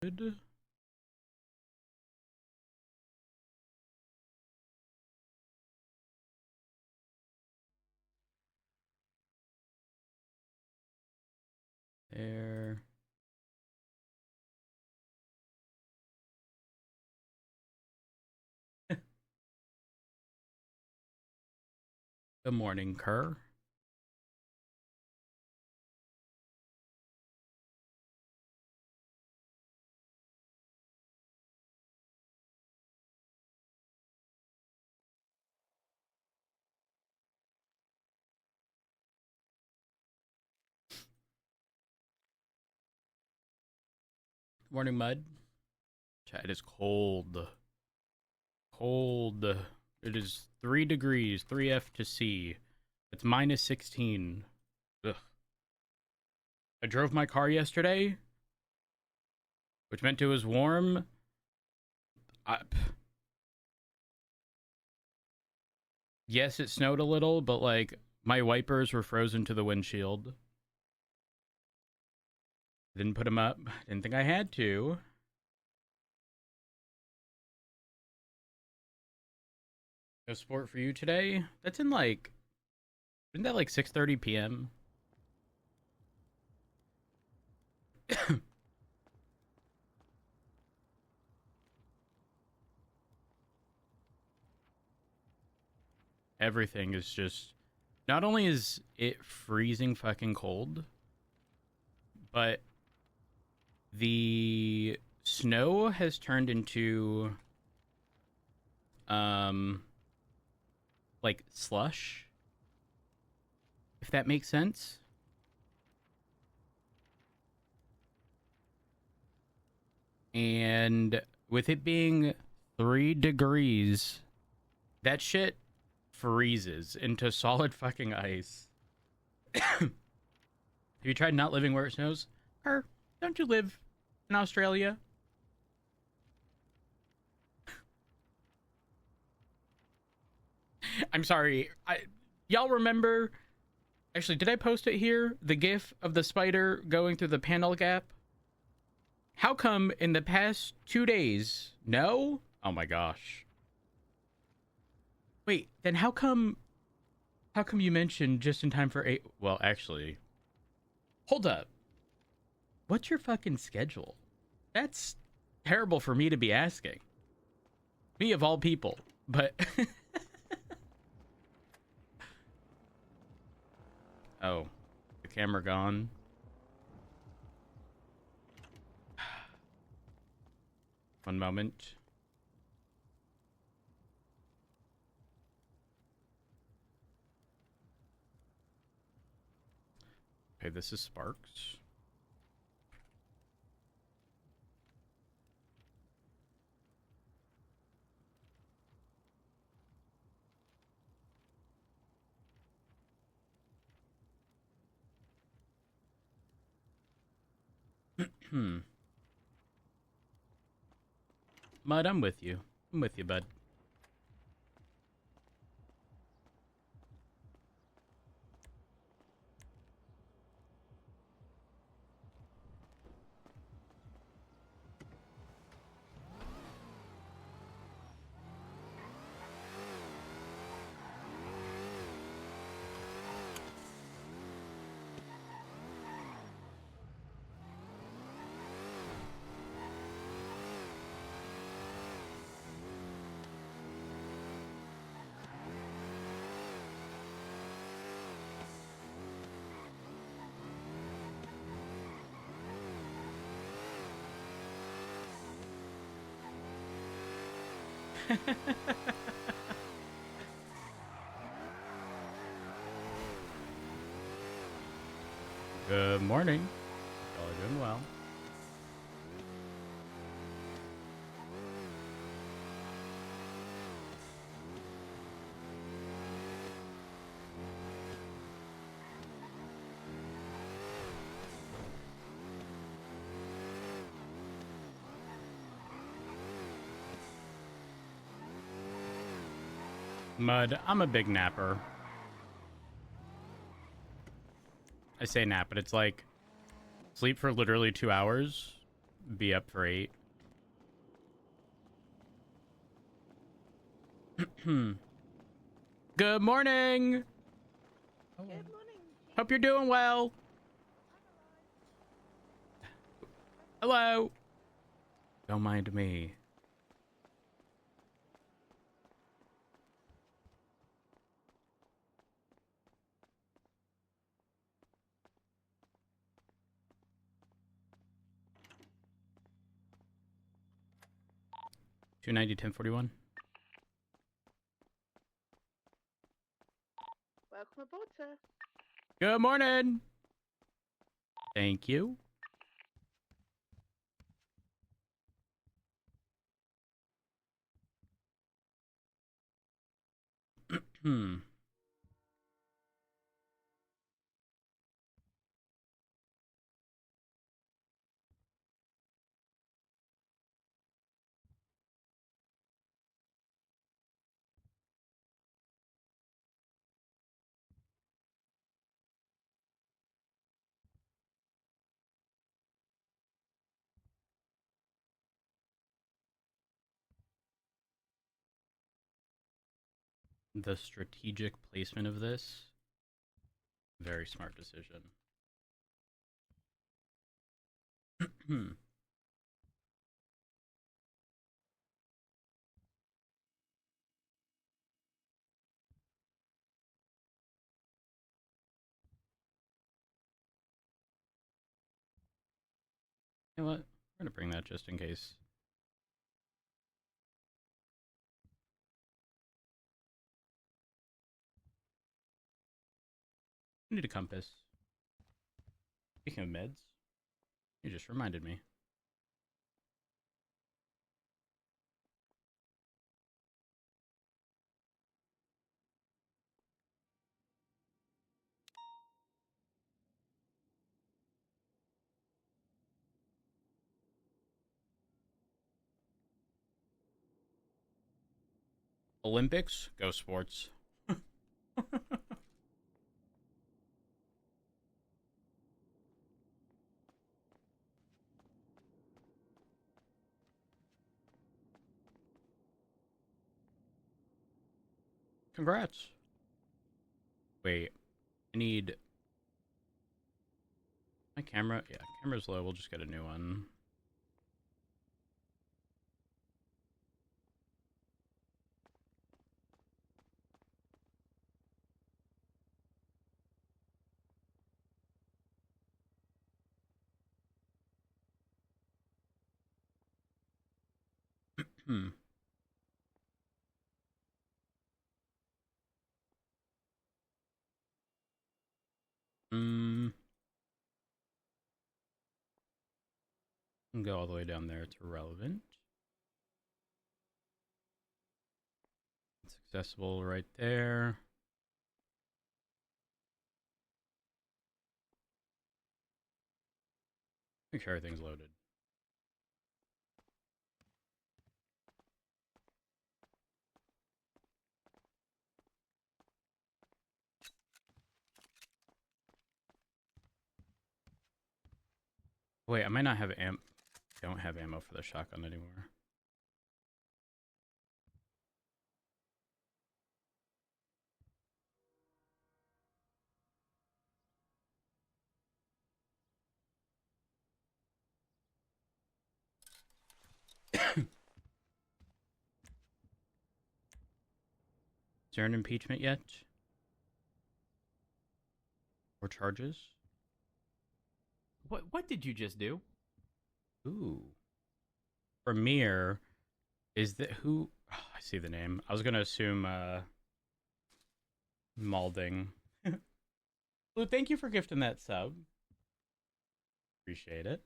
Good. There. Good morning, Kerr. Morning, Mud. Chat, it is cold. Cold. It is 3 degrees, 3F to C. It's minus 16. Ugh. I drove my car yesterday, which meant it was warm. Yes, it snowed a little, but like my wipers were frozen to the windshield. Didn't put them up. Didn't think I had to. No sport for you today? That's in like, isn't that like 6:30 p.m.? Everything is just, not only is it freezing fucking cold, but the snow has turned into like slush, if that makes sense. And with it being 3 degrees, that shit freezes into solid fucking ice. Have you tried not living where it snows? Or don't you live in Australia? I'm sorry. Y'all remember? Actually, did I post it here? The GIF of the spider going through the panel gap. How come in the past 2 days? No? Oh my gosh. Wait, then how come? How come you mentioned just in time for 8? Well, actually, hold up. What's your fucking schedule? That's terrible for me to be asking. Me of all people, but. Oh, the camera gone. One moment. Okay, this is Sparks. Mud, I'm with you. I'm with you, bud. Good morning. Y'all are doing well. Mud, I'm a big napper. I say nap, but it's like sleep for literally 2 hours, be up for 8. Good morning! Good morning. Hope you're doing well. Hello. Don't mind me. $290, $1041. Welcome aboard, sir. Good morning. Thank you. The strategic placement of this, very smart decision. You know what? We're gonna bring that just in case. I need a compass. Speaking of meds, you just reminded me. Olympics, go sports. Congrats. Wait, I need my camera. Yeah, camera's low. We'll just get a new one. Hmm. Hmm. Go all the way down there. It's irrelevant. It's accessible right there. Make sure everything's loaded. Wait, I might not have don't have ammo for the shotgun anymore. Is there an impeachment yet? Or charges? What did you just do? Ooh. Premiere is that who? Oh, I see the name. I was gonna assume Malding. Blue, thank you for gifting that sub. Appreciate it.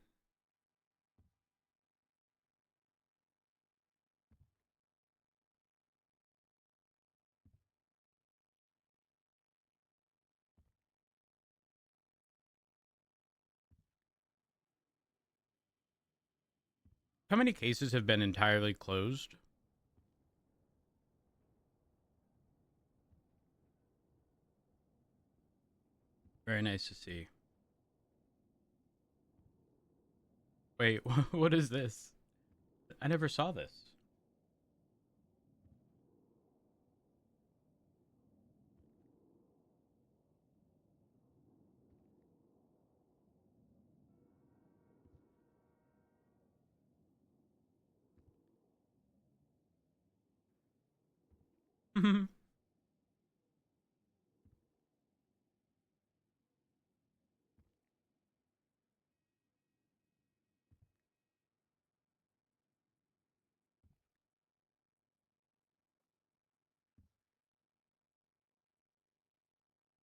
How many cases have been entirely closed? Very nice to see. Wait, what is this? I never saw this.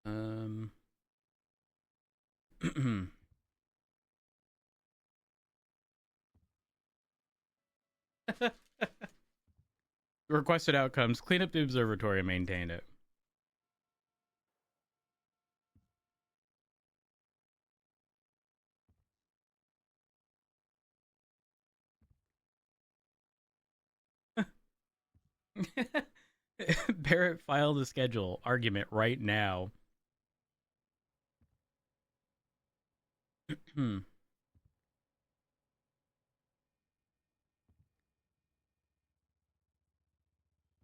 um. Requested outcomes: clean up the observatory and maintain it. Barrett, file the schedule. Argument right now.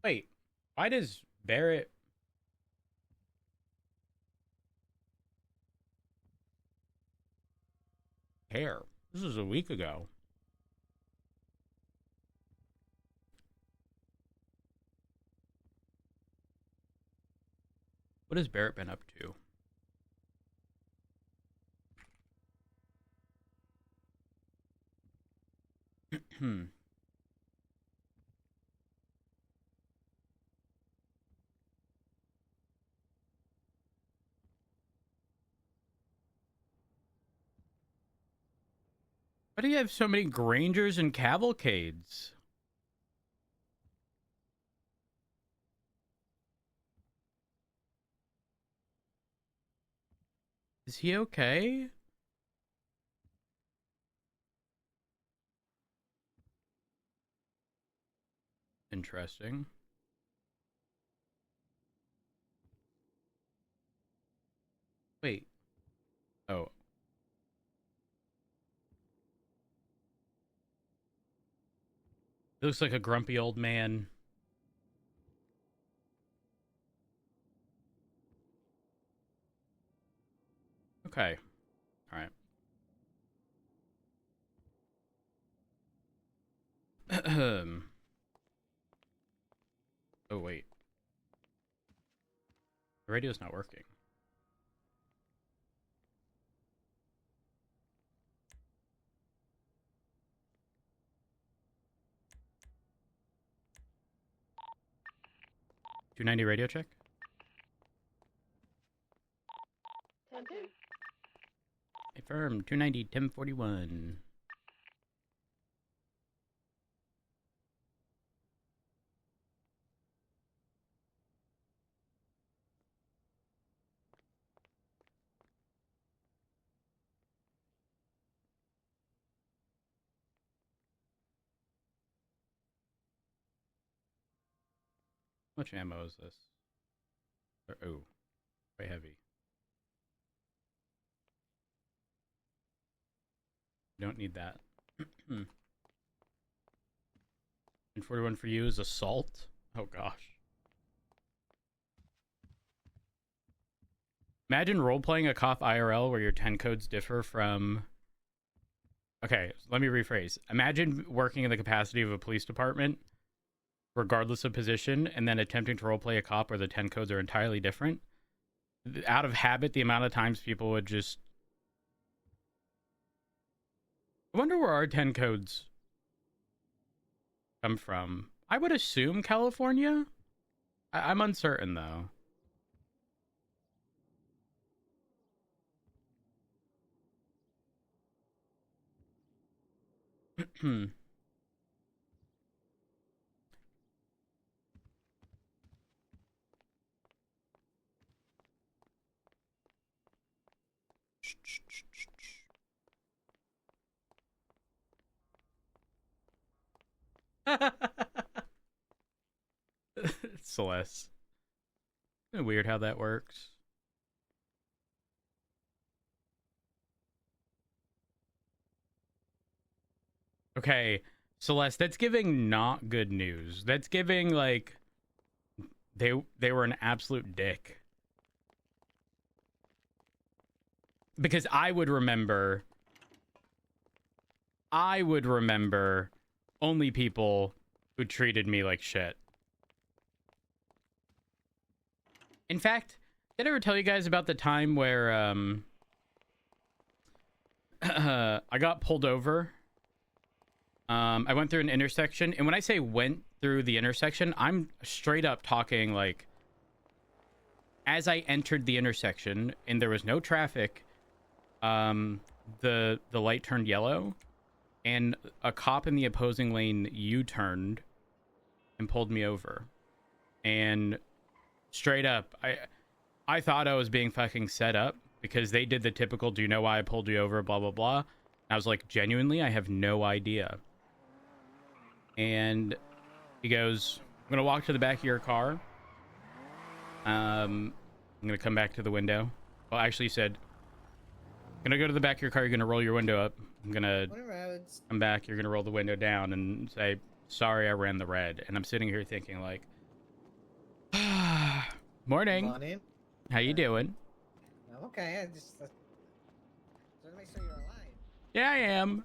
Wait, why does Barrett care? This was a week ago. What has Barrett been up to? Why do you have so many Grangers and Cavalcades? Is he okay? Interesting. Wait. Oh. He looks like a grumpy old man. Okay. All right. Oh, wait. The radio's not working. $290 radio check? 10-2. Affirm. 290, 1041. How much ammo is this? Oh, way heavy. Don't need that. And 41 for you is assault? Oh gosh. Imagine role-playing a cop IRL where your 10 codes differ from... Okay, let me rephrase. Imagine working in the capacity of a police department, regardless of position, and then attempting to roleplay a cop where the 10 codes are entirely different. Out of habit, the amount of times people would just... I wonder where our 10 codes come from. I would assume California? I'm uncertain, though. Celeste. Isn't it weird how that works? Okay, Celeste, that's giving not good news. That's giving like they were an absolute dick. Because I would remember only people who treated me like shit. In fact, did I ever tell you guys about the time where I got pulled over? I went through an intersection, and when I say went through the intersection, I'm straight up talking like as I entered the intersection and there was no traffic, the light turned yellow and a cop in the opposing lane U-turned and pulled me over. And straight up, I thought I was being fucking set up because they did the typical, do you know why I pulled you over, blah, blah, blah. And I was like, genuinely, I have no idea. And he goes, I'm going to walk to the back of your car. I'm going to come back to the window. Well, actually, he said, I'm going to go to the back of your car. You're going to roll your window up. I'm going to come back. You're going to roll the window down and say, sorry, I ran the red. And I'm sitting here thinking like, morning. Morning. How you doing? I'm okay. I just to make sure you're alive. Yeah, I am.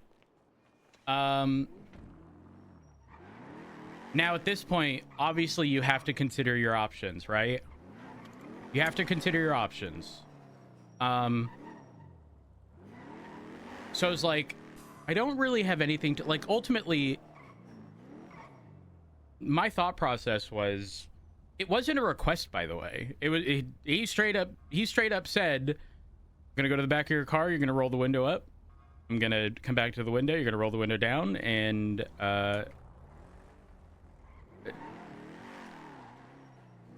Now at this point, obviously you have to consider your options, right? You have to consider your options. So it's like, I don't really have anything to, like, ultimately, my thought process was, it wasn't a request, by the way. It was, he straight up said, I'm gonna go to the back of your car, you're gonna roll the window up. I'm gonna come back to the window, you're gonna roll the window down, and,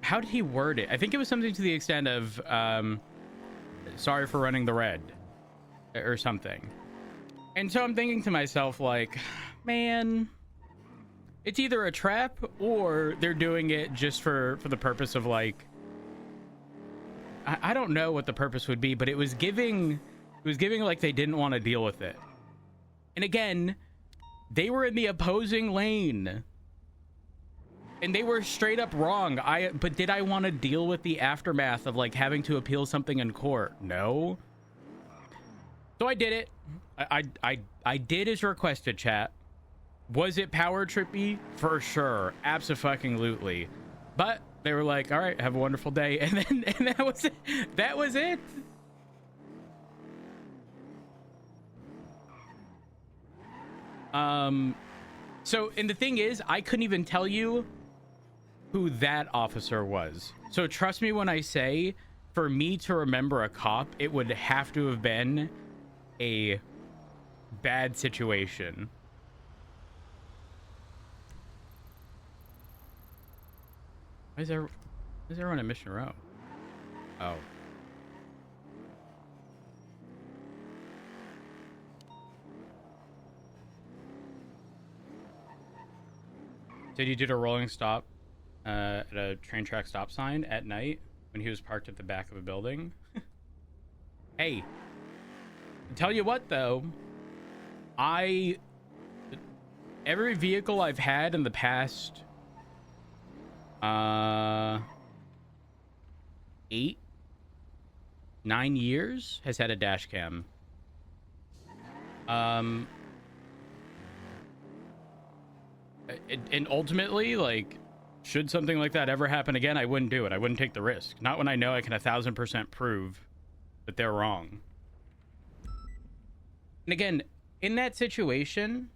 how did he word it? I think it was something to the extent of, sorry for running the red, or something. And so I'm thinking to myself, like, man, it's either a trap or they're doing it just for the purpose of, like, I don't know what the purpose would be, but it was giving like they didn't want to deal with it. And again, they were in the opposing lane. And they were straight up wrong. But did I want to deal with the aftermath of, like, having to appeal something in court? No. So I did it. I did as requested, chat. Was it power trippy? For sure. Abso-fucking-lutely. But they were like, all right, have a wonderful day. And that was it. That was it. So, and the thing is, I couldn't even tell you who that officer was. So trust me when I say, for me to remember a cop, it would have to have been a bad situation. Why is everyone at Mission Row? Oh. Said you did a rolling stop at a train track stop sign at night when he was parked at the back of a building. Hey, tell you what though, every vehicle I've had in the past 8-9 years has had a dash cam. And ultimately, like, should something like that ever happen again, I wouldn't do it. I wouldn't take the risk. Not when I know I can 1000% prove that they're wrong. And again, in that situation,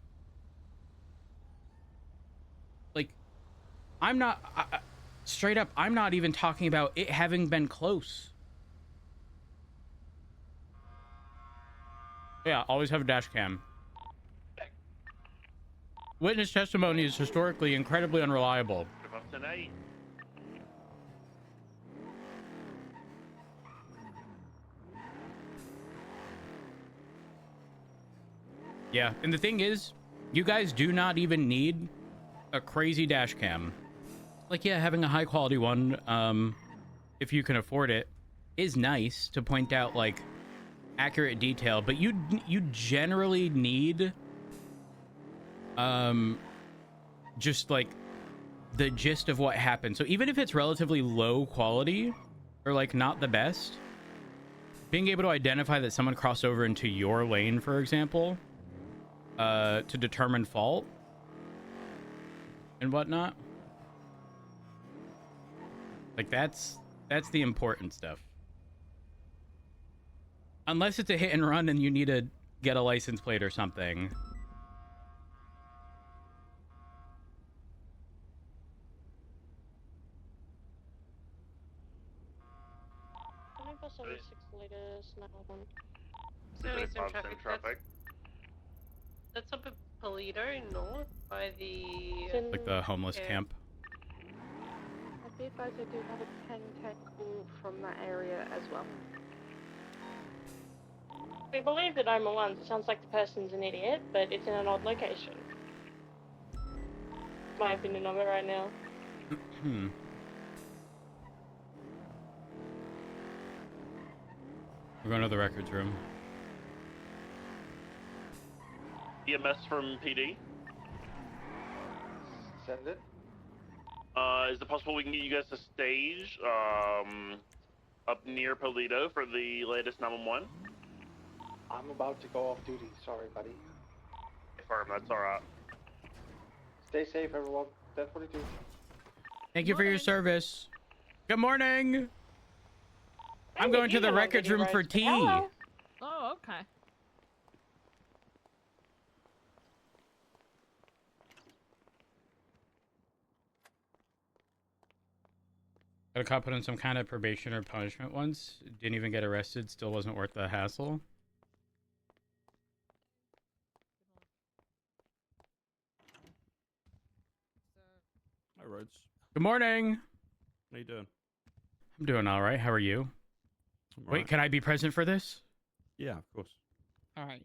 like, I'm not, straight up, I'm not even talking about it having been close. Yeah, always have a dash cam. Witness testimony is historically incredibly unreliable. Yeah, and the thing is, you guys do not even need a crazy dash cam. Like, yeah, having a high quality one, if you can afford it, is nice to point out, like, accurate detail, but you generally need just like the gist of what happened. So even if it's relatively low quality or like not the best, being able to identify that someone crossed over into your lane, for example, to determine fault and whatnot, like that's the important stuff. Unless it's a hit and run and you need to get a license plate or something. For 76 liters, 911. Traffic. That's up at Polito North by the... Like the homeless camp. I do advise I do have a 10-10 call from that area as well. We believe that 911 sounds like the person's an idiot, but it's in an odd location. My opinion of it right now. We're going to the records room. EMS from PD. Send it. Is it possible we can get you guys to stage up near Polito for the latest 911? I'm about to go off duty. Sorry, buddy. Confirm, that's alright. Stay safe, everyone. 1042. Thank you for your service. Good morning. I'm going to the records room for tea. Hello. Oh, okay. Got a cop put on some kind of probation or punishment once. Didn't even get arrested. Still wasn't worth the hassle. Hi, Rhodes. Good morning. How you doing? I'm doing all right. How are you? Wait, can I be present for this? Yeah, of course. All right.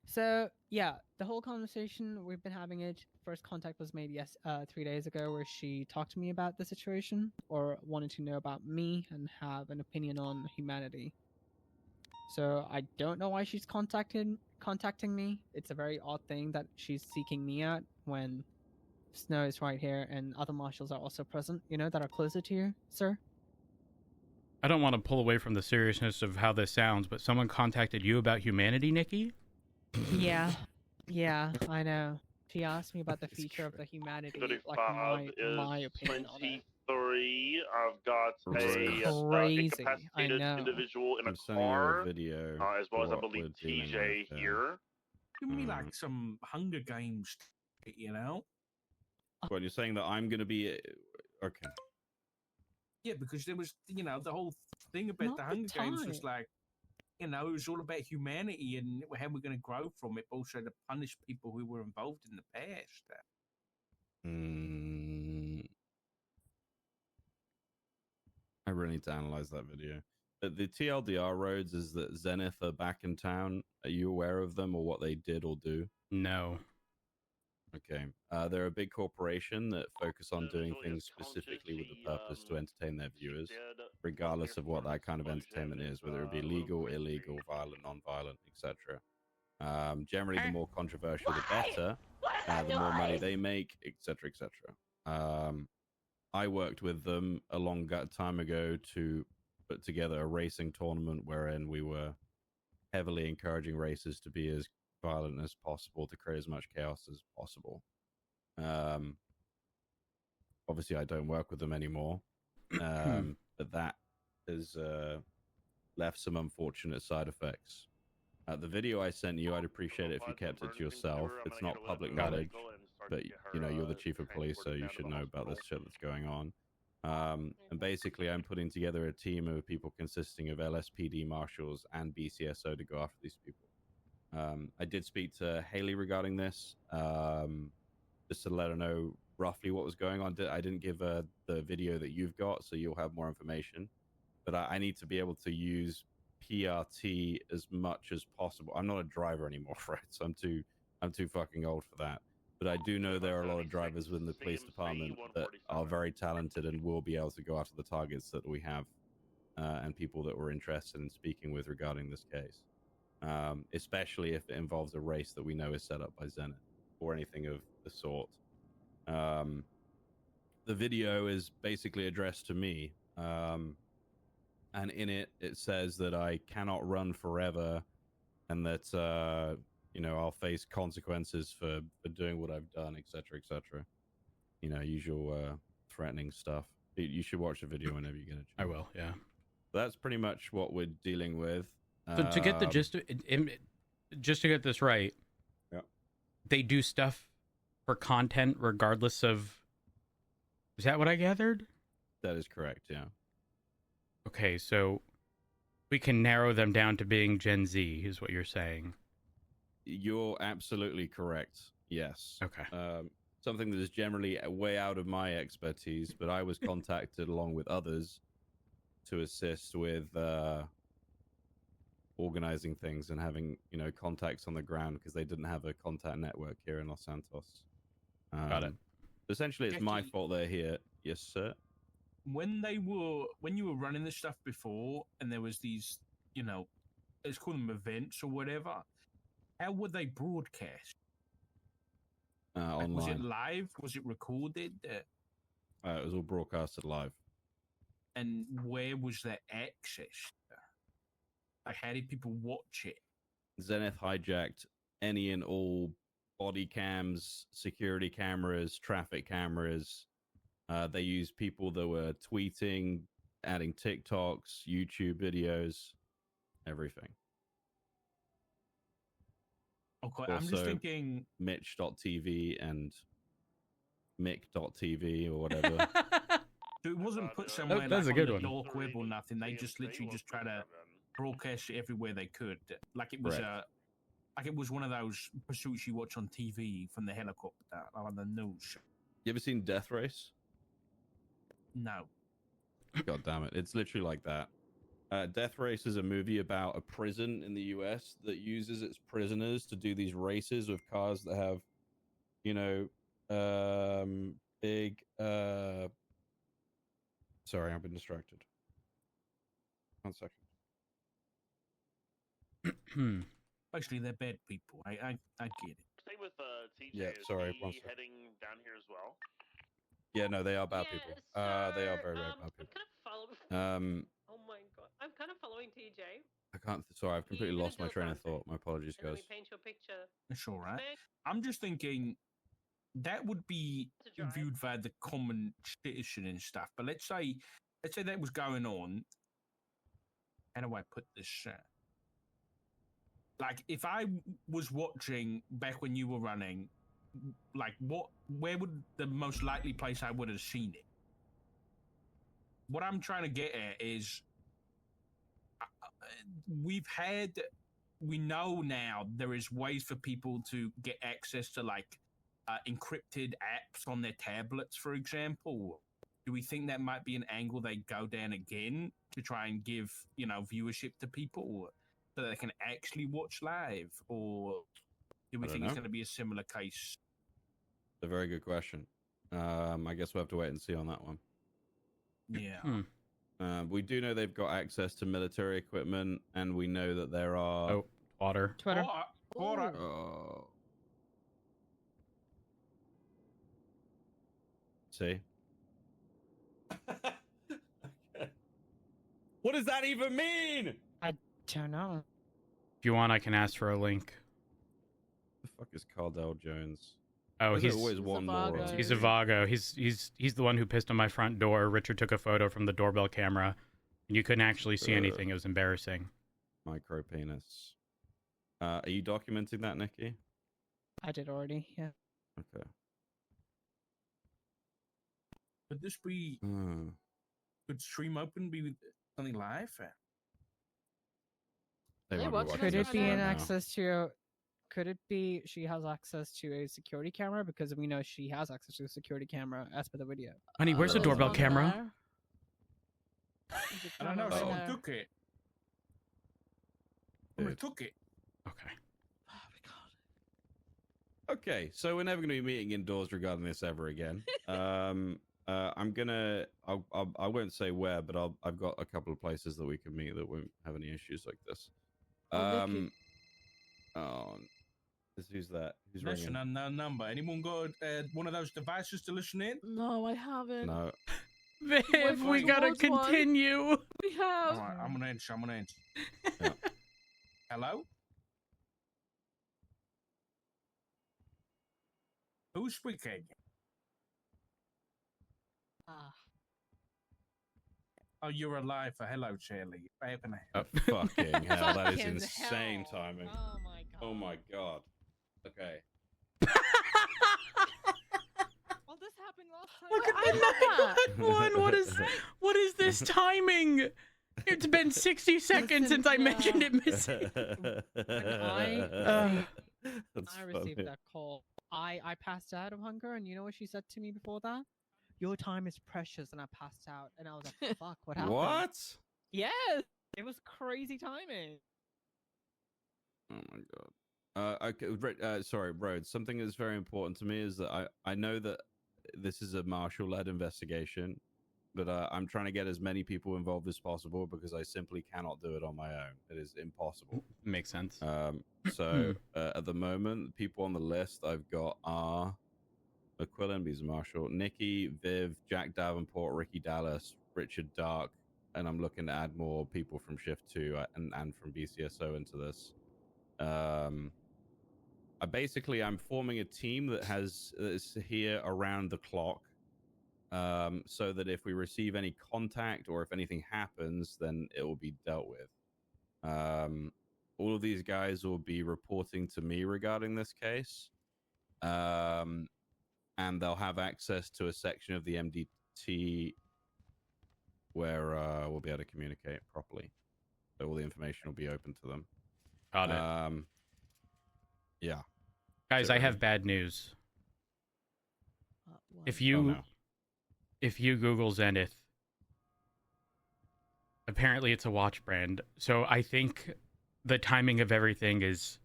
So yeah, the whole conversation we've been having it. First contact was made 3 days ago, where she talked to me about the situation, or wanted to know about me and have an opinion on humanity. So I don't know why she's contacting me. It's a very odd thing that she's seeking me out when Snow is right here and other marshals are also present. You know, that are closer to you, sir. I don't want to pull away from the seriousness of how this sounds, but someone contacted you about humanity, Nikki? Yeah, I know. She asked me about the feature of the humanity, like my opinion on it. 23. I've got a Crazy. I incapacitated know. individual in a I'm sending you car, a video. as well as I of what believe we're dealing TJ with, here. Give me like some Hunger Games, you know? Well, you're saying that I'm going to be... Okay. Yeah, because there was, you know, the whole thing about Not the the Hunger Games was time. like, you know, it was all about humanity and how we're going to grow from it, but also to punish people who were involved in the past. I really need to analyze that video. The TLDR Roads is that Zenith are back in town. Are you aware of them or what they did or do? No. Okay. They're a big corporation that focus on doing things specifically with the purpose to entertain their viewers, regardless of what that kind of entertainment is, whether it be legal, illegal, violent, non-violent, etc. Generally, the more controversial, the better. The more money they make, etc., etc. I worked with them a long time ago to put together a racing tournament wherein we were heavily encouraging racers to be as violent as possible to create as much chaos as possible. Obviously, I don't work with them anymore, but that has left some unfortunate side effects. The video I sent you, I'd appreciate it if you kept it to yourself. It's not public knowledge, but you know, you're the chief of police, so you should know about this shit that's going on. And basically, I'm putting together a team of people consisting of LSPD marshals and BCSO to go after these people. I did speak to Haley regarding this, just to let her know roughly what was going on. I didn't give her the video that you've got, so you'll have more information. But I need to be able to use PRT as much as possible. I'm not a driver anymore, right? So I'm too fucking old for that. But I do know there are a lot of drivers within the police department that are very talented and will be able to go after the targets that we have, and people that we're interested in speaking with regarding this case. Especially if it involves a race that we know is set up by Zenith. or anything of the sort. The video is basically addressed to me, and in it says that I cannot run forever, and that I'll face consequences for doing what I've done, etc., etc. Usual threatening stuff. You should watch the video whenever you get a chance. I will, yeah. That's pretty much what we're dealing with. So to get the gist, just to get this right, yeah, they do stuff for content regardless of. Is that what I gathered? That is correct, yeah. Okay, so we can narrow them down to being Gen Z, is what you're saying. You're absolutely correct. Yes. Okay. Something that is generally way out of my expertise, but I was contacted along with others to assist with organizing things and having contacts on the ground because they didn't have a contact network here in Los Santos. Got it. Essentially, it's my fault they're here. Yes, sir. When you were running this stuff before, and there was these, let's call them events or whatever, how would they broadcast? Online. Was it live? Was it recorded? It was all broadcasted live. And where was that access? Like, how did people watch it? Zenith hijacked any and all body cams, security cameras, traffic cameras. They used people that were tweeting, adding TikToks, YouTube videos, everything. Okay, Also, I'm just thinking Mitch.tv and Mick.tv or whatever. So it wasn't put somewhere that's like a on good the one. dark web or nothing. They just literally just try to broadcast it everywhere they could, like it was like it was one of those pursuits you watch on TV from the helicopter on the news. You ever seen Death Race? No. God damn it! It's literally like that. Death Race is a movie about a prison in the U.S. that uses its prisoners to do these races with cars that have, big. Sorry, I've been distracted. 1 second. Basically, they're bad people. I get it. Stay with TJ. Yeah, Is sorry, he 1 second. heading down here as well? Yeah, no, they are bad people. They are very, very bad I'm people. kind of following. Um, Oh my god, I'm kind of following TJ. I can't. Sorry, I've completely You're gonna lost my do train of something, thought. My apologies, And then guys. we paint your picture. It's all right. Man, I'm just thinking that would be to drive. viewed by the common citizen and stuff. But let's say that was going on. How do I put this? Like, if I was watching back when you were running, like, where would the most likely place I would have seen it? What I'm trying to get at is, we know now there is ways for people to get access to, like, encrypted apps on their tablets, for example. Do we think that might be an angle they go down again to try and give, viewership to people so that they can actually watch live? Or do we think it's going to be a similar case? It's a very good question. I guess we'll have to wait and see on that one. Yeah. We do know they've got access to military equipment, and we know that there are. Oh, water. Twitter. Oh. See? Okay. What does that even mean? Don't know. If you want, I can ask for a link. The fuck is Cardell Jones? Oh, There's he's always one more. Vago. he's a Vago. He's the one who pissed on my front door. Richard took a photo from the doorbell camera, and you couldn't actually see anything. It was embarrassing. Micro penis. Are you documenting that, Nikki? I did already. Yeah. Okay. Could this be? Could stream open be something live? They Hey, might be what's watching Could this it this be right an right now. access to? Could it be she has access to a security camera, because we know she has access to a security camera as per the video. Honey, where's the There's doorbell one camera? there. I don't know. Oh. Someone took it. Someone Dude. took it. Okay. Okay, so we're never going to be meeting indoors regarding this ever again. I'm gonna. I won't say where, but I've got a couple of places that we can meet that won't have any issues like this. Oh, Nikki. Oh, Who's that? Who's That's an ringing? unknown number. Anyone got one of those devices to listen in? No, I haven't. No. Viv, we working gotta towards one. continue. We have. All right, I'm gonna answer. Yeah. Hello? Who's speaking? Oh, you're alive. Hello, Charlie. How can I help? Fucking hell, that is Fucking insane hell. timing. Oh my god. Oh my god. Okay. Well, this happened last time. Look at I the 911. What is this timing? It's been 60 seconds since I mentioned it missing. That's I received funny. that call. I passed out of hunger, and you know what she said to me before that? Your time is precious, and I passed out, and I was like, "Fuck, what happened?" What? Yes, it was crazy timing. Oh my god. Okay, sorry, Rhodes. Something that's very important to me is that I know that this is a marshal-led investigation, but I'm trying to get as many people involved as possible because I simply cannot do it on my own. It is impossible. Makes sense. So at the moment, the people on the list I've got are McQuillan, he's a marshal, Nikki, Viv, Jack Davenport, Ricky Dallas, Richard Dark, and I'm looking to add more people from Shift 2 and from BCSO into this. I'm forming a team that is here around the clock, so that if we receive any contact or if anything happens, then it will be dealt with. All of these guys will be reporting to me regarding this case, and they'll have access to a section of the MDT where we'll be able to communicate properly. So all the information will be open to them. Got it. Yeah. Guys, I have bad news. If you Google Zenith, apparently it's a watch brand. So I think the timing of everything is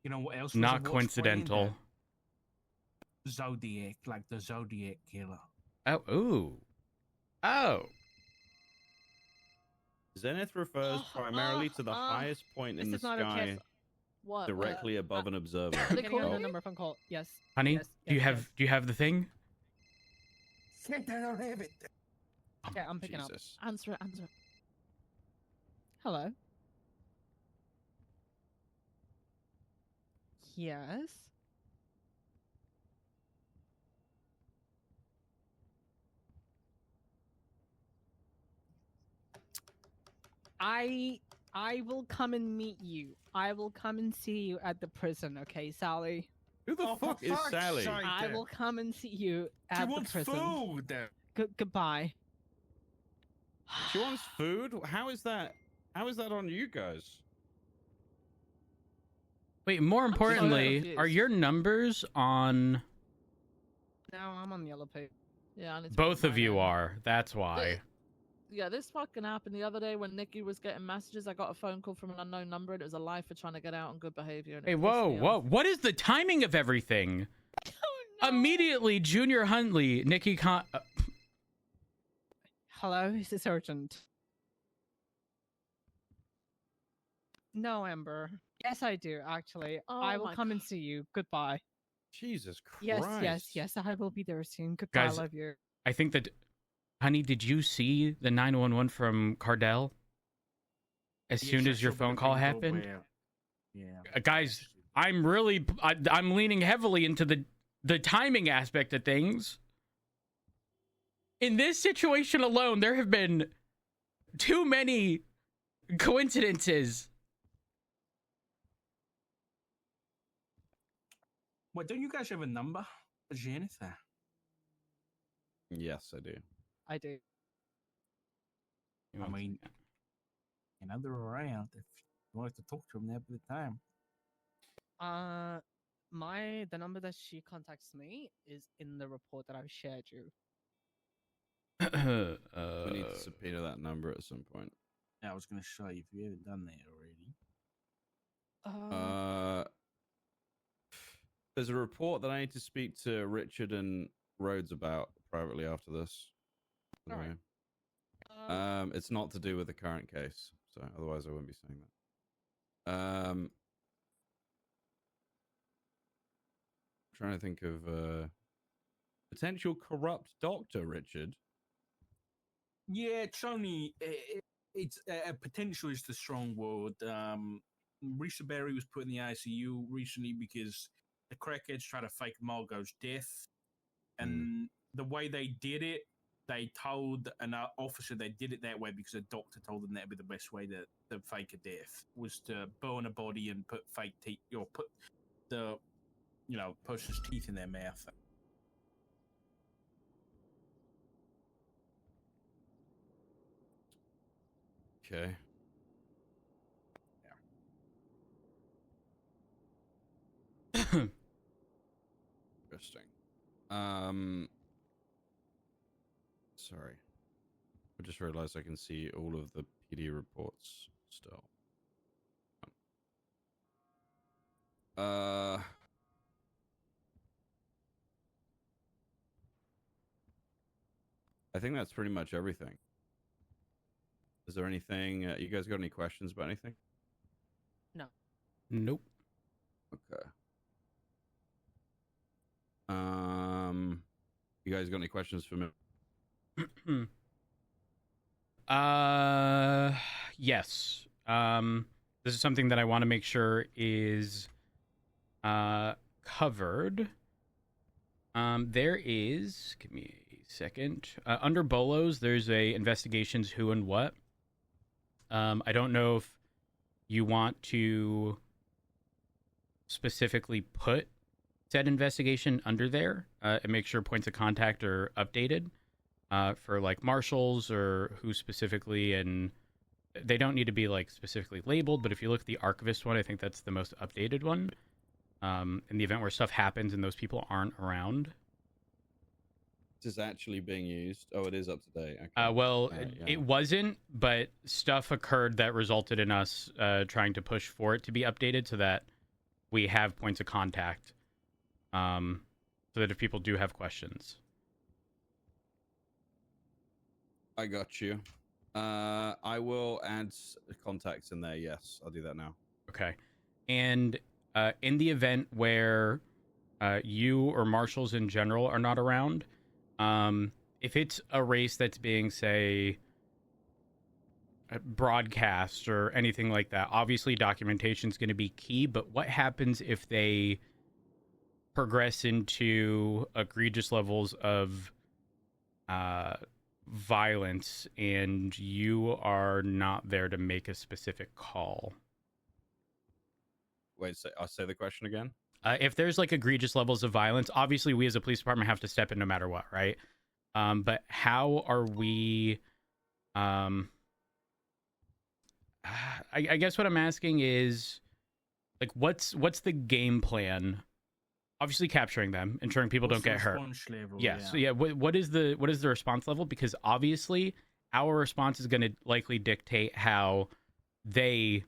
You know what else? Was a not watch coincidental. brand? Zodiac, like the Zodiac killer. Oh, ooh. Oh. Zenith refers primarily to the highest point in the This is not okay. sky What? directly above an observer. They Getting call on the you? number phone call. Yes. Honey, Yes, do you yes, have yes. do you have the thing? I don't have it. Yeah, I'm picking Jesus. Answer it, answer it. Hello. Yes. I will come and meet you. I will come and see you at the prison, okay, Sally? Who the Oh, fuck for is fuck's Sally? sake. I will come and see you She at the wants prison. food. Goodbye. She wants food? How is that? How is that on you guys? Wait, more importantly, confused. are your numbers on No, I'm on the yellow page. Yeah, I need to both put of mine you in. are. That's why. Yeah, this fucking happened the other day when Nikki was getting messages. I got a phone call from an unknown number, and it was a lie for trying to get out on good behavior. And it Hey, pissed whoa, me whoa. off. What is the timing of everything? Immediately, Junior Huntley, Nikki Hello, is this urgent? No, Amber. Yes, I do, actually. Oh I will my come and see you. Goodbye. Jesus Christ. Yes, I will be there soon. Goodbye, Guys, I love you. I think that... Honey, did you see the 911 from Cardell? As soon as your phone call happened? Yeah. Guys, I'm leaning heavily into the timing aspect of things. In this situation alone, there have been too many coincidences. What, don't you guys have a number for Jennifer? Yes, I do. I do. I mean, you know, they're around. If you wanted to talk to them, there'd be the time. The number that she contacts me is in the report that I've shared you. We need to subpoena that number at some point. Yeah, I was going to show you if you haven't done that already. There's a report that I need to speak to Richard and Rhodes about privately after this. Alright. It's not to do with the current case, so otherwise I wouldn't be saying that. trying to think of potential corrupt doctor, Richard. Yeah, it's only it's potential is the strong word. Risa Berry was put in the ICU recently because the crackheads tried to fake Margot's death, and the way they did it, they told an officer they did it that way because a doctor told them that'd be the best way to fake a death was to burn a body and put fake teeth or put the person's teeth in their mouth. Okay. Interesting. Sorry. I just realized I can see all of the PD reports still. I think that's pretty much everything. Is there anything you guys got any questions about anything? No. Nope. Okay. You guys got any questions for me? Yes. This is something that I want to make sure is covered. There is, give me a second. Under Bolos, there's a investigations who and what. I don't know if you want to specifically put said investigation under there and make sure points of contact are updated for like marshals or who specifically, and they don't need to be like specifically labeled, but if you look at the archivist one, I think that's the most updated one. In the event where stuff happens and those people aren't around. This is actually being used. Oh, it is up to date. Okay. It wasn't, but stuff occurred that resulted in us trying to push for it to be updated so that we have points of contact. So that if people do have questions. I got you. I will add contacts in there. Yes, I'll do that now. Okay. And in the event where you or marshals in general are not around, if it's a race that's being, say, broadcast or anything like that, obviously documentation is going to be key, but what happens if they progress into egregious levels of violence and you are not there to make a specific call? Wait, I'll say the question again. If there's like egregious levels of violence, obviously we as a police department have to step in no matter what, right? But how are we? I guess what I'm asking is, like, what's the game plan? Obviously, capturing them, ensuring people don't get hurt. Level, yes. Yeah. So what is the response level? Because obviously, our response is going to likely dictate how they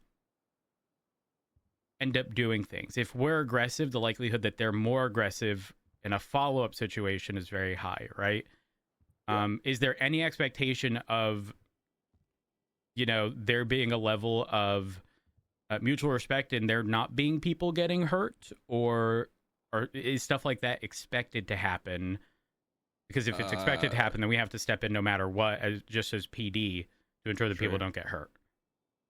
end up doing things. If we're aggressive, the likelihood that they're more aggressive in a follow-up situation is very high, right? Yeah. Is there any expectation of, there being a level of mutual respect and there not being people getting hurt, or is stuff like that expected to happen? Because if it's expected to happen, then we have to step in no matter what, just as PD, to ensure that people don't get hurt.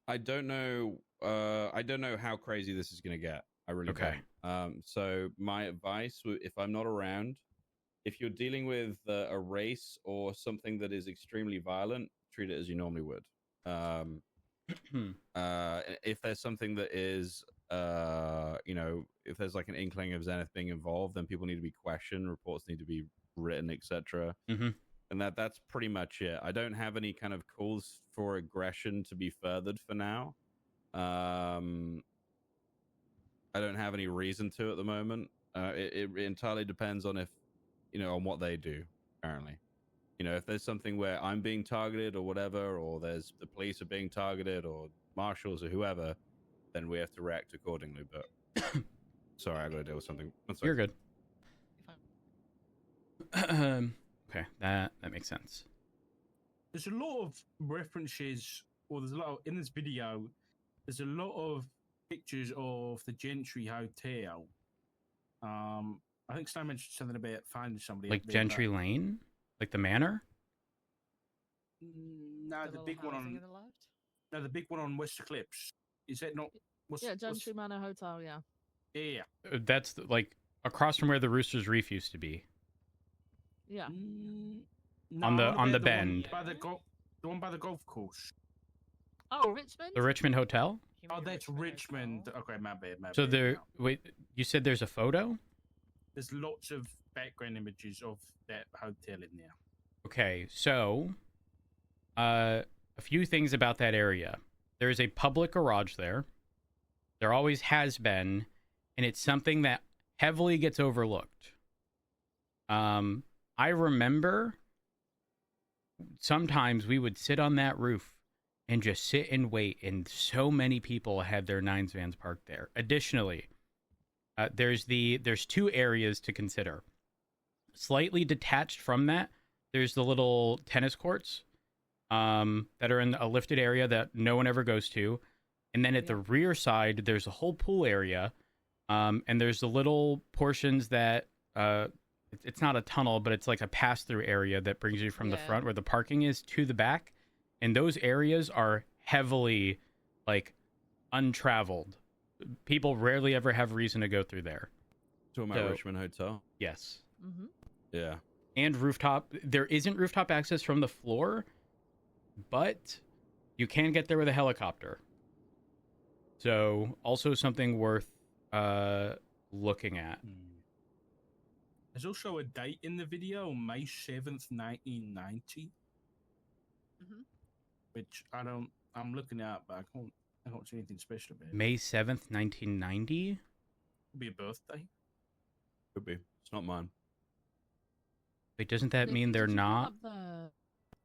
I don't know. I don't know how crazy this is going to get. I really don't. So my advice, if I'm not around, if you're dealing with a race or something that is extremely violent, treat it as you normally would. If there's something that is, if there's like an inkling of Zenith being involved, then people need to be questioned, reports need to be written, etc. And that's pretty much it. I don't have any kind of calls for aggression to be furthered for now. I don't have any reason to at the moment. It entirely depends on on what they do, apparently. If there's something where I'm being targeted or whatever, or there's the police are being targeted or marshals or whoever, then we have to react accordingly. But sorry, I got to deal with something. You're good. Okay, that makes sense. There's a lot of references, or there's a lot in this video. There's a lot of pictures of the Gentry Hotel. I think Snow mentioned something about finding somebody Like up there, Gentry Lane? Like the manor? No, the little big one housing on in the left. no, the big one on West Eclipse. Is that not? Yeah, Gentry Manor Hotel. Yeah. Yeah. That's like across from where the Rooster's Reef used to be. Yeah. No, On the- I'm on the about bend. one by the one by the golf course. Oh, Richmond. The Richmond Hotel? Oh, that's Richmond. Okay, my bad. My So bad. there, No. wait, you said there's a photo? There's lots of background images of that hotel in there. Okay, so a few things about that area. There's a public garage there. There always has been, and it's something that heavily gets overlooked. I remember sometimes we would sit on that roof and just sit and wait, and so many people had their Nines vans parked there. Additionally, there's two areas to consider. Slightly detached from that, there's the little tennis courts that are in a lifted area that no one ever goes to. And then at the rear side, there's a whole pool area. And there's the little portions that it's not a tunnel, but it's like a pass-through area that brings you from the front where the parking is to the back. And those areas are heavily, like, untraveled. People rarely ever have reason to go through there. Talking about Richmond Hotel? Yes. Mm-hmm. Yeah. And rooftop. There isn't rooftop access from the floor, but you can get there with a helicopter. So, also something worth looking at. There's also a date in the video, May 7th, 1990. Mm-hmm. Which I'm looking at, but I can't see anything special about it. May 7th, 1990? Could be a birthday. Could be. It's not mine. Wait, doesn't that mean they're not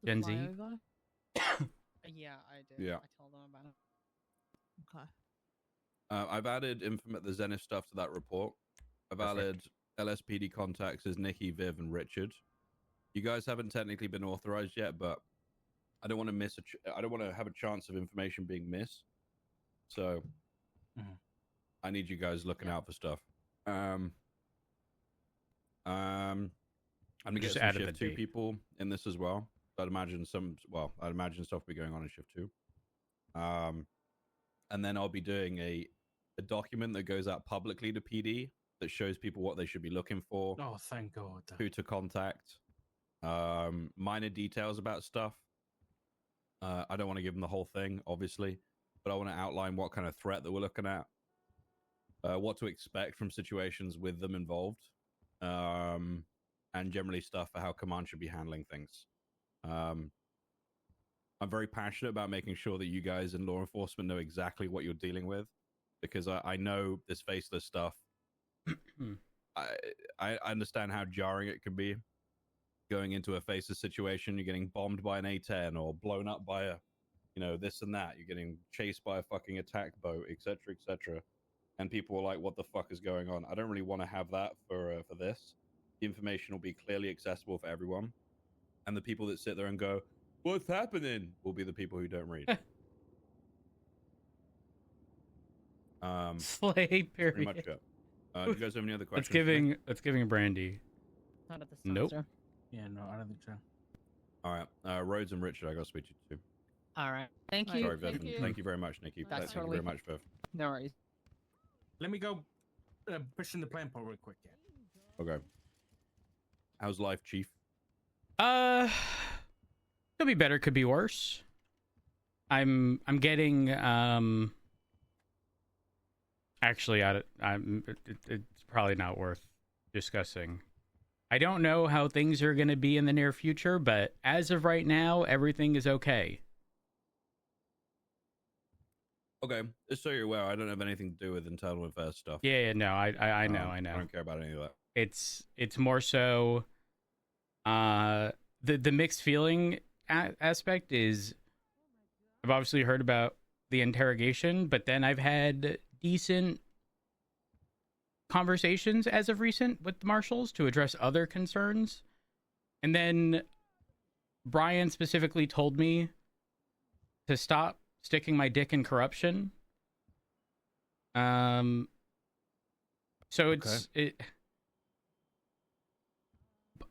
Gen Z? Yeah, I did. Yeah. I told them about it. Okay. I've added the Zenith stuff to that report. I've added LSPD contacts as Nikki, Viv, and Richard. You guys haven't technically been authorized yet, but I don't want to miss I don't want to have a chance of information being missed. So I need you guys looking out for stuff. I'm gonna get Just some added shift the 2 date. people in this as well. I'd imagine stuff will be going on in shift 2. And then I'll be doing a document that goes out publicly to PD that shows people what they should be looking for. Oh, thank God. Who to contact. Minor details about stuff. I don't want to give them the whole thing, obviously, but I want to outline what kind of threat that we're looking at, what to expect from situations with them involved, and generally stuff for how command should be handling things. I'm very passionate about making sure that you guys in law enforcement know exactly what you're dealing with, because I know this faceless stuff. I understand how jarring it can be going into a faceless situation. You're getting bombed by an A-10 or blown up by a, this and that. You're getting chased by a fucking attack boat, etc., etc. And people are like, what the fuck is going on? I don't really want to have that for this. The information will be clearly accessible for everyone. And the people that sit there and go, what's happening? Will be the people who don't read. Slay, period. Pretty much it. Do you guys have any other questions? Let's giving Brandy. Not at this time, Nope. sir. Yeah, no, I don't think so. All right. Rhodes and Richard, I got to speak to you too. All right. Thank you. Sorry, Viv. Thank you. Thank you very much, Nikki. That's Thank totally you very much, Viv. No worries. Let me go push in the plant pot real quick. Yeah. Okay. How's life, Chief? Could be better, could be worse. I'm getting actually it's probably not worth discussing. I don't know how things are going to be in the near future, but as of right now, everything is okay. Okay, just so you're aware, I don't have anything to do with internal affairs stuff. Yeah, no, I know. I don't care about any of that. It's more so the mixed feeling aspect is I've obviously heard about the interrogation, but then I've had decent conversations as of recent with the marshals to address other concerns. And then Brian specifically told me to stop sticking my dick in corruption. So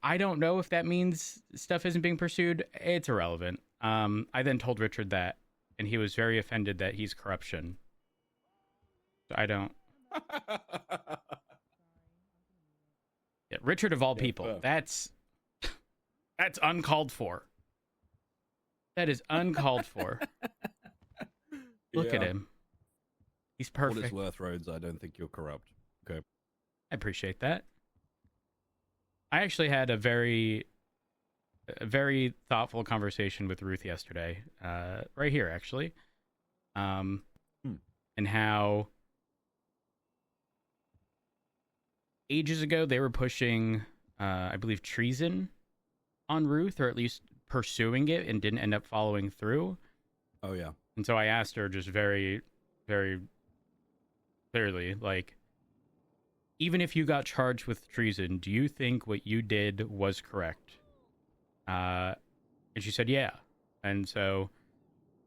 I don't know if that means stuff isn't being pursued. It's irrelevant. I then told Richard that, and he was very offended that he's corruption. So I don't. Yeah, Richard of all people. fair. That's uncalled for. That is uncalled for. Look at Yeah. him. He's For what perfect. it's worth, Rhodes, I don't think you're corrupt. Okay. I appreciate that. I actually had a very thoughtful conversation with Ruth yesterday, right here actually, and how ages ago they were pushing, I believe, treason on Ruth, or at least pursuing it, and didn't end up following through. Oh, yeah. And so I asked her just very, very clearly, like, even if you got charged with treason, do you think what you did was correct? And she said, yeah. And so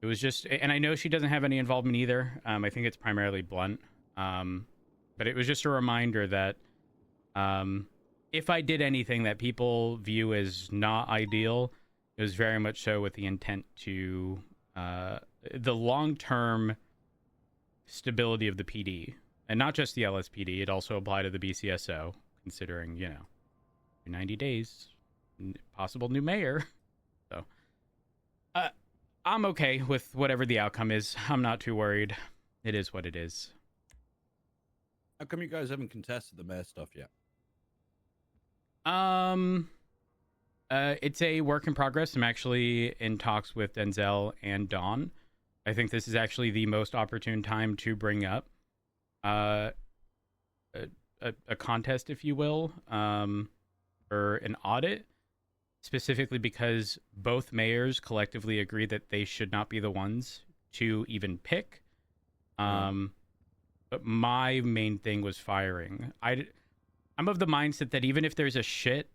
it was just, and I know she doesn't have any involvement either. I think it's primarily Blunt. But it was just a reminder that if I did anything that people view as not ideal, it was very much so with the intent to the long-term stability of the PD. And not just the LSPD, it also applied to the BCSO, considering, 90 days, possible new mayor. So, I'm okay with whatever the outcome is. I'm not too worried. It is what it is. How come you guys haven't contested the mayor stuff yet? It's a work in progress. I'm actually in talks with Denzel and Dawn. I think this is actually the most opportune time to bring up a contest, if you will, or an audit, specifically because both mayors collectively agree that they should not be the ones to even pick. But my main thing was firing. I'm of the mindset that even if there's a shit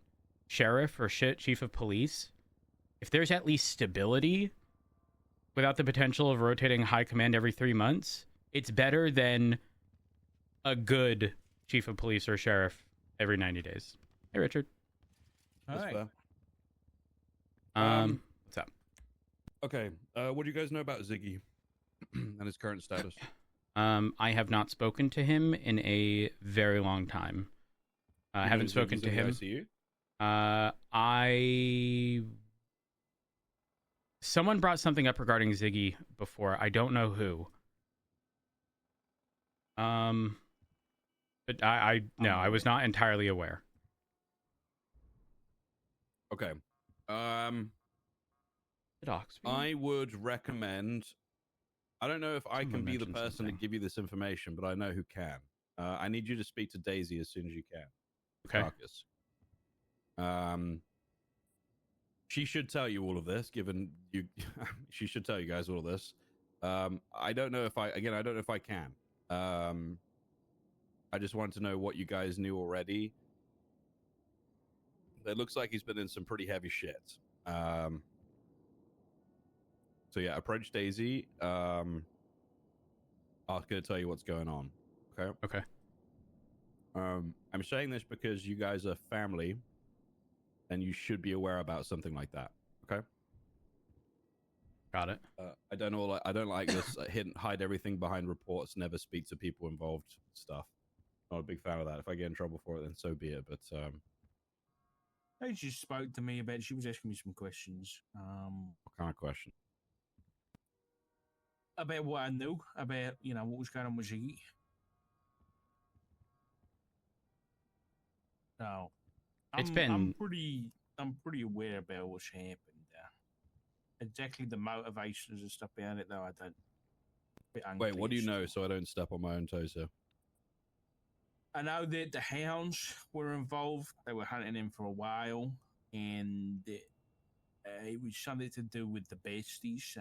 sheriff or shit chief of police, if there's at least stability without the potential of rotating high command every 3 months, it's better than a good chief of police or sheriff every 90 days. Hey, Richard. All right. What's up? Okay. What do you guys know about Ziggy and his current status? I have not spoken to him in a very long time. I haven't spoken to him. Someone brought something up regarding Ziggy before. I don't know who. But I was not entirely aware. Okay. Docs. I would recommend. I don't know if I Someone can be the mentioned person something. to give you this information, but I know who can. I need you to speak to Daisy as soon as you can. Okay. Carcass. She should tell you all of this, given you. She should tell you guys all of this. I don't know if I don't know if I can. I just wanted to know what you guys knew already. It looks like he's been in some pretty heavy shit. So yeah, approach Daisy. Ask her to tell you what's going on. Okay. Okay. I'm saying this because you guys are family, and you should be aware about something like that. Okay. Got it. I don't like this hide everything behind reports, never speak to people involved stuff. Not a big fan of that. If I get in trouble for it, then so be it. But They just spoke to me about. She was asking me some questions. what kind of question? About what I knew about, what was going on with Ziggy. So, I'm pretty aware about what's happened. Exactly the motivations and stuff behind it, though, I don't. Wait, what do you know? So I don't step on my own toes here. I know that the hounds were involved. They were hunting him for a while, and it was something to do with the besties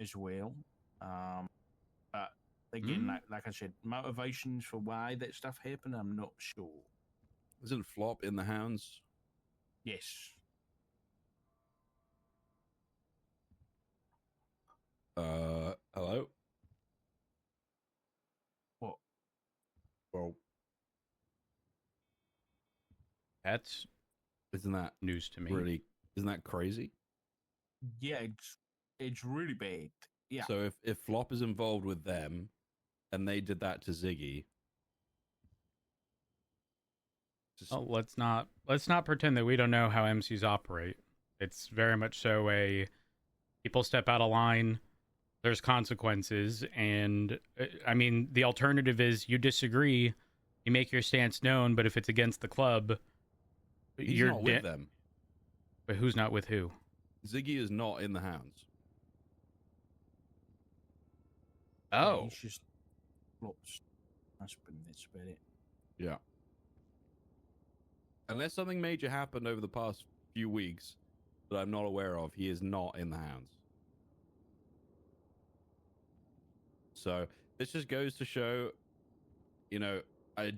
as well. But again, like I said, motivations for why that stuff happened, I'm not sure. Isn't Flop in the hounds? Yes. Hello? What? Well, That's Isn't that news to me. really? Isn't that crazy? Yeah, it's really bad. Yeah. So if Flop is involved with them, and they did that to Ziggy, just, Oh, let's not pretend that we don't know how MCs operate. It's very much so a people step out of line. There's consequences, and I mean the alternative is you disagree, you make your stance known, but if it's against the club, he's you're not with them. But who's not with who? Ziggy is not in the hounds. Oh, He's just Flop's husband. That's about it. Yeah. Unless something major happened over the past few weeks that I'm not aware of, he is not in the hounds. So this just goes to show, you know,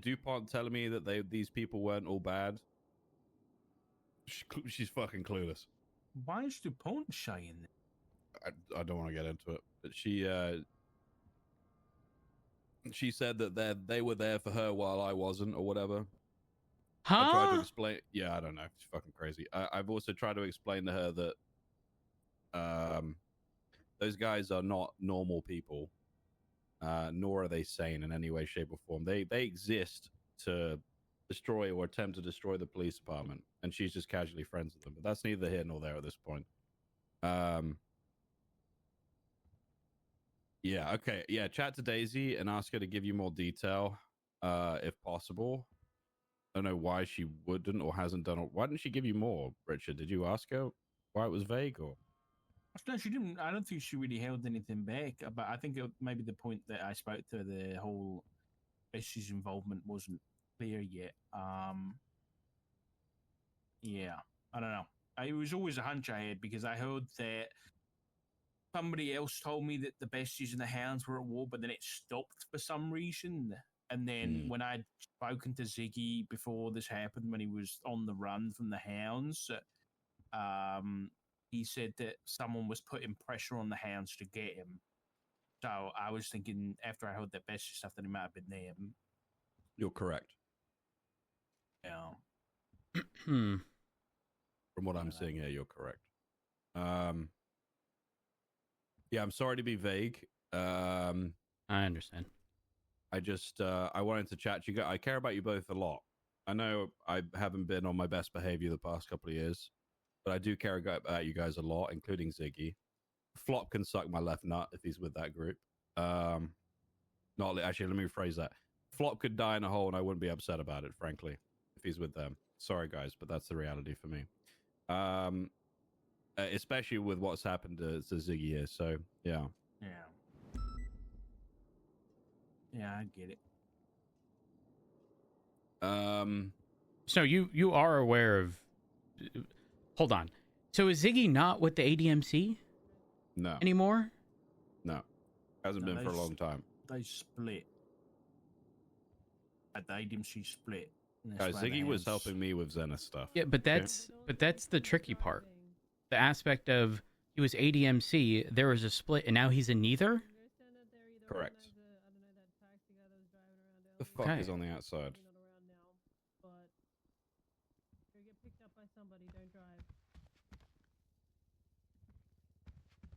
DuPont telling me that these people weren't all bad. She's fucking clueless. Why is DuPont saying that? I don't want to get into it, but she said that they were there for her while I wasn't, or whatever. I tried to explain. Yeah, I don't know. It's fucking crazy. I've also tried to explain to her that those guys are not normal people, nor are they sane in any way, shape, or form. They exist to destroy or attempt to destroy the police department, and she's just casually friends with them. But that's neither here nor there at this point. Yeah, okay. Yeah, chat to Daisy and ask her to give you more detail, if possible. I don't know why she wouldn't or hasn't done it. Why didn't she give you more, Richard? Did you ask her why it was vague, or? No, she didn't. I don't think she really held anything back. But I think maybe the point that I spoke to her, the whole Bessie's involvement wasn't clear yet. Yeah, I don't know. It was always a hunch I had because I heard that somebody else told me that the Bessies and the Hounds were at war, but then it stopped for some reason. And then when I'd spoken to Ziggy before this happened, when he was on the run from the Hounds, he said that someone was putting pressure on the Hounds to get him. So I was thinking, after I heard that Bessie stuff, that it might have been them. You're correct. Yeah. From what I'm seeing here, you're correct. Yeah, I'm sorry to be vague. I understand. I just I wanted to chat to you guys. I care about you both a lot. I know I haven't been on my best behavior the past couple of years, but I do care about you guys a lot, including Ziggy. Flop can suck my left nut if he's with that group. Not actually. Let me rephrase that. Flop could die in a hole, and I wouldn't be upset about it, frankly, if he's with them. Sorry, guys, but that's the reality for me. Especially with what's happened to Ziggy here. So yeah. Yeah, I get it. So you are aware of? Hold on. So is Ziggy not with the ADMC? No. Anymore? No. Hasn't been for a long time. They split. At the ADMC split. Guys, Ziggy was helping me with Zenith stuff. Yeah, but that's the tricky part. The aspect of he was ADMC, there was a split, and now he's in neither? Correct. The fuck is on the outside?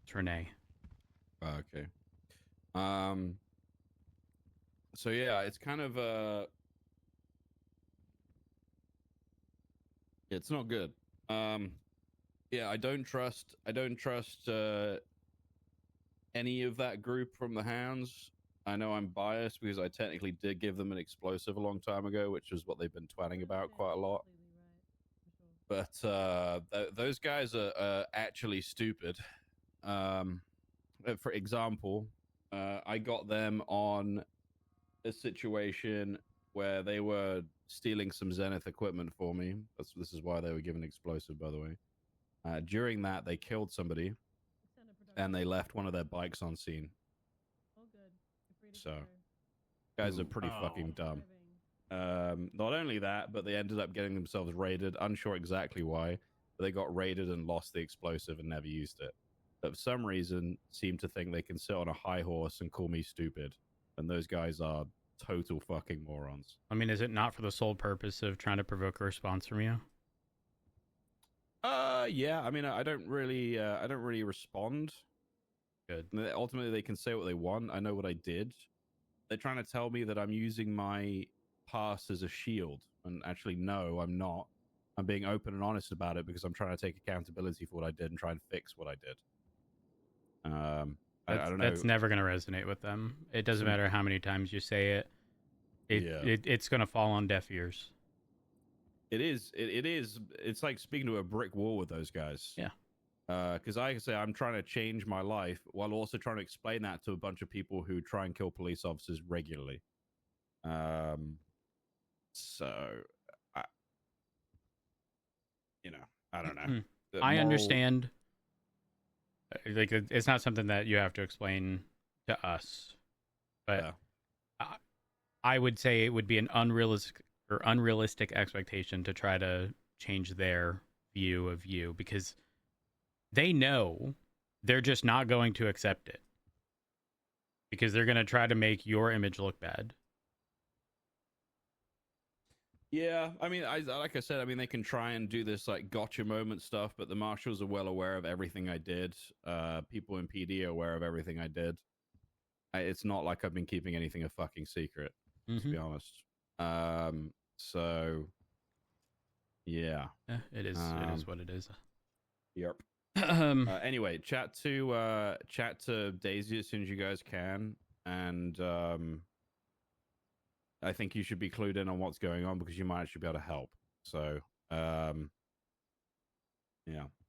It's Renee. Okay. So yeah, it's kind of it's not good. Yeah, I don't trust any of that group from the Hounds. I know I'm biased because I technically did give them an explosive a long time ago, which is what they've been twatting about quite a lot. But those guys are actually stupid. For example, I got them on a situation where they were stealing some Zenith equipment for me. This is why they were given explosive, by the way. During that, they killed somebody, and they left one of their bikes on scene. So, guys are pretty fucking dumb. Not only that, but they ended up getting themselves raided. Unsure exactly why, but they got raided and lost the explosive and never used it. But for some reason, seem to think they can sit on a high horse and call me stupid. And those guys are total fucking morons. I mean, is it not for the sole purpose of trying to provoke a response from you? Yeah. I mean, I don't really respond. Good. Ultimately, they can say what they want. I know what I did. They're trying to tell me that I'm using my past as a shield, and actually, no, I'm not. I'm being open and honest about it because I'm trying to take accountability for what I did and try and fix what I did. I don't know. That's never going to resonate with them. It doesn't matter how many times you say it. It's going to fall on deaf ears. It is. It is. It's like speaking to a brick wall with those guys. Yeah. Because I can say I'm trying to change my life while also trying to explain that to a bunch of people who try and kill police officers regularly. So, I don't know. I understand. Like, it's not something that you have to explain to us, but I would say it would be an unrealistic expectation to try to change their view of you, because they know they're just not going to accept it, because they're going to try to make your image look bad. Yeah, I mean, like I said, I mean, they can try and do this like gotcha moment stuff, but the marshals are well aware of everything I did. People in PD are aware of everything I did. It's not like I've been keeping anything a fucking secret, to be honest. So, yeah. It is what it is. Yep. Anyway, chat to Daisy as soon as you guys can, and I think you should be clued in on what's going on because you might actually be able to help. So, yeah.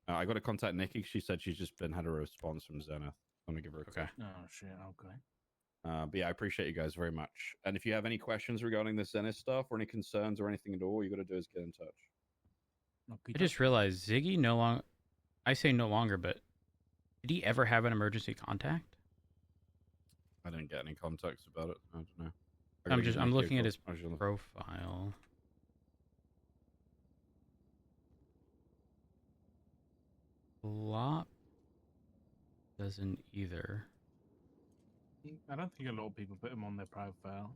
I got to contact Nikki. She said she's just had a response from Zenith. I'm gonna give her a call. Oh shit. Okay. But yeah, I appreciate you guys very much. And if you have any questions regarding the Zenith stuff or any concerns or anything at all, you got to do is get in touch. I just realized Ziggy no longer. I say no longer, but did he ever have an emergency contact? I didn't get any contacts about it. I don't know. I'm looking at his profile. Flop doesn't either. I don't think a lot of people put him on their profile.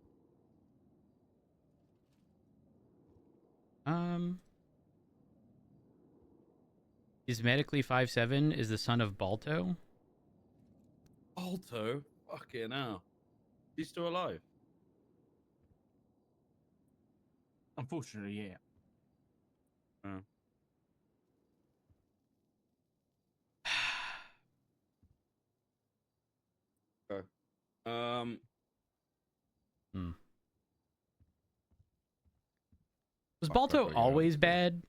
Is medically 5'7", is the son of Balto. Balto? Fucking hell. He's still alive? Unfortunately, yeah. Okay. Was Balto always bad?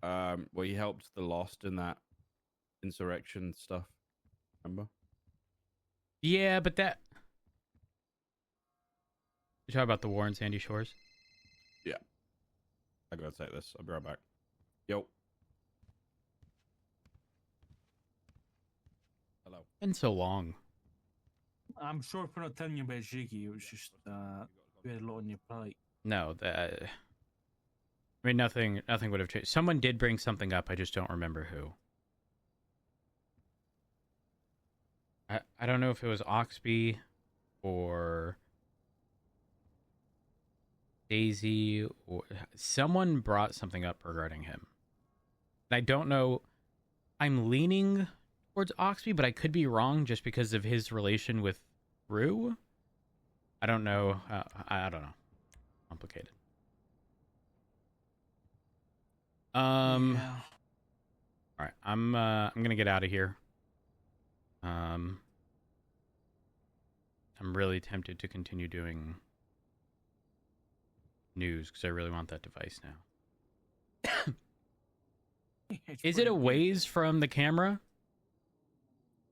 Well, he helped the Lost in that insurrection stuff. Remember? Yeah, but that... You talk about the war in Sandy Shores? Yeah. I gotta take this. I'll be right back. Yo. Hello. Been so long. I'm sorry for not telling you about Ziggy. It was just you had a lot on your plate. No, I mean, nothing would have changed. Someone did bring something up. I just don't remember who. I don't know if it was Oxby or Daisy, or someone brought something up regarding him. And I don't know. I'm leaning towards Oxby, but I could be wrong just because of his relation with Rue. I don't know. I don't know. Complicated. Yeah. All right. I'm gonna get out of here. I'm really tempted to continue doing news because I really want that device now. Is it a ways from the camera?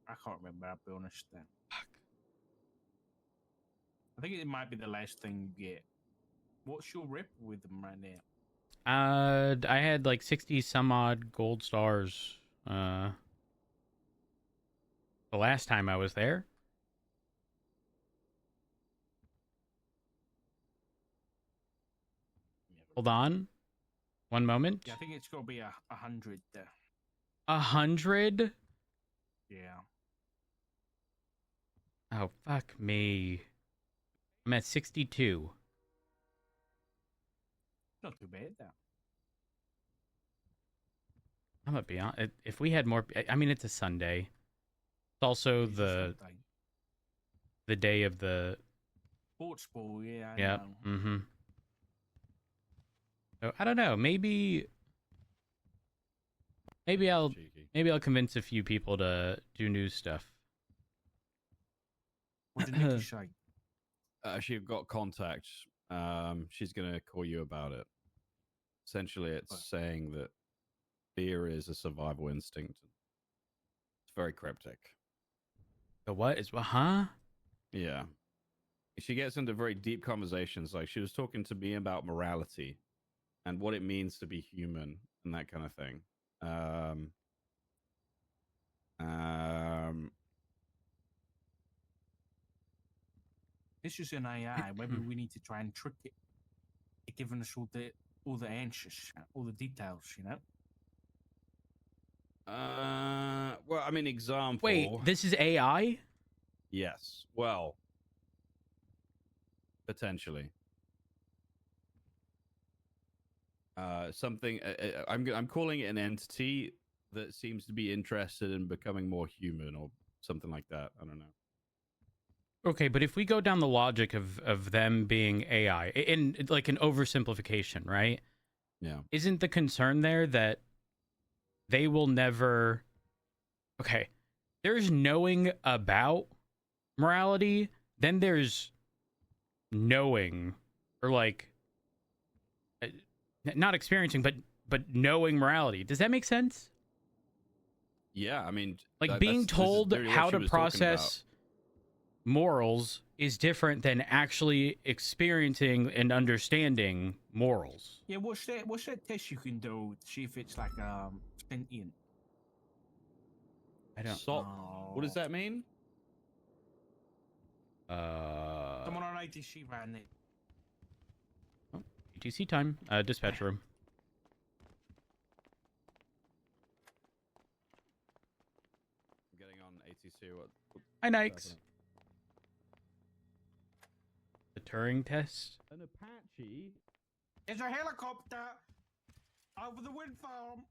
I can't remember, I'll be honest then. Fuck. I think it might be the last thing you get. What's your rip with them right now? I had like 60 some odd gold stars the last time I was there. Hold on. One moment. Yeah, I think it's got to be 100 there. 100? Yeah. Oh, fuck me. I'm at 62. Not too bad, though. I'm gonna be honest. If we had more, I mean, it's a Sunday. It's also the day of the Sports ball, yeah. I Yep. know. Mm-hmm. So I don't know. Maybe I'll convince a few people to do new stuff. What did Nikki say? She got contact. She's gonna call you about it. Essentially, it's saying that fear is a survival instinct. It's very cryptic. The what is huh? Yeah. She gets into very deep conversations. Like she was talking to me about morality and what it means to be human and that kind of thing. This is an AI. Maybe we need to try and trick it, giving us all the answers, all the details. You know. Well, I mean, example. Wait, this is AI? Yes. Well, potentially. Something. I'm calling it an entity that seems to be interested in becoming more human, or something like that. I don't know. Okay, but if we go down the logic of them being AI, in like an oversimplification, right? Yeah. Isn't the concern there that they will never... Okay, there's knowing about morality, then there's knowing, or like, not experiencing, but knowing morality. Does that make sense? Yeah, I mean... Like being told how to process morals is different than actually experiencing and understanding morals. Yeah, what's that test you can do to see if it's like sentient? I don't. What does that mean? Someone on ATC ran it. Oh, ATC time. Dispatch room. I'm getting on ATC. What Hi, Nikes. The Turing test. An Apache. There's a helicopter over the wind farm.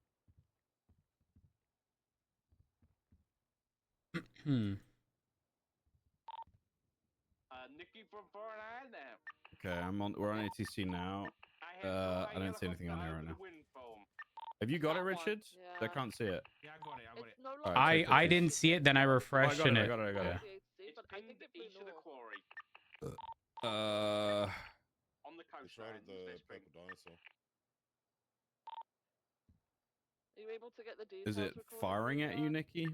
Nikki from 49 now. Okay, we're on ATC now. I don't see anything on here right now. Have you got it, Richard? Yeah. I can't see it. Yeah, I got it. It's no All longer right, I didn't see it. Then I refreshed I got it. Yeah. It's but I think it flew east of the north. quarry. On the coastline. Are you able to get the details Is it recorded, firing at you, Nikki?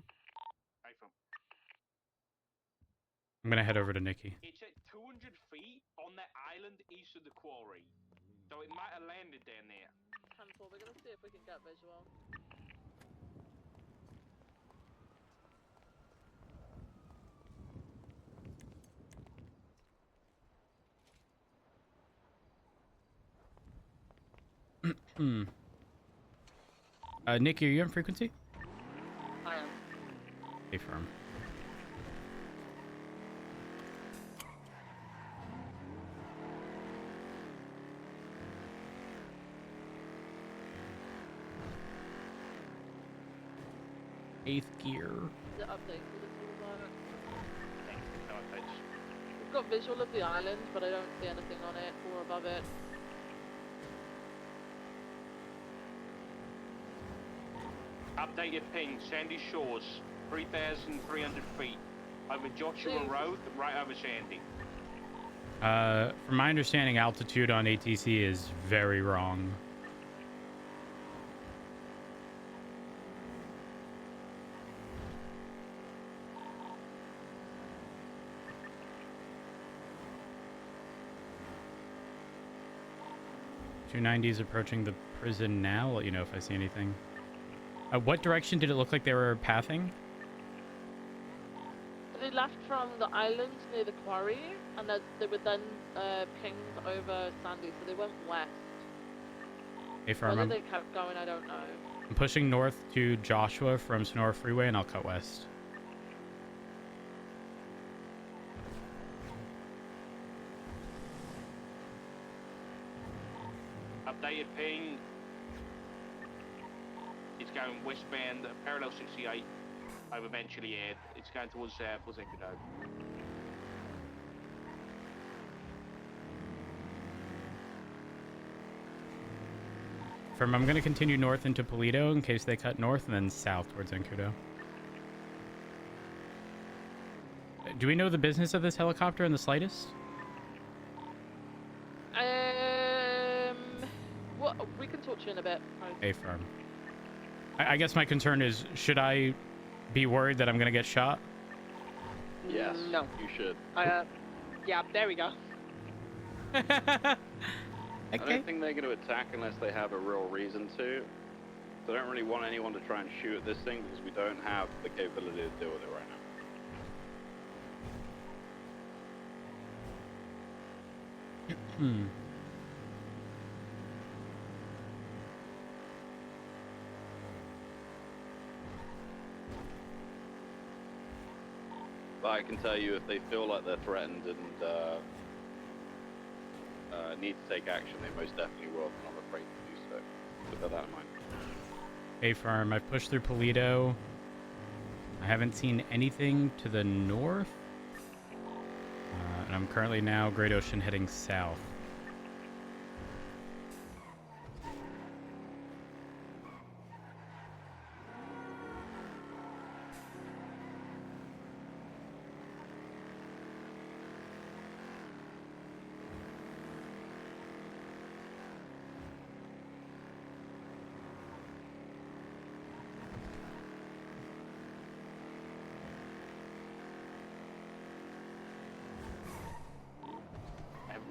I'm gonna head over to Nikki. It's at 200 feet on that island east of the quarry. So it might have landed down there. Cancel. We're gonna see if we can get visual. Nikki, are you on frequency? I am. Stay firm. Eighth gear. The update for this all work. No updates. We've got visual of the island, but I don't see anything on it or above it. Updated ping, Sandy Shores, 3,300 feet. Over Joshua Road, right over Sandy. From my understanding, altitude on ATC is very wrong. .290 is approaching the prison now. I'll let you know if I see anything. What direction did it look like they were pathing? They left from the island near the quarry, and they were then pinged over Sandy, so they went west. Hey, firm. Whether I'm they kept going, I don't know. pushing north to Joshua from Sonora Freeway, and I'll cut west. Updated ping, It's going westbound, parallel 68, over Manchilly Air. It's going towards Ecuador. From I'm going to continue north into Polito in case they cut north, and then south towards Encudo. Do we know the business of this helicopter in the slightest? What we can talk to you in a bit. A firm. I guess my concern is, should I be worried that I'm going to get shot? Yes. No. You should. Yeah, there we go. I don't think they're going to attack unless they have a real reason to. So I don't really want anyone to try and shoot at this thing because we don't have the capability to deal with it right now. But I can tell you if they feel like they're threatened and need to take action, they most definitely will, and I'm afraid to do so. So bear that in mind. A firm. I've pushed through Polito. I haven't seen anything to the north. And I'm currently now Great Ocean heading south.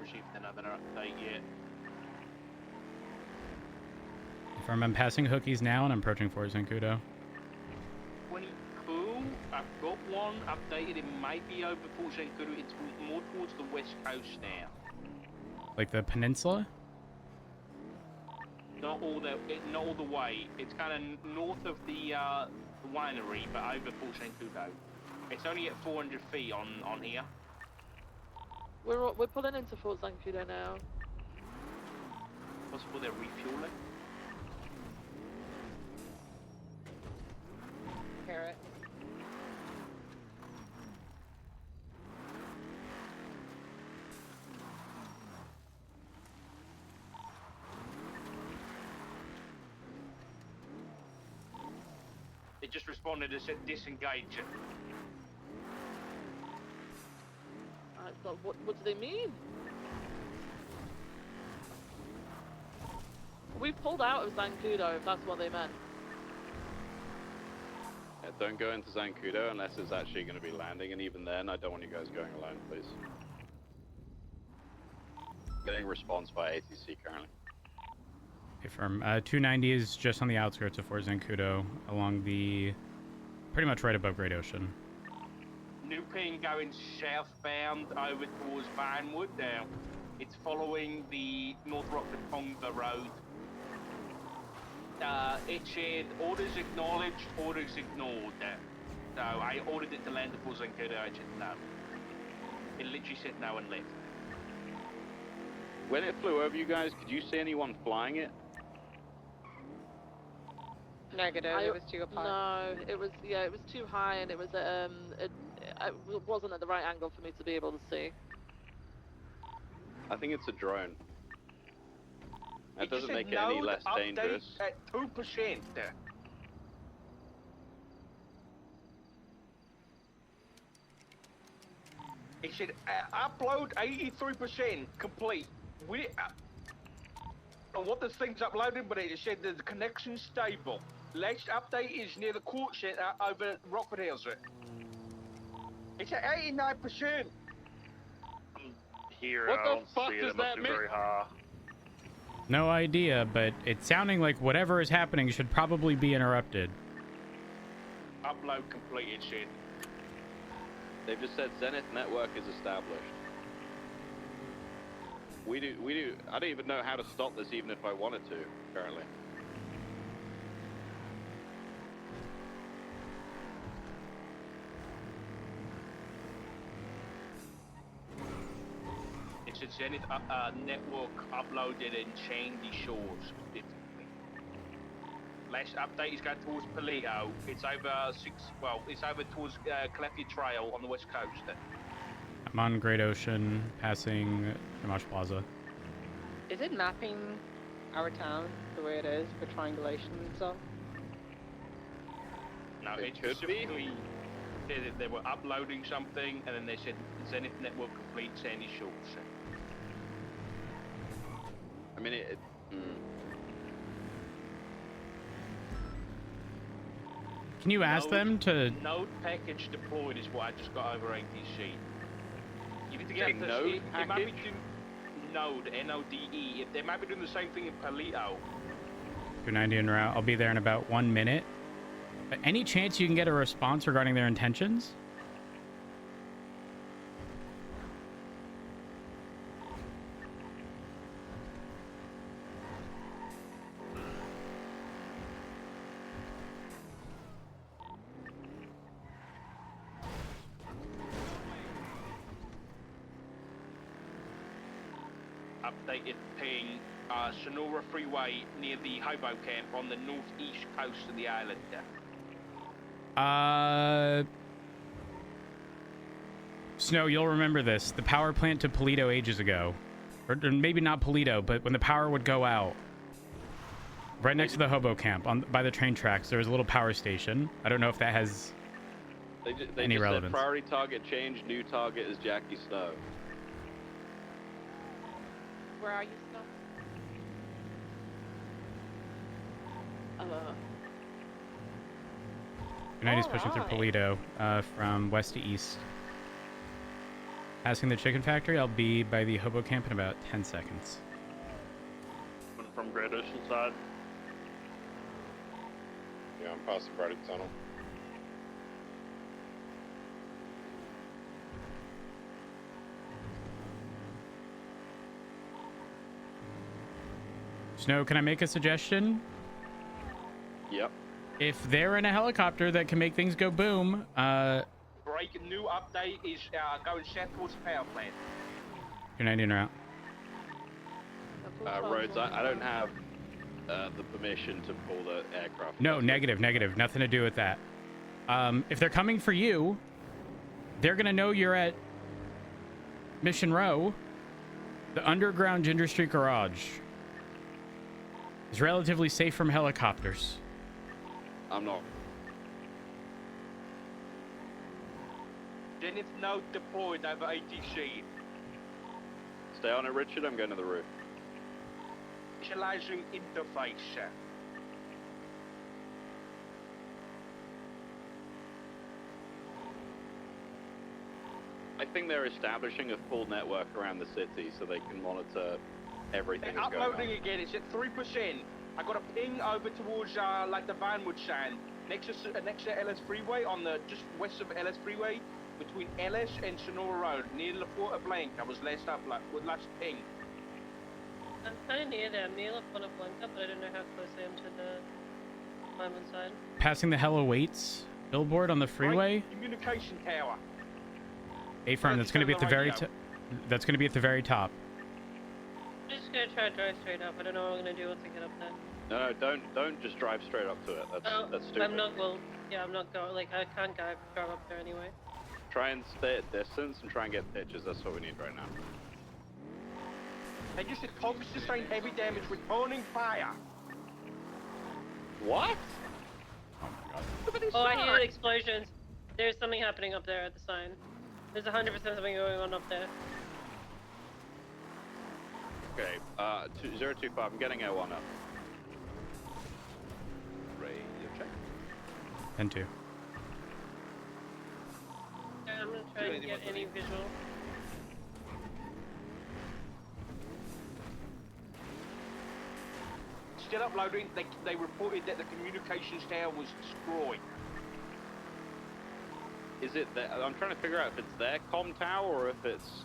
Received another update yet. Firm, I'm passing Hookies now and I'm approaching Fort Zancudo. 20 cool. I've got one updated. It might be over Fort Zancudo. It's more towards the west coast now. Like the peninsula? Not all the way. It's kind of north of the winery, but over Fort Zancudo. It's only at 400 feet on here. We're pulling into Fort Zancudo now. Possible they're refueling. Carrot. It just responded and said disengage. What do they mean? We've pulled out of Zancudo, if that's what they meant. Yeah, don't go into Zancudo unless it's actually going to be landing, and even then, I don't want you guys going alone, please. Getting response by ATC currently. A firm. 290 is just on the outskirts of Fort Zancudo, along the... pretty much right above Great Ocean. New ping going southbound over towards Vinewood now. It's following the North Rockford Conga Road. It said orders acknowledged, orders ignored. So I ordered it to land at Fort Zancudo. I said no. It literally said no and left. When it flew over you guys, could you see anyone flying it? Negative. It was too high. No, it was too high, and it was it wasn't at the right angle for me to be able to see. I think it's a drone. That doesn't make it any less dangerous. At 2%. It said upload 83% complete. And what the thing's uploading, but it said that the connection's stable. Latest update is near the court center over Rockford Hills. It's at 89%. Here, What I the don't fuck see it. does It must that be mean? very high. No idea, but it's sounding like whatever is happening should probably be interrupted. Upload completed, shit. They've just said Zenith network is established. We do. I don't even know how to stop this, even if I wanted to, currently. It's a Zenith network uploaded in Shandy Shores. Last update is going towards Palito. It's over it's over towards Calafia Trail on the west coast. I'm on Great Ocean, passing Dimash Plaza. Is it mapping our town the way it is for triangulation and stuff? No, It it could be. specifically said that they were uploading something, and then they said Zenith Network complete Sandy Shores. I mean, Can you ask them to... Node package deployed is what I just got over ATC. You need to Say get node it might be package? doing Node, N-O-D-E. They might be doing the same thing in Palito. 290 en route. I'll be there in about 1 minute. Any chance you can get a response regarding their intentions? Updated ping Sonora Freeway near the Hobo Camp on the northeast coast of the island. Snow, you'll remember this. The power plant to Polito ages ago. Or maybe not Polito, but when the power would go out. Right next to the hobo camp, by the train tracks, there was a little power station. I don't know if that has they any just relevance. said priority target change. New target is Jackie Snow. Where are you, Snow? United's pushing through Polito from west to east. Passing the chicken factory, I'll be by the hobo camp in about 10 seconds. From Great Ocean side. Yeah, I'm past the Brady Tunnel. Snow, can I make a suggestion? Yep. If they're in a helicopter that can make things go boom, Break new update is going south towards the power plant. 290 en route. Rhodes, I don't have the permission to pull the aircraft. No, negative. Nothing to do with that. If they're coming for you, they're going to know you're at Mission Row. The underground Ginger Street Garage is relatively safe from helicopters. I'm not. Zenith node deployed over ATC. Stay on it, Richard. I'm going to the roof. Initializing interface. I think they're establishing a full network around the city so they can monitor everything They're that's going on. uploading again. It's at 3%. I got a ping over towards like the Vanwood Sand next to LS Freeway on the just west of LS Freeway between LS and Sonora Road near La Porta Blanca was last ping. I'm kind of near there. I'm near La Porta Blanca, but I don't know how close I am to the Vanwood side. Passing the Hello Waits billboard on the freeway. Right, communication tower. A-firm, that's going to be at the very top. That's going to be at the very top. I'm just gonna try to drive straight up. I don't know what I'm gonna do once I get up there. No, don't just drive straight up to it. That's stupid. I'm not. Well, yeah, I'm not going. Like, I can't drive up there anyway. Try and stay at distance and try and get pictures. That's what we need right now. They just said Cobb sustained heavy damage returning fire. What? Oh, I hear explosions. There's something happening up there at the sign. There's 100% something going on up there. Okay, 025, I'm getting L1 up. Radio check. 10-2. I'm gonna try and get any visual. Still uploading. They reported that the communications tower was destroyed. Is it that? I'm trying to figure out if it's their comm tower or if it's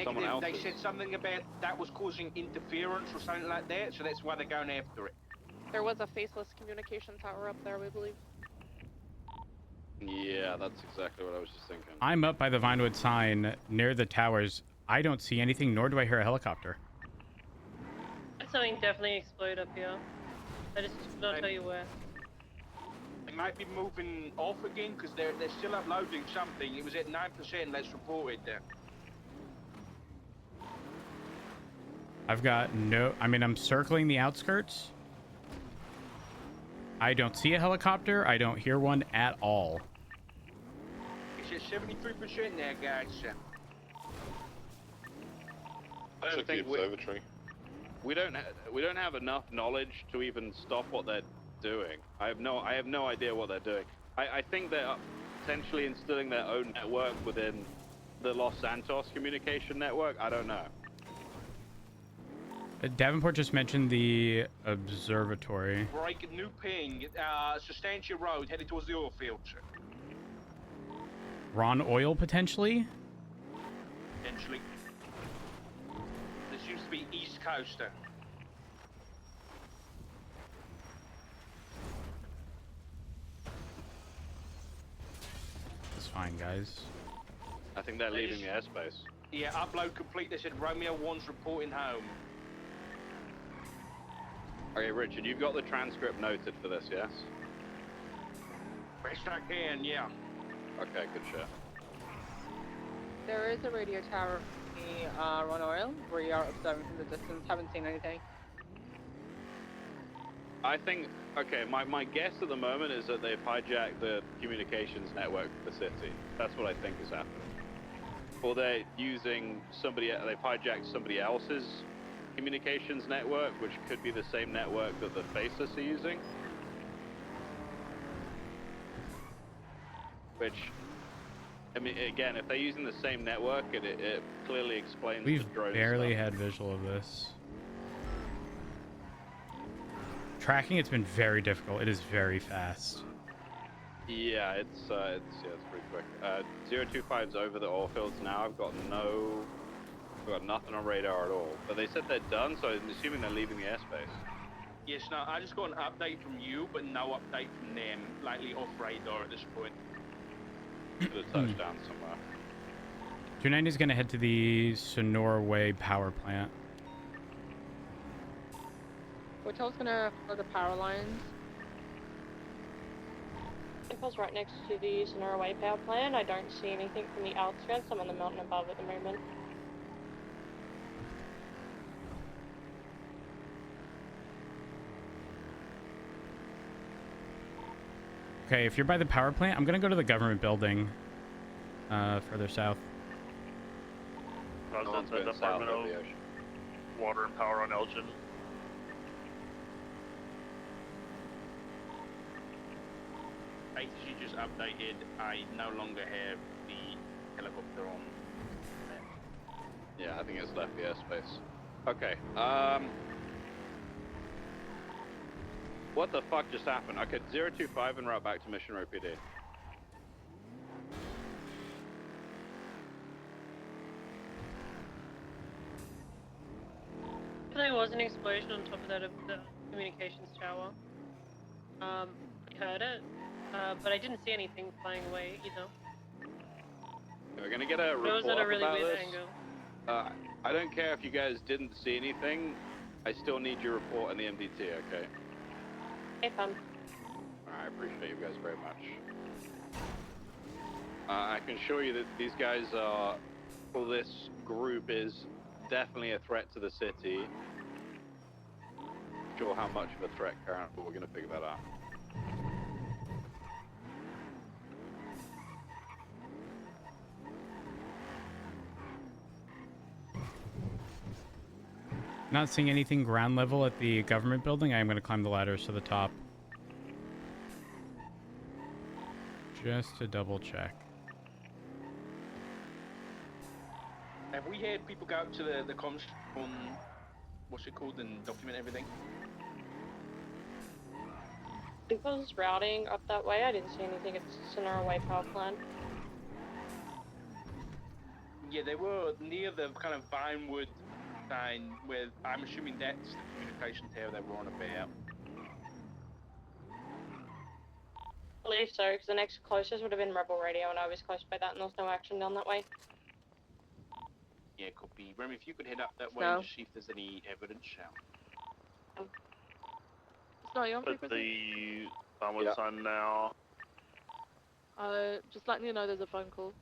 someone Negative. They else's. said something about that was causing interference or something like that, so that's why they're going after it. There was a faceless communication tower up there, we believe. Yeah, that's exactly what I was just thinking. I'm up by the Vinewood sign near the towers. I don't see anything, nor do I hear a helicopter. Something definitely explode up here. I just don't tell you where. They might be moving off again because they're still uploading something. It was at 9%. Let's report it there. I've got no... I mean, I'm circling the outskirts. I don't see a helicopter. I don't hear one at all. It's at 73% there, guys. I don't think we don't have enough knowledge to even stop what they're doing. I have no idea what they're doing. I think they're potentially instilling their own network within the Los Santos communication network. I don't know. Davenport just mentioned the observatory. Break new ping. Substantia Road, headed towards the oil fields. Ron Oil, potentially? Potentially. This used to be East Coaster. It's fine, guys. I think they're leaving the airspace. Yeah, upload complete. They said Romeo 1's reporting home. Okay, Richard, you've got the transcript noted for this, yes? Best I can, yeah. Okay, good shit. There is a radio tower in the Ron Oil. We are observing from the distance. Haven't seen anything. I think, okay, my guess at the moment is that they've hijacked the communications network for the city. That's what I think is happening. Or they're using they've hijacked somebody else's communications network, which could be the same network that the Faceless are using. Which, I mean, again, if they're using the same network, it clearly explains the drone Barely stuff. had visual of this. Tracking, it's been very difficult. It is very fast. Yeah, it's pretty quick. 025's over the oil fields now. I've got nothing on radar at all. But they said they're done, so I'm assuming they're leaving the airspace. Yes, no, I just got an update from you, but no update from them. Likely off radar at this point. Should have touched down somewhere. 290 is going to head to the Sonora Way power plant. Hotel's gonna follow the power lines. Info's right next to the Sonora Way power plant. I don't see anything from the outskirts. I'm on the mountain above at the moment. Okay, if you're by the power plant, I'm going to go to the government building further south. That's the Department of Water and Power on Elgin. As you just updated, I no longer have the helicopter on. Yeah, I think it's left the airspace. Okay, what the fuck just happened? Okay, 025 en route back to Mission Row PD. There was an explosion on top of that the communications tower. I heard it, but I didn't see anything flying away either. We're gonna get a report It was at a really about weird this. angle. I don't care if you guys didn't see anything. I still need your report on the MDT, okay? Hey, fun. I appreciate you guys very much. I can assure you that these guys are, well, this group is definitely a threat to the city. Not sure how much of a threat currently, but we're going to figure that out. Not seeing anything ground level at the government building. I am going to climb the ladders to the top. Just to double check. Have we had people go up to the comms on what's it called and document everything? Info's routing up that way. I didn't see anything at the Sonora Way power plant. Yeah, they were near the kind of Vinewood sign where I'm assuming that's the communication tower they were on about. I believe so, because the next closest would have been Rebel Radio, and I was close by that, and there was no action down that way. Yeah, could be. Remy, if you could head up that way No. and just see if there's any evidence, shall It's Scott, you on Put frequency? the downward sign now. Just letting you know there's a phone call.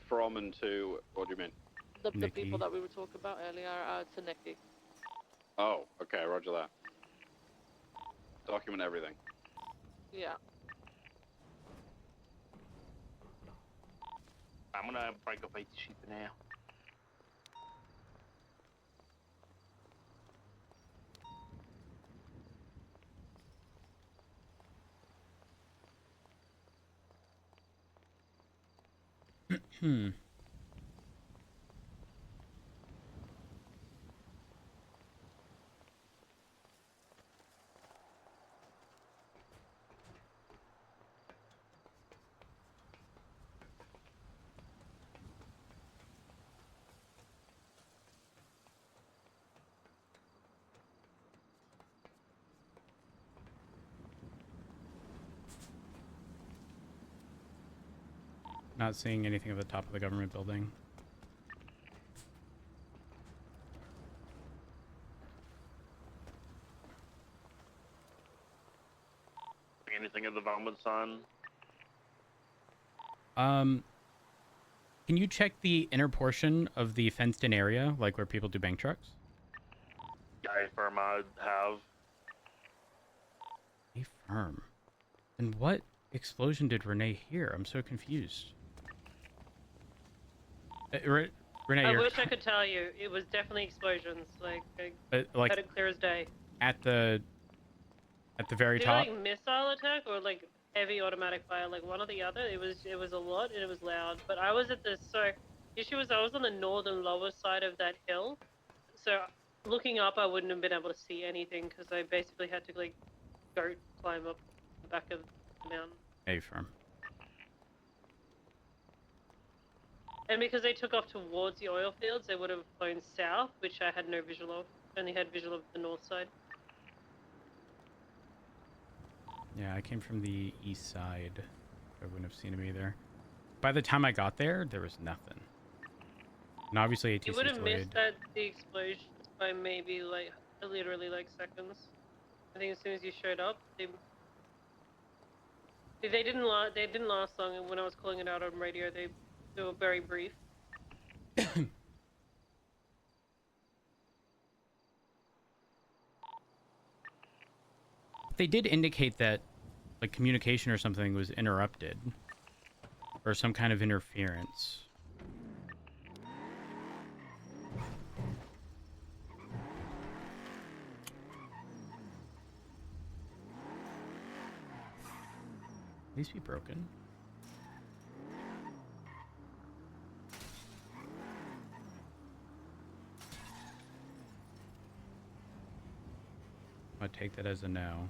From and to, what do you mean? The people that we were talking about earlier, to Nikki. Oh, okay, roger that. Document everything. Yeah. I'm gonna break up 80 sheep now. Not seeing anything at the top of the government building. Anything at the downward sign? Can you check the inner portion of the fenced-in area, like where people do bank trucks? Yeah, firm I have. A firm. And what explosion did Renee hear? I'm so confused. Renee, I wish I could tell you. It was definitely explosions. Like had it clear as day. At the very Either top. like missile attack or like heavy automatic fire, like one or the other. It was a lot and it was loud. But I was at the the issue was I was on the northern lower side of that hill, so looking up I wouldn't have been able to see anything because I basically had to like goat climb up the back of the mountain. A firm. And because they took off towards the oil fields, they would have flown south, which I had no visual of. Only had visual of the north side. Yeah, I came from the east side. I wouldn't have seen him either. By the time I got there, there was nothing. And obviously ATC You would have delayed. missed the explosions by maybe like literally like seconds. I think as soon as you showed up, they didn't last long. And when I was calling it out on radio, they were very brief. They did indicate that like communication or something was interrupted. Or some kind of interference. These be broken. I'll take that as a no.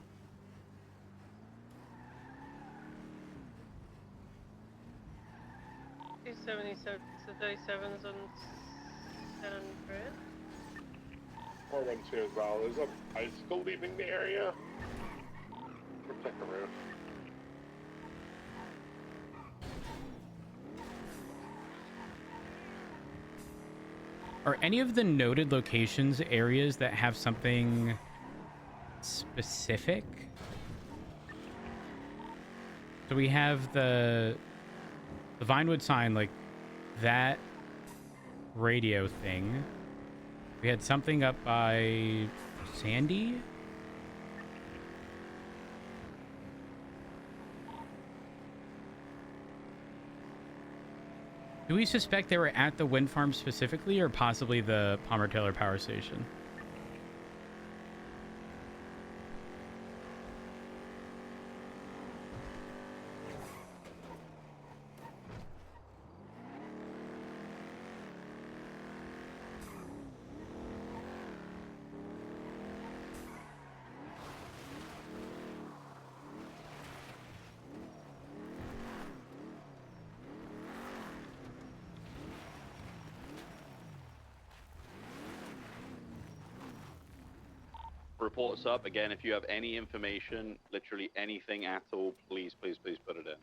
So 37s and 700. 412 as well. There's a bicycle leaving the area. Protect the road. Are any of the noted locations areas that have something specific? So we have the Vinewood sign, like that radio thing. We had something up by Sandy. Do we suspect they were at the wind farm specifically, or possibly the Palmer Taylor power station? Report us up again if you have any information, literally anything at all. Please put it in.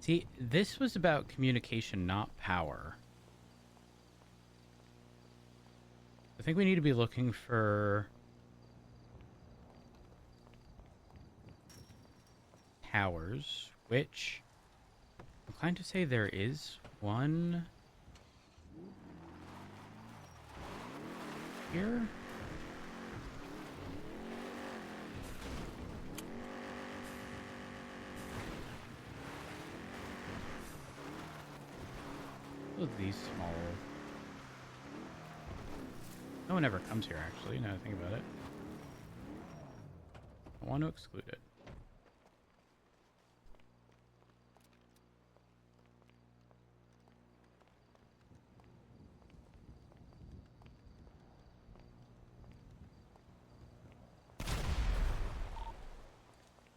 See, this was about communication, not power. I think we need to be looking for towers, which I'm inclined to say there is one here. Look at these small. No one ever comes here, actually, now that I think about it. I want to exclude it.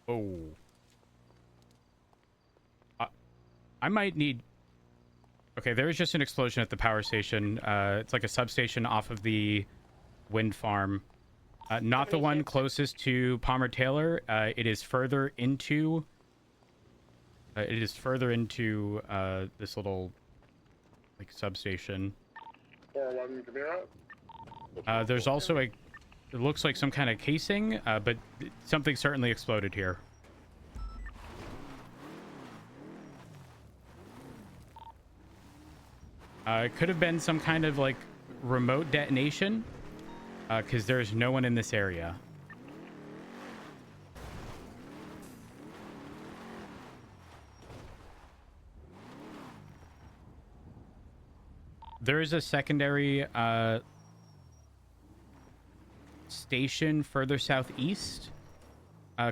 Oh. I might need... Okay, there was just an explosion at the power station. It's like a substation off of the wind farm. Not the one closest to Palmer Taylor. It is further into... this little, like, substation. 411 Camira. There's also a... It looks like some kind of casing, but something certainly exploded here. It could have been some kind of, like, remote detonation, because there's no one in this area. There is a secondary station further southeast,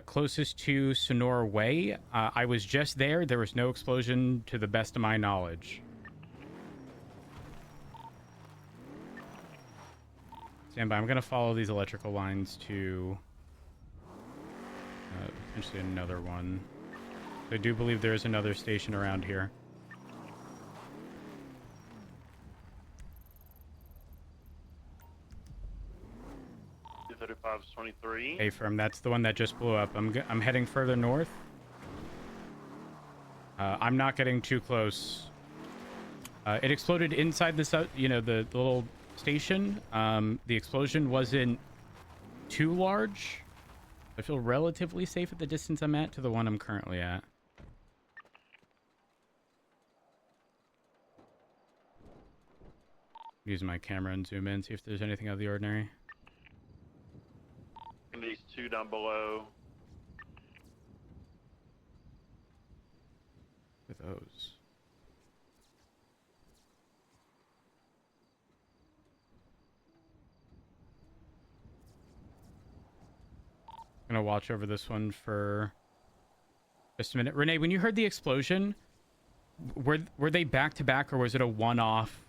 closest to Sonora Way. I was just there. There was no explosion to the best of my knowledge. Stand by. I'm going to follow these electrical lines to potentially another one. I do believe there is another station around here. Hey, firm. That's the one that just blew up. I'm heading further north. I'm not getting too close. It exploded inside the the little station. The explosion wasn't too large. I feel relatively safe at the distance I'm at to the one I'm currently at. Use my camera and zoom in, see if there's anything out of the ordinary. And these two down below. With those. I'm gonna watch over this one for just a minute. Renee, when you heard the explosion, were they back to back, or was it a one-off?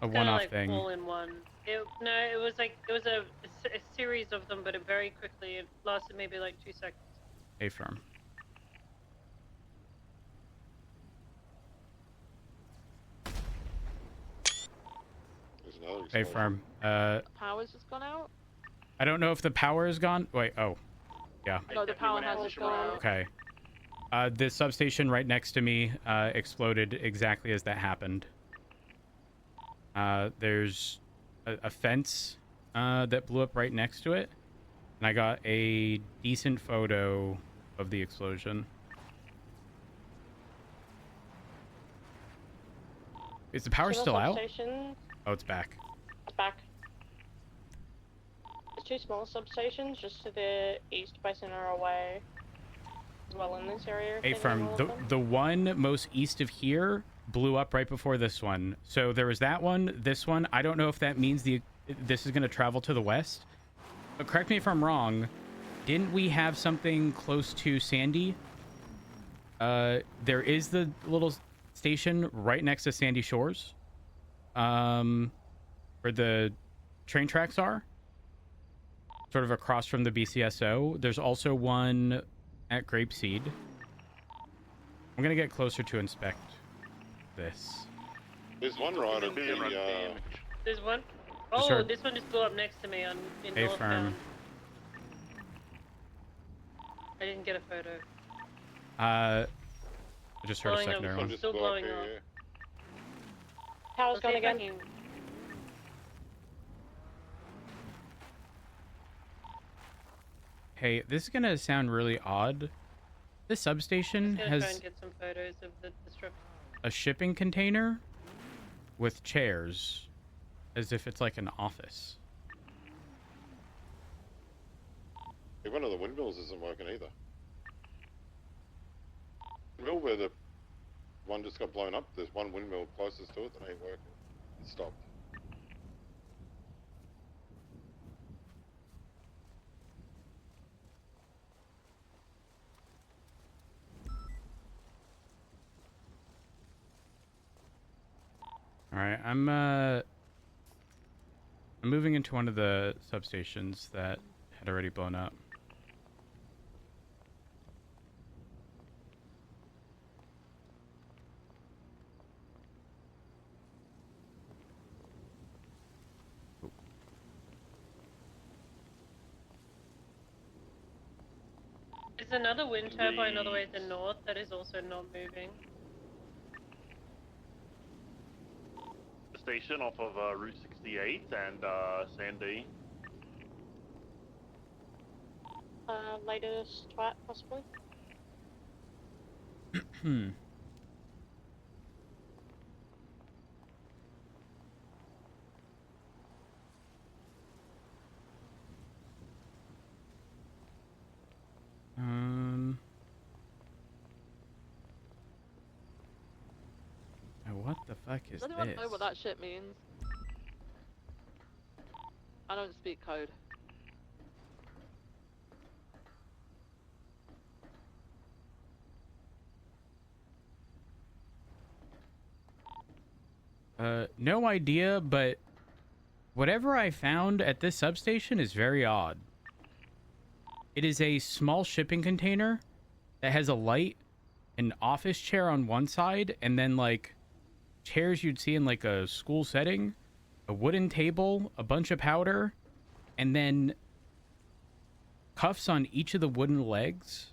A one-off like thing. All in one. It was a series of them, but it very quickly. It lasted maybe like 2 seconds. A firm. A firm. Power's just gone out? I don't know if the power is gone. Wait, oh. Yeah. No, the power has just gone out. Okay. The substation right next to me exploded exactly as that happened. There's a fence that blew up right next to it. And I got a decent photo of the explosion. Is the power still out? Oh, it's back. It's back. There's 2 small substations just to the east by Sonora Way, as well in this area. A firm. The one most east of here blew up right before this one. So there was that one, this one. I don't know if that means this is going to travel to the west. But correct me if I'm wrong. Didn't we have something close to Sandy? There is the little station right next to Sandy Shores. Where the train tracks are. Sort of across from the BCSO. There's also one at Grapeseed. I'm going to get closer to inspect this. There's one right at the... There's one? Oh, this one just blew up next to me in A northbound. firm. I didn't get a photo. I just heard a Blowing up. secondary one. Still blowing up. Power's gone again. Hey, this is gonna sound really odd. This substation Gonna try has and get some photos of the destruction. a shipping container with chairs, as if it's like an office. Hey, one of the windmills isn't working either. Windmill where the one just got blown up, there's one windmill closest to it that ain't working. It stopped. All right, I'm moving into one of the substations that had already blown up. There's another wind turbine all the way to the north that is also not moving. The station off of Route 68 and Sandy. Latest twat, possibly. Hmm. What the fuck is Does anyone this? know what that shit means? I don't speak code. No idea, but whatever I found at this substation is very odd. It is a small shipping container that has a light, an office chair on one side, and then like chairs you'd see in like a school setting, a wooden table, a bunch of powder, and then cuffs on each of the wooden legs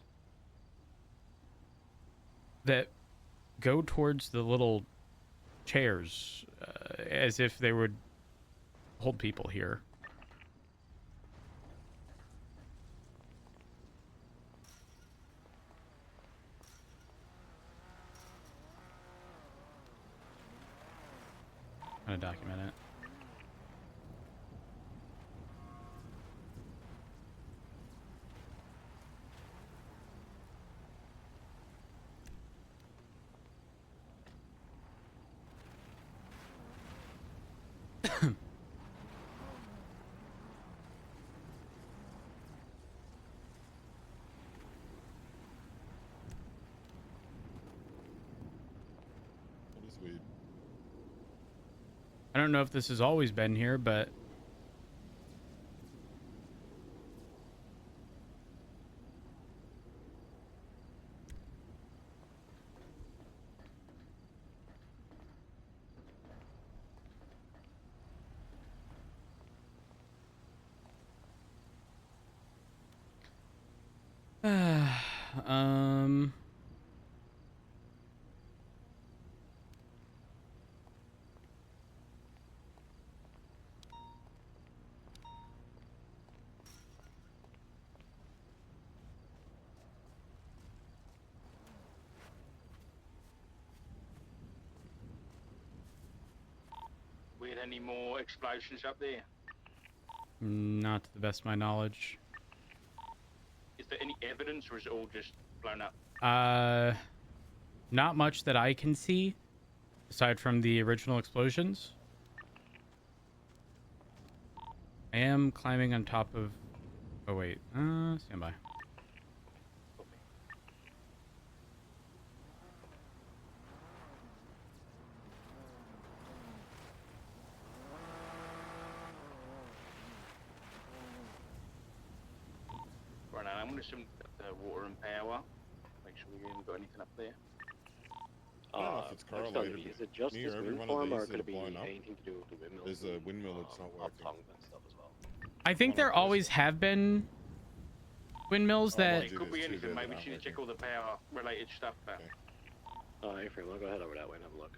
that go towards the little chairs, as if they would hold people here. I'm gonna document it. That is weird. I don't know if this has always been here, but We had any more explosions up there? not to the best of my knowledge. Is there any evidence, or is it all just blown up? Not much that I can see, aside from the original explosions. I am climbing on top of... Oh, wait. Stand by. Right now, I'm going to assume water and power. Make sure we haven't got anything up there. I don't know if it's correlated. Is it just Near this every wind one of farm, or these could it that are be blown up, anything to do with the windmills? there's a windmill that's not working. Uptongue and stuff as well. I think there always have been Windmills that... It could be anything, mate. We should check all the power-related stuff out. Oh, hey, Freeman, I'll go head over that way and have a look.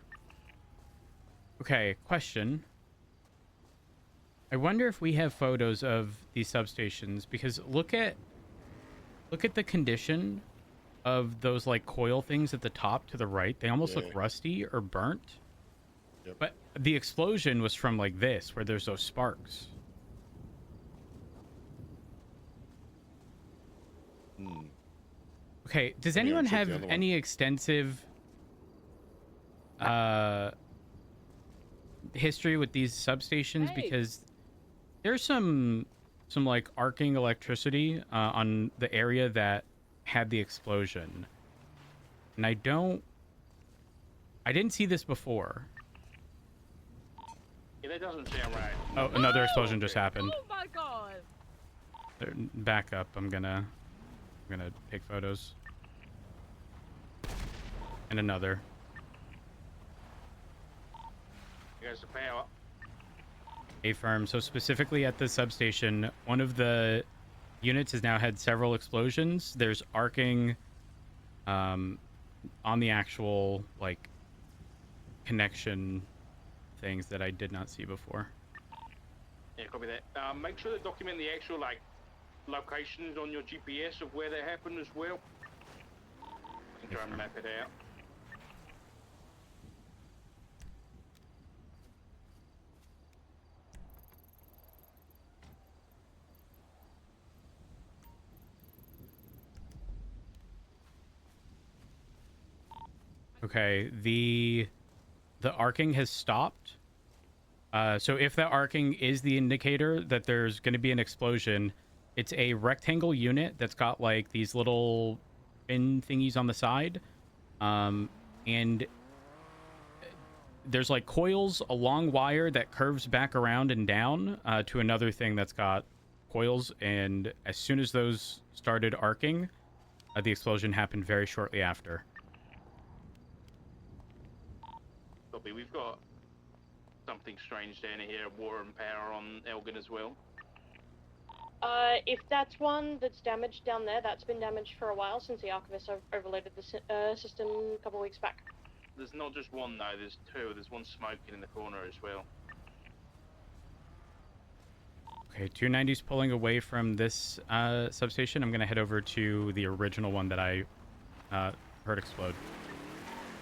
Okay, question. I wonder if we have photos of these substations, because look at the condition of those like coil things at the top to the right. They almost look rusty or burnt. Yep. But the explosion was from like this, where there's those sparks. Okay, does anyone have any extensive history with these substations? Because there's some like arcing electricity on the area that had the explosion, and I didn't see this before. Yeah, that doesn't sound right. Oh, another explosion just happened. Oh my god! Back up. I'm gonna take photos. And another. There's the power. A-firm. So specifically at the substation, one of the units has now had several explosions. There's arcing on the actual like connection things that I did not see before. Yeah, copy that. Make sure to document the actual like locations on your GPS of where that happened as well. And try and map it out. Okay, the arcing has stopped. So if the arcing is the indicator that there's going to be an explosion, it's a rectangle unit that's got like these little fin thingies on the side. And there's like coils, a long wire that curves back around and down to another thing that's got coils. And as soon as those started arcing, the explosion happened very shortly after. We've got something strange down here, water and power on Elgin as well. If that's one that's damaged down there, that's been damaged for a while since the archivist overloaded the system a couple of weeks back. There's not just one though, there's two. There's one smoking in the corner as well. Okay, 290's pulling away from this substation. I'm going to head over to the original one that I heard explode.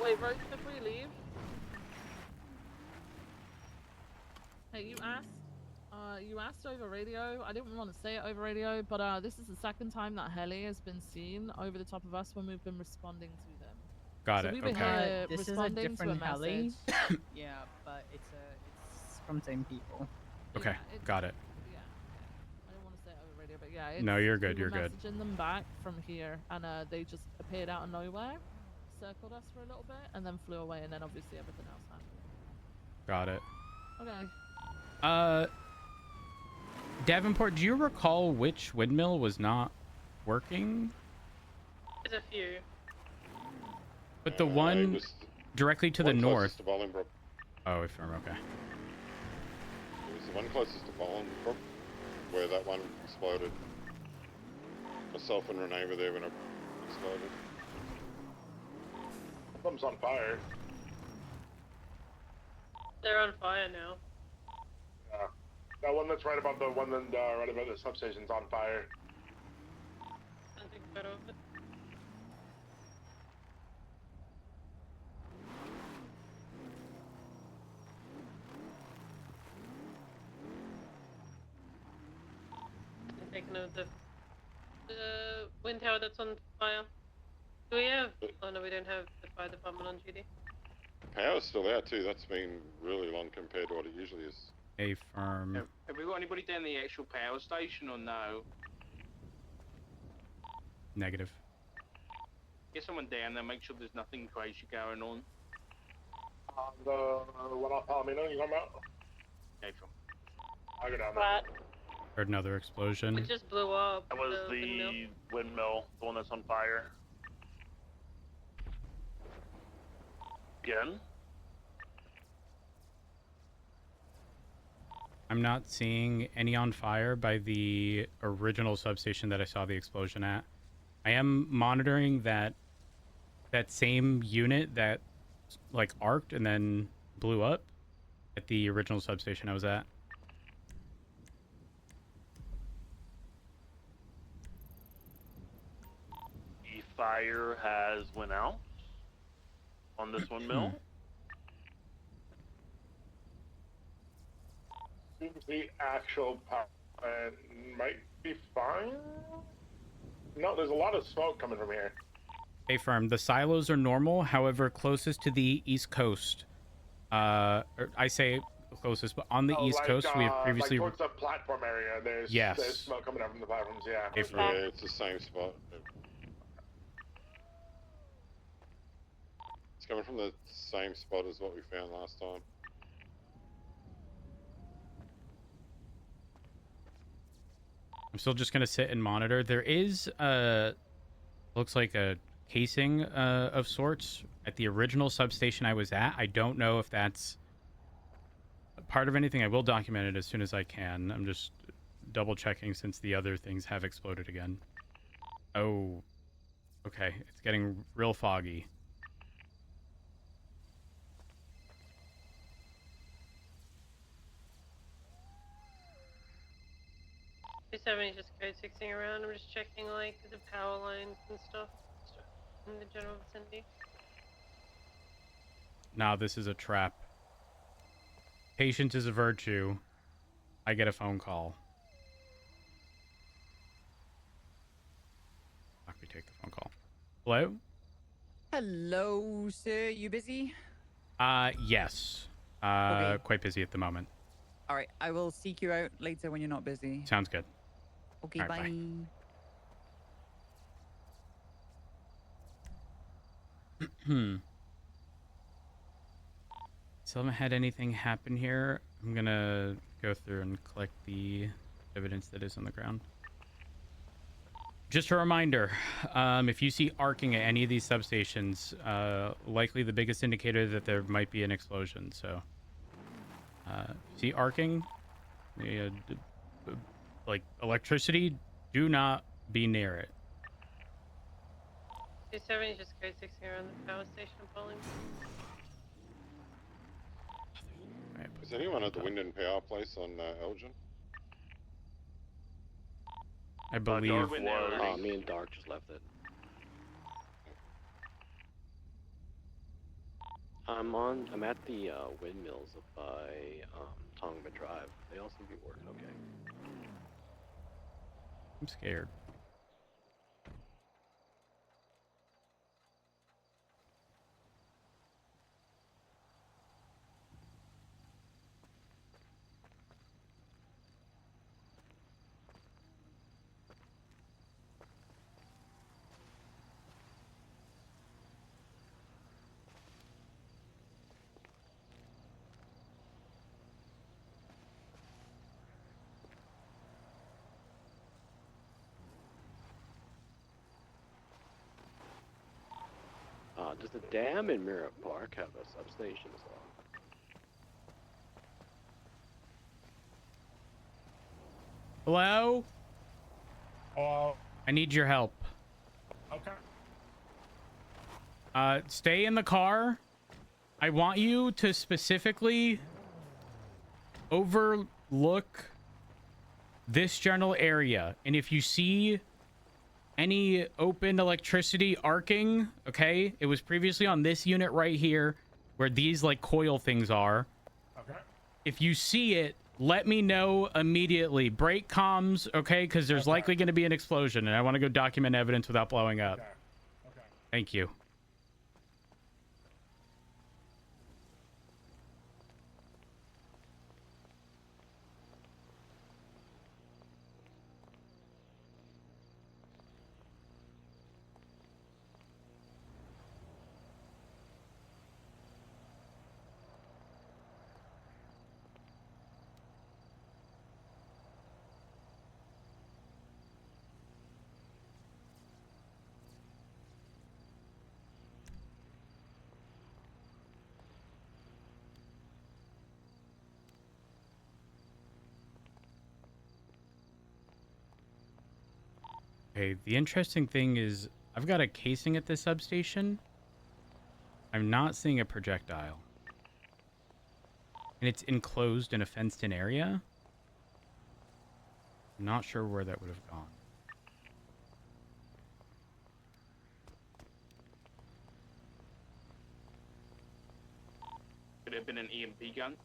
Wait, Rhodes, before you leave? Hey, you asked over radio. I didn't want to say it over radio, but this is the second time that heli has been seen over the top of us when we've been responding to them. Got so it. We've been Okay. This is a responding different to a heli. message. Yeah, but it's from same people. Okay, got it. Yeah. I didn't want to say it over radio, but yeah. No, you're good. We You're were good. messaging them back from here, and they just appeared out of nowhere, circled us for a little bit, and then flew away, and then obviously everything else happened. Got it. Okay. Davenport, do you recall which windmill was not working? There's a few. But the one directly to the north. To Bolingbroke. Oh, affirm. Okay. It was the one closest to Bolingbroke, where that one exploded. Myself and Renee were there when it exploded. Something's on fire. They're on fire now. Yeah. That one that's right above the one that right above the substation's on fire. I think better of it. I'm taking out the wind tower that's on fire. Do we have? Oh no, we don't have the fire department on duty. Power's still out too. That's been really long compared to what it usually is. Affirm. Have we got anybody down the actual power station or no? Negative. Get someone down there, make sure there's nothing crazy going on. The one off Palomino, you talking about? Okay, fine. I'll go down there. Heard another explosion. It just blew up. That was the the windmill, the one that's on fire. Again? I'm not seeing any on fire by the original substation that I saw the explosion at. I am monitoring that same unit that like arced and then blew up at the original substation I was at. The fire has went out on this one mill. Seems the actual power plant might be fine. No, there's a lot of smoke coming from here. Hey, firm. The silos are normal. However, closest to the east coast, I say closest, but on the east coast, we have previously. Like towards the platform area, there's smoke coming out from the platforms. Yeah. Hey, firm. Yeah, it's the same spot. It's coming from the same spot as what we found last time. I'm still just gonna sit and monitor. There is looks like a casing of sorts at the original substation I was at. I don't know if that's part of anything. I will document it as soon as I can. I'm just double checking since the other things have exploded again. Oh, okay. It's getting real foggy. He's just code 16 around. I'm just checking like the power lines and stuff in the general vicinity. Nah, this is a trap. Patience is a virtue. I get a phone call. Let me take the phone call. Hello? Hello, sir. You busy? Yes. Okay. Quite busy at the moment. All right. I will seek you out later when you're not busy. Sounds good. Okay, All right, bye. Still haven't had anything happen here. I'm gonna go through and collect the evidence that is on the ground. Just a reminder, if you see arcing at any of these substations, likely the biggest indicator that there might be an explosion. So, see arcing, like electricity, do not be near it. 270 just code 16 around the power station polling. Is anyone at the wind and power place on Elgin? I believe. Me and Dark just left it. I'm at the windmills by Tongva Drive. They all seem to be working okay. I'm scared. Does the dam in Merritt Park have a substation as well? Hello? Oh. I need your help. Okay. Stay in the car. I want you to specifically overlook this general area. And if you see any open electricity arcing, okay, it was previously on this unit right here where these like coil things are. Okay. If you see it, let me know immediately. Break comms, okay, because there's likely going to be an explosion and I want to go document evidence without blowing up. Okay. Thank you. Okay, the interesting thing is I've got a casing at this substation. I'm not seeing a projectile. And it's enclosed in a fenced-in area. I'm not sure where that would have gone. Could it have been an EMP gun?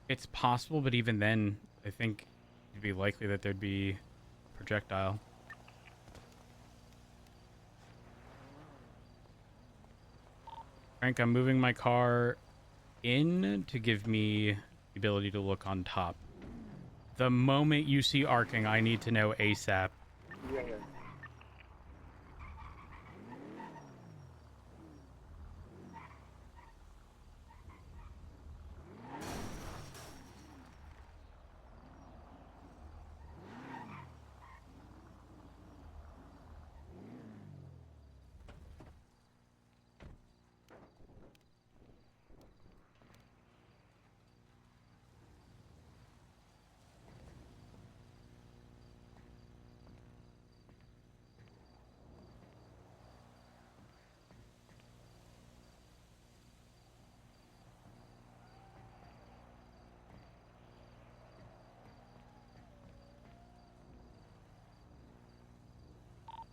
It's possible, but even then, I think it'd be likely that there'd be projectile. Frank, I'm moving my car in to give me the ability to look on top. The moment you see arcing, I need to know ASAP. Yeah.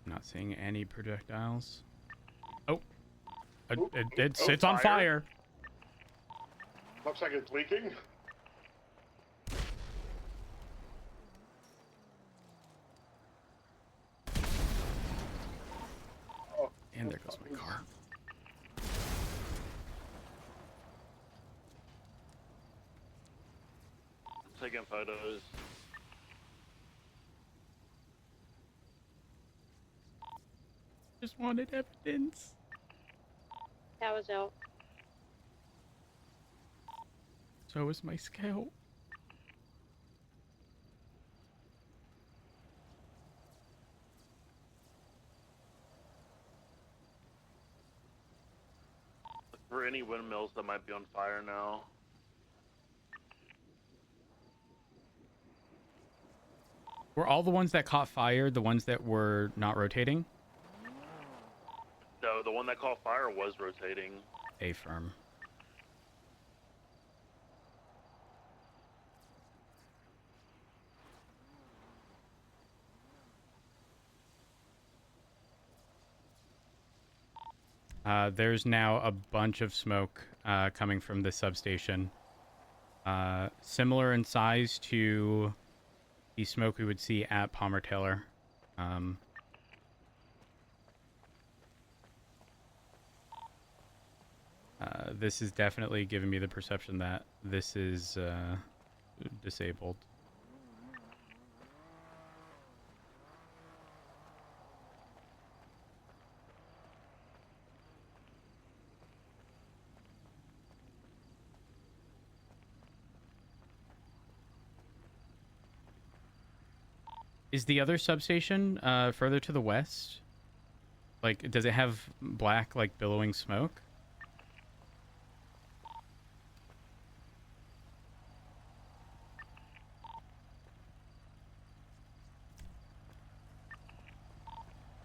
Not seeing any projectiles. Oh, it's on fire. Looks like it's leaking. And there goes my car. Taking photos. Just wanted evidence. Power's out. So is my scalp. For any windmills that might be on fire now. Were all the ones that caught fire the ones that were not rotating? No, the one that caught fire was rotating. A-firm. There's now a bunch of smoke coming from this substation. Similar in size to the smoke we would see at Palmer Taylor. This is definitely giving me the perception that this is disabled. Is the other substation further to the west? Like, does it have black, like, billowing smoke?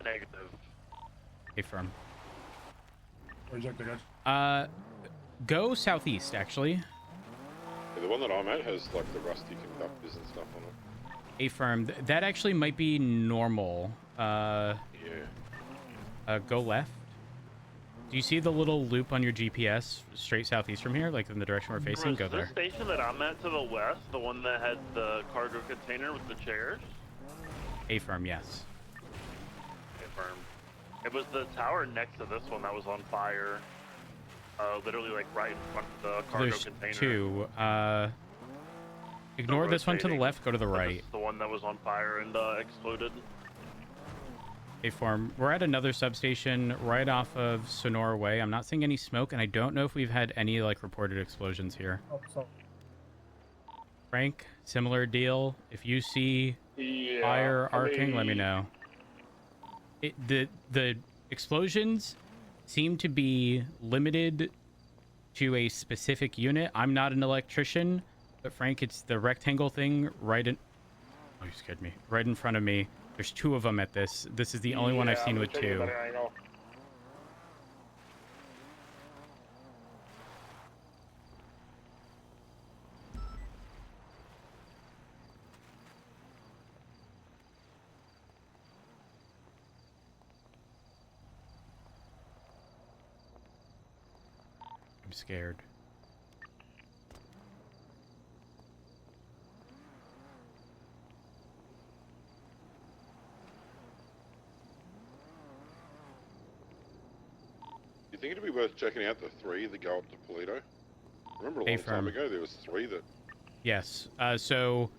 Negative. A-firm. Rejected, Go southeast, actually. Yeah, the one that I'm at has like the rusty conductors and stuff on it. A-firm. That actually might be normal. Yeah. Go left. Do you see the little loop on your GPS straight southeast from here, like in the direction we're facing? Go there. The station that I'm at to the west, the one that had the cargo container with the chairs? A-firm, yes. A-firm. It was the tower next to this one that was on fire. Literally like right in front of the cargo There's container. two. Ignore this one to the left, go to the right. This is the one that was on fire and exploded. A-form. We're at another substation right off of Sonora Way. I'm not seeing any smoke, and I don't know if we've had any like reported explosions here. Oh, so. Frank, similar deal. If you see fire arcing, let me know. The explosions seem to be limited to a specific unit. I'm not an electrician, but Frank, it's the rectangle thing right in... Oh, you scared me. Right in front of me. There's 2 of them at this. This is the only one I've seen with 2. I'm scared. You think it'd be worth checking out the 3 that go up to Polito? Remember a long time ago there was 3 that... Yes. So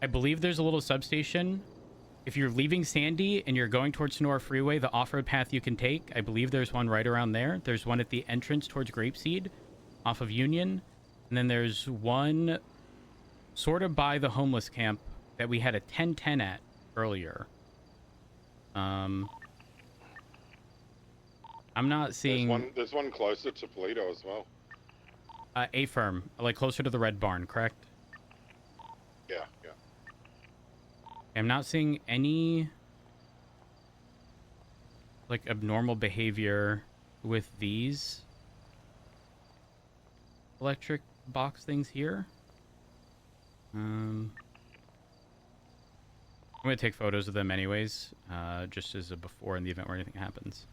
I believe there's a little substation. If you're leaving Sandy and you're going towards Sonora Freeway, the off-road path you can take, I believe there's one right around there. There's one at the entrance towards Grapeseed off of Union. And then there's one sort of by the homeless camp that we had a 1010 at earlier. I'm not seeing... There's one closer to Polito as well. A-firm, like closer to the Red Barn, correct? Yeah, yeah. I'm not seeing any like abnormal behavior with these electric box things here. I'm gonna take photos of them anyways, just as a before in the event where anything happens.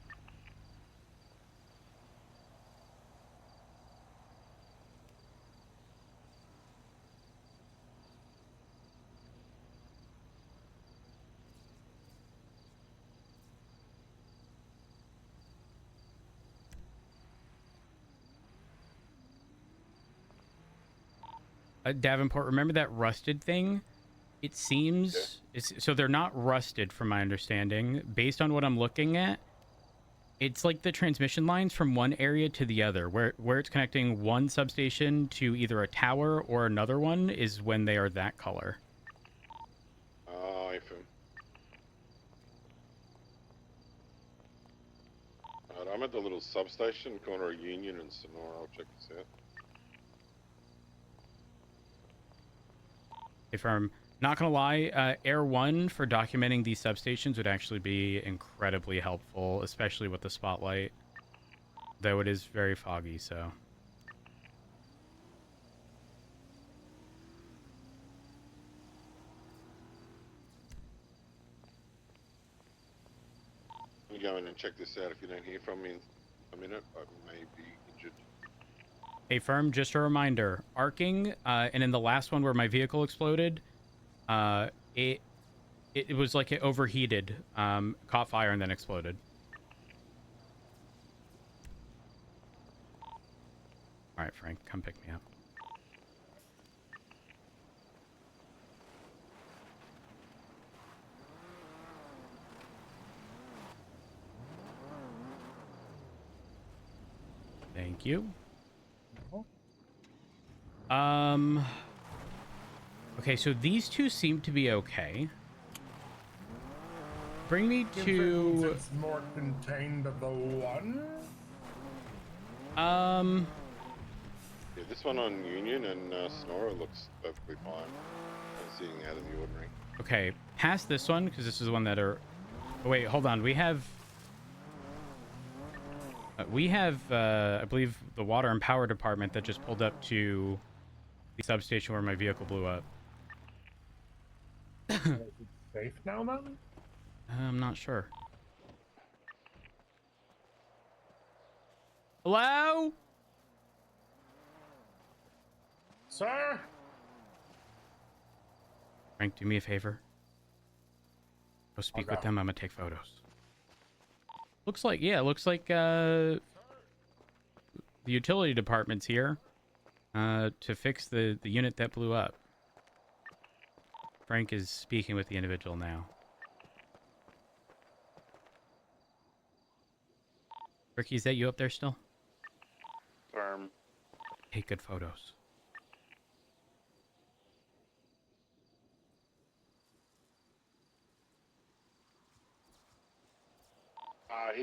Davenport, remember that rusted thing? It seems... so they're not rusted, from my understanding. Based on what I'm looking at, it's like the transmission lines from one area to the other. Where it's connecting one substation to either a tower or another one is when they are that color. Oh, I feel. Alright, I'm at the little substation, corner of Union and Sonora. I'll check this out. If I'm not gonna lie, Air 1 for documenting these substations would actually be incredibly helpful, especially with the spotlight. Though it is very foggy, so... Let me go in and check this out. If you don't hear from me in a minute, I may be injured. Hey, firm, just a reminder. Arcing, and in the last one where my vehicle exploded, it was like it overheated, caught fire, and then exploded. All right, Frank, come pick me up. Thank you. Okay, so these two seem to be okay. Bring me to... It's more contained of the one? Yeah, this one on Union and Sonora looks perfectly fine. I'm seeing out of the ordinary. Okay, past this one, because this is the one that are... Oh, wait, hold on. We have, I believe, the Water and Power Department that just pulled up to the substation where my vehicle blew up. Is it safe now, then? I'm not sure. Hello? Sir? Frank, do me a favor. Go speak with them. I'm gonna take photos. Looks like, yeah, looks like the utility department's here to fix the unit that blew up. Frank is speaking with the individual now. Ricky, is that you up there still? Firm. Take good photos. I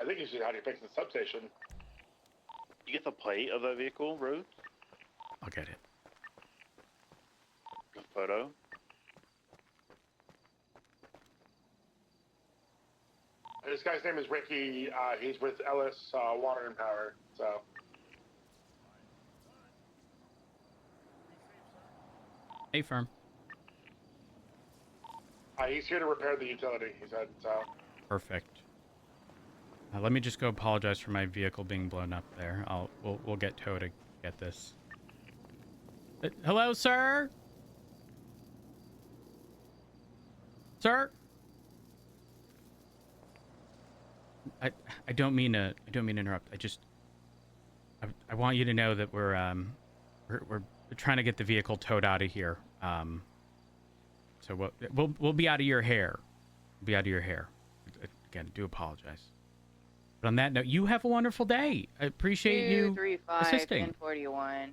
think he's how do you fix the substation. You get the plate of the vehicle, Rhodes? I'll get it. The photo. This guy's name is Ricky. He's with Ellis Water and Power. So. Hey, firm. He's here to repair the utility. He said so. Perfect. Let me just go apologize for my vehicle being blown up there. We'll get Tow to get this. Hello, sir. Sir. I don't mean to interrupt. I want you to know that we're trying to get the vehicle towed out of here. So we'll be out of your hair. We'll be out of your hair. Again, do apologize. But on that note, you have a wonderful day. I appreciate you 235 assisting. 1041.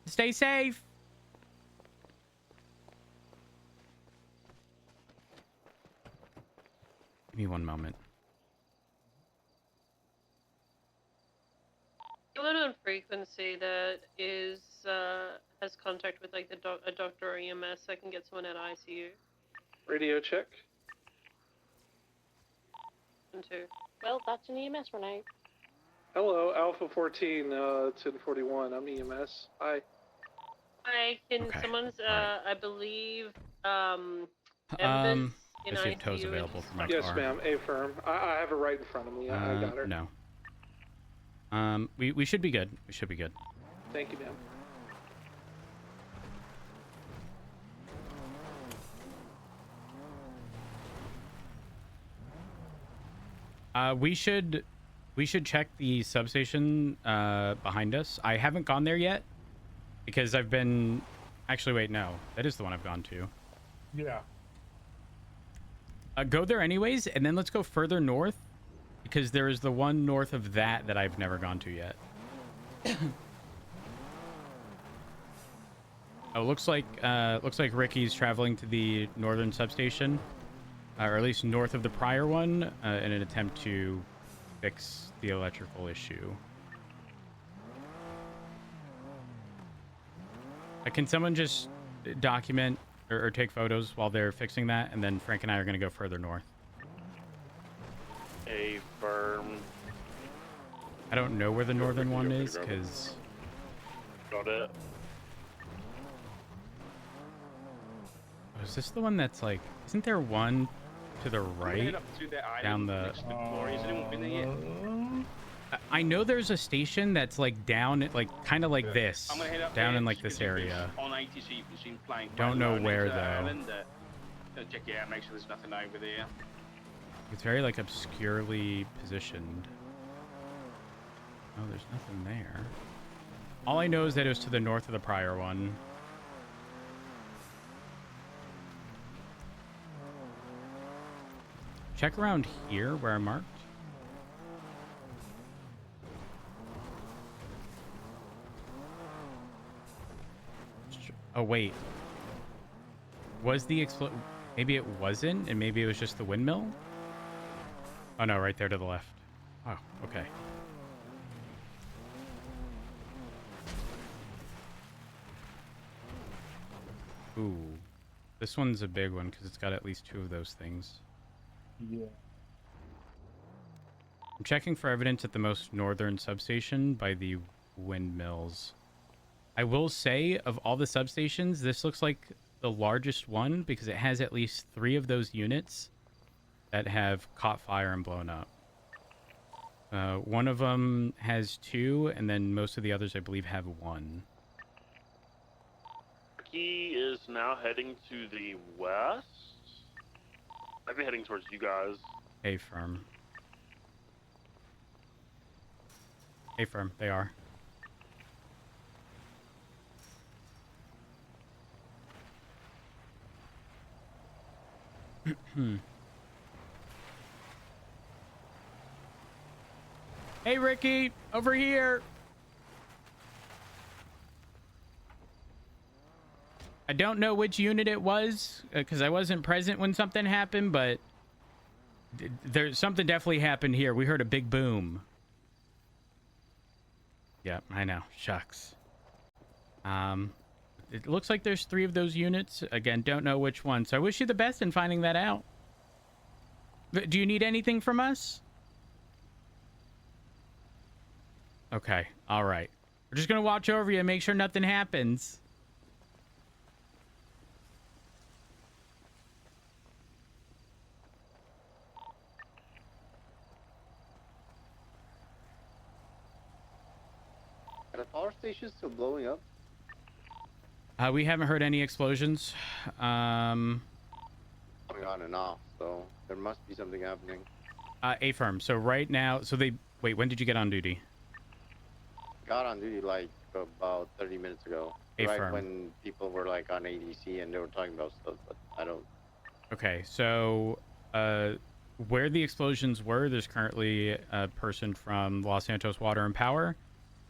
Stay safe. Give me one moment. Anyone on frequency that is has contact with like a doctor or EMS, I can get someone at ICU. Radio check. 1, 2. Well, that's an EMS, Renee. Hello, Alpha 14, 1041. I'm EMS. Hi. Hi, can Okay. someone's I believe Embers in Let's see if Tow's ICU. available for my Yes, car. ma'am. A-firm. I have her right in front of me. I got her. No. We should be good. We should be good. Thank you, ma'am. We should check the substation behind us. I haven't gone there yet because I've been. Actually, wait, no, that is the one I've gone to. Yeah. Go there anyways, and then let's go further north because there is the one north of that I've never gone to yet. Oh, looks like Ricky's traveling to the northern substation, or at least north of the prior one, in an attempt to fix the electrical issue. Can someone just document or take photos while they're fixing that, and then Frank and I are going to go further north. A firm. I don't know where the northern one is, because... Got it. Oh, is this the one that's like... Isn't there one to the right? Down the... I know there's a station that's like down, like kind of like this, down in like this area. On 80, so you can see him flying. Don't know where though. Island, check it out, make sure there's nothing over there. It's very like obscurely positioned. Oh, there's nothing there. All I know is that it was to the north of the prior one. Check around here where I marked. Oh, wait. Was the maybe it wasn't, and maybe it was just the windmill? Oh, no, right there to the left. Oh, okay. Ooh. This one's a big one, because it's got at least 2 of those things. Yeah. I'm checking for evidence at the most northern substation by the windmills. I will say, of all the substations, this looks like the largest one because it has at least 3 of those units that have caught fire and blown up. One of them has 2, and then most of the others, I believe, have 1. He is now heading to the west. I've been heading towards you guys. Hey, firm. Hey, firm. They are. Hey, Ricky, over here. I don't know which unit it was because I wasn't present when something happened, but there's something definitely happened here. We heard a big boom. Yeah, I know. Shucks. it looks like there's 3 of those units. Again, don't know which one. So I wish you the best in finding that out. Do you need anything from us? Okay. All right. We're just going to watch over you and make sure nothing happens. Are the power stations still blowing up? We haven't heard any explosions. Going on and off, so there must be something happening. A-firm. So right now, wait, when did you get on duty? Got on duty like about 30 minutes ago. A-firm. Right when people were like on ADC and they were talking about stuff, but I don't. Okay, so where the explosions were, there's currently a person from Los Santos Water and Power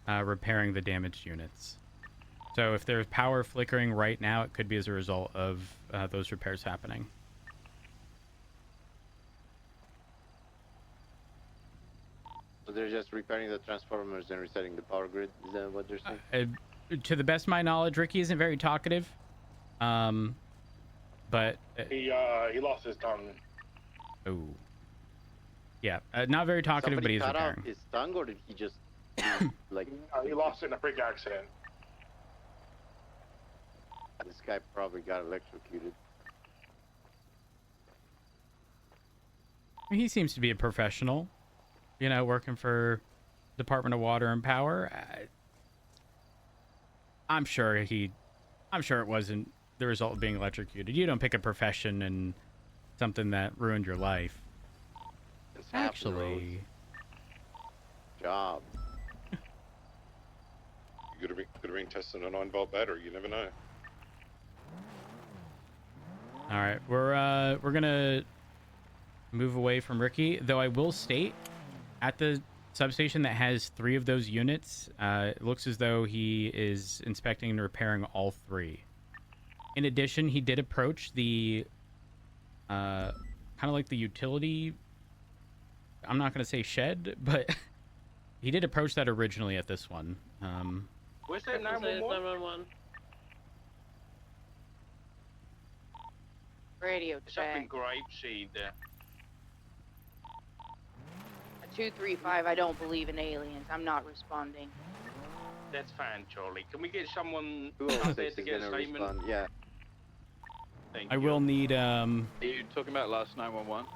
repairing the damaged units. So if there's power flickering right now, it could be as a result of those repairs happening. So they're just repairing the transformers and resetting the power grid. Is that what they're saying? To the best of my knowledge, Ricky isn't very talkative. But he lost his tongue. Oh. Yeah, not very talkative, Somebody but he's cut repairing. out his tongue, or did he just like? He lost it in a freak accident. This guy probably got electrocuted. He seems to be a professional, you know, working for Department of Water and Power. I'm sure it wasn't the result of being electrocuted. You don't pick a profession and something that ruined your life. It's Actually, job. You could have been testing a 9-volt battery. You never know. all right, we're gonna move away from Ricky. Though I will state, at the substation that has 3 of those units, it looks as though he is inspecting and repairing all 3. In addition, he did approach the kind of like the utility, I'm not going to say shed, but he did approach that originally at this one. Where's that 911? 911. Radio It's up in check. Grapeseed there. 235, I don't believe in aliens. I'm not responding. That's fine, Charlie. Can we get someone Who up else there is to get a gonna statement? respond? Yeah. Thank I you. will need Are you talking about last 911?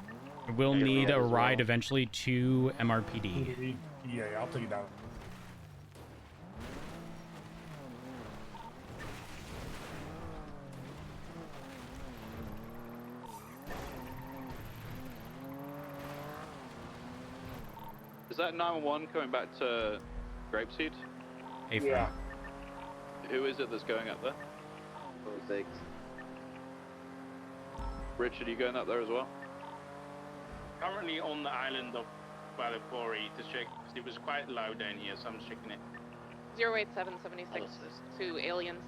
I will Yeah, need as a well. ride eventually to MRPD. Yeah, I'll take it down. Is that 911 coming back to Grapeseed? A-firm. Yeah. Who is it that's going up there? 06. Richard, are you going up there as well? Currently on the island of by the quarry to check. It was quite low down here, so I'm just checking it. 08776 to aliens.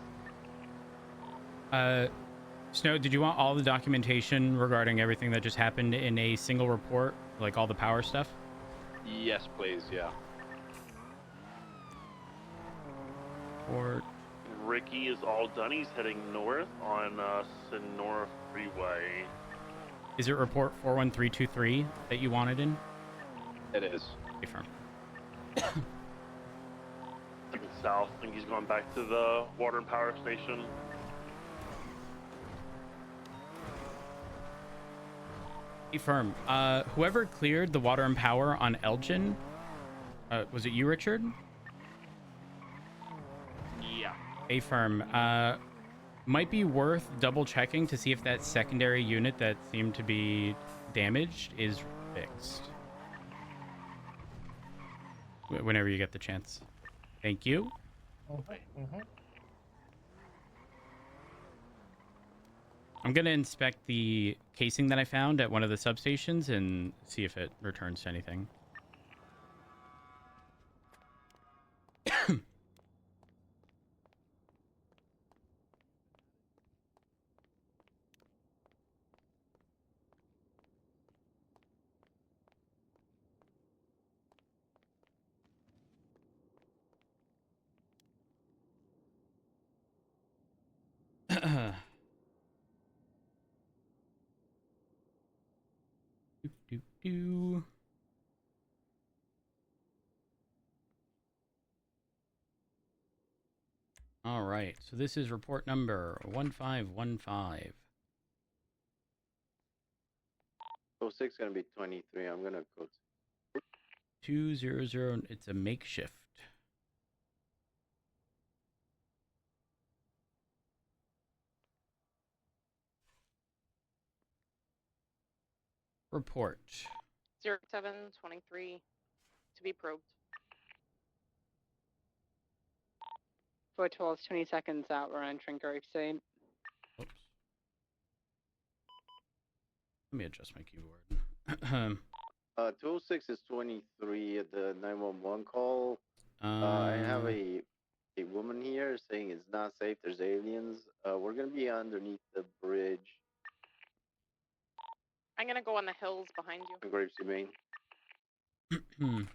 Snow, did you want all the documentation regarding everything that just happened in a single report, like all the power stuff? Yes, please, yeah. Or Ricky is all done. He's heading north on Sonora Freeway. is it report 41323 that you wanted in? It is. A-firm. Heading south. I think he's going back to the water and power station. A-firm. Whoever cleared the water and power on Elgin, was it you, Richard? Yeah. A-firm. Might be worth double checking to see if that secondary unit that seemed to be damaged is fixed. Whenever you get the chance. Thank you. I'm going to inspect the casing that I found at one of the substations and see if it returns to anything. do. All right, so this is report number 1515. 06 gonna be 23. I'm gonna go. 200. It's a makeshift. Report. 0723 to be probed. 412 20 seconds out. We're entering grave scene. Oops. Let me adjust my keyboard. 206 is 23 at the 911 call. I have a woman here saying it's not safe. There's aliens. We're gonna be underneath the bridge. I'm gonna go on the hills behind you. Grapeseed Main. Can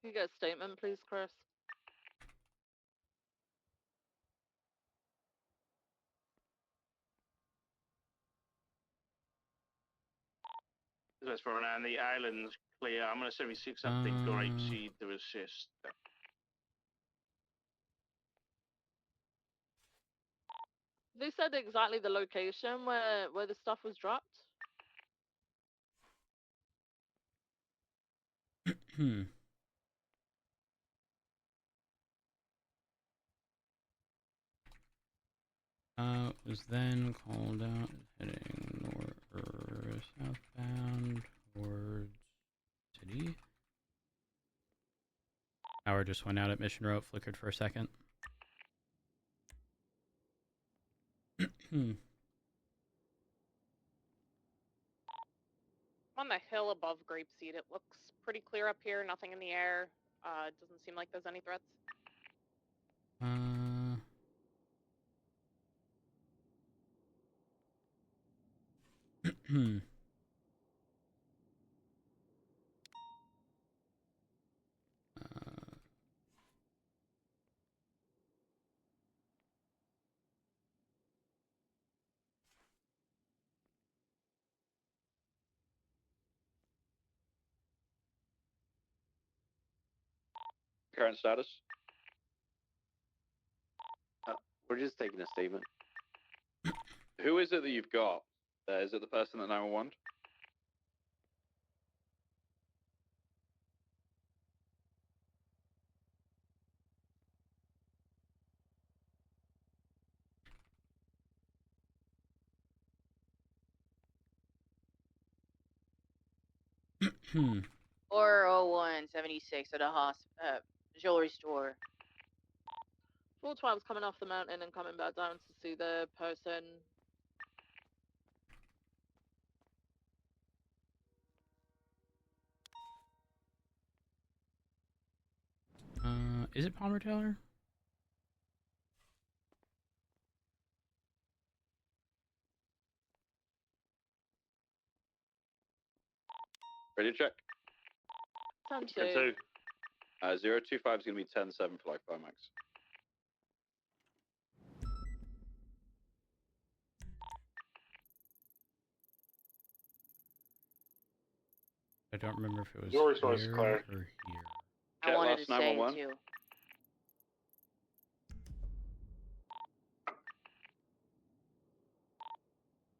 you get a statement, please, Chris? That's for around the islands clear. I'm gonna 76 up the Grapeseed to assist. They said exactly the location where the stuff was dropped. Was then called out heading north or southbound towards city. Power just went out at Mission Road, flickered for a second. I'm on the hill above Grapeseed. It looks pretty clear up here. Nothing in the air. It doesn't seem like there's any threats. Current status? We're just taking a statement. Who is it that you've got? Is it the person that 911? Hmm. 40176 at a jewelry store. 412's coming off the mountain and coming back down to see the person. Is it Palmer Taylor? Ready to check? 10-2. 025 is going to be 10-7 for like Climax. I don't remember if it was Yours was here clear. or here. I wanted to say it too.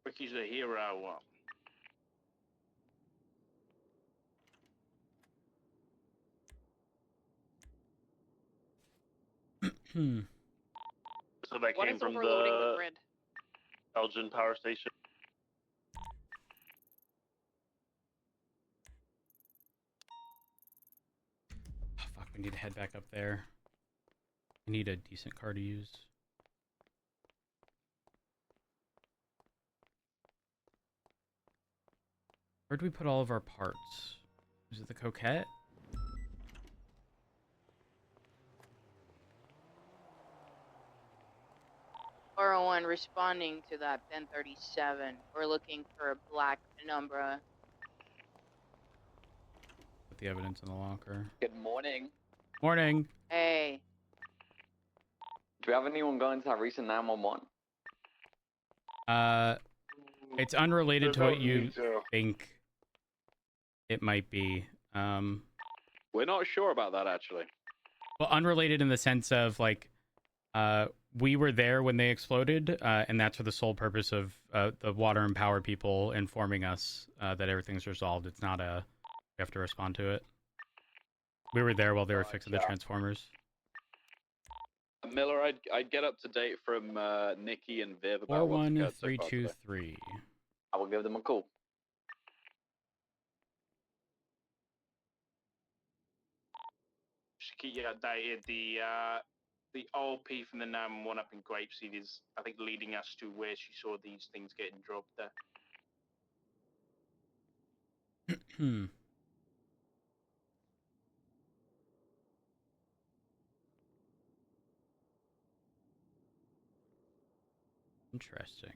Ricky's a hero. So that What came is from overloading the the grid? Elgin power station. Oh, fuck, we need to head back up there. I need a decent car to use. Where'd we put all of our parts? Is it the Coquette? One responding to that 1037. We're looking for a black Penumbra. Put the evidence in the locker. Good morning. Morning. Hey. Do we have anyone going to that recent 911? It's unrelated to what you think. It might be. We're not sure about that, actually. Well, unrelated in the sense of, like, we were there when they exploded, and that's for the sole purpose of the water and power people informing us that everything's resolved. It's not a... We have to respond to it. We were there while they were fixing the transformers. Miller, I'd get up to date from Nikki and Viv about what's occurred so far today. 41323. I will give them a call. Just keep you updated. The OP from the 911 up in Grapeseed is, I think, leading us to where she saw these things getting dropped there. Interesting.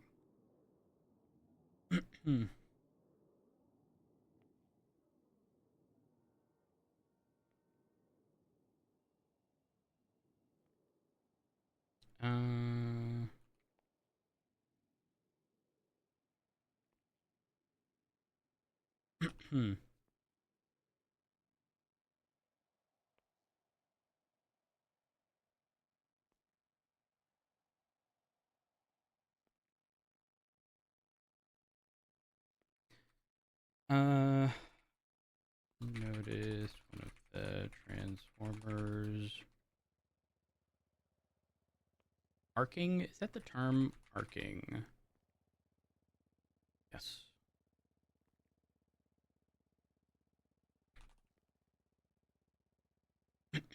Noticed one of the transformers. Arcing? Is that the term? Arcing. Yes. Okay.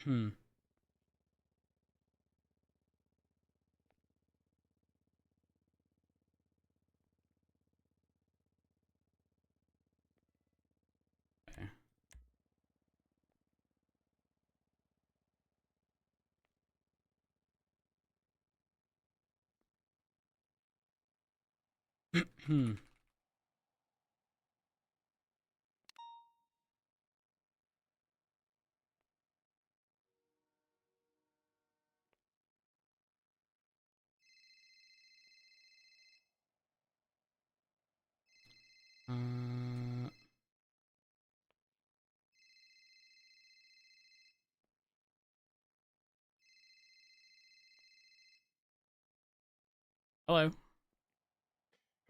Hello.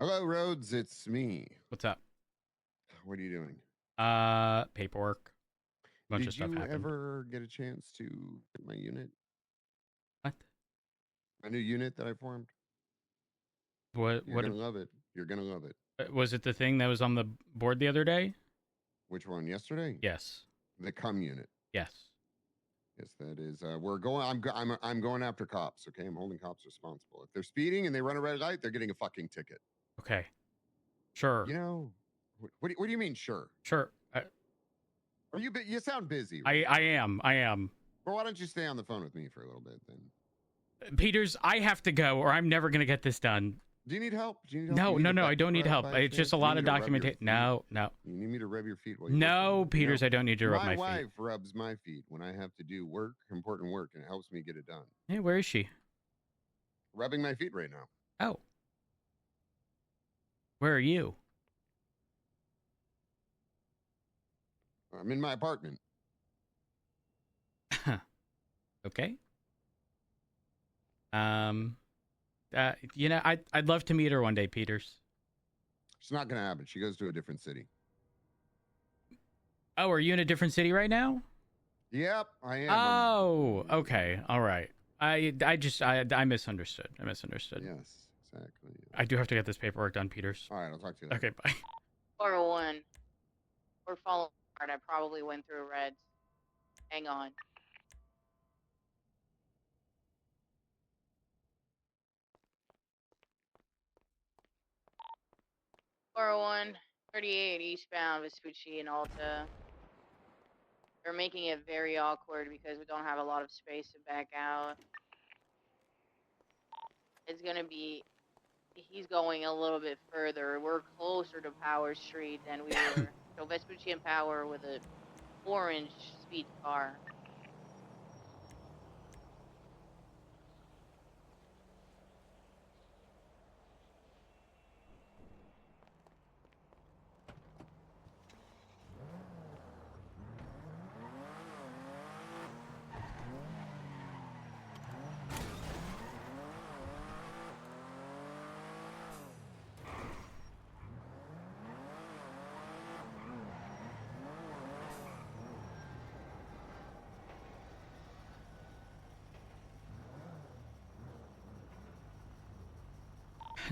Hello, Rhodes. It's me. What's up? What are you doing? Paperwork. Bunch of stuff Did you happened. ever get a chance to get my unit? What? My new unit that I formed? What? You're gonna love it. You're gonna love it. Was it the thing that was on the board the other day? Which one? Yesterday? Yes. The cum unit. Yes. Yes, that is. We're going. I'm going after cops. Okay, I'm holding cops responsible. If they're speeding and they run a red light, they're getting a fucking ticket. Okay. Sure. You know, what do you mean? Sure. Sure. Are you? You sound busy. Right? I am. Well, why don't you stay on the phone with me for a little bit then? Peters, I have to go, or I'm never gonna get this done. Do you need help? No, I don't need help. It's just a lot of documentation. No. You need me to rub your feet while No, Peters, I don't need to rub my feet. My wife rubs my feet when I have to do work, important work, and it helps me get it done. Hey, where is she? Rubbing my feet right now. Oh. Where are you? I'm in my apartment. Okay. I'd love to meet her one day, Peters. It's not gonna happen. She goes to a different city. Oh, are you in a different city right now? Yep, I am. Oh, okay. All right. I misunderstood. Yes, exactly. I do have to get this paperwork done, Peters. All right, I'll talk to you later. Okay, bye. 401. We're following hard. I probably went through Reds. Hang on. One 38 eastbound Vespucci and Alta. They're making it very awkward because we don't have a lot of space to back out. It's gonna be, he's going a little bit further. We're closer to Power Street than we were. So Vespucci and Power with a orange speed car.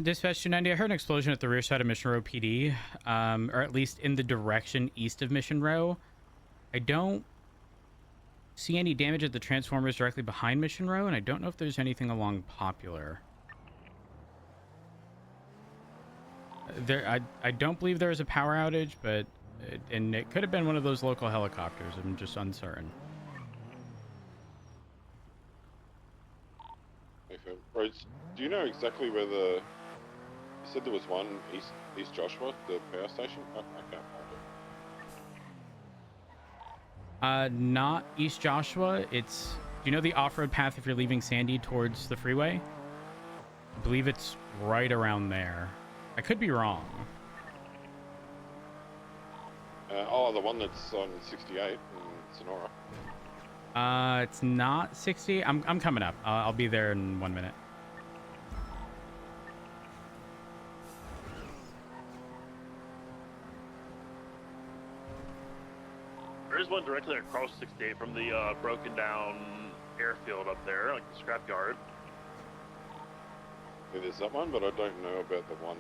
Dispatch 290, I heard an explosion at the rear side of Mission Row PD, or at least in the direction east of Mission Row. I don't see any damage at the transformers directly behind Mission Row, and I don't know if there's anything along Popular. I don't believe there was a power outage, but it could have been one of those local helicopters. I'm just uncertain. Okay. Rhodes, do you know exactly where the... You said there was one East Joshua, the power station? I can't find it. Not East Joshua. It's... Do you know the off-road path if you're leaving Sandy towards the freeway? I believe it's right around there. I could be wrong. The one that's on 68 in Sonora. It's not 60. I'm coming up. I'll be there in 1 minute. There is one directly across 68 from the broken down airfield up there, like the scrapyard. Yeah, there's that one, but I don't know about the one.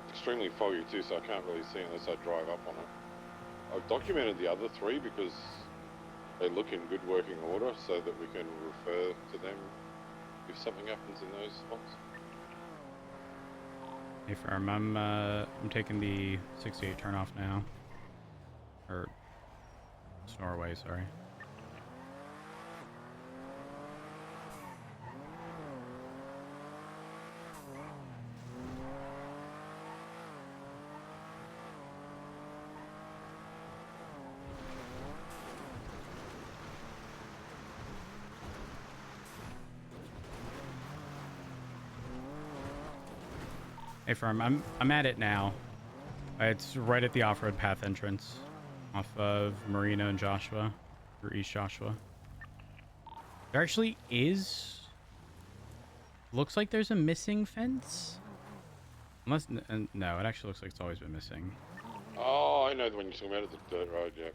It's extremely foggy too, so I can't really see unless I drive up on it. I've documented the other three because they look in good working order so that we can refer to them if something happens in those spots. Hey, firm. I'm taking the 68 turnoff now. Or Norway, sorry. Hey, firm. I'm at it now. It's right at the off-road path entrance, off of Marina and Joshua, or East Joshua. There actually is. Looks like there's a missing fence. Unless no, it actually looks like it's always been missing. Oh, I know the one you're talking about at the dirt road, yeah.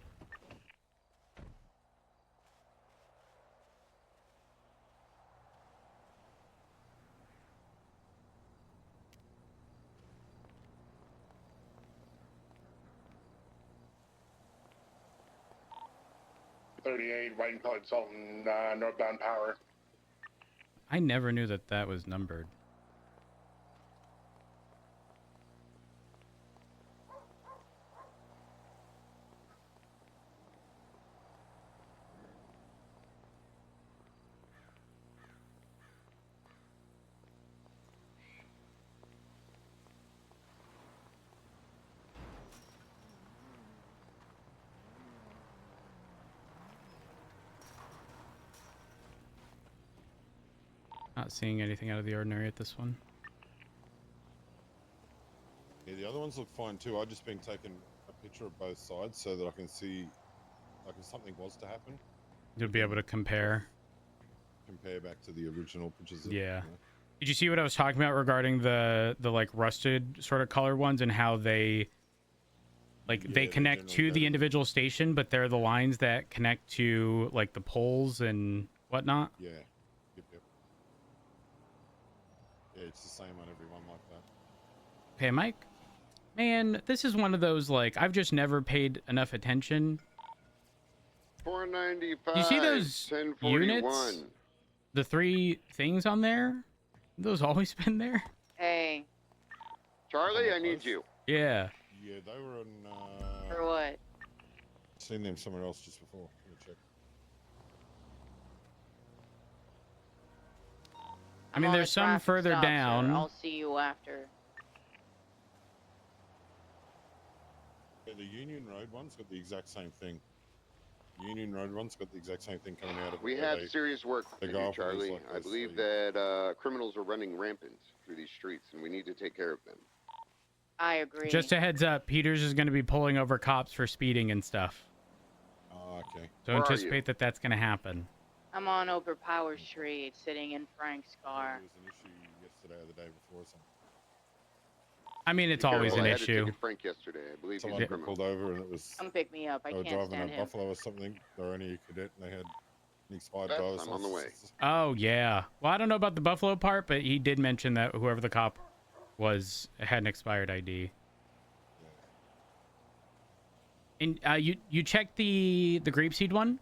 White and colored salt and northbound power. I never knew that that was numbered. Not seeing anything out of the ordinary at this one. Yeah, the other ones look fine too. I've just been taking a picture of both sides so that I can see, like, if something was to happen, You'll be able to compare. compare back to the original pictures. Yeah. Did you see what I was talking about regarding the like rusted sort of color ones and how they they connect to the individual station, but they're the lines that connect to like the poles and whatnot? Yeah. Yep. Yeah, it's the same on every one like that. Okay, Mike. Man, this is one of those like I've just never paid enough attention. 495. You see those 1041. units? The three things on there? Those always been there? Hey. Charlie, I need you. Yeah. Yeah, they were on. For what? Seen them somewhere else just before. Let me check. I mean, there's some further down. I'll see you after. Yeah, the Union Road one's got the exact same thing. Union Road one's got the exact same thing coming out of it. We where have they- serious work they to go do, off and there's Charlie. like I this, believe that criminals are running rampant through these streets, and we need to take care of them. I agree. Just a heads up, Peters is going to be pulling over cops for speeding and stuff. Oh, okay. So Where are anticipate that that's going to happen. I'm on Overpower Street, sitting in Frank's car. There was an issue yesterday or the day before or something. I mean, it's Be always careful, an I had to issue. ticket Frank yesterday. I believe he's Someone a got criminal. pulled over and it was. Come pick me up. I They were can't driving stand a him. Buffalo or something. They were only a cadet and they had An expired Yes, driver's I'm on the way. license. Oh yeah. Well, I don't know about the Buffalo part, but he did mention that whoever the cop was had an expired ID. And you checked the grapeseed one?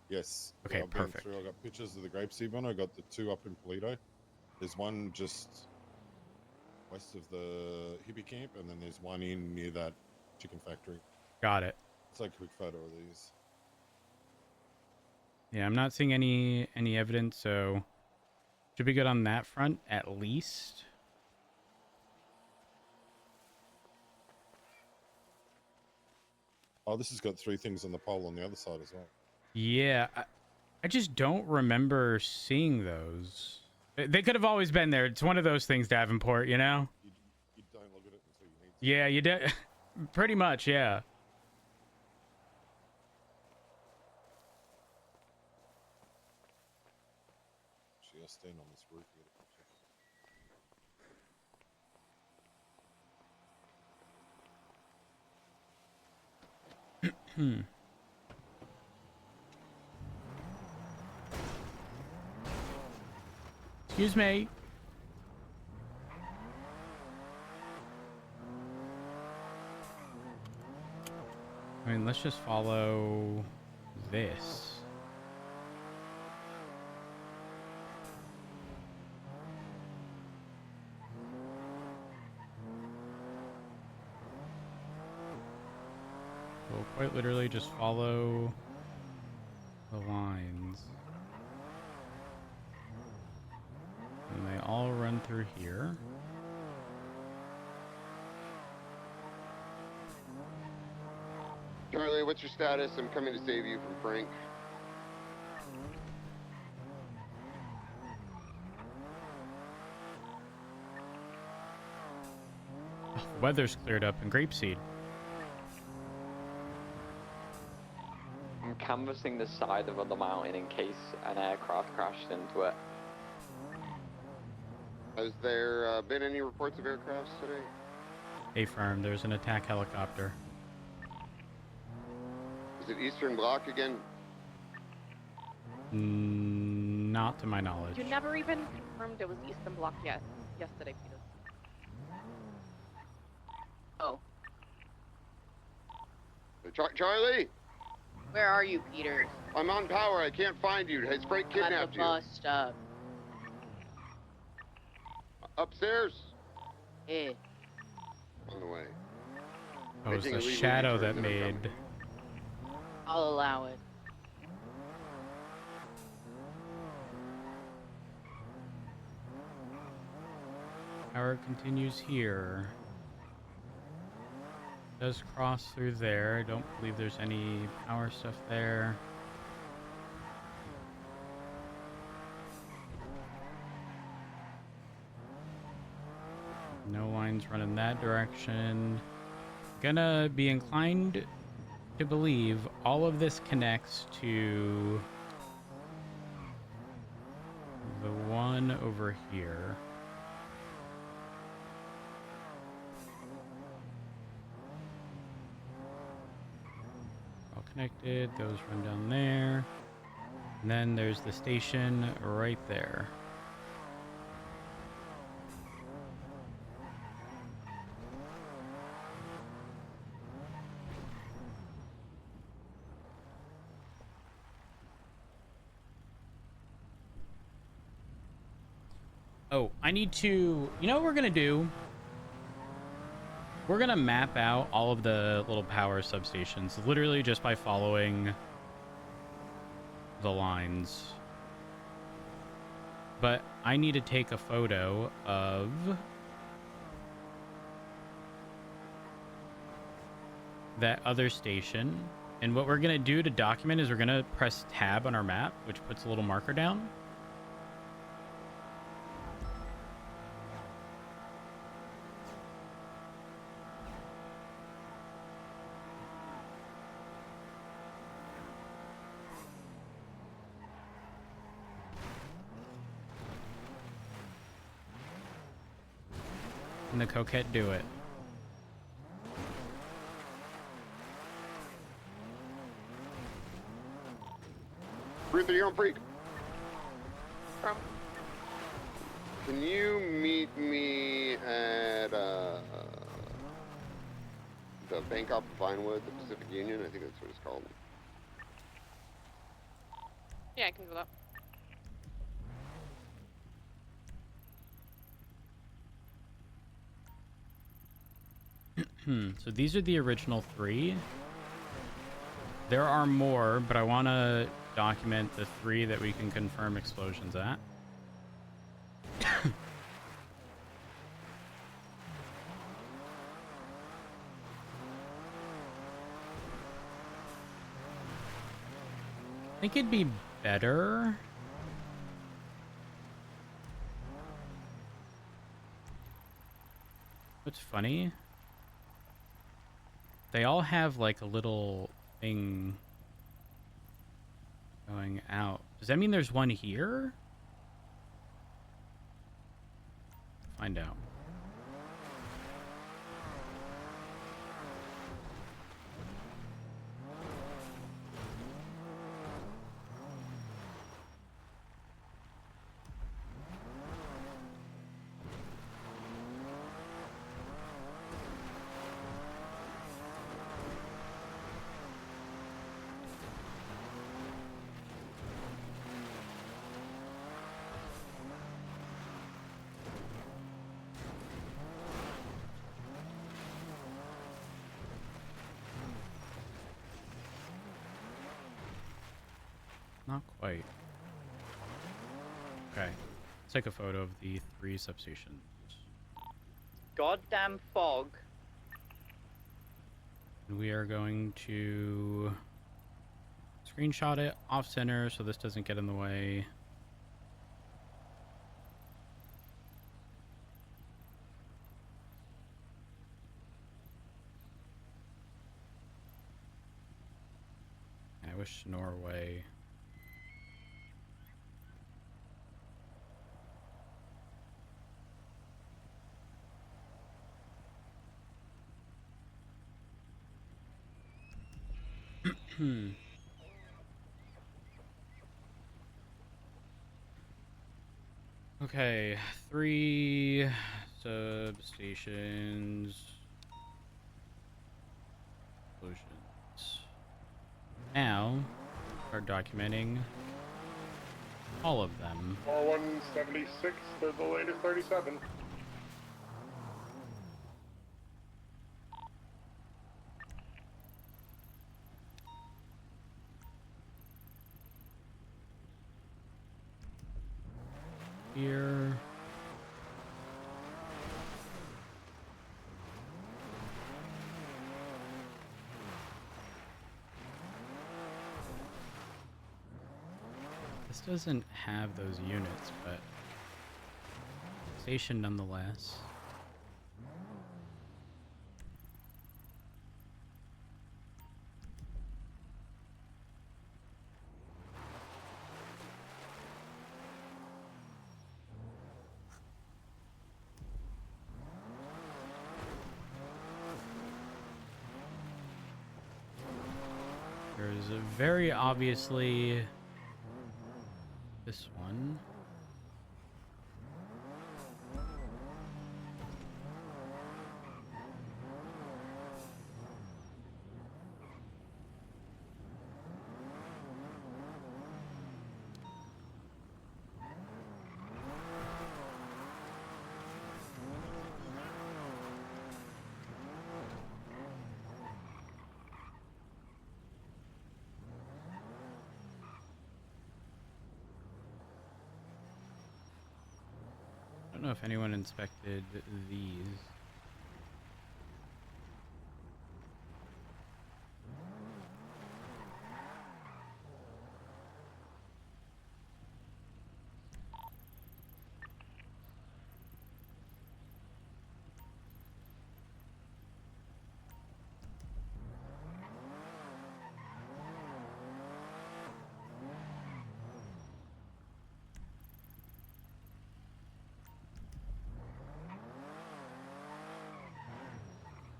Yes. Okay, yeah, I've been perfect. through. I got pictures of the grapeseed one. I got the 2 up in Toledo. There's one just west of the hippie camp, and then there's one in near that chicken factory. Got it. It's like a quick photo of these. Yeah, I'm not seeing any evidence, so should be good on that front at least. Oh, this has got 3 things on the pole on the other side as well. Yeah, I just don't remember seeing those. They could have always been there. It's one of those things, Davenport, you know? You don't look at it until you need to. Yeah, you did. Pretty much, yeah. Actually, I'll stand on this roof and get a picture. Excuse me. I mean, let's just follow this. We'll quite literally just follow the lines. And they all run through here. Charlie, what's your status? I'm coming to save you from Frank. Oh, the weather's cleared up in Grapeseed. I'm canvassing the side of the mountain in case an aircraft crashed into it. Has there been any reports of aircrafts today? Affirm, there's an attack helicopter. Is it Eastern Bloc again? Not to my knowledge. You never even confirmed it was Eastern Bloc yet. Yesterday, Peter. Oh, Charlie? where are you, Peter? I'm on power. I can't find you. Has Frank At kidnapped the you? bus stop. Upstairs? Eh. On the way. Oh, it's Making the illegal shadow U-turns that and I'm coming. made. I'll allow it. Power continues here. Does cross through there. I don't believe there's any power stuff there. No lines running that direction. Gonna be inclined to believe all of this connects to the one over here. All connected, those run down there. And then there's the station right there. Oh, I need to... You know what we're going to do? We're going to map out all of the little power substations, literally just by following the lines. But I need to take a photo of... that other station. And what we're going to do to document is we're going to press tab on our map, which puts a little marker down. And the coquette do it. Ruth, are you on freak? From Can you meet me at the bank off of Vinewood, the Pacific Union? I think that's what it's called. yeah, I can do that. So these are the original 3. There are more, but I want to document the 3 that we can confirm explosions at. I think it'd be better. What's funny? They all have like a little thing going out. Does that mean there's one here? Find out. Not quite. Okay. Let's take a photo of the 3 substations. Goddamn fog. And we are going to screenshot it off center so this doesn't get in the way. I wish Norway. Okay, 3 substations. Explosions. Now, start documenting all of them. R176, they're the latest 37. Here. This doesn't have those units, but station nonetheless. There's a very obviously this one. I don't know if anyone inspected these.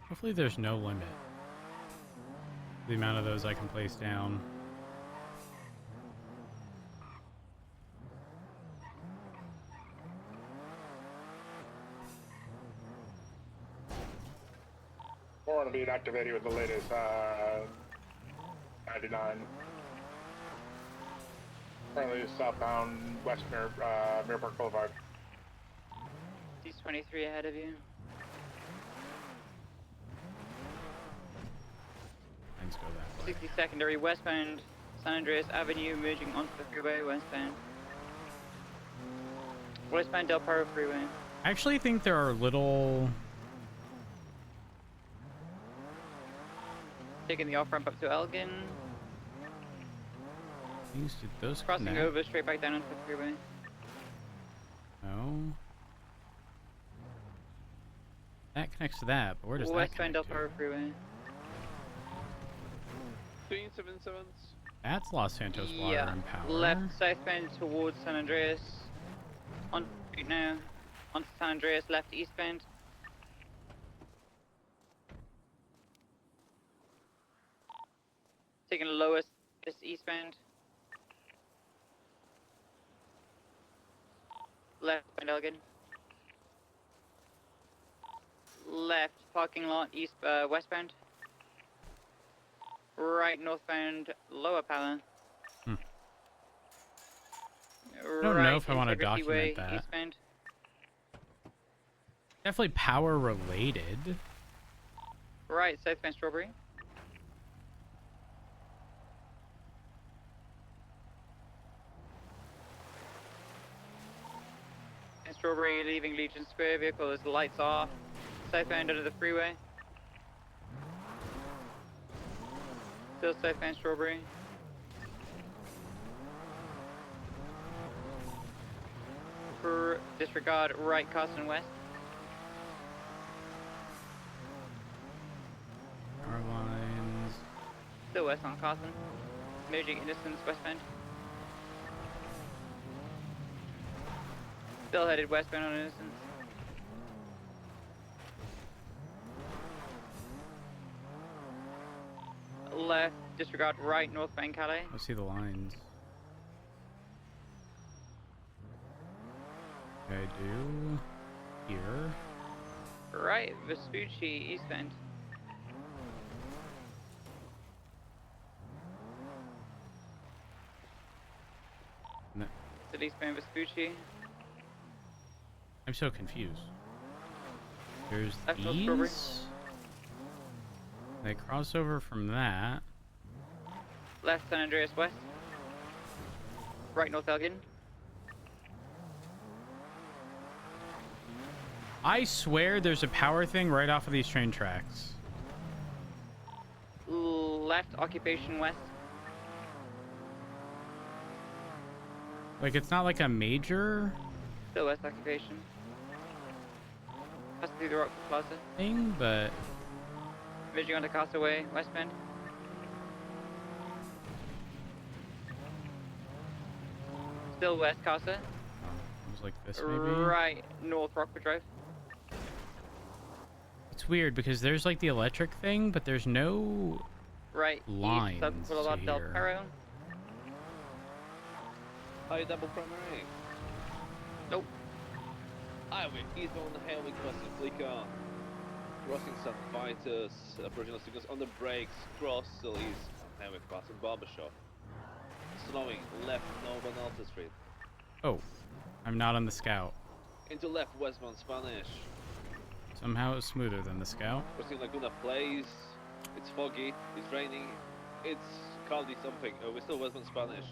Hopefully there's no limit to the amount of those I can place down. 4 being activated with the latest 99. Currently southbound west Mirror Park Boulevard. He's 23 ahead of you. Things go that way. 60 secondary westbound San Andreas Avenue, merging onto the freeway westbound. Westbound Del Perro Freeway. I actually think there are little... Taking the off ramp up to Elgin. Things did those Crossing connect? over straight back down onto the freeway. No. That connects to that, but where does that Westbound Del connect to? Perro Freeway. 377s. That's Los Santos Water Yeah. and Power. Left southbound towards San Andreas. On street now. Onto San Andreas, left eastbound. Taking lowest is eastbound. Left Elgin. Left parking lot east westbound. Right northbound Lower Power. I don't know if I want to document that. Eastbound. Definitely power related. Right southbound Strawberry. And Strawberry leaving Legion Square, vehicle is lights off. Southbound under the freeway. Still southbound Strawberry. Disregard right Carson West. Power lines. Still west on Carson. Merging Innocence westbound. Still headed westbound on Innocence. Left, disregard right, northbound Calais. Let's see the lines. I do here. Right, Vespucci, eastbound. No. Still eastbound Vespucci. I'm so confused. There's Left North Strawberry. these. They cross over from that. Left San Andreas West. Right North Elgin. I swear there's a power thing right off of these train tracks. Left Occupation West. Like, it's not like a major Still West Occupation. Pass through the Rockford Plaza. thing, but... Merging onto Castaway, westbound. Still west Casa. It was like this, maybe? Right, North Rockford Drive. It's weird, because there's, like, the electric thing, but there's no Right, lines east, South Boulevard Del here. Perro. Hi, double primary. Nope. Highway, eastbound on the highway crossing Flicker. Crossing some fighters, approaching signals on the brakes, cross still east on highway crossing Barbershop. Slowing left Nova Alta Street. Oh, I'm not on the Scout. Into left westbound Spanish. Somehow it's smoother than the Scout. Crossing Laguna Place. It's foggy, it's raining, it's cloudy something. We're still westbound Spanish.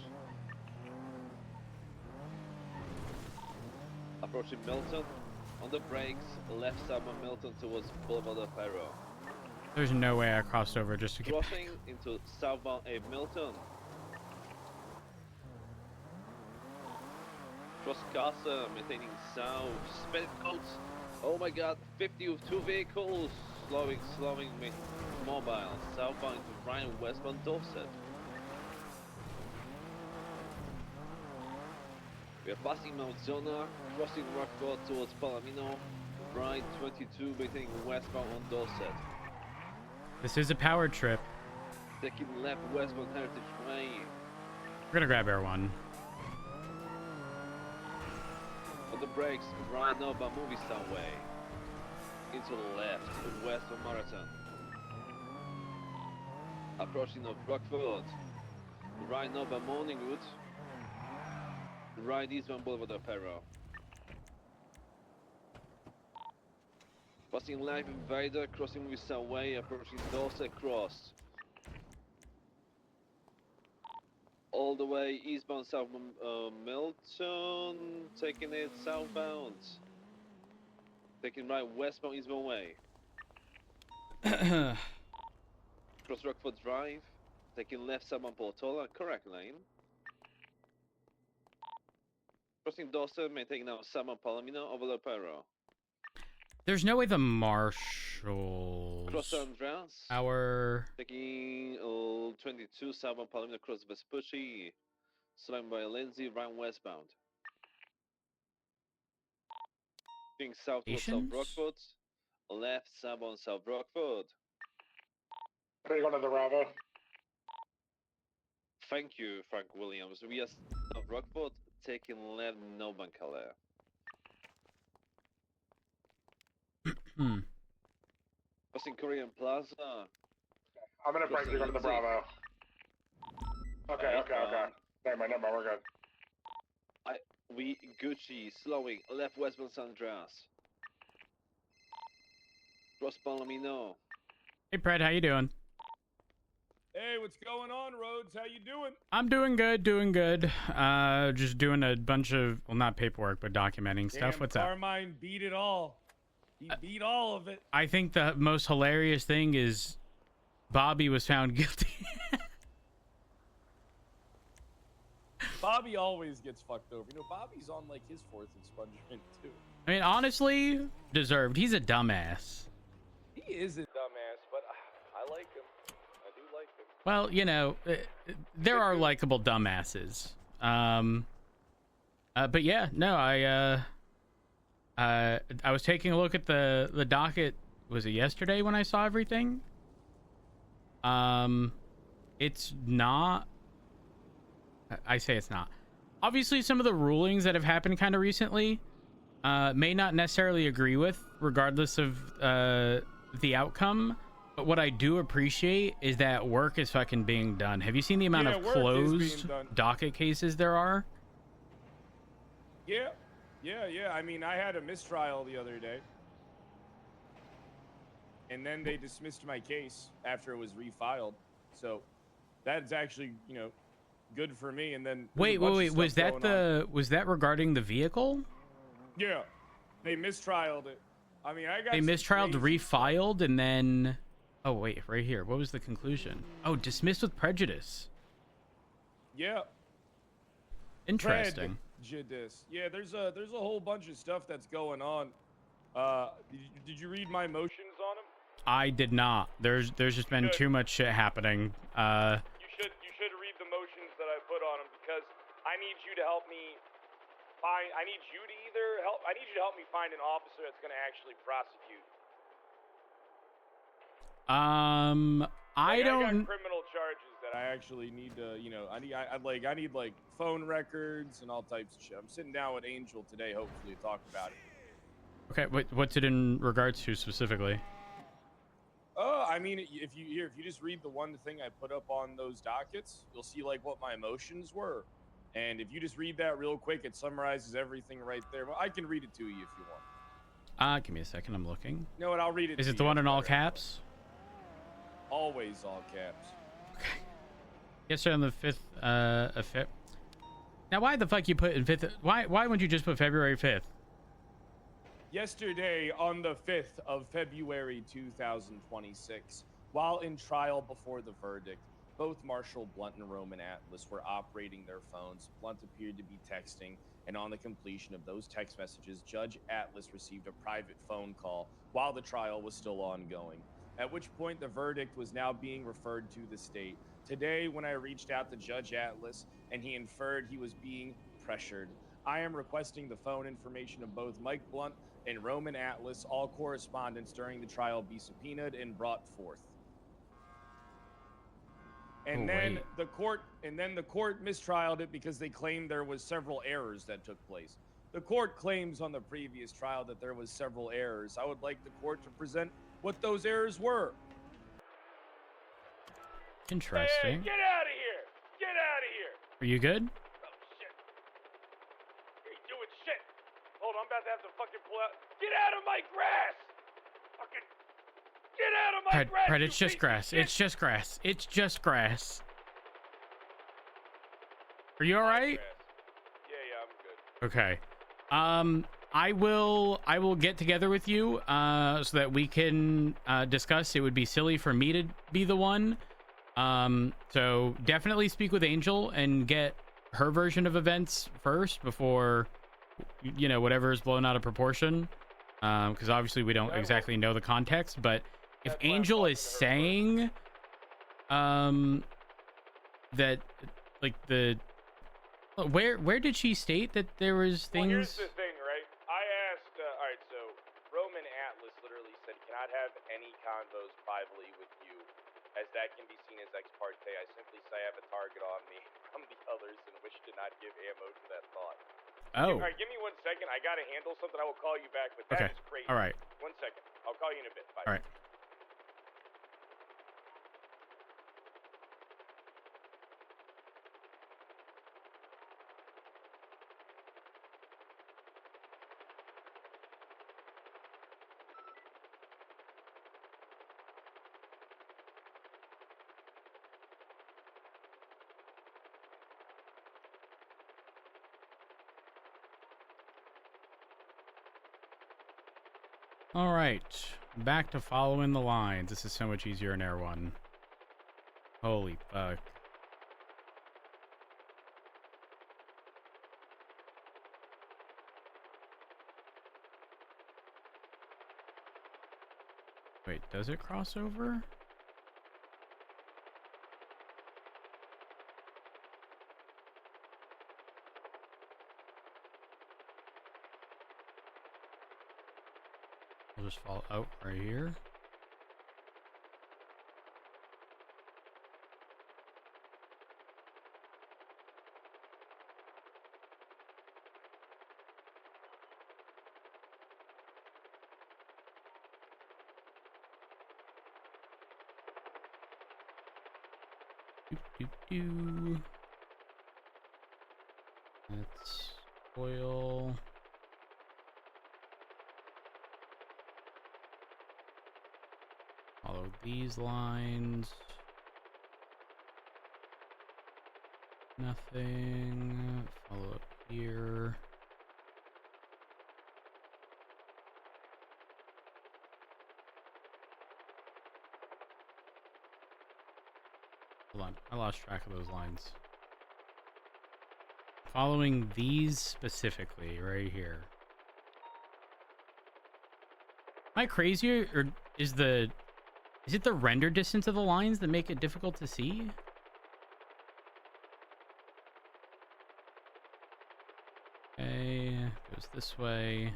Approaching Milton. On the brakes, left southbound Milton towards Boulevard del Perro. There's no way I crossed over just to get back. Crossing into southbound A Milton. Cross Casa, maintaining south. Sped coats. Oh my god, 50 with 2 vehicles. Slowing, mobile. Southbound to Ryan, westbound Dorset. We are passing Mount Zona, crossing Rockford towards Palomino. Right 22, maintaining westbound on Dorset. This is a power trip. Taking left westbound Heritage Way. We're gonna grab Air 1. On the brakes, right over Movie Star Way. Into the left, west of Marathon. approaching North Rockford. Right northbound Morning Route. Right eastbound Boulevard of Perro. Passing Live Invader, crossing Vista Way, approaching Dorset Cross. All the way eastbound South Milton, taking it southbound. Taking right westbound Eastbound Way. Cross Rockford Drive, taking left southbound Portola, correct lane. Crossing Dorset, maintaining now southbound Palomino, over the Perro. There's no way the marshals. Cross San Andreas. Our. Taking 22 southbound Palomino, cross Vespucci. Surrounded by Lindsay, right westbound. Being southward South Rockford. Left southbound South Rockford. Are you going to the Bravo? Thank you, Frank Williams. We are South Rockford, taking left northbound Calais. Crossing Korean Plaza. I'm going to break you to the Bravo. Okay. Never mind, we're good. We Gucci, slowing, left westbound San Andreas. Cross Palomino. Hey, Pred, how you doing? Hey, what's going on, Rhodes? How you doing? I'm doing good. Just doing a bunch of, well, not paperwork, but documenting stuff. What's up? Carmine beat it all. He beat all of it. I think the most hilarious thing is Bobby was found guilty. Bobby always gets fucked over. You know, Bobby's on like his 4th expungement too. I mean, honestly, deserved. He's a dumbass. He is a dumbass, but I like him. I do like him. Well, you know, there are likable dumbasses. But yeah, no, I was taking a look at the docket. Was it yesterday when I saw everything? It's not. I say it's not. Obviously, some of the rulings that have happened kind of recently may not necessarily agree with, regardless of the outcome. But what I do appreciate is that work is fucking being done. Have you seen the amount of closed docket cases there are? Yeah. I mean, I had a mistrial the other day. And then they dismissed my case after it was refiled. So that's actually, you know, good for me. And then wait, was that regarding the vehicle? Yeah, they mistrialed it. I mean, I got they mistrialed, refiled, and then oh wait, right here. What was the conclusion? Oh, dismissed with prejudice. Yeah. Interesting. Prejudice. Yeah, there's a whole bunch of stuff that's going on. Did you read my motions on them? I did not. There's just been too much shit happening. You should read the motions that I put on them because I need you to help me find. I need you to help me find an officer that's going to actually prosecute. I don't. got criminal charges that I actually need to. You know, I need like phone records and all types of shit. I'm sitting down with Angel today, hopefully, to talk about it. Okay, what's it in regards to specifically? I mean, if you just read the one thing I put up on those dockets, you'll see like what my emotions were. And if you just read that real quick, it summarizes everything right there. Well, I can read it to you if you want. Give me a second. I'm looking. You know what? I'll read it. Is it the one in all caps? Always all caps. Okay. Yesterday on the 5th of Feb. Now, why the fuck you put in 5th? Why wouldn't you just put February 5th? Yesterday, on the 5th of February 2026, while in trial before the verdict, both Marshall Blunt and Roman Atlas were operating their phones. Blunt appeared to be texting, and on the completion of those text messages, Judge Atlas received a private phone call while the trial was still ongoing, at which point the verdict was now being referred to the state. Today, when I reached out to Judge Atlas, and he inferred he was being pressured, I am requesting the phone information of both Mike Blunt and Roman Atlas. All correspondence during the trial be subpoenaed and brought forth. And then the court mistrialed it because they claimed there was several errors that took place. The court claims on the previous trial that there was several errors. I would like the court to present what those errors were. Interesting. Hey, get out of here! Get out of here! Are you good? Oh, shit. You're doing shit. Hold on, I'm about to have to fucking pull out. Get out of my grass! Fucking. Get out of my grass! Pred, you it's just piece of grass. shit! It's just grass. It's just grass. Are you alright? Yeah, I'm good. Okay. I will get together with you so that we can discuss. It would be silly for me to be the one. So definitely speak with Angel and get her version of events first before, you know, whatever is blown out of proportion. Because obviously we don't exactly know the context. But if Angel is saying that, like, the where did she state that there was things? Well, here's the thing, right? I asked, all right, so Roman Atlas literally said he cannot have any convos privately with you, as that can be seen as ex parte. I simply say I have a target on me from the others and wish to not give ammo to that thought. Oh. All right, give me 1 second. I gotta handle something. I will call you back, but that Okay. is crazy. All right. 1 second. I'll call you in a bit. Bye. All right. All right, back to following the lines. This is so much easier in Air 1. Holy fuck. Wait, does it cross over? I'll just follow out right here. Doop. That's oil. Follow these lines. Nothing. Follow up here. Hold on, I lost track of those lines. Following these specifically, right here. Am I crazy, or is it the render distance of the lines that make it difficult to see? Okay, goes this way.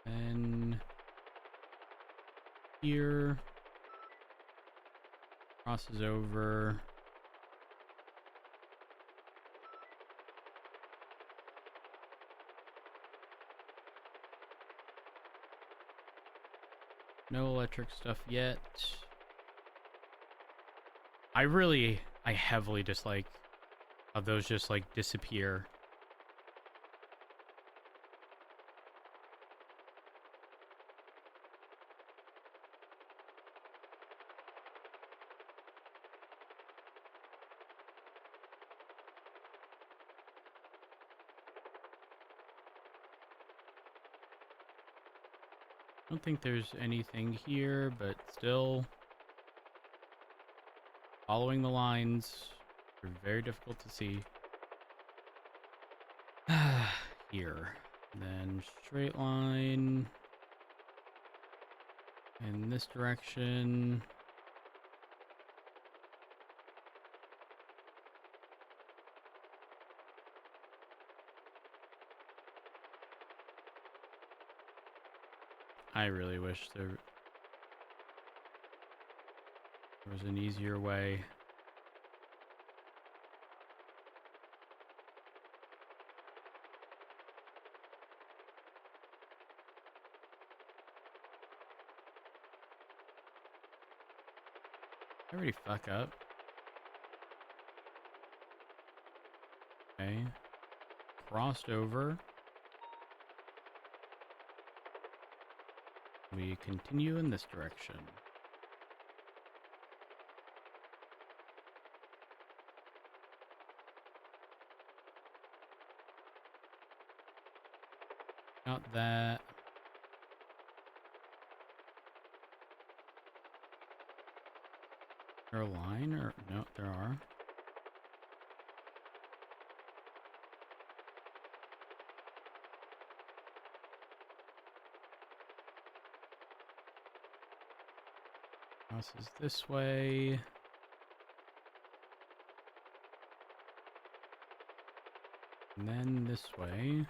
Then here, crosses over. No electric stuff yet. I heavily dislike how those just like disappear. I don't think there's anything here, but still following the lines are very difficult to see. Here, then straight line in this direction. I really wish there was an easier way. I already fuck up. Okay. Crossed over. We continue in this direction. Not that. Is there a line or no? There are. House is this way. And then this way.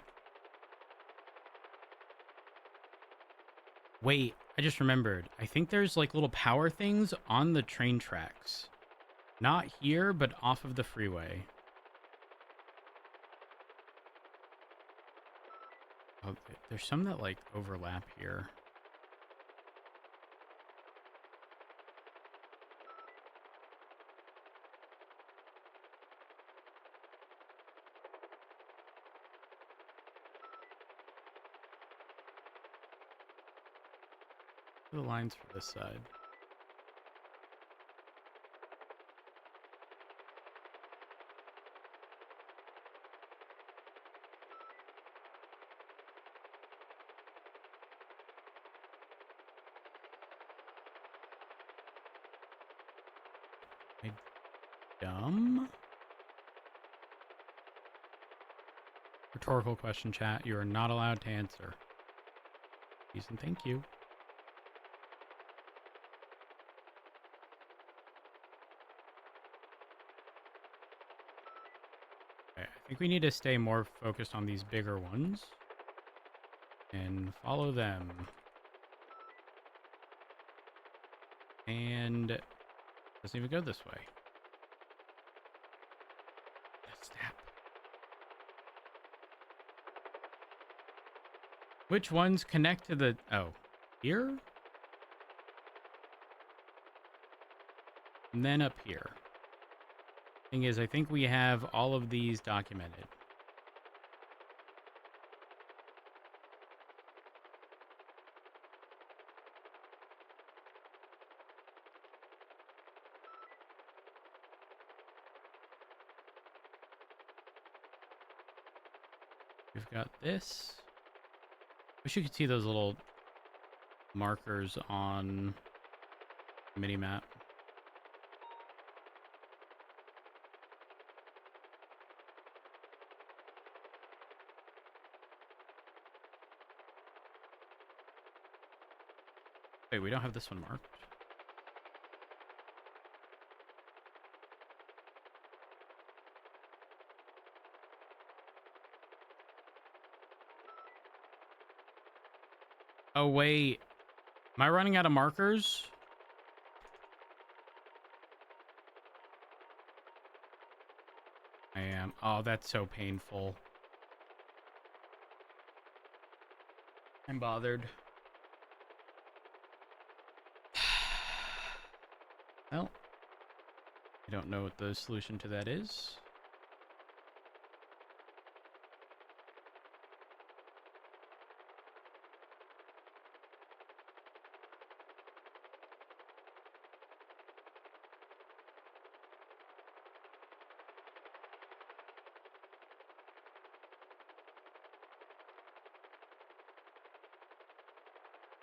Wait, I just remembered. I think there's like little power things on the train tracks. Not here, but off of the freeway. Oh, there's some that like overlap here. The lines for this side. Am I dumb? Rhetorical question, chat. You are not allowed to answer. Please and thank you. I think we need to stay more focused on these bigger ones and follow them. And it doesn't even go this way. Snap. Which ones connect to the... Oh, here? And then up here. Thing is, I think we have all of these documented. We've got this. Wish you could see those little markers on the mini-map. Wait, we don't have this one marked. Oh, wait. Am I running out of markers? I am. Oh, that's so painful. I'm bothered. Well, I don't know what the solution to that is.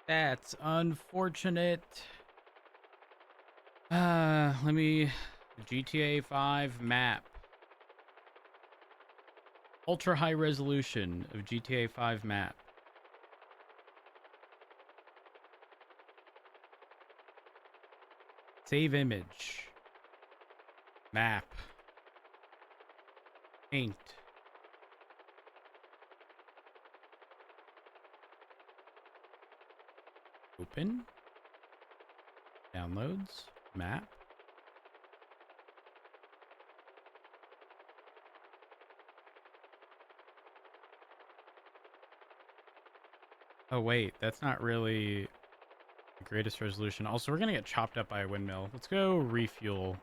That's unfortunate. Let me... GTA 5 map. Ultra high resolution of GTA 5 map. Save image. Map. Paint. Open. Downloads. Map. Oh wait, that's not really... The greatest resolution. Also, we're gonna get chopped up by a windmill. Let's go refuel.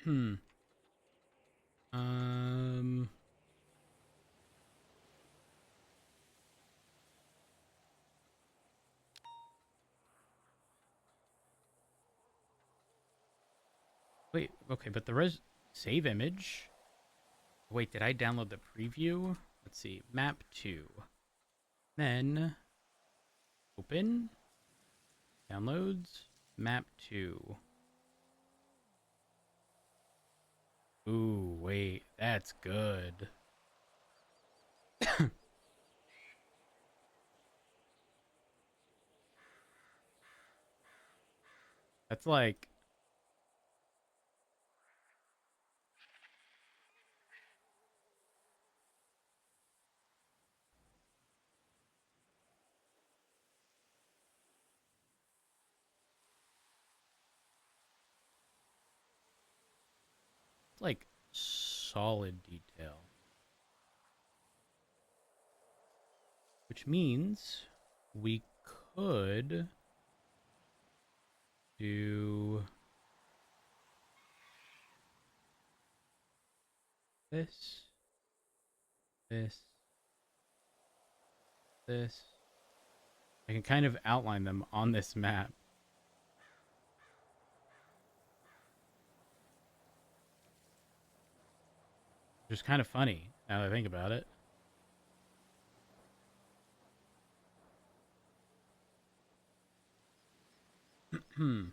Hmm. Wait, okay, but the save image. Wait, did I download the preview? Let's see. Map 2. Then open. Downloads. Map 2. Ooh, wait, that's good. That's like solid detail. Which means we could do this, this. I can kind of outline them on this map. Which is kind of funny now that I think about it. We're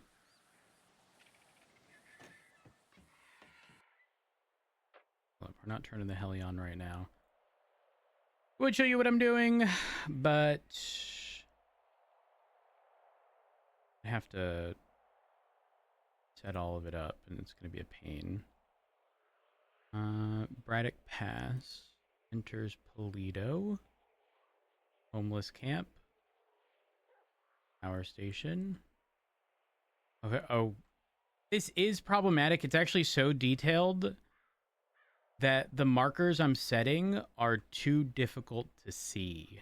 not turning the heli on right now. Would show you what I'm doing, but I have to set all of it up, and it's going to be a pain. Braddock Pass enters Polito. Homeless camp. Power station. Okay. Oh, this is problematic. It's actually so detailed that the markers I'm setting are too difficult to see.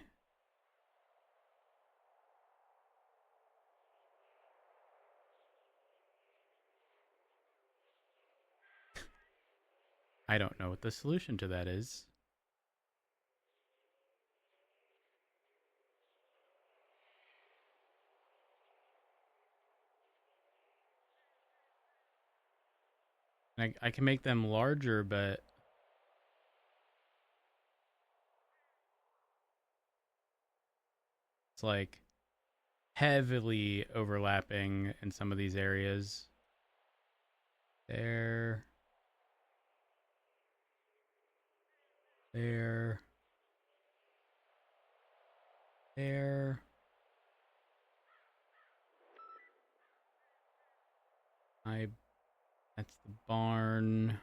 I don't know what the solution to that is. I can make them larger, but it's like heavily overlapping in some of these areas. There. That's the barn.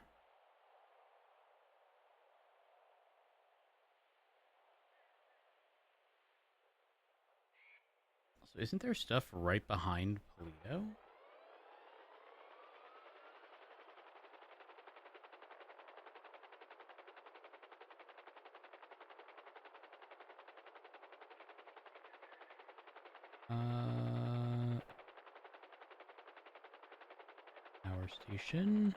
So isn't there stuff right behind Polito? Power station.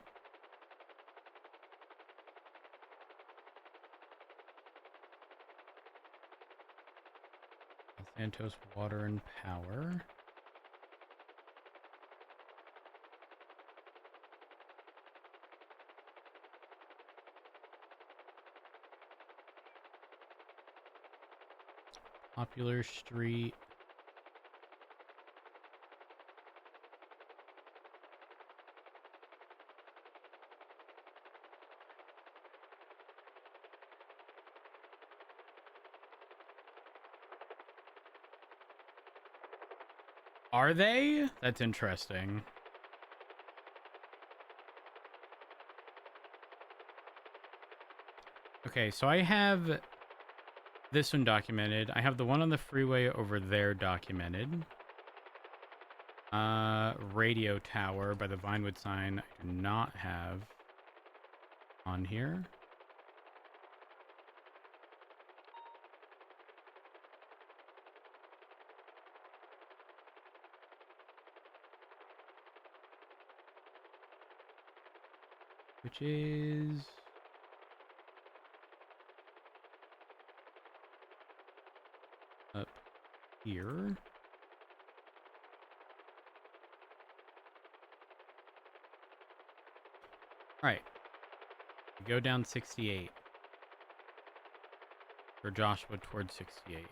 Los Santos Water and Power. Popular Street. Are they? That's interesting. Okay, so I have this one documented. I have the one on the freeway over there documented. Radio tower by the Vinewood sign I do not have on here. Which is up here. Alright. Go down 68. For Joshua towards 68.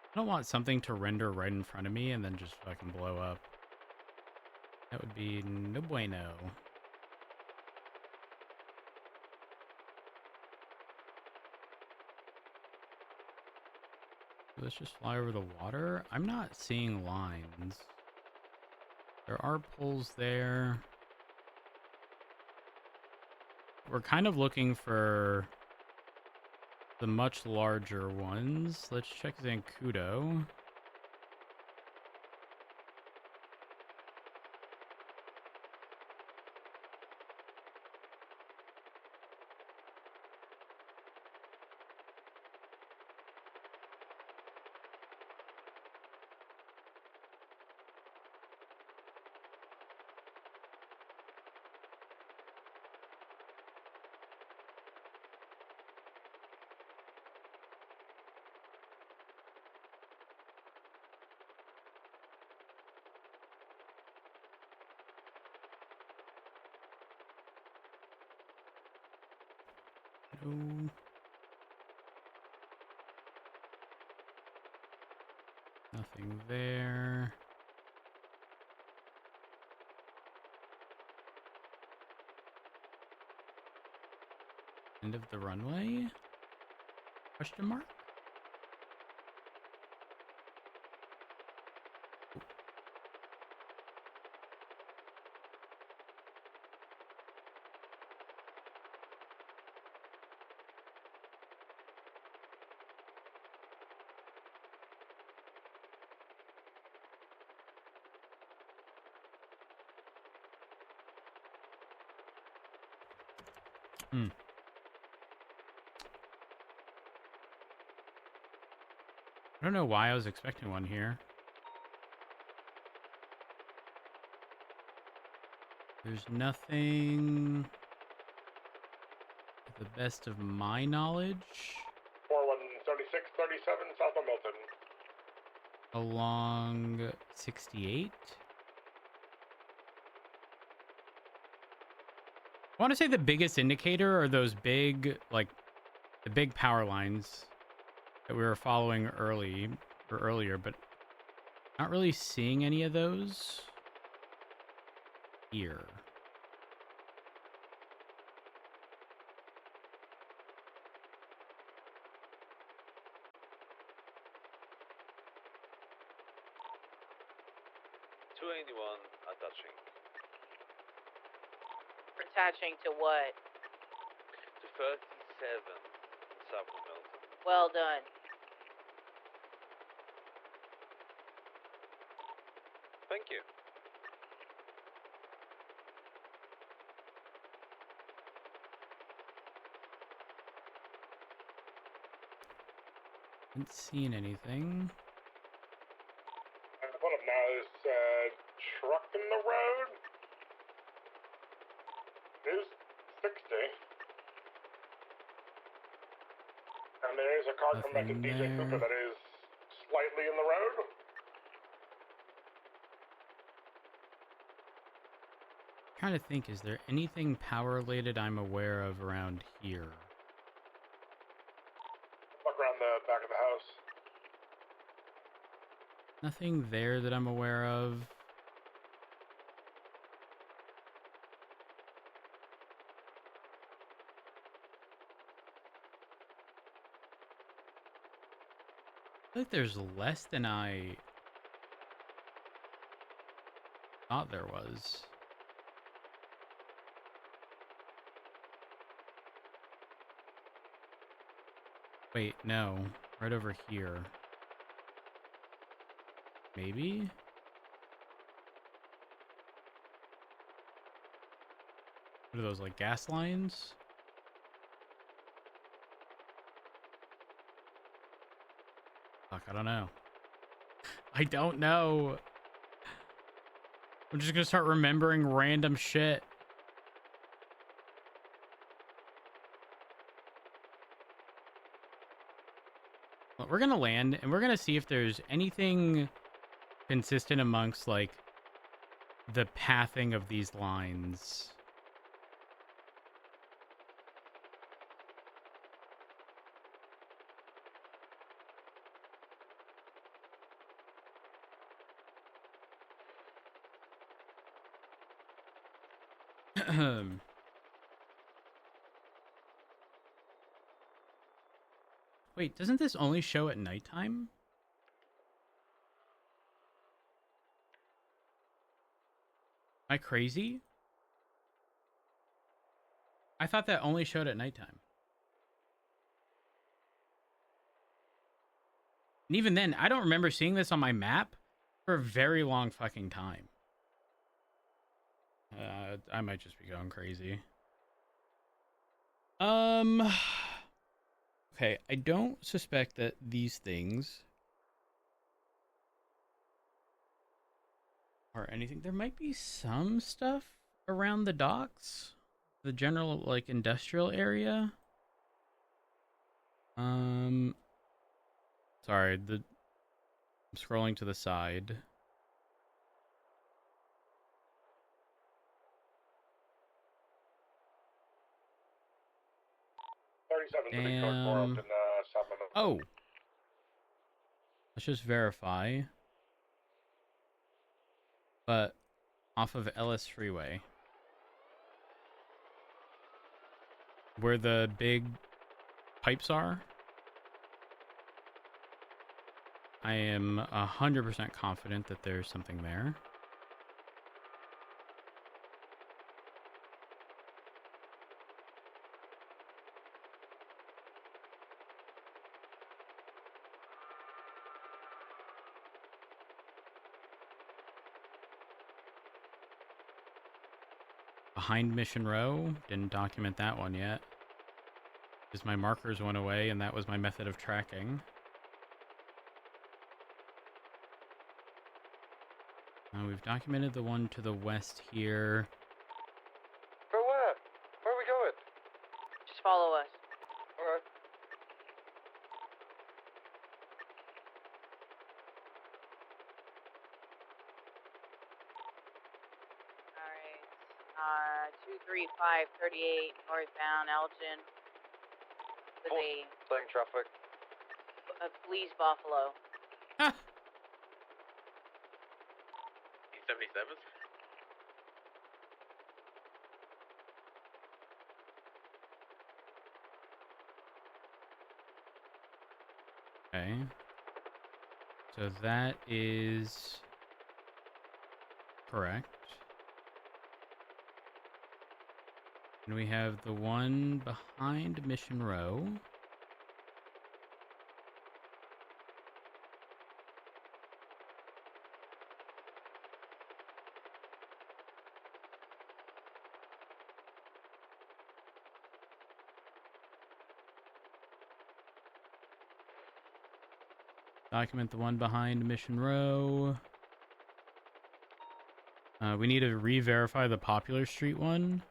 I don't want something to render right in front of me and then just fucking blow up. That would be no bueno. Let's just fly over the water. I'm not seeing lines. There are poles there. We're kind of looking for the much larger ones. Let's check Zancudo. No. Nothing there. End of the runway? Question mark? I don't know why I was expecting one here. There's nothing, to the best of my knowledge, 413637 south of Milton. along 68. I want to say the biggest indicator are those big, like, the big power lines that we were following earlier, but not really seeing any of those here. Attaching. Attaching to what? To 37 south of Milton. Well done. Thank you. Haven't seen anything. And the one up now is truck in the road. Is 60. And there is a car coming back to DJ Cooper that is slightly in the road. trying to think, is there anything power related I'm aware of around here? Walk around the back of the house. Nothing there that I'm aware of. I feel like there's less than I thought there was. Wait, no. Right over here. Maybe? What are those, like gas lines? Fuck, I don't know. I don't know. I'm just gonna start remembering random shit. Well, we're gonna land, and we're gonna see if there's anything consistent amongst, like, the pathing of these lines. Wait, doesn't this only show at nighttime? Am I crazy? I thought that only showed at nighttime. And even then, I don't remember seeing this on my map for a very long fucking time. I might just be going crazy. Okay, I don't suspect that these things are anything. There might be some stuff around the docks, the general, like, industrial area. Sorry, I'm scrolling to the side. Damn. Oh. Let's just verify. But off of Ellis Freeway, where the big pipes are, I am 100% confident that there's something there. Behind Mission Row, didn't document that one yet, because my markers went away and that was my method of tracking. We've documented the one to the west here. Go where? Where are we going? Just follow us. Alright. Alright. 23538 northbound Elgin. With Playing traffic. a police buffalo. 77? Okay. So that is correct. And we have the one behind Mission Row. Document the one behind Mission Row. We need to re-verify the Popular Street one.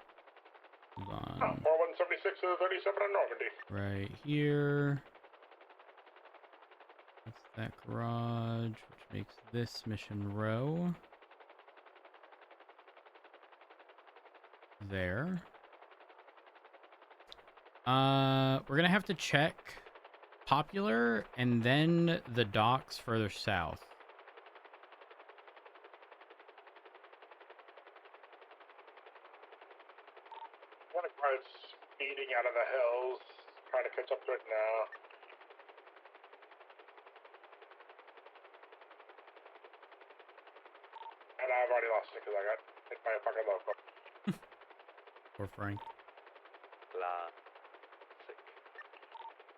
Hold on. 4176 to 37 on Normandy. Right here. That's that garage, which makes this Mission Row. there. We're gonna have to check Popular and then the docks further south. One of car's speeding out of the hills, trying to catch up to it now. And I've already lost it because I got hit by a fucking loco. Poor Frank. Classic.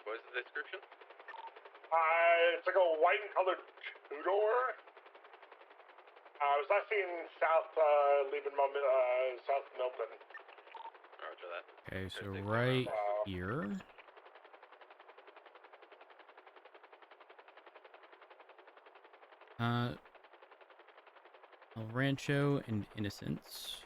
What is the description? It's like a white and colored two-door. I was last seen south, leaving South Milton. Roger that. Okay, so right here. El Rancho and Innocence.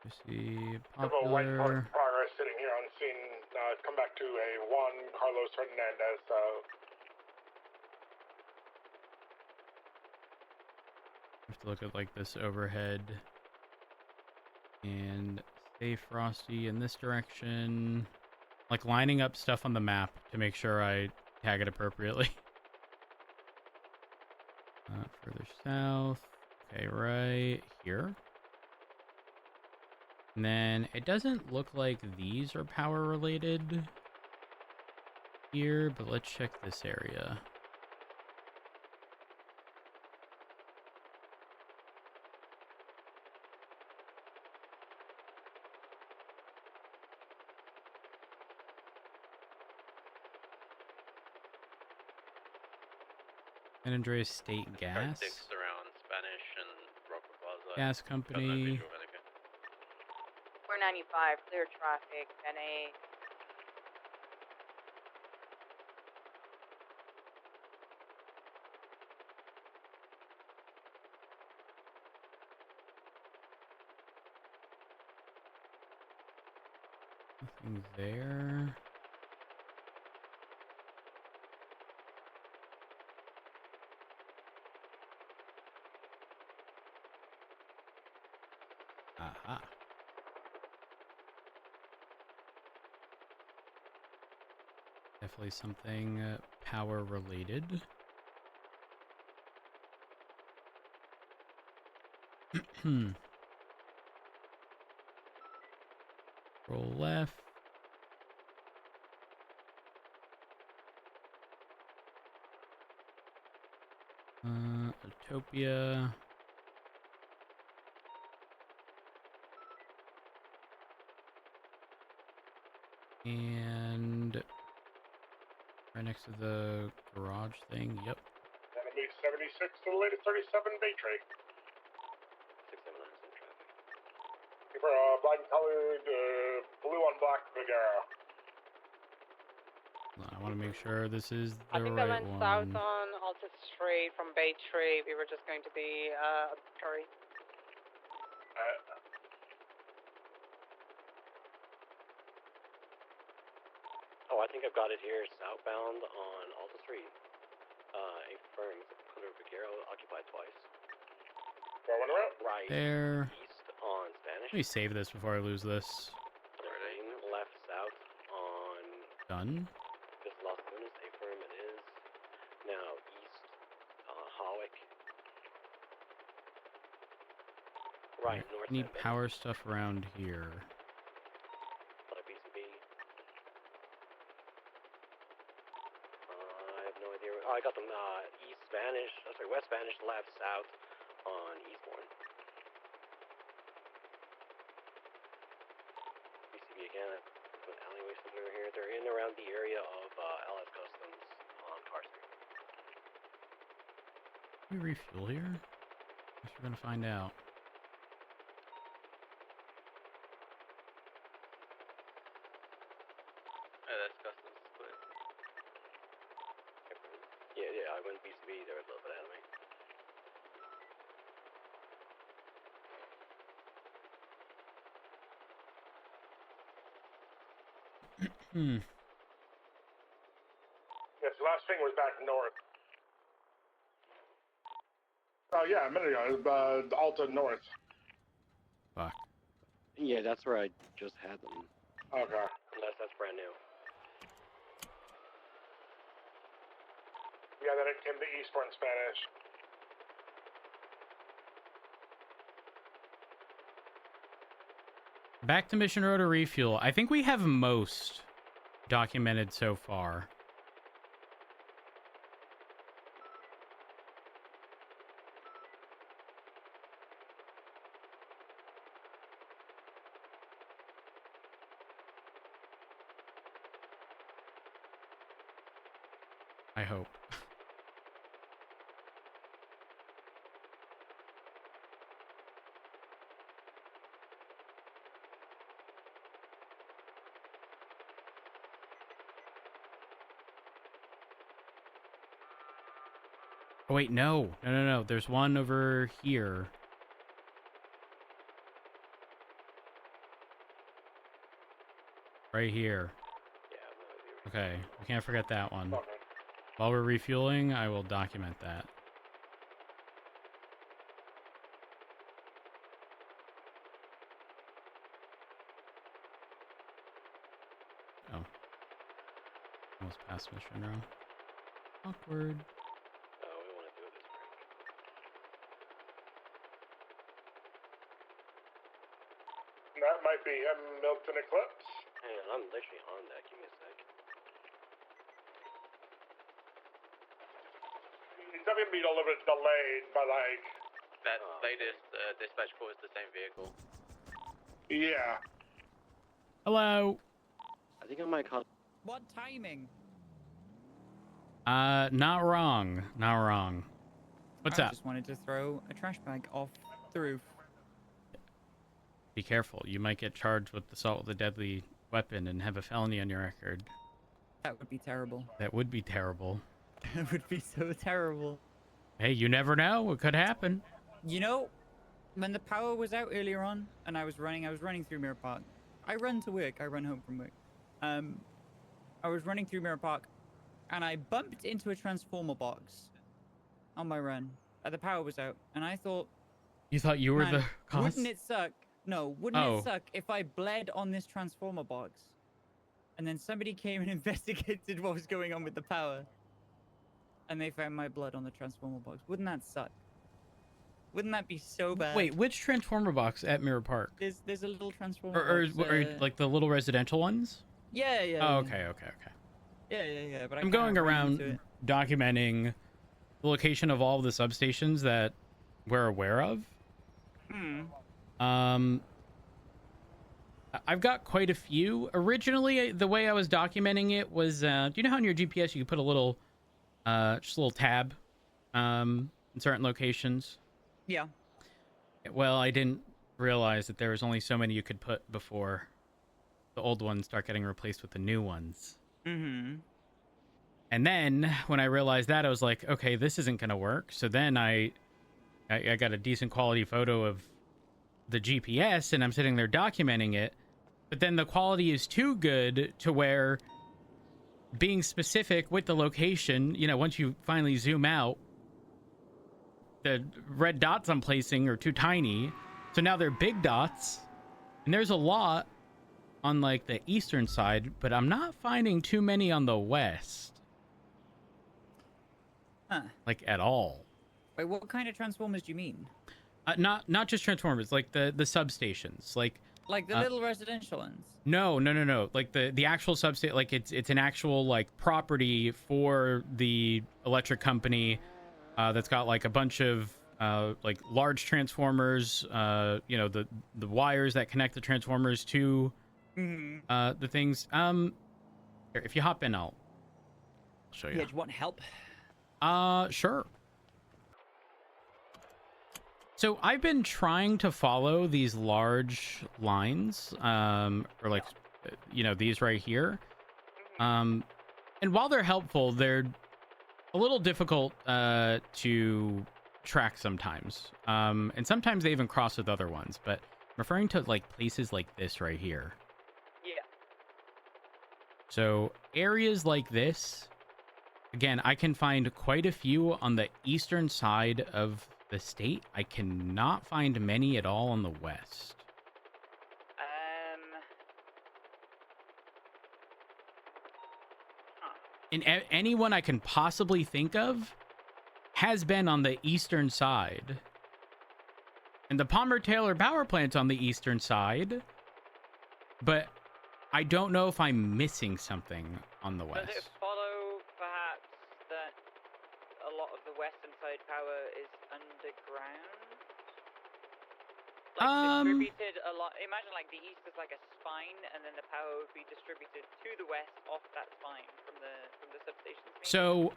You see I have a white Popular. progress sitting here on scene. Come back to a 1 Carlos Hernandez. Have to look at like this overhead and stay frosty in this direction, like lining up stuff on the map to make sure I tag it appropriately. Further south. Okay, right here. And then it doesn't look like these are power related here, but let's check this area. San Andreas State Gas. Dicks around Spanish and Rockwood Plaza. Gas company. 495, clear traffic, 10A. Nothing there. Aha. Definitely something power related. Roll left. Utopia. And right next to the garage thing, yep. Enemy 76 to the latest 37 Bay Trade. 679 in traffic. For a black and colored, blue on black big arrow. I want to make sure this is I the think right I went one. south on Alta Street from Bay Tree. We were just going to be observatory. Oh, I think I've got it here. Southbound on Alta Street. A firm, Color Vaquero, occupied twice. Right. There. East on Spanish. Let me save this before I lose this. Left south on. Done. This Las Lunas, a firm it is. Now east, Hawick. Right, north. Need power stuff around here. BCB. I have no idea. Oh, I got them east Spanish. Oh, sorry, west Spanish, left, south on Eastbourne. BCB again. An alleyway somewhere here. They're in around the area of LS Customs on Car Street. Can we refuel here? Guess we're gonna find out. That's Customs split. Yeah, I went BCB. They were a little bit ahead of me. Yes, last thing was back north. Oh yeah, a minute ago. Alta North. Fuck. Yeah, that's where I just had them. Okay. Unless that's brand new. Yeah, then it came to east for in Spanish. Back to Mission Road to refuel. I think we have most documented so far. I hope. Oh wait, no. No. There's one over here. Right here. Okay, we can't forget that one. While we're refueling, I will document that. Oh. Almost past mission row. Awkward. Oh, we want to do this break. That might be him, Milton Eclipse. Hang on, I'm literally on that. Give me a sec. He's definitely being a little bit delayed, but like. That latest dispatch call is the same vehicle. Yeah. Hello. I think I might call. What timing? Not wrong. Not wrong. What's I up? just wanted to throw a trash bag off the roof. Be careful. You might get charged with assault with a deadly weapon and have a felony on your record. That would be terrible. That would be terrible. That would be so terrible. Hey, you never know. It could happen. You know, when the power was out earlier on and I was running through Mirror Park. I run to work. I run home from work. I was running through Mirror Park and I bumped into a transformer box on my run. The power was out and I thought... You thought you were the cause? Wouldn't it suck? No, wouldn't it suck if I bled on this transformer box? And then somebody came and investigated what was going on with the power. And they found my blood on the transformer box. Wouldn't that suck? Wouldn't that be so bad? Wait, which transformer box at Mirror Park? There's a little transformer Or box. like the little residential ones? Yeah. Oh, okay. Yeah. But I'm going around documenting the location of all the substations that we're aware of. I've got quite a few. Originally, the way I was documenting it was, do you know how on your GPS you can put a little, just a little tab, in certain locations? Yeah. Well, I didn't realize that there was only so many you could put before the old ones start getting replaced with the new ones. Mm-hmm. And then when I realized that, I was like, okay, this isn't going to work. So then I got a decent quality photo of the GPS and I'm sitting there documenting it. But then the quality is too good to where being specific with the location, you know, once you finally zoom out, the red dots I'm placing are too tiny. So now they're big dots. And there's a lot on like the eastern side, but I'm not finding too many on the west. Huh. Like at all. Wait, what kind of transformers do you mean? Not just transformers, like the substations, like the little residential ones. No. Like the actual substation, like it's an actual like property for the electric company that's got like a bunch of like large transformers. You know, the wires that connect the transformers to the things. Here, if you hop in, I'll show you. Yeah, do you want help? Sure. So I've been trying to follow these large lines, or like, you know, these right here. And while they're helpful, they're a little difficult to track sometimes. And sometimes they even cross with other ones, but I'm referring to like places like this right here. Yeah. So areas like this Again, I can find quite a few on the eastern side of the state. I cannot find many at all on the west. And anyone I can possibly think of has been on the eastern side. And the Palmer-Taylor power plant's on the eastern side. But I don't know if I'm missing something on the west. Does it follow, perhaps, that a lot of the western side power is underground? Like, distributed a lot. Imagine, like, the east is like a spine, and then the power would be distributed to the west off that spine from the substations. Maybe? So,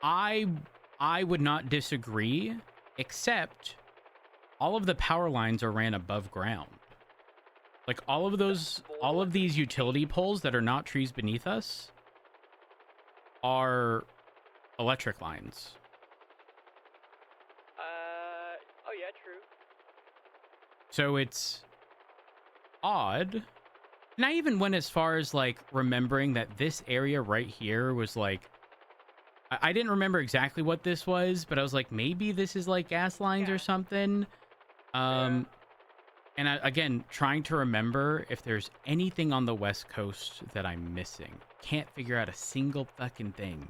I would not disagree, except all of the power lines are ran above ground. Like, all of these utility poles that are not trees beneath us are electric lines. Oh yeah, true. So it's odd. And I even went as far as, like, remembering that this area right here was, like... I didn't remember exactly what this was, but I was like, maybe this is, like, gas lines or something. And again, trying to remember if there's anything on the West Coast that I'm missing. Can't figure out a single fucking thing.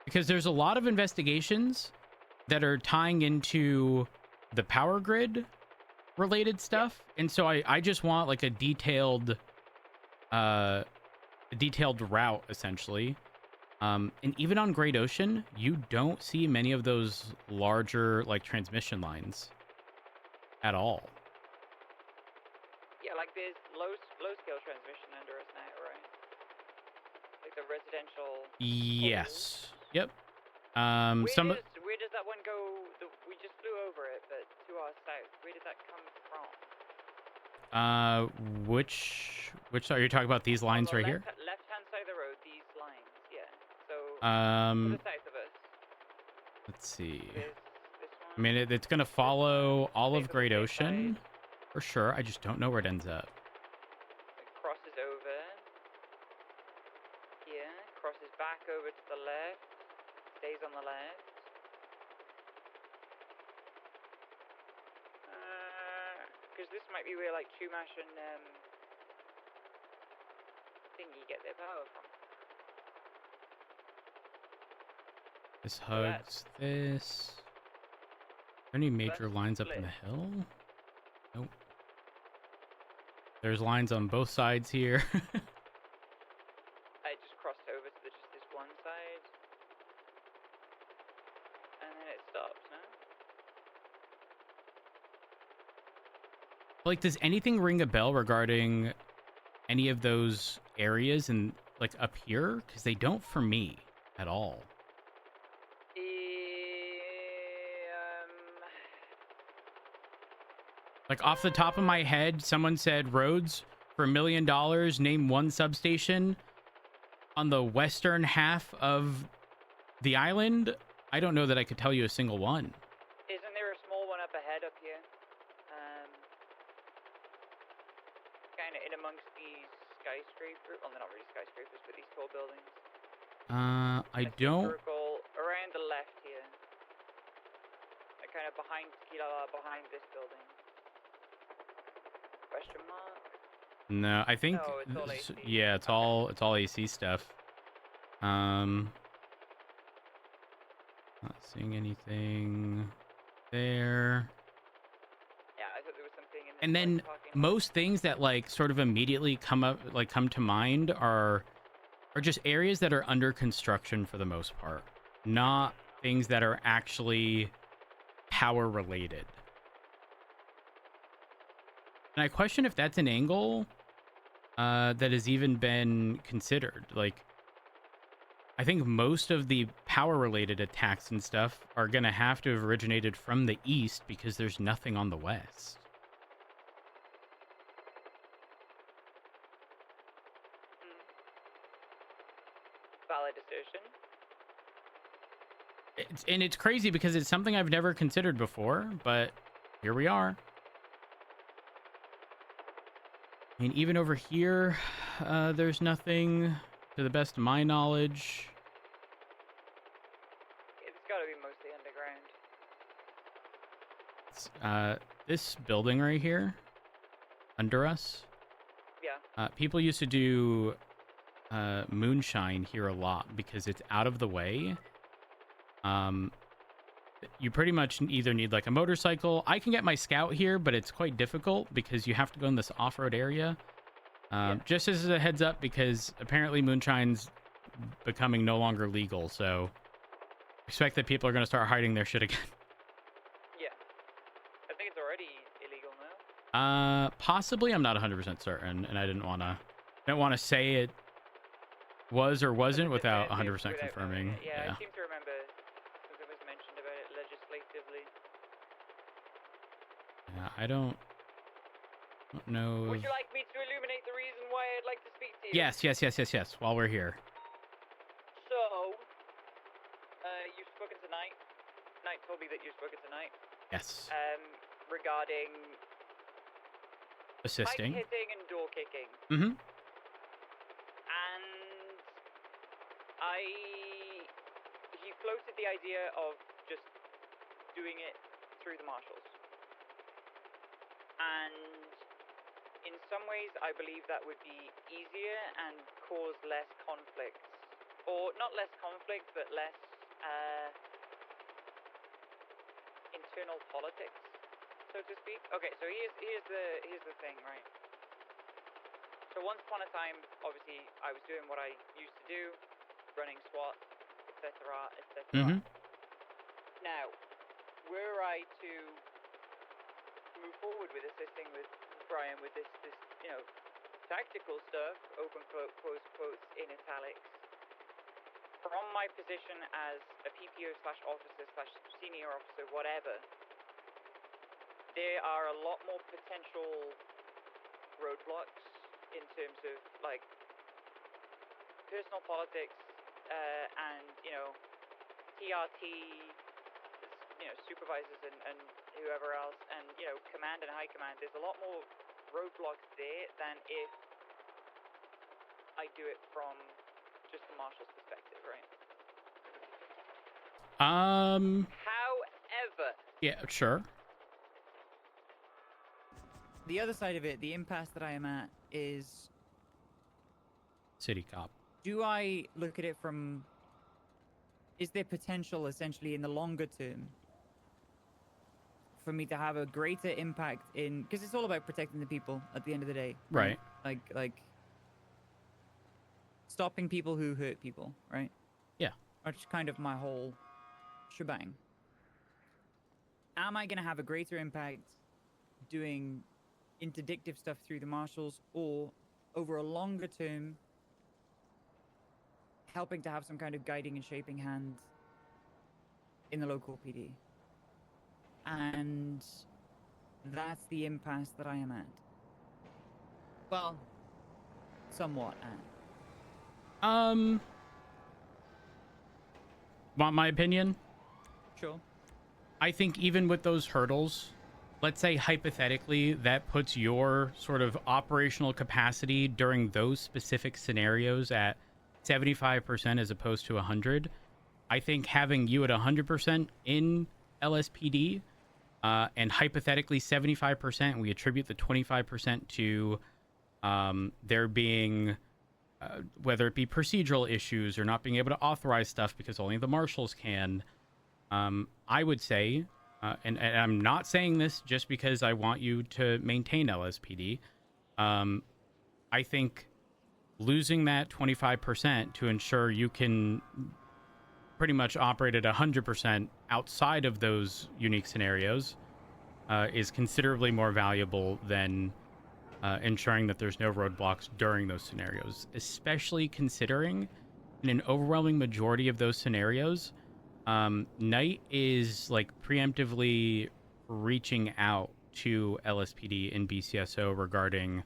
Because there's a lot of investigations that are tying into the power grid related stuff. And so I just want, like, a detailed route, essentially. And even on Great Ocean, you don't see many of those larger, like, transmission lines at all. Yeah, like there's low scale transmission under us now, right? Like the residential. Yes. Yep. Where does that one go? We just flew over it, but to our south. Where did that come from? Which are you talking about? These lines right here? Left-hand side of the road, these lines, yeah. So, to the south of us. Let's see. I mean, it's going to follow all of Great Ocean, for sure. I just don't know where it ends up. It crosses over. Yeah, crosses back over to the left. Stays on the left. Because this might be where, like, Chumash and Thingy get their power from. This hugs this. Are there any major lines up in the hill? Nope. There's lines on both sides here. I just crossed over to just this one side. And then it stops, no? Like, does anything ring a bell regarding any of those areas and, like, up here? Because they don't for me at all. Like, off the top of my head, someone said, Rhodes, for $1 million, name one substation on the western half of the island. I don't know that I could tell you a single one. Isn't there a small one up ahead up here? Kind of in amongst these skyscrapers. Well, they're not really skyscrapers, but these tall buildings. I don't... Circle around the left here. Like kind of behind Tequila, behind this building. Question mark? No, I think... No, it's all AC. Yeah, it's all AC stuff. Not seeing anything there. Yeah, I thought there was something in there. And then most things that, like, sort of immediately come to mind are just areas that are under construction for the most part, not things that are actually power related. And I question if that's an angle that has even been considered. Like, I think most of the power-related attacks and stuff are going to have to have originated from the east because there's nothing on the west. Valid assertion. It's crazy because it's something I've never considered before, but here we are. I mean, even over here, there's nothing to the best of my knowledge. It's got to be mostly underground. This building right here, under us. Yeah. People used to do moonshine here a lot because it's out of the way. You pretty much either need like a motorcycle. I can get my Scout here, but it's quite difficult because you have to go in this off-road area. Just as a heads up, because apparently moonshine's becoming no longer legal, so expect that people are going to start hiding their shit again. Yeah. I think it's already illegal now. Possibly. I'm not 100% certain, and I didn't want to say it was or wasn't without 100% confirming. Yeah, I seem to remember something was mentioned about it legislatively. Yeah, I don't know. Would you like me to illuminate the reason why I'd like to speak to you? Yes. While we're here. So, you've spoken to Knight. Knight told me that you've spoken to Knight. Yes. Regarding assisting, pipe hitting and door kicking. Mm-hmm. And he floated the idea of just doing it through the marshals. And in some ways, I believe that would be easier and cause less conflict. Or not less conflict, but less internal politics, so to speak. Okay, so here's the thing, right? So once upon a time, obviously, I was doing what I used to do, running SWAT, etc., etc. Mm-hmm. Now, were I to move forward with assisting with Brian with this tactical stuff, open quote, close quotes in italics, from my position as a PPO/officer/senior officer, whatever, there are a lot more potential roadblocks in terms of like personal politics and TRT, supervisors and whoever else, and command and high command. There's a lot more roadblocks there than if I do it from just the marshal's perspective, right? However, yeah, sure. The other side of it, the impasse that I am at, is city cop. Do I look at it from, is there potential essentially in the longer term for me to have a greater impact in, because it's all about protecting the people at the end of the day. Right. Like stopping people who hurt people, right? Yeah. That's kind of my whole shebang. Am I going to have a greater impact doing interdictive stuff through the marshals, or over a longer term helping to have some kind of guiding and shaping hand in the local PD? And that's the impasse that I am at. Well, somewhat at. Want my opinion? Sure. I think even with those hurdles, let's say hypothetically that puts your sort of operational capacity during those specific scenarios at 75% as opposed to 100. I think having you at 100% in LSPD and hypothetically 75%, we attribute the 25% to there being whether it be procedural issues or not being able to authorize stuff because only the marshals can. I would say, and I'm not saying this just because I want you to maintain LSPD. I think losing that 25% to ensure you can pretty much operate at 100% outside of those unique scenarios is considerably more valuable than ensuring that there's no roadblocks during those scenarios, especially considering in an overwhelming majority of those scenarios, Knight is like preemptively reaching out to LSPD and BCSO regarding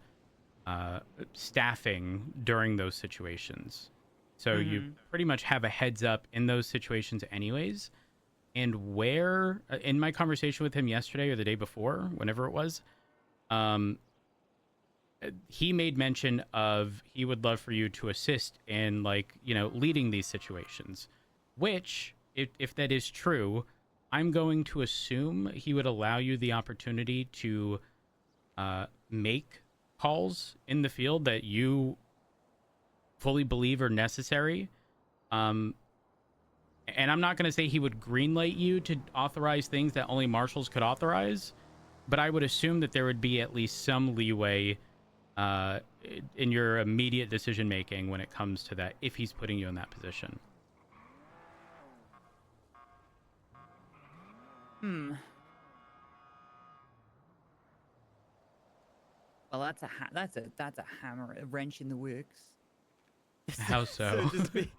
staffing during those situations. So you pretty much have a heads up in those situations anyways. And where, in my conversation with him yesterday or the day before, whenever it was, he made mention of he would love for you to assist in, like, you know, leading these situations, which, if that is true, I'm going to assume he would allow you the opportunity to make calls in the field that you fully believe are necessary. And I'm not going to say he would greenlight you to authorize things that only marshals could authorize, but I would assume that there would be at least some leeway in your immediate decision making when it comes to that, if he's putting you in that position. Well, that's a hammer, a wrench in the works. How so? So to speak.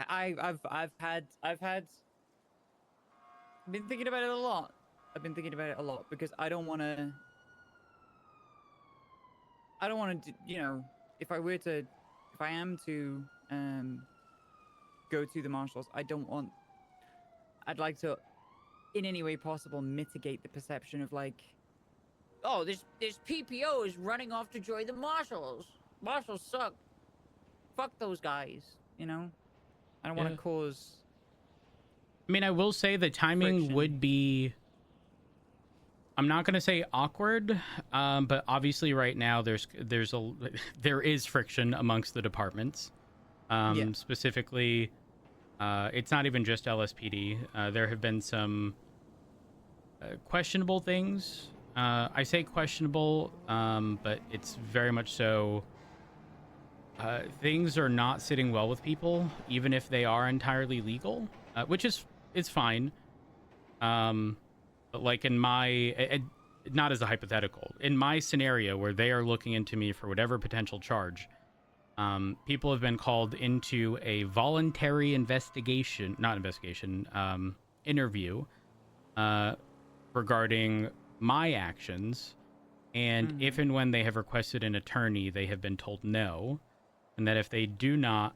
I've been thinking about it a lot. Because I don't want to, you know, if I am to go to the marshals, I'd like to, in any way possible, mitigate the perception of, like, oh, this PPO is running off to join the marshals. Marshals suck. Fuck those guys, you know? I don't want to cause... I mean, I will say the timing friction. would be... I'm not going to say awkward, but obviously right now there is friction amongst the departments. Specifically, it's not even just LSPD. There have been some questionable things. I say questionable, but it's very much so. Things are not sitting well with people, even if they are entirely legal, which is fine. But like in my, not as a hypothetical, in my scenario where they are looking into me for whatever potential charge, people have been called into a voluntary interview regarding my actions. And if and when they have requested an attorney, they have been told no. And that if they do not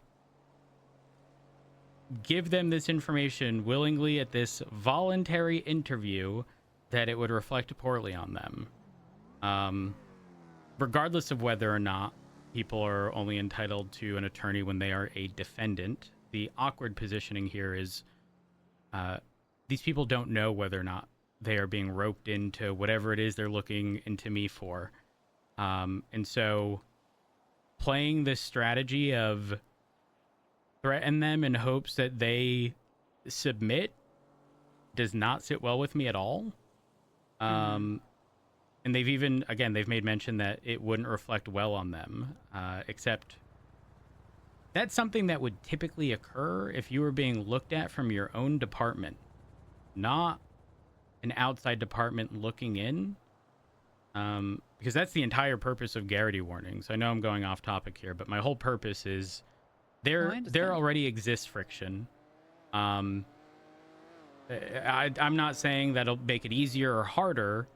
give them this information willingly at this voluntary interview, that it would reflect poorly on them. Regardless of whether or not people are only entitled to an attorney when they are a defendant, the awkward positioning here is these people don't know whether or not they are being roped into whatever it is they're looking into me for. And so playing this strategy of threaten them in hopes that they submit does not sit well with me at all. And they've made mention that it wouldn't reflect well on them, except that's something that would typically occur if you were being looked at from your own department, not an outside department looking in. Because that's the entire purpose of Garrity warnings. I know I'm going off topic here, but my whole purpose is there already exists friction. I'm not saying that'll make it easier or harder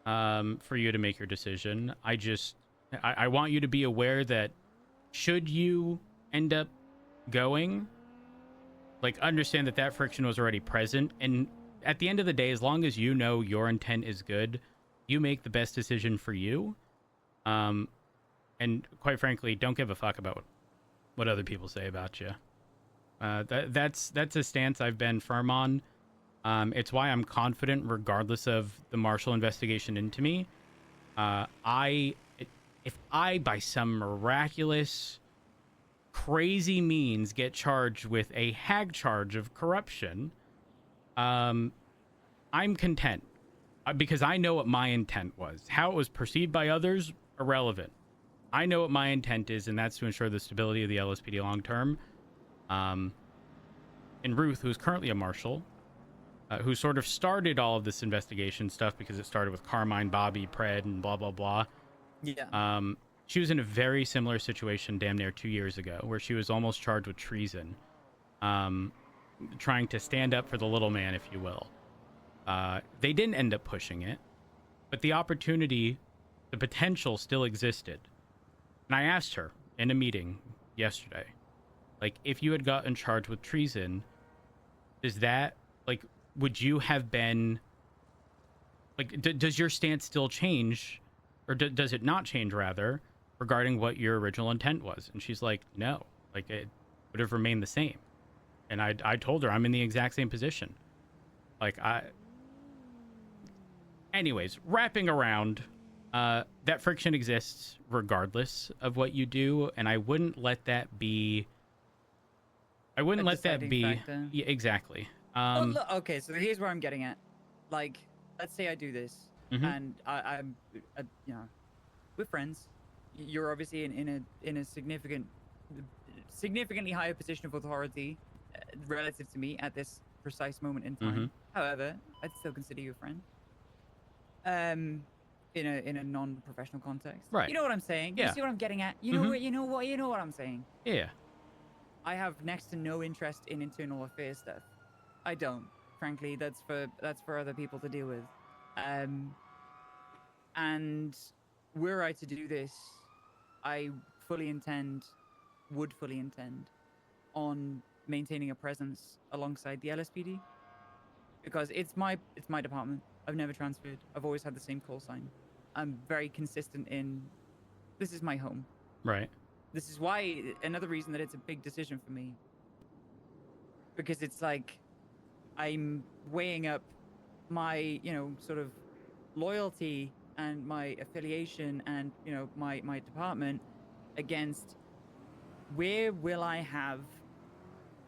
for you to make your decision. I want you to be aware that should you end up going, like, understand that friction was already present. And at the end of the day, as long as you know your intent is good, you make the best decision for you. And quite frankly, don't give a fuck about what other people say about you. That's a stance I've been firm on. It's why I'm confident, regardless of the Marshall investigation into me. If I, by some miraculous, crazy means, get charged with a hag charge of corruption, I'm content. Because I know what my intent was. How it was perceived by others, irrelevant. I know what my intent is, and that's to ensure the stability of the LSPD long term. And Ruth, who's currently a marshal, who sort of started all of this investigation stuff because it started with Carmine, Bobby, Pred, and blah, blah, blah. Yeah. She was in a very similar situation damn near 2 years ago, where she was almost charged with treason. Trying to stand up for the little man, if you will. They didn't end up pushing it, but the opportunity, the potential still existed. And I asked her in a meeting yesterday, like, if you had gotten charged with treason, is that, like, would you have been, like, does your stance still change, or does it not change, rather, regarding what your original intent was? And she's like, no, like, it would have remained the same. And I told her I'm in the exact same position. Like, anyways, wrapping around, that friction exists regardless of what you do, and I wouldn't let that be. I wouldn't let that be. Factor. Yeah, exactly. Well, look, okay, so here's where I'm getting at. Like, let's say I do this, and I'm, you know, we're friends. You're obviously in a significantly higher position of authority relative to me at this precise moment in time. However, I'd still consider you a friend. In a non-professional context. Right. You know what I'm saying? Yeah. You see what I'm getting at? You know what I'm saying? Yeah. I have next to no interest in internal affairs stuff. I don't. Frankly, that's for other people to deal with. And were I to do this, I would fully intend on maintaining a presence alongside the LSPD, because it's my department. I've never transferred. I've always had the same call sign. I'm very consistent in, this is my home. Right. This is why, another reason that it's a big decision for me. Because it's like, I'm weighing up my, you know, sort of loyalty and my affiliation and, you know, my department against where will I have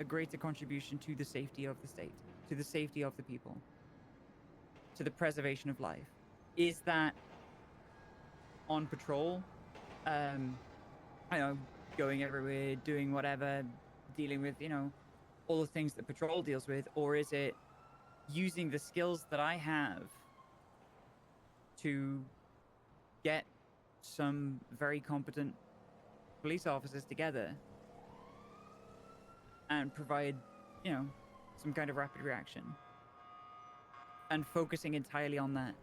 a greater contribution to the safety of the state, to the safety of the people, to the preservation of life. Is that on patrol, you know, going everywhere, doing whatever, dealing with, you know, all the things that patrol deals with, or is it using the skills that I have to get some very competent police officers together and provide, you know, some kind of rapid reaction, and focusing entirely on that?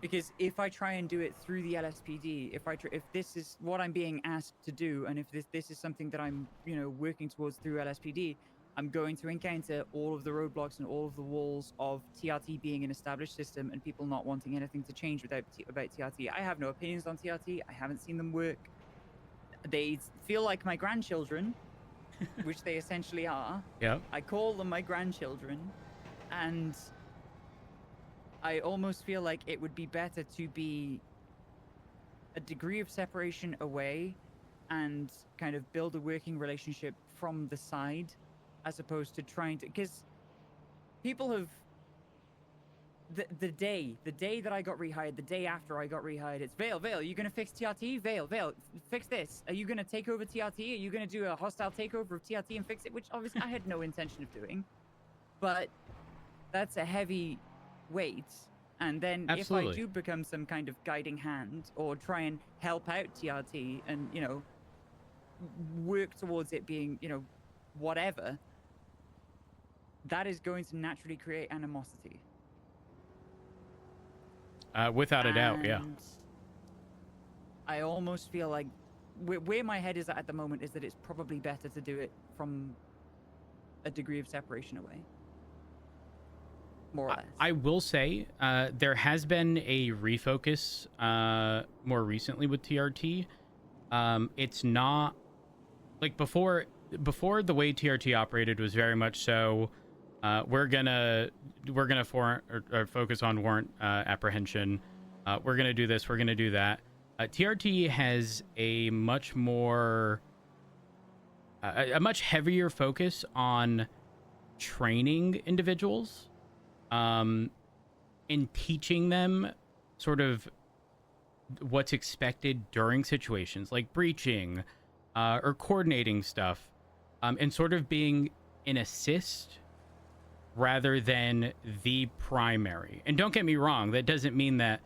Because if I try and do it through the LSPD, if this is what I'm being asked to do, and if this is something that I'm, you know, working towards through LSPD, I'm going to encounter all of the roadblocks and all of the walls of TRT being an established system and people not wanting anything to change about TRT. I have no opinions on TRT. I haven't seen them work. They feel like my grandchildren, which they essentially are. Yeah. I call them my grandchildren, and I almost feel like it would be better to be a degree of separation away and kind of build a working relationship from the side, as opposed to trying to, because people have, the day that I got rehired, the day after I got rehired, it's Vale, are you going to fix TRT? Vale, fix this. Are you going to take over TRT? Are you going to do a hostile takeover of TRT and fix it? Which obviously I had no intention of doing, but that's a heavy weight. And then Absolutely. If I do become some kind of guiding hand or try and help out TRT and, you know, work towards it being, you know, whatever, that is going to naturally create animosity. Without a doubt, yeah. I almost feel like where my head is at the moment is that it's probably better to do it from a degree of separation away. More or less. I will say there has been a refocus more recently with TRT. It's not like before the way TRT operated was very much so we're gonna focus on warrant apprehension. We're gonna do this. We're gonna do that. TRT has a much more a much heavier focus on training individuals, in teaching them sort of what's expected during situations like breaching or coordinating stuff, and sort of being an assist rather than the primary. And don't get me wrong, that doesn't mean that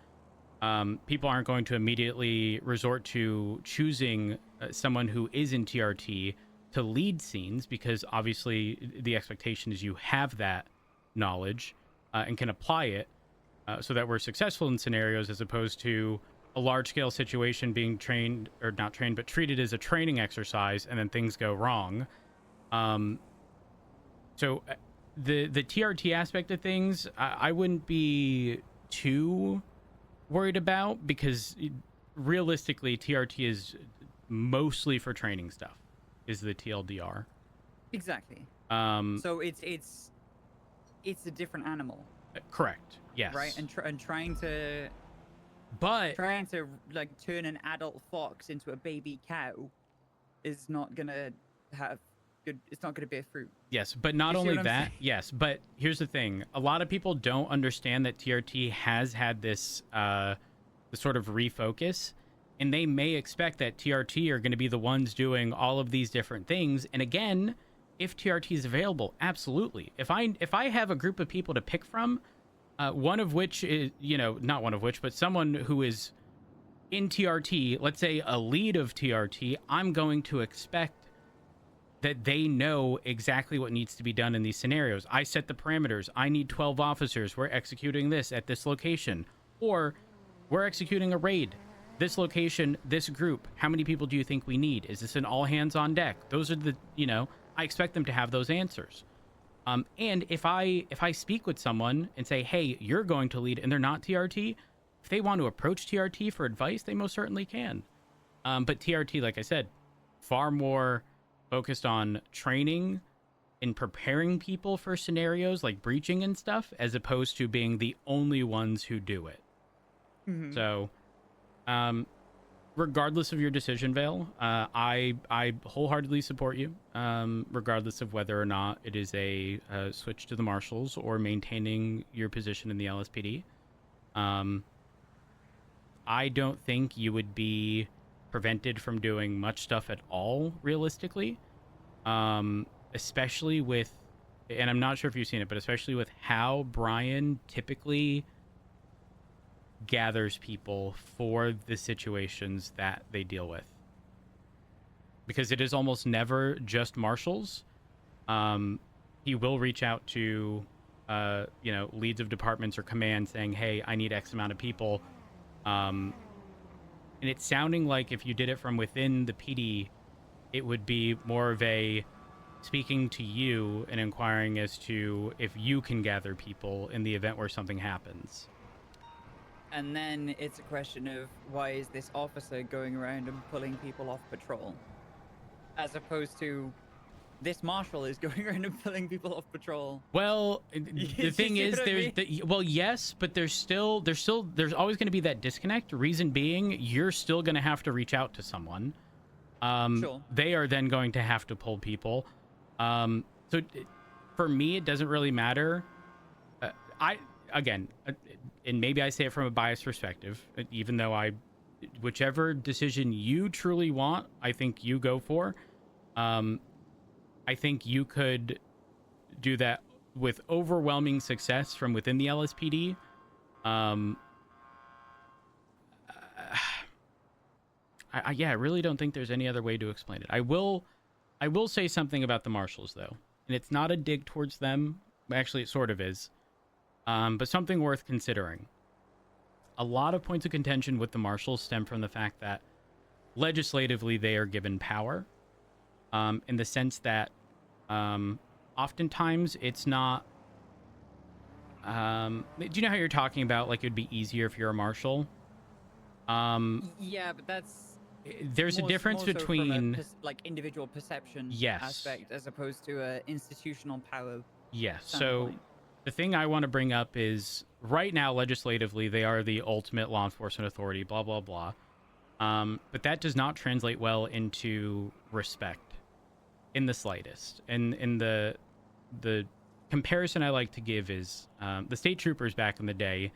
people aren't going to immediately resort to choosing someone who is in TRT to lead scenes, because obviously the expectation is you have that knowledge and can apply it so that we're successful in scenarios, as opposed to a large-scale situation being trained, or not trained, but treated as a training exercise, and then things go wrong. So the TRT aspect of things, I wouldn't be too worried about, because realistically, TRT is mostly for training stuff, is the TLDR. Exactly. So it's a different animal. Correct. Yes. Right, and trying to like turn an adult fox into a baby cow is not gonna have good. It's not gonna bear fruit. Yes, but not only that. Yes, but here's the thing: a lot of people don't understand that TRT has had this sort of refocus, and they may expect that TRT are going to be the ones doing all of these different things. And again, if TRT is available, absolutely. If I have a group of people to pick from, one of which is, not one of which, but someone who is in TRT, let's say a lead of TRT, I'm going to expect that they know exactly what needs to be done in these scenarios. I set the parameters. I need 12 officers. We're executing this at this location. Or we're executing a raid. This location, this group. How many people do you think we need? Is this an all hands on deck? Those are the, I expect them to have those answers. And if I speak with someone and say, hey, you're going to lead, and they're not TRT, if they want to approach TRT for advice, they most certainly can. But TRT, like I said, far more focused on training and preparing people for scenarios like breaching and stuff, as opposed to being the only ones who do it. Mm-hmm. So, regardless of your decision, Vale, I wholeheartedly support you, regardless of whether or not it is a switch to the Marshals or maintaining your position in the LSPD. I don't think you would be prevented from doing much stuff at all, realistically, especially with, and I'm not sure if you've seen it, but especially with how Brian typically gathers people for the situations that they deal with, because it is almost never just Marshals. He will reach out to leads of departments or command saying, hey, I need X amount of people, and it's sounding like if you did it from within the PD, it would be more of a speaking to you and inquiring as to if you can gather people in the event where something happens. And then it's a question of, why is this officer going around and pulling people off patrol? As opposed to, this marshal is going around and pulling people off patrol. Well, the thing is, yes, but there's always going to be that disconnect. Reason being, you're still going to have to reach out to someone. Sure. They are then going to have to pull people. So for me, it doesn't really matter. And maybe I say it from a biased perspective, even though whichever decision you truly want, I think you go for. I think you could do that with overwhelming success from within the LSPD. I really don't think there's any other way to explain it. I will say something about the Marshals, though, and it's not a dig towards them. Actually, it sort of is. But something worth considering. A lot of points of contention with the Marshals stem from the fact that legislatively they are given power, in the sense that oftentimes it's not... do you know how you're talking about, like, it would be easier if you're a Marshal? Yeah, but that's... There's a difference between... like, individual perception aspect as opposed to an institutional power. Yes, so... The thing I want to bring up is, right now, legislatively, they are the ultimate law enforcement authority, blah, blah, blah. But that does not translate well into respect in the slightest. And in the comparison I like to give is the state troopers back in the day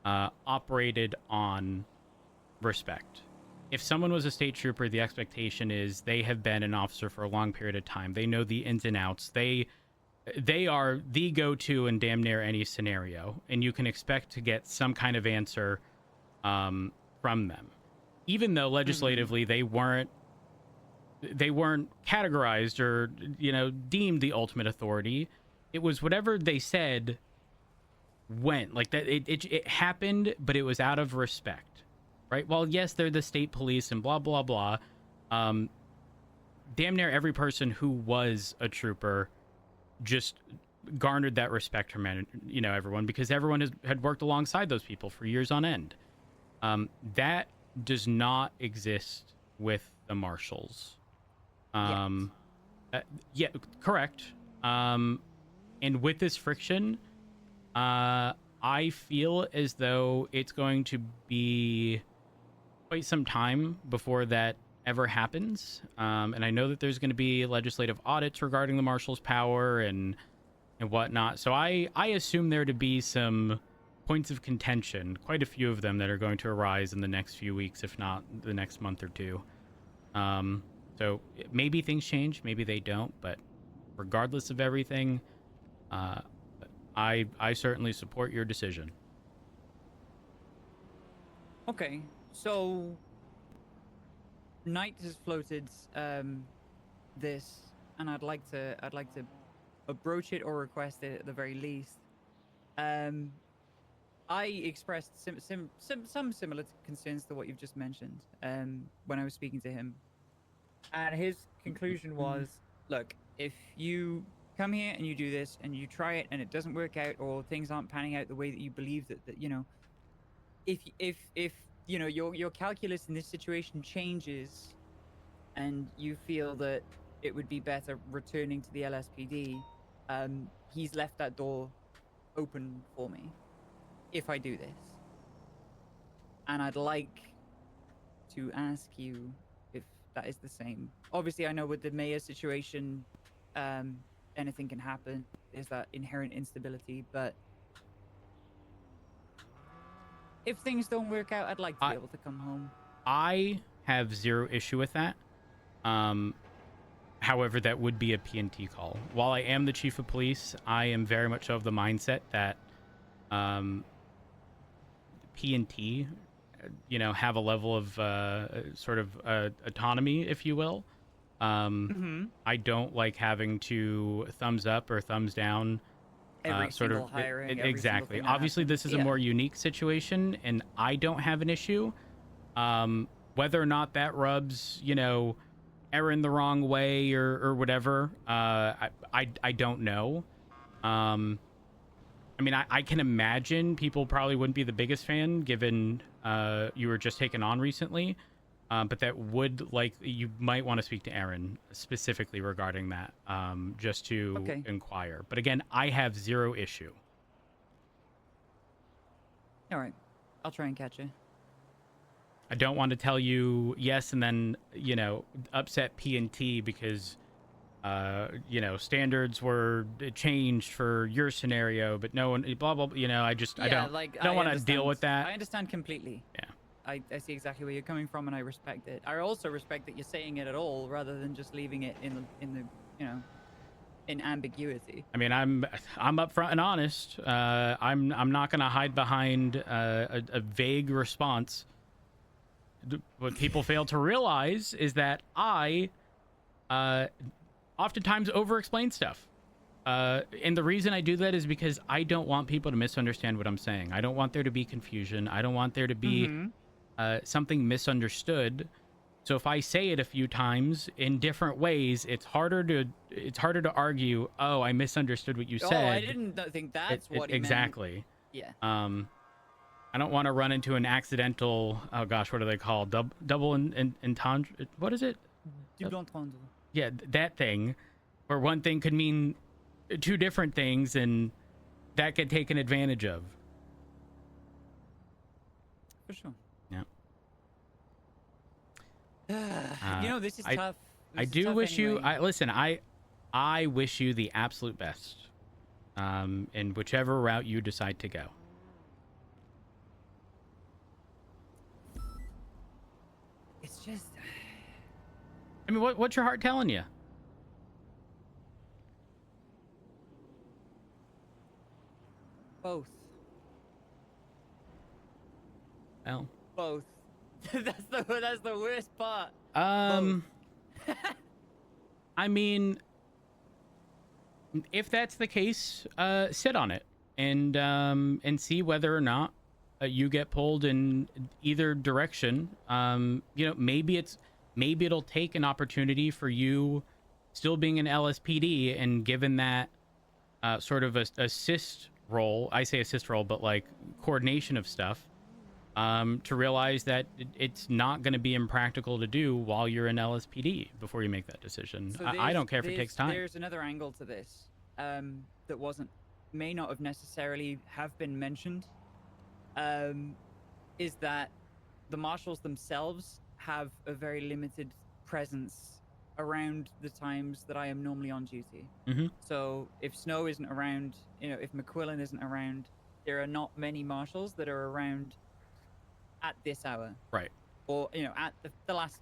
operated on respect. If someone was a state trooper, the expectation is they have been an officer for a long period of time. They know the ins and outs. They are the go-to in damn near any scenario, and you can expect to get some kind of answer from them. Even though legislatively they weren't categorized or, deemed the ultimate authority, it was whatever they said went. Like that, it happened, but it was out of respect, right? Well, yes, they're the state police and blah, blah, blah. Damn near every person who was a trooper just garnered that respect from everyone, because everyone had worked alongside those people for years on end. That does not exist with the marshals. Yeah, correct. And with this friction, I feel as though it's going to be quite some time before that ever happens. And I know that there's going to be legislative audits regarding the marshal's power and whatnot. So I assume there to be some points of contention, quite a few of them, that are going to arise in the next few weeks, if not the next month or two. So maybe things change, maybe they don't, but regardless of everything, I certainly support your decision. Okay, so Knight has floated this, and I'd like to broach it or request it at the very least. I expressed some similar concerns to what you've just mentioned when I was speaking to him, and his conclusion was, look, if you come here and you do this and you try it and it doesn't work out, or things aren't panning out the way that you believe that if your calculus in this situation changes and you feel that it would be better returning to the LSPD, he's left that door open for me if I do this. And I'd like to ask you if that is the same. Obviously, I know with the mayor situation, anything can happen. There's that inherent instability, but if things don't work out, I'd like to be able to come home. I have zero issue with that. However, that would be a P&T call. While I am the chief of police, I am very much of the mindset that P&T, have a level of sort of autonomy, if you will. I don't like having to thumbs up or thumbs down. Every single hiring, exactly. Obviously, this is a more unique situation, and I don't have an issue. Whether or not that rubs, Aaron the wrong way or whatever, I don't know. I mean, I can imagine people probably wouldn't be the biggest fan, given you were just taken on recently. But that would, you might want to speak to Aaron specifically regarding that, just to inquire. But again, I have zero issue. All right. I'll try and catch you. I don't want to tell you yes and then, upset P&T because, standards were changed for your scenario, but no one, blah, blah, blah, I don't want to deal with that. I understand completely. Yeah. I see exactly where you're coming from, and I respect it. I also respect that you're saying it at all, rather than just leaving it in ambiguity. I mean, I'm upfront and honest. I'm not going to hide behind a vague response. What people fail to realize is that I oftentimes over-explain stuff. And the reason I do that is because I don't want people to misunderstand what I'm saying. I don't want there to be confusion. I don't want there to be something misunderstood. So if I say it a few times in different ways, it's harder to argue, oh, I misunderstood what you said. Oh, I didn't think that's what he exactly meant. Yeah. I don't want to run into an accidental, oh gosh, what are they called? Double entendre? What is it? Double entendre. Yeah, that thing, where one thing could mean two different things, and that get taken advantage of. For sure. Yeah. This is tough. I do wish you. I wish you the absolute best, in whichever route you decide to go. It's just. I mean, what's your heart telling you? Both. Well. Both. that's the worst part. I mean, if that's the case, sit on it and see whether or not you get pulled in either direction. Maybe it'll take an opportunity for you still being an LSPD, and given that sort of a assist role. I say assist role, but like coordination of stuff, to realize that it's not going to be impractical to do while you're in LSPD before you make that decision. So I don't care if it takes time. There's another angle to this that may not have necessarily have been mentioned. Is that the marshals themselves have a very limited presence around the times that I am normally on duty. Mm-hmm. So if Snow isn't around, if McQuillan isn't around, there are not many marshals that are around at this hour. Right. Or, at the last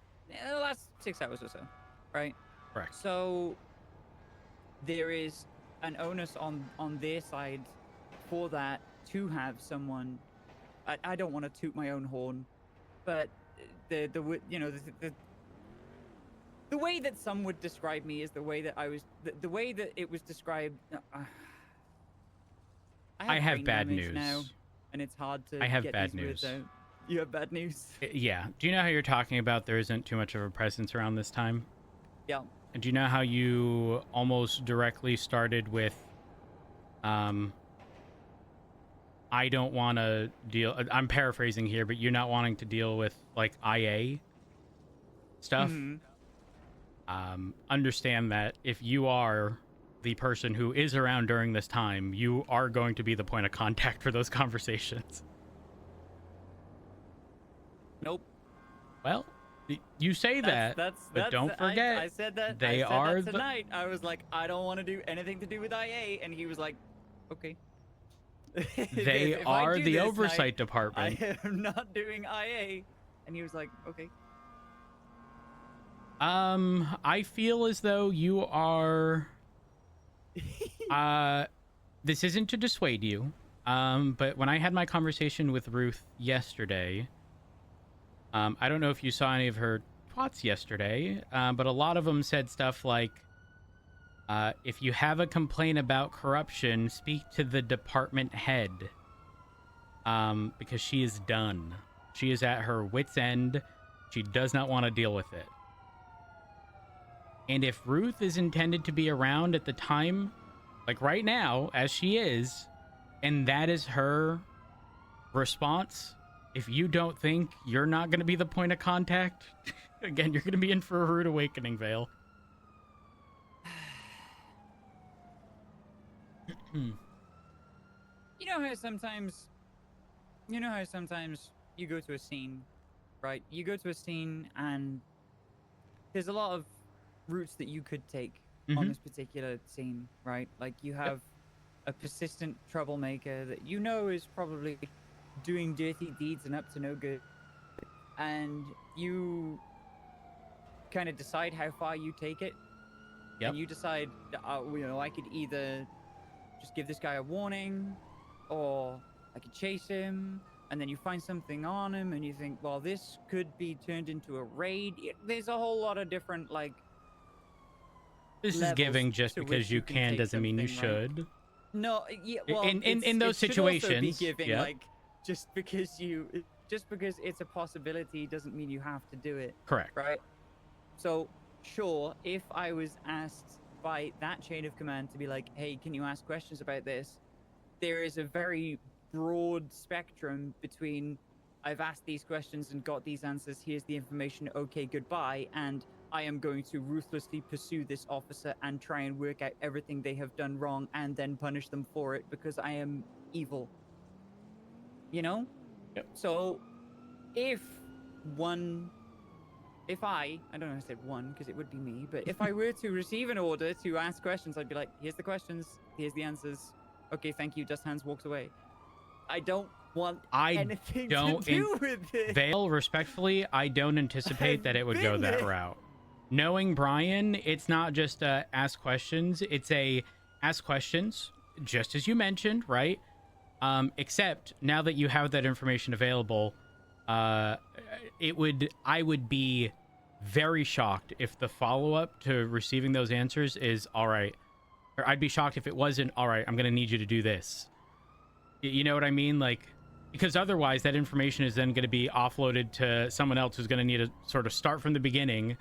6 hours or so, right? Correct. So there is an onus on their side for that to have someone. I don't want to toot my own horn, but the way that some would describe me is the way that the way that it was described. I have brain bad damage news now, and it's hard to. I have get bad these words news. out. You have bad news. Yeah. Do you know how you're talking about there isn't too much of a presence around this time? Yeah. And do you know how you almost directly started with, I don't want to deal... I'm paraphrasing here, but you're not wanting to deal with, like, IA stuff? Mm-hmm. Understand that if you are the person who is around during this time, you are going to be the point of contact for those conversations. Nope. Well, you say that, but don't forget, I said that. They I said are that tonight. I was like, I don't want to do anything to do with IA, and he was like, okay. They If I are do the this oversight night, department. I am not doing IA, and he was like, okay. I feel as though you are. This isn't to dissuade you. But when I had my conversation with Ruth yesterday, I don't know if you saw any of her tweets yesterday, but a lot of them said stuff like, if you have a complaint about corruption, speak to the department head. Because she is done. She is at her wit's end. She does not want to deal with it. And if Ruth is intended to be around at the time, like right now, as she is, and that is her response, if you don't think you're not going to be the point of contact, again, you're going to be in for a rude awakening, Vale. You know how sometimes you go to a scene, right? You go to a scene and there's a lot of routes that you could take on this particular scene, right? Like you have a persistent troublemaker that you know is probably doing dirty deeds and up to no good, and you kind of decide how far you take it. Yep. And you decide, I could either just give this guy a warning, or I could chase him, and then you find something on him, and you think, well, this could be turned into a raid. There's a whole lot of different, like, this is giving just because you can doesn't mean you should. Right? No, yeah, well, in those situations, be giving, yeah. like, just because it's a possibility doesn't mean you have to do it. Correct. Right? So, sure, if I was asked by that chain of command to be like, hey, can you ask questions about this? There is a very broad spectrum between I've asked these questions and got these answers, here's the information, okay, goodbye, and I am going to ruthlessly pursue this officer and try and work out everything they have done wrong and then punish them for it because I am evil. You know? Yep. So, if I don't know if I said one because it would be me, but if I were to receive an order to ask questions, I'd be like, here's the questions, here's the answers. Okay, thank you. Just Hands walks away. I don't want anything to do with it. Vale, respectfully, I don't anticipate that it would go that route. Knowing Brian, it's not just ask questions. It's a ask questions, just as you mentioned, right? Except now that you have that information available, I would be very shocked if the follow-up to receiving those answers is, all right, or I'd be shocked if it wasn't, all right, I'm going to need you to do this. You know what I mean? Like, because otherwise that information is then going to be offloaded to someone else who's going to need to sort of start from the beginning,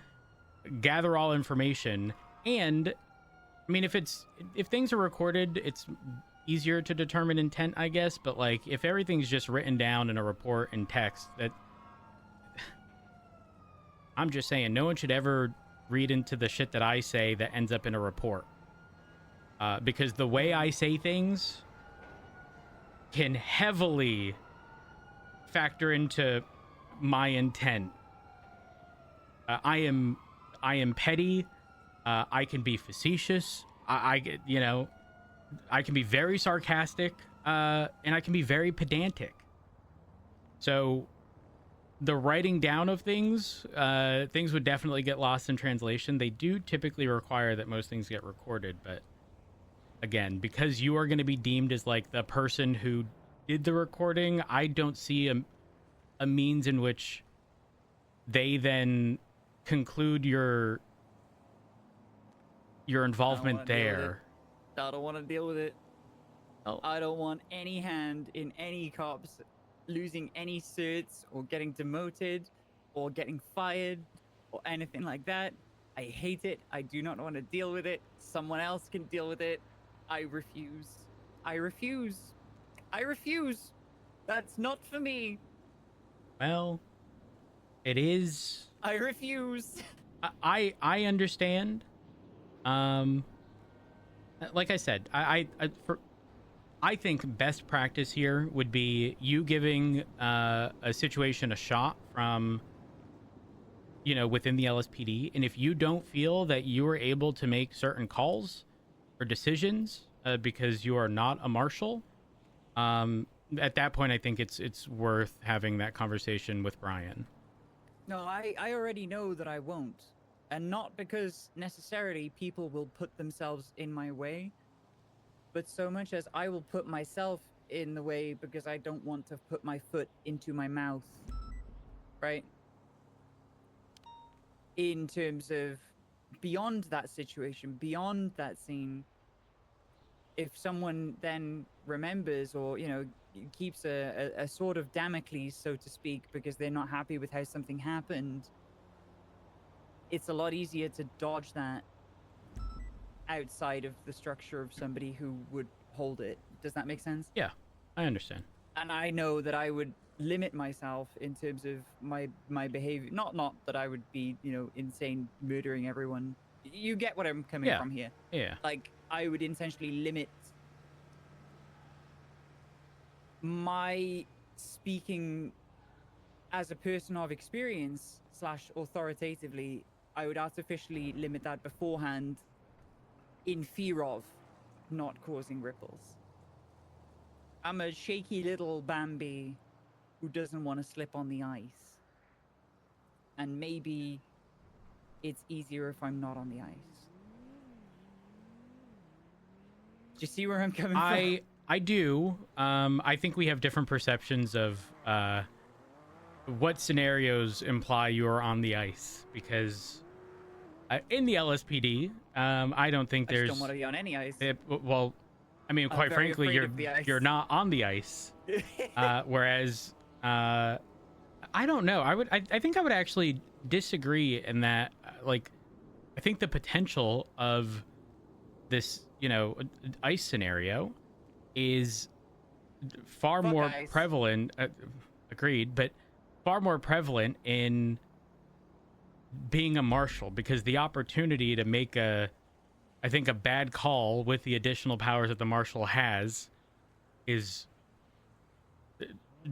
gather all information, and I mean, if things are recorded, it's easier to determine intent, I guess. But like, if everything's just written down in a report in text, that I'm just saying, no one should ever read into the shit that I say that ends up in a report. Because the way I say things can heavily factor into my intent. I am petty. I can be facetious. I can be very sarcastic, and I can be very pedantic. So the writing down of things would definitely get lost in translation. They do typically require that most things get recorded, but again, because you are going to be deemed as like the person who did the recording, I don't see a means in which they then conclude your involvement there. I don't want to deal with it. Oh. I don't want any hand in any cops losing any certs or getting demoted or getting fired or anything like that. I hate it. I do not want to deal with it. Someone else can deal with it. I refuse. I refuse. I refuse. That's not for me. Well, it is. I refuse. I understand. Like I said, I think best practice here would be you giving a situation a shot from, within the LSPD. And if you don't feel that you are able to make certain calls or decisions because you are not a marshal, at that point, I think it's worth having that conversation with Brian. No, I already know that I won't. And not because necessarily people will put themselves in my way, but so much as I will put myself in the way because I don't want to put my foot into my mouth, right? In terms of beyond that situation, beyond that scene, if someone then remembers or, keeps a sort of Damocles, so to speak, because they're not happy with how something happened, it's a lot easier to dodge that outside of the structure of somebody who would hold it. Does that make sense? Yeah, I understand. And I know that I would limit myself in terms of my behavior. Not that I would be, insane, murdering everyone. You get what I'm coming from here. Yeah. Like, I would intentionally limit my speaking as a person of experience / authoritatively. I would artificially limit that beforehand in fear of not causing ripples. I'm a shaky little Bambi who doesn't want to slip on the ice. And maybe it's easier if I'm not on the ice. Do you see where I'm coming from? I do. I think we have different perceptions of what scenarios imply you are on the ice, because in the LSPD, I don't think there's. I just don't want to be on any ice. Well, I mean, quite frankly, you're not on the ice. Whereas, I don't know. I think I would actually disagree in that. Like, I think the potential of this, ice scenario is far more prevalent. Agreed, but far more prevalent in being a marshal, because the opportunity to make a bad call with the additional powers that the marshal has is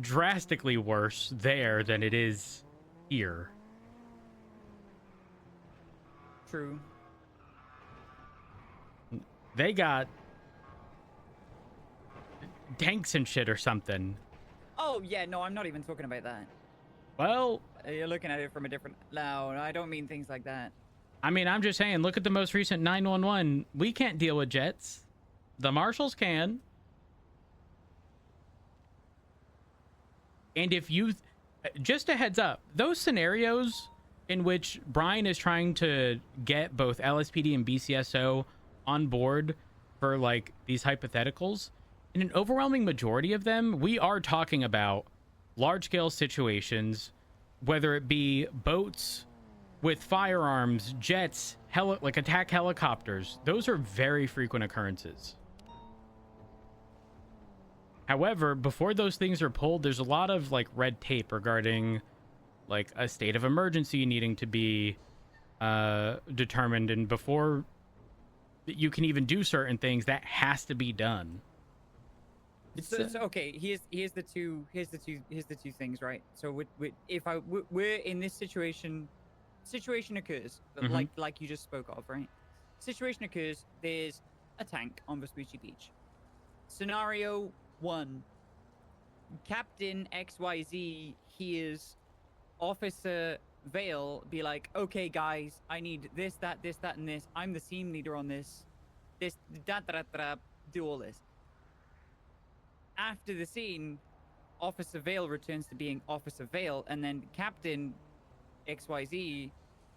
drastically worse there than it is here. True. They got tanks and shit or something. Oh, yeah, no, I'm not even talking about that. Well, you're looking at it from a different... No, I don't mean things like that. I mean, I'm just saying, look at the most recent 911. We can't deal with jets. The marshals can. And if you... Just a heads up, those scenarios in which Brian is trying to get both LSPD and BCSO on board for, like, these hypotheticals, in an overwhelming majority of them, we are talking about large-scale situations, whether it be boats with firearms, jets, like attack helicopters. Those are very frequent occurrences. However, before those things are pulled, there's a lot of like red tape regarding like a state of emergency needing to be determined, and before you can even do certain things, that has to be done. So okay, here's the two things, right? So we're in this situation occurs, like you just spoke of, right? Situation occurs, there's a tank on Vespucci Beach. Scenario 1, Captain XYZ hears Officer Vale be like, okay guys, I need this, that, and this. I'm the scene leader on this. Do all this. After the scene, Officer Vale returns to being Officer Vale, and then Captain XYZ,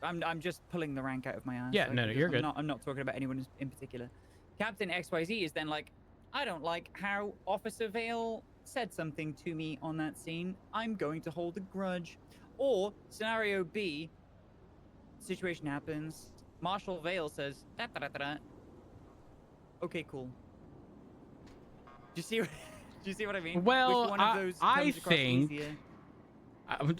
I'm just pulling the rank out of my ass. Yeah, no, you're good. I'm not talking about anyone in particular. Captain XYZ is then like, I don't like how Officer Vale said something to me on that scene. I'm going to hold a grudge. Or scenario B, situation happens, Marshal Vale says, okay, cool. Do you see what I mean? Well, which one of those I comes across think easier?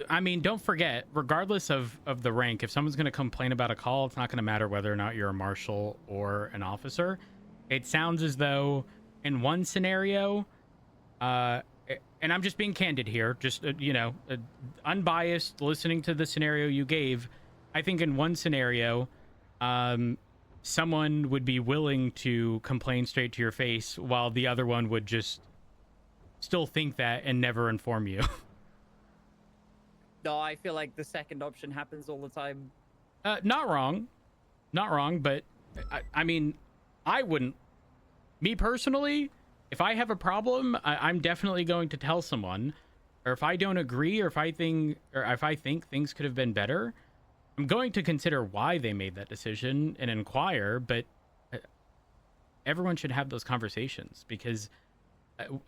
I mean, don't forget, regardless of the rank, if someone's going to complain about a call, it's not going to matter whether or not you're a marshal or an officer. It sounds as though in one scenario, and I'm just being candid here, just, unbiased, listening to the scenario you gave, I think in one scenario, someone would be willing to complain straight to your face, while the other one would just still think that and never inform you. No, I feel like the second option happens all the time. Not wrong, but I mean, I wouldn't. Me personally, if I have a problem, I'm definitely going to tell someone. Or if I don't agree, or if I think things could have been better, I'm going to consider why they made that decision and inquire. But everyone should have those conversations, because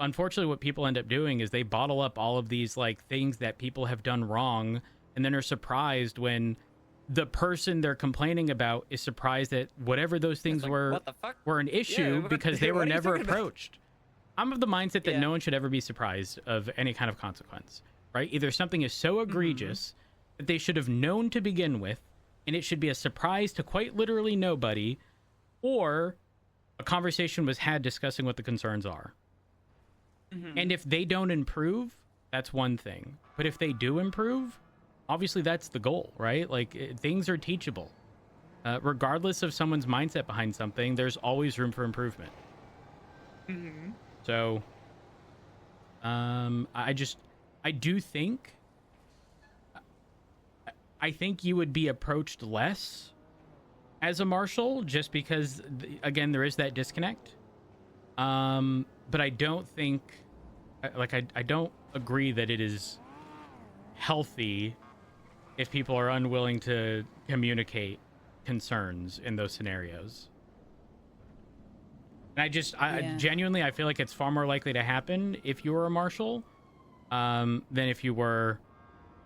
unfortunately what people end up doing is they bottle up all of these like things that people have done wrong, and then are surprised when the person they're complaining about is surprised that whatever those things were an issue, because they were never approached. I'm of the mindset that no one should ever be surprised of any kind of consequence, right? Either something is so egregious that they should have known to begin with, and it should be a surprise to quite literally nobody, or a conversation was had discussing what the concerns are. And if they don't improve, that's one thing. But if they do improve, obviously that's the goal, right? Like, things are teachable. Regardless of someone's mindset behind something, there's always room for improvement. So, I think you would be approached less as a marshal, just because, again, there is that disconnect. But I don't think, I don't agree that it is healthy if people are unwilling to communicate concerns in those scenarios. And I genuinely, I feel like it's far more likely to happen if you were a marshal than if you were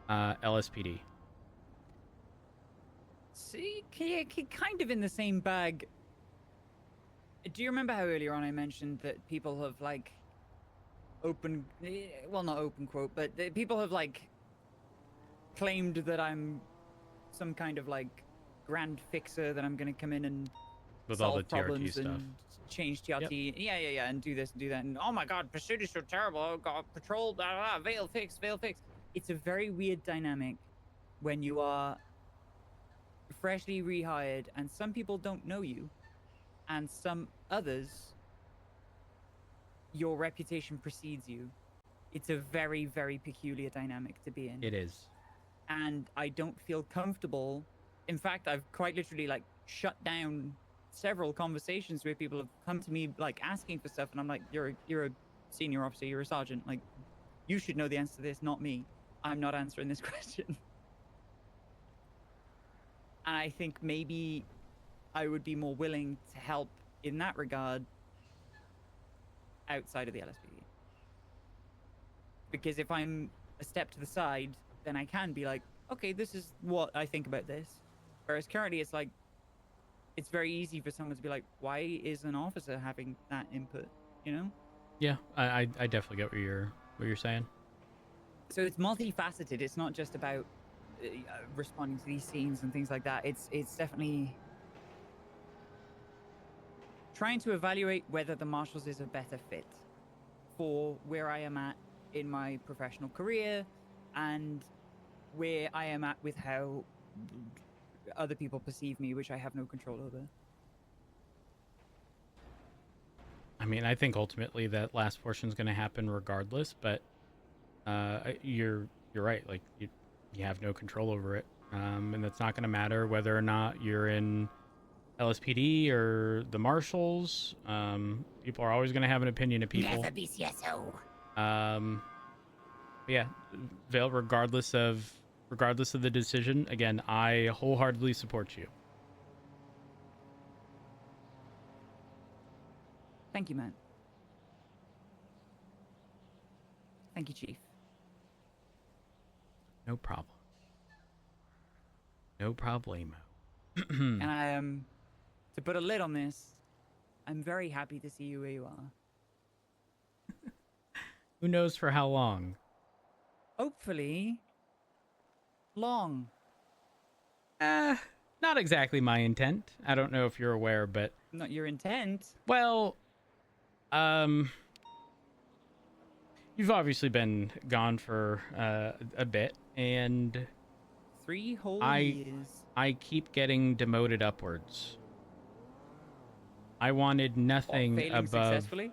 LSPD. See, kind of in the same bag. Do you remember how earlier on I mentioned that people have, like, not open quote, but people have, like, claimed that I'm some kind of, like, grand fixer, that I'm going to come in and with solve all the TRT problems stuff. And change TRT. Yep. Yeah, and do this and do that. And, oh my god, pursuit is so terrible. Oh god, patrol, blah, blah, blah, veil fix. It's a very weird dynamic when you are freshly rehired and some people don't know you, and some others, your reputation precedes you. It's a very, very peculiar dynamic to be in. It is. And I don't feel comfortable. In fact, I've quite literally, like, shut down several conversations where people have come to me, like, asking for stuff, and I'm like, you're a senior officer, you're a sergeant, like, you should know the answer to this, not me. I'm not answering this question. And I think maybe I would be more willing to help in that regard outside of the LSPD. Because if I'm a step to the side, then I can be like, okay, this is what I think about this. Whereas currently it's like, it's very easy for someone to be like, why is an officer having that input, you know? Yeah, I definitely get what you're saying. So it's multifaceted. It's not just about responding to these scenes and things like that. It's definitely trying to evaluate whether the Marshals is a better fit for where I am at in my professional career and where I am at with how other people perceive me, which I have no control over. I mean, I think ultimately that last portion is going to happen regardless, but you're right. Like you have no control over it, and that's not going to matter whether or not you're in LSPD or the Marshals. People are always going to have an opinion of people. Never BCSO. Yeah, Vale, regardless of the decision, again, I wholeheartedly support you. Thank you, man. Thank you, Chief. No problem. No problemo. And I am, to put a lid on this, I'm very happy to see you where you are. Who knows for how long? Hopefully, long. Not exactly my intent. I don't know if you're aware, but... Not your intent? Well, you've obviously been gone for a bit, and 3 whole years. I keep getting demoted upwards. I wanted nothing above. Successfully?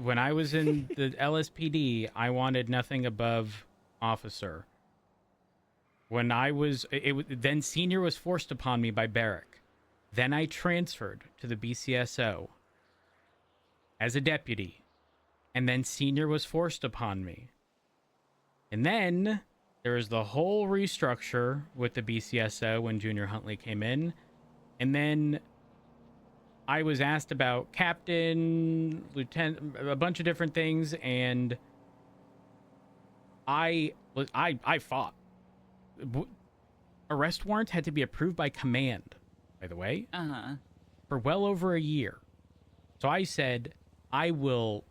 When I was in the LSPD, I wanted nothing above officer. When I was, then senior was forced upon me by Barrick. Then I transferred to the BCSO as a deputy, and then senior was forced upon me. And then there was the whole restructure with the BCSO when Junior Huntley came in, and then I was asked about captain, lieutenant, a bunch of different things, and I fought. Arrest warrants had to be approved by command, by the way, for well over a year. So I said, I will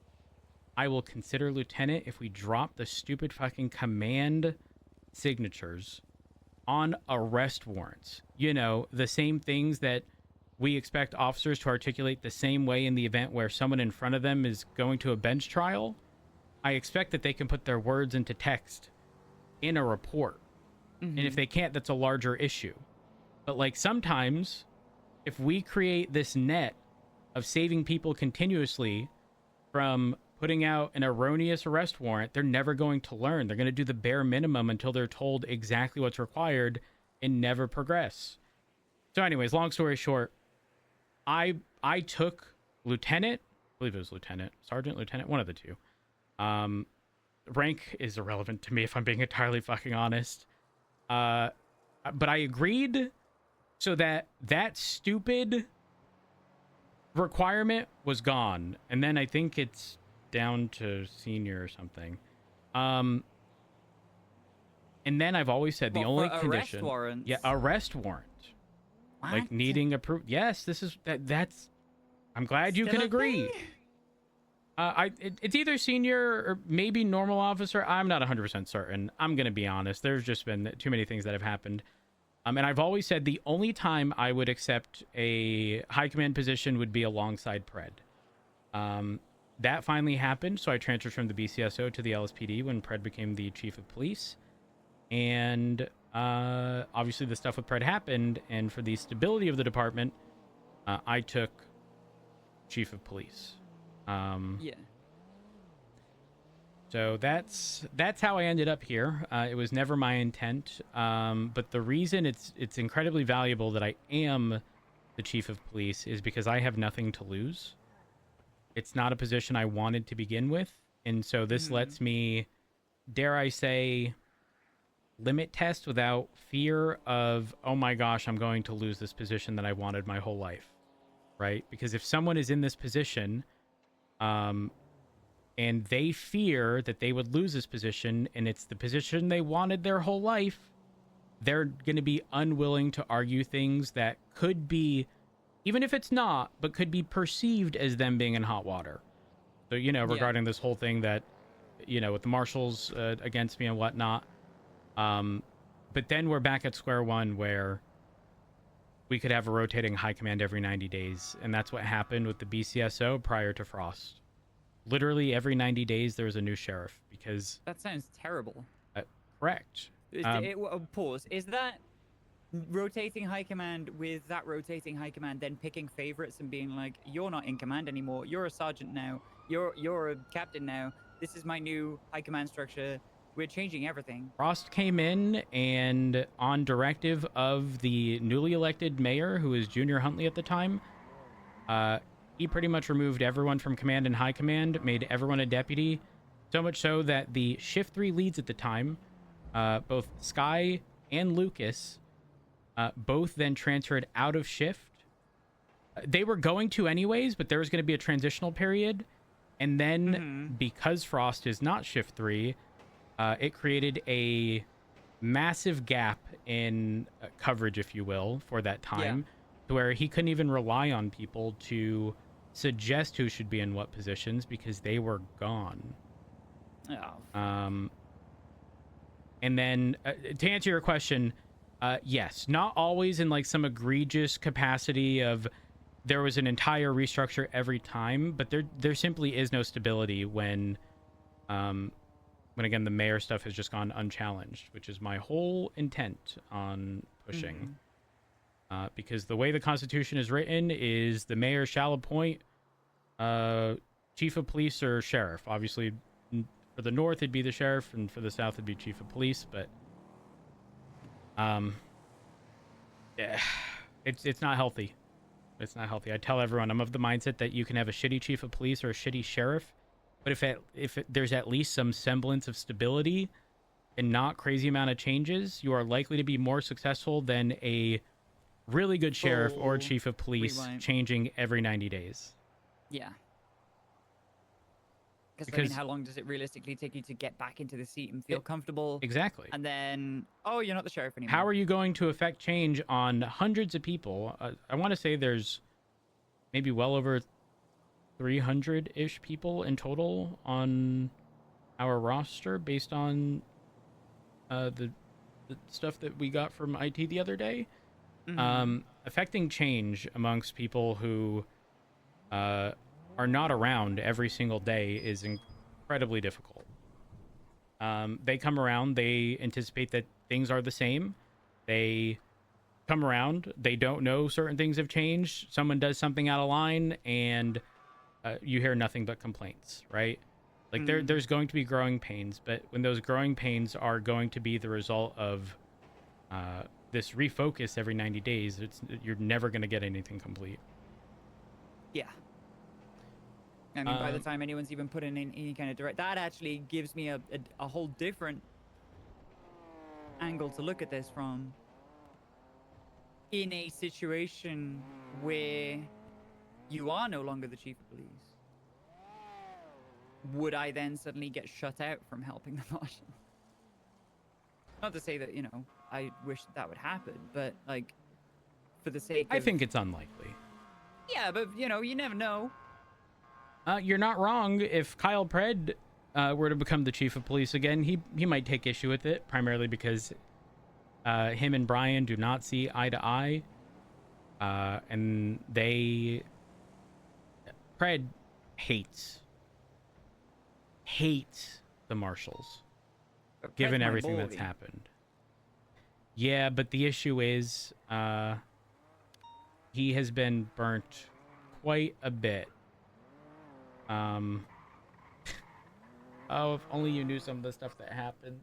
consider lieutenant if we drop the stupid fucking command signatures on arrest warrants. You know, the same things that we expect officers to articulate the same way in the event where someone in front of them is going to a bench trial. I expect that they can put their words into text in a report. And if they can't, that's a larger issue. But like sometimes, if we create this net of saving people continuously from putting out an erroneous arrest warrant, they're never going to learn. They're going to do the bare minimum until they're told exactly what's required and never progress. So anyways, long story short, I took lieutenant, I believe it was lieutenant, sergeant, lieutenant, one of the two. Rank is irrelevant to me if I'm being entirely fucking honest. But I agreed so that stupid requirement was gone. And then I think it's down to senior or something. And then I've always said the only condition... Arrest warrants? Yeah, arrest warrant. What? Like needing approved. Yes, this is that's. I'm glad you can agree. It's either senior or maybe normal officer. I'm not 100% certain. I'm gonna be honest. There's just been too many things that have happened. And I've always said the only time I would accept a high command position would be alongside Pred. That finally happened, so I transferred from the BCSO to the LSPD when Pred became the chief of police. And obviously the stuff with Pred happened, and for the stability of the department, I took chief of police. Yeah. So that's how I ended up here. It was never my intent, but the reason it's incredibly valuable that I am the chief of police is because I have nothing to lose. It's not a position I wanted to begin with, and so this lets me, dare I say, limit test without fear of, oh my gosh, I'm going to lose this position that I wanted my whole life, right? Because if someone is in this position, and they fear that they would lose this position, and it's the position they wanted their whole life. They're going to be unwilling to argue things that could be, even if it's not, but could be perceived as them being in hot water. So, you know, regarding this whole thing that, you know, with the marshals against me and whatnot. But then we're back at square one where we could have a rotating high command every 90 days. And that's what happened with the BCSO prior to Frost. Literally every 90 days, there was a new sheriff because... That sounds terrible. Correct. Pause. Is that rotating high command with that rotating high command then picking favorites and being like, you're not in command anymore. You're a sergeant now. You're a captain now. This is my new high command structure. We're changing everything. Frost came in, and on directive of the newly elected mayor, who was Junior Huntley at the time, he pretty much removed everyone from command and high command, made everyone a deputy, so much so that the Shift 3 leads at the time, both Sky and Lucas, both then transferred out of Shift. They were going to anyways, but there was going to be a transitional period, and then because Frost is not Shift 3, it created a massive gap in coverage, if you will, for that time, to where he couldn't even rely on people to suggest who should be in what positions because they were gone. And then to answer your question, yes, not always in like some egregious capacity of there was an entire restructure every time, but there simply is no stability when again the mayor stuff has just gone unchallenged, which is my whole intent on pushing. Because the way the Constitution is written is the mayor shall appoint chief of police or sheriff. Obviously, for the north it'd be the sheriff, and for the south it'd be chief of police. But yeah, it's not healthy. It's not healthy. I tell everyone I'm of the mindset that you can have a shitty chief of police or a shitty sheriff, but if there's at least some semblance of stability and not crazy amount of changes, you are likely to be more successful than a really good sheriff or chief of police changing every 90 days. Yeah. Because, I mean, how long does it realistically take you to get back into the seat and feel comfortable? Exactly. And then, oh, you're not the sheriff anymore. How are you going to affect change on hundreds of people? I want to say there's maybe well over 300-ish people in total on our roster based on the stuff that we got from IT the other day. Affecting change amongst people who are not around every single day is incredibly difficult. They come around, they anticipate that things are the same. They come around, they don't know certain things have changed. Someone does something out of line, and you hear nothing but complaints, right? Like there's going to be growing pains, but when those growing pains are going to be the result of this refocus every 90 days, you're never going to get anything complete. Yeah. I mean, by the time anyone's even put in any kind of direct, that actually gives me a whole different angle to look at this from. In a situation where you are no longer the chief of police, would I then suddenly get shut out from helping the marshal? Not to say that, you know, I wish that would happen, but, like, for the sake of... I think it's unlikely. Yeah, but, you know, you never know. You're not wrong. If Kyle Pred were to become the chief of police again, he might take issue with it, primarily because him and Brian do not see eye to eye. And Pred hates the marshals, given everything that's happened. Yeah, but the issue is he has been burnt quite a bit. Oh, if only you knew some of the stuff that happened.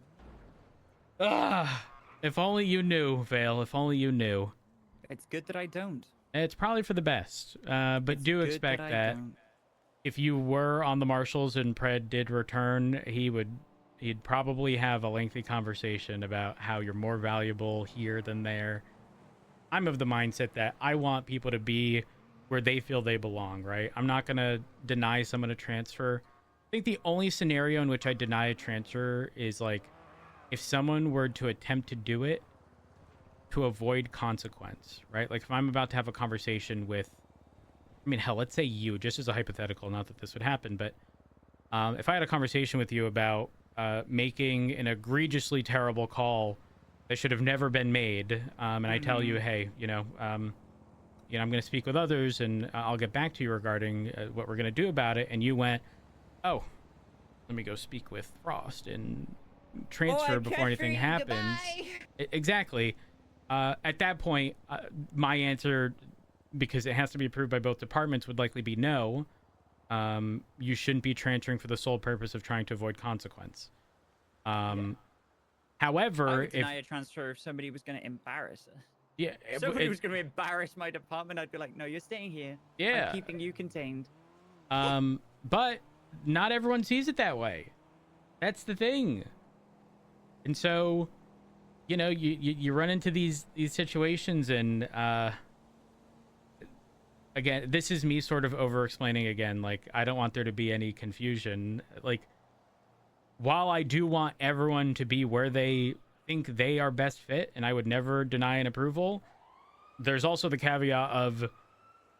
If only you knew, Vale. If only you knew. It's good that I don't. It's probably for the best. But do expect that if you were on the marshals and Pred did return, he'd probably have a lengthy conversation about how you're more valuable here than there. I'm of the mindset that I want people to be where they feel they belong, right? I'm not going to deny someone a transfer think the only scenario in which I deny a transfer is like if someone were to attempt to do it to avoid consequence, right? Like if I'm about to have a conversation with, I mean, hell, let's say you, just as a hypothetical, not that this would happen, but if I had a conversation with you about making an egregiously terrible call that should have never been made, and I tell you, hey, I'm going to speak with others and I'll get back to you regarding what we're going to do about it, and you went, oh, let me go speak with Frost and transfer before anything happens. Exactly. At that point, my answer, because it has to be approved by both departments, would likely be no. You shouldn't be transferring for the sole purpose of trying to avoid consequence. However, I would deny a transfer if somebody was going to embarrass us. Yeah, if somebody was going to embarrass my department, I'd be like, no, you're staying here. Yeah. I'm keeping you contained. But not everyone sees it that way. That's the thing. And so, you run into these situations, and again, this is me sort of over-explaining again. Like, I don't want there to be any confusion. Like, while I do want everyone to be where they think they are best fit, and I would never deny an approval, there's also the caveat of,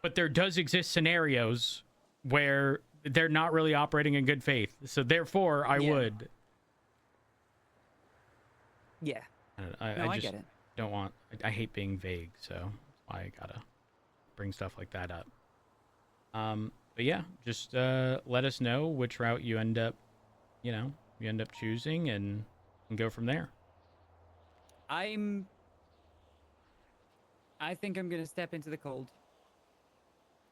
but there does exist scenarios where they're not really operating in good faith. So therefore, I would. Yeah. I just get it. don't want... I hate being vague, so that's why I gotta bring stuff like that up. But yeah, just let us know which route you end up, choosing, and go from there. I think I'm gonna step into the cold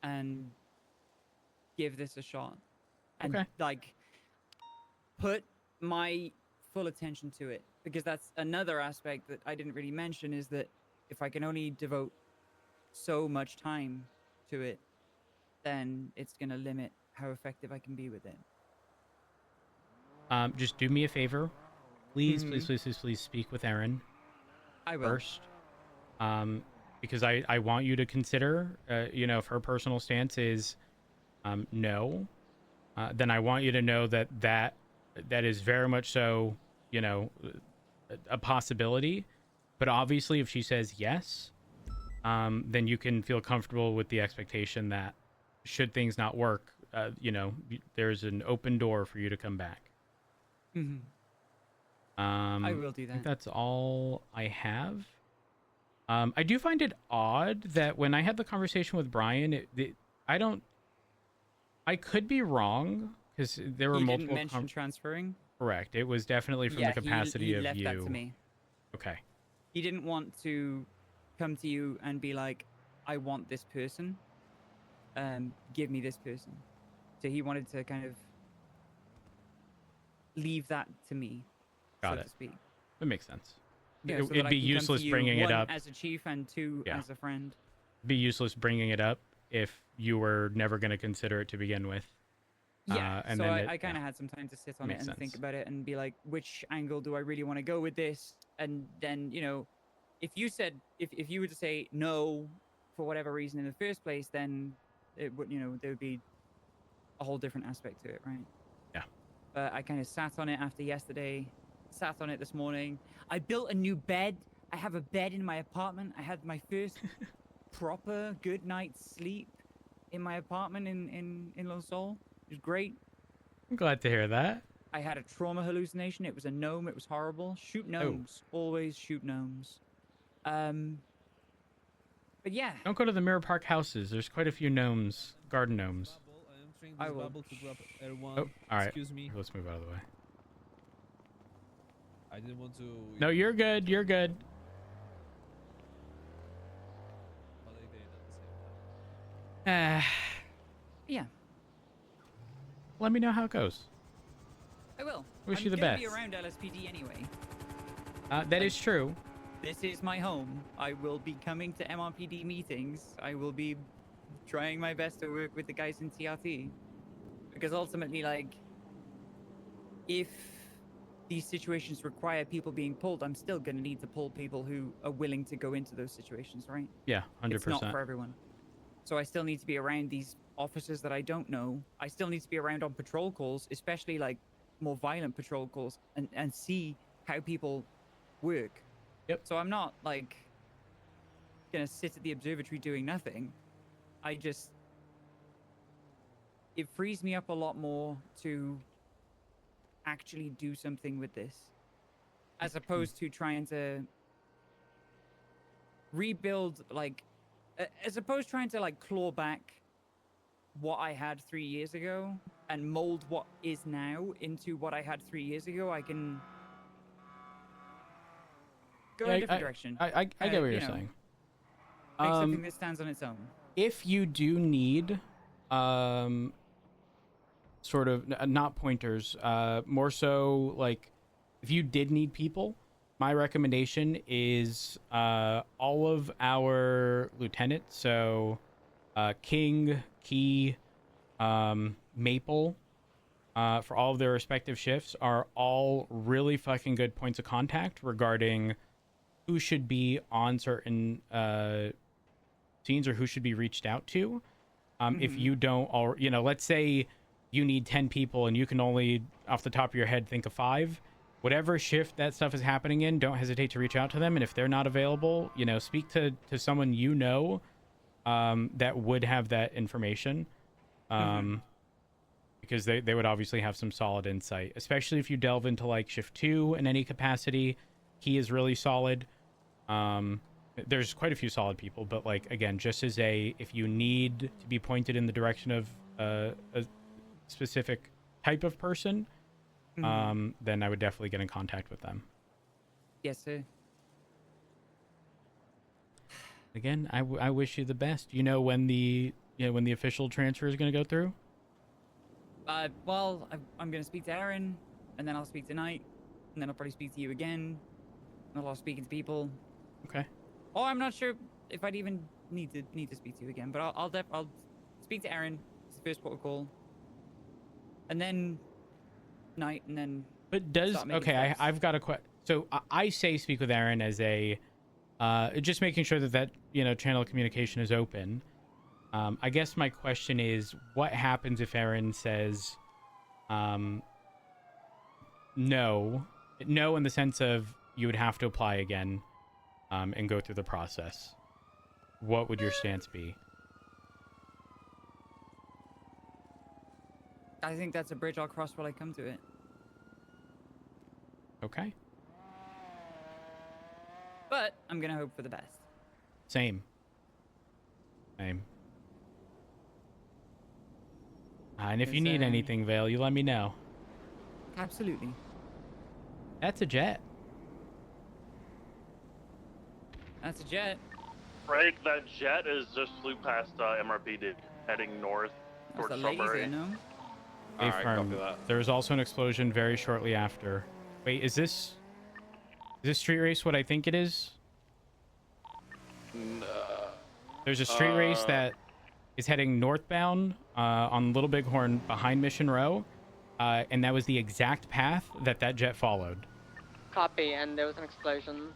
and give this a shot, and put my full attention to it, because that's another aspect that I didn't really mention, is that if I can only devote so much time to it, then it's gonna limit how effective I can be with it. Just do me a favor, please, please speak with Erin. I will. First, because I want you to consider, if her personal stance is no, then I want you to know that is very much so, a possibility. But obviously, if she says yes, then you can feel comfortable with the expectation that should things not work, there's an open door for you to come back. I will do that. I think that's all I have. I do find it odd that when I had the conversation with Brian, I could be wrong, because there were multiple... He didn't mention transferring? Correct. It was definitely from the capacity of left you. That to me. Okay. He didn't want to come to you and be like, I want this person. Give me this person. So he wanted to kind of leave that to me, so to speak. That makes sense. Yeah, so it'd be useless bringing it up as a chief, and two as a friend. It'd be useless bringing it up if you were never going to consider it to begin with. Yeah, and so then I kind of had some time to sit on it and sense. think about it and be like, which angle do I really want to go with this? And then, if you were to say no for whatever reason in the first place, then it would, there would be a whole different aspect to it, right? Yeah. But I kind of sat on it after yesterday, sat on it this morning. I built a new bed. I have a bed in my apartment. I had my first proper good night's sleep in my apartment in Los Sol. It was great. I'm glad to hear that. I had a trauma hallucination. It was a gnome. It was horrible. Shoot gnomes. Always shoot gnomes. But yeah. Don't go to the Mirror Park houses. There's quite a few gnomes, garden gnomes. I will. Oh, all right. Excuse me. Let's move out of the way. I didn't want to... No, you're good. You're good. Yeah. Let me know how it goes. I will. Wish you the I'm best. gonna be around LSPD anyway. That is true. This is my home. I will be coming to MRPD meetings. I will be trying my best to work with the guys in TRT. Because ultimately, if these situations require people being pulled, I'm still going to need to pull people who are willing to go into those situations, right? Yeah, 100%. It's not for everyone. So I still need to be around these officers that I don't know. I still need to be around on patrol calls, especially like more violent patrol calls, and see how people work. Yep. So I'm not like gonna sit at the observatory doing nothing. It frees me up a lot more to actually do something with this, as opposed to trying to rebuild, like, as opposed to trying to like claw back what I had 3 years ago and mold what is now into what I had 3 years ago. I can go in a different direction. I get what you're saying. Make something that stands on its own. If you do need, sort of not pointers, more so like if you did need people, my recommendation is all of our lieutenants, so King, Key, Maple, for all of their respective shifts, are all really fucking good points of contact regarding who should be on certain scenes or who should be reached out to. If you don't, let's say you need 10 people and you can only, off the top of your head, think of 5. Whatever shift that stuff is happening in, don't hesitate to reach out to them. And if they're not available, speak to someone that would have that information. Because they would obviously have some solid insight, especially if you delve into like shift 2 in any capacity. Key is really solid. There's quite a few solid people, but like, again, just as if you need to be pointed in the direction of a specific type of person, then I would definitely get in contact with them. Yes, sir. Again, I wish you the best. You know when the official transfer is going to go through? Well, I'm going to speak to Aaron, and then I'll speak to Knight, and then I'll probably speak to you again. And I'll speak to people. Okay. Oh, I'm not sure if I'd even need to speak to you again, but I'll speak to Aaron. It's the first protocol, and then Knight, and then. But I've got a question. So I say speak with Aaron as just making sure that channel of communication is open. I guess my question is, what happens if Aaron says no in the sense of you would have to apply again and go through the process? What would your stance be? I think that's a bridge I'll cross when I come to it. Okay. But I'm going to hope for the best. Same. And if you need anything, Vale, you let me know. Absolutely. That's a jet. That's a jet. Frank, that jet is just flew past MRPD, heading north towards Strawberry. Affirm. There's also an explosion very shortly after. Wait, is this street race what I think it is? There's a street race that is heading northbound on Little Bighorn behind Mission Row, and that was the exact path that jet followed. Copy, and there was an explosion.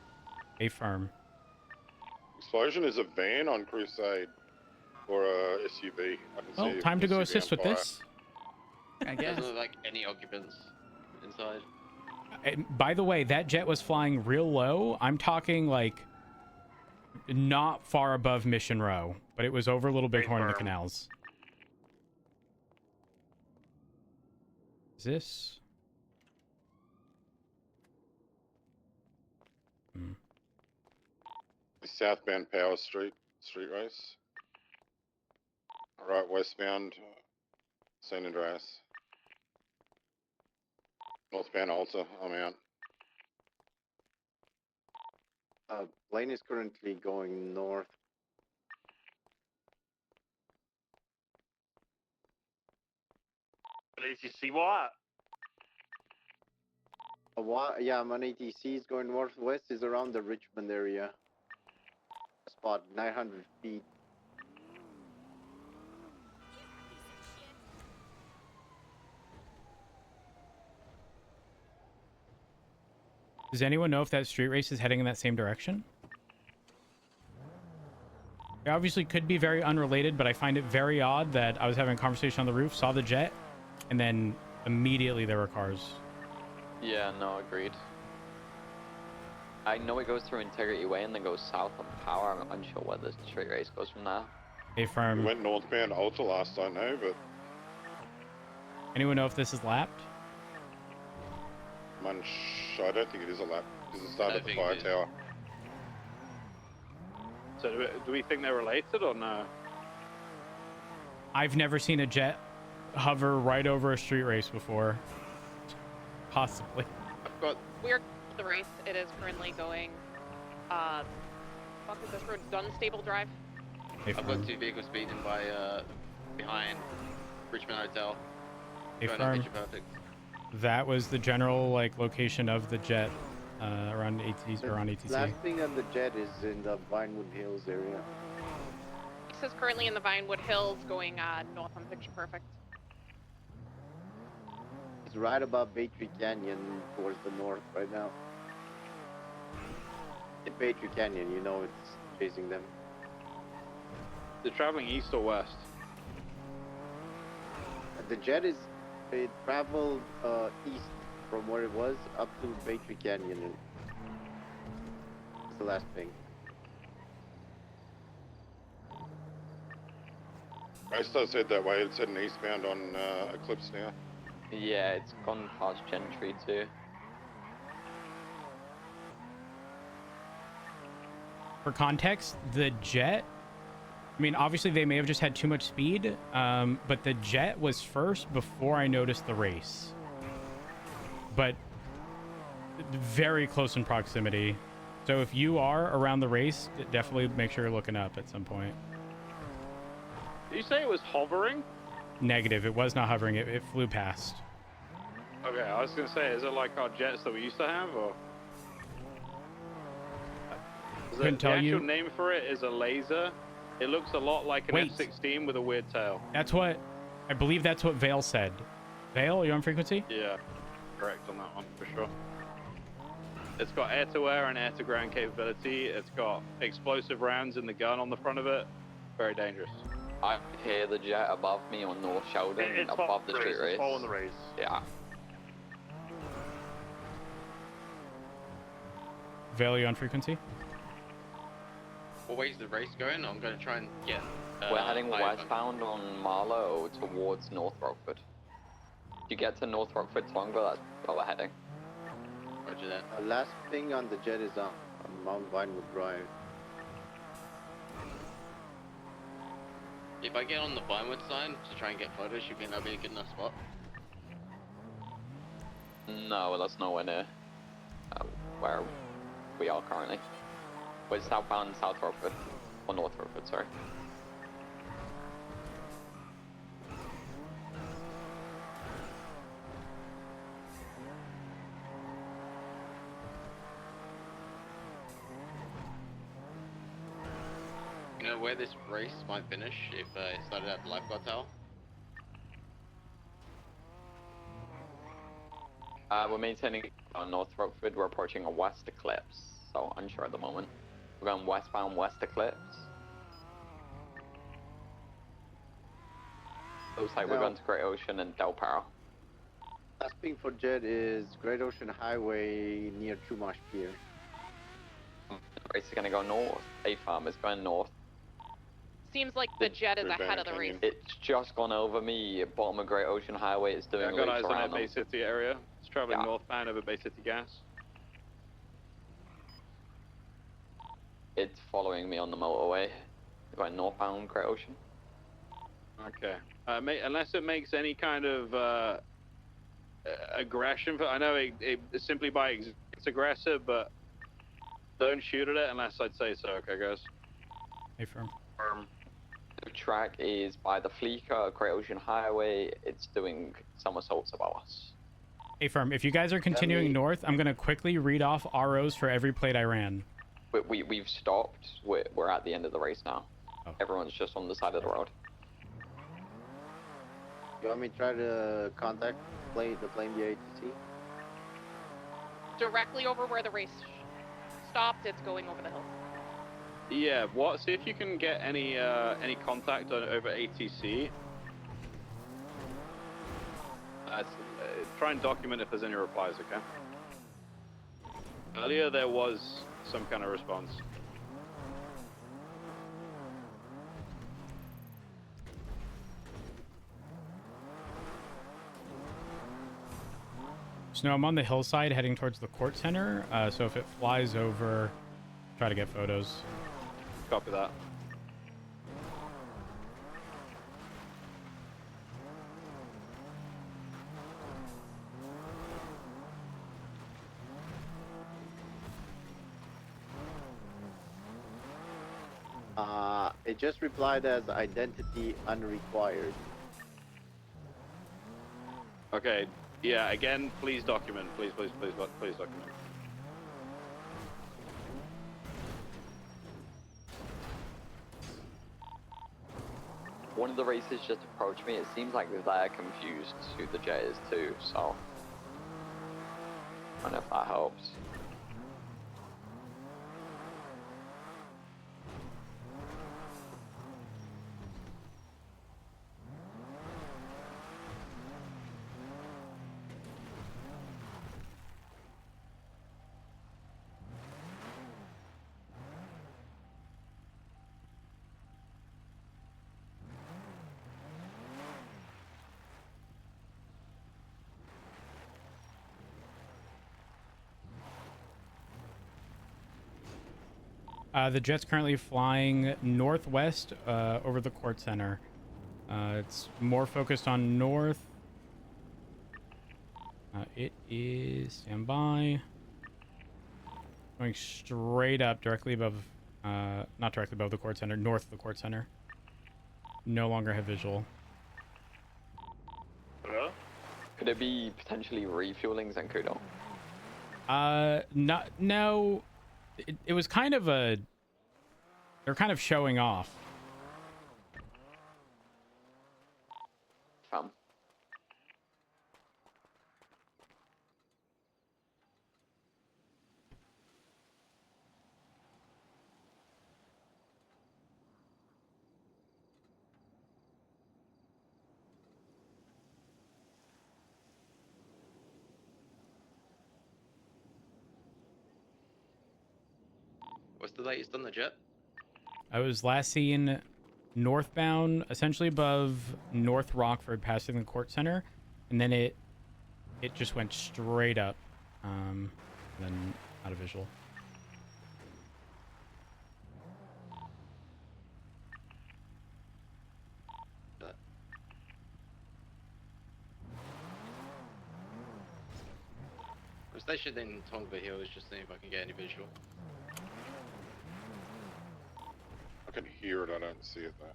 Affirm. Explosion is a van on Crusade or a SUV. Well, time to go assist with this. I guess. Doesn't look like any occupants inside. And by the way, that jet was flying real low. I'm talking like not far above Mission Row, but it was over Little Bighorn in the canals. Is this? Southbound Power Street race. Right, westbound San Andreas. Northbound Alta, I'm out. Lane is currently going north. ATC what? Yeah, I'm on ATC. Is going northwest. Is around the Richmond area. Spot 900 feet. Does anyone know if that street race is heading in that same direction? obviously could be very unrelated, but I find it very odd that I was having a conversation on the roof, saw the jet, and then immediately there were cars. Yeah, no, agreed. I know it goes through Integrity Way and then goes south on Power. I'm unsure where the straight race goes from there. Hey, firm. We went northbound Alta last I know, but Anyone know if this is lapped? I don't think it is a lap because it started at the fire tower. So do we think they're related or no? I've never seen a jet hover right over a street race before. Possibly. We're at the race. It is currently going. Fuck is this road? Dunstable Drive. Hey, I've got 2 vehicles speeding by behind Richmond Hotel. Hey, Going firm. up Picture Perfect. That was the general like location of the jet around ATC or on ATC. Last thing on the jet is in the Vinewood Hills area. This is currently in the Vinewood Hills, going north on Picture Perfect. It's right above Baytree Canyon towards the north right now. In Baytree Canyon, you know it's chasing them. They're traveling east or west? The jet it traveled east from where it was up to Baytree Canyon. It's the last thing. I still said that way. It's heading eastbound on Eclipse now. Yeah, it's gone past Gentry too. For context, the jet, I mean, obviously they may have just had too much speed, but the jet was first before I noticed the race. But very close in proximity. So if you are around the race, definitely make sure you're looking up at some point. Did you say it was hovering? Negative. It was not hovering. It flew past. Okay, I was gonna say, is it like our jets that we used to have, or? Couldn't tell the you. actual name for it is a laser. It looks a lot like an Wait. F-16 with a weird tail. That's what, I believe that's what Vale said. Vale, are you on frequency? Yeah, correct on that one, for sure. It's got air-to-air and air-to-ground capability. It's got explosive rounds in the gun on the front of it. Very dangerous. I hear the jet above me on North Sheldon, It's above the street race. It's following the race. Yeah. Vale, you on frequency? What way's the race going? I'm going to try and get. We're heading higher westbound on Marlow towards North Rockford. If you get to North Rockford, Swango, that's where we're heading. Roger that. Last thing on the jet is on Mount Vinewood Drive. If I get on the Vinewood side to try and get photos, you think that'll be a good enough spot? No, that's nowhere near where we are currently. We're southbound South Rockford, or North Rockford, sorry. You know where this race might finish if it started at the lifeguard tower? We're maintaining on North Rockford. We're approaching a west eclipse, so unsure at the moment. We're going westbound west eclipse. Looks like we're going to Great Ocean and Del Perro. Last thing for jet is Great Ocean Highway near Chumash Pier. The race is going to go north. A-Farm is going north. Seems like the jet is ahead of the race. It's just gone over me. Bottom of Great Ocean Highway is doing I got eyes loops on around that Bay them. City area. It's traveling northbound over Bay City Gas. It's following me on the motorway. Going northbound Great Ocean. Okay. Unless it makes any kind of aggression, I know it simply by it's aggressive, but don't shoot at it unless I'd say so. Okay, guys. Hey, firm. The track is by the Fleeca, Great Ocean Highway. It's doing somersaults above us. Hey, firm. If you guys are continuing north, I'm going to quickly read off ROs for every plate I ran. We've stopped. We're at the end of the race now. Oh. Everyone's just on the side of the road. You want me to try to contact the plane via ATC? Directly over where the race stopped, it's going over the hill. Yeah, what? See if you can get any contact over ATC. Try and document if there's any replies, okay? Earlier there was some kind of response. So now I'm on the hillside heading towards the court center. So if it flies over, try to get photos. Copy that. It just replied as identity unrequired. Okay, yeah, again, please document. Please document. One of the races just approached me. It seems like they're confused who the jet is too, so I don't know if that helps. The jet's currently flying northwest over the court center. It's more focused on north. It is standby. Going straight up, directly above, not directly above the court center, north of the court center. No longer have visual. Hello? Could it be potentially refueling Zancudo? No. It was kind of a... They're kind of showing off. What's the latest on the jet? I was last seen northbound, essentially above North Rockford, passing the court center, and then it just went straight up, then out of visual. I'm stationed in Tongva Hills, just seeing if I can get any visual. I can hear it, I don't see it though.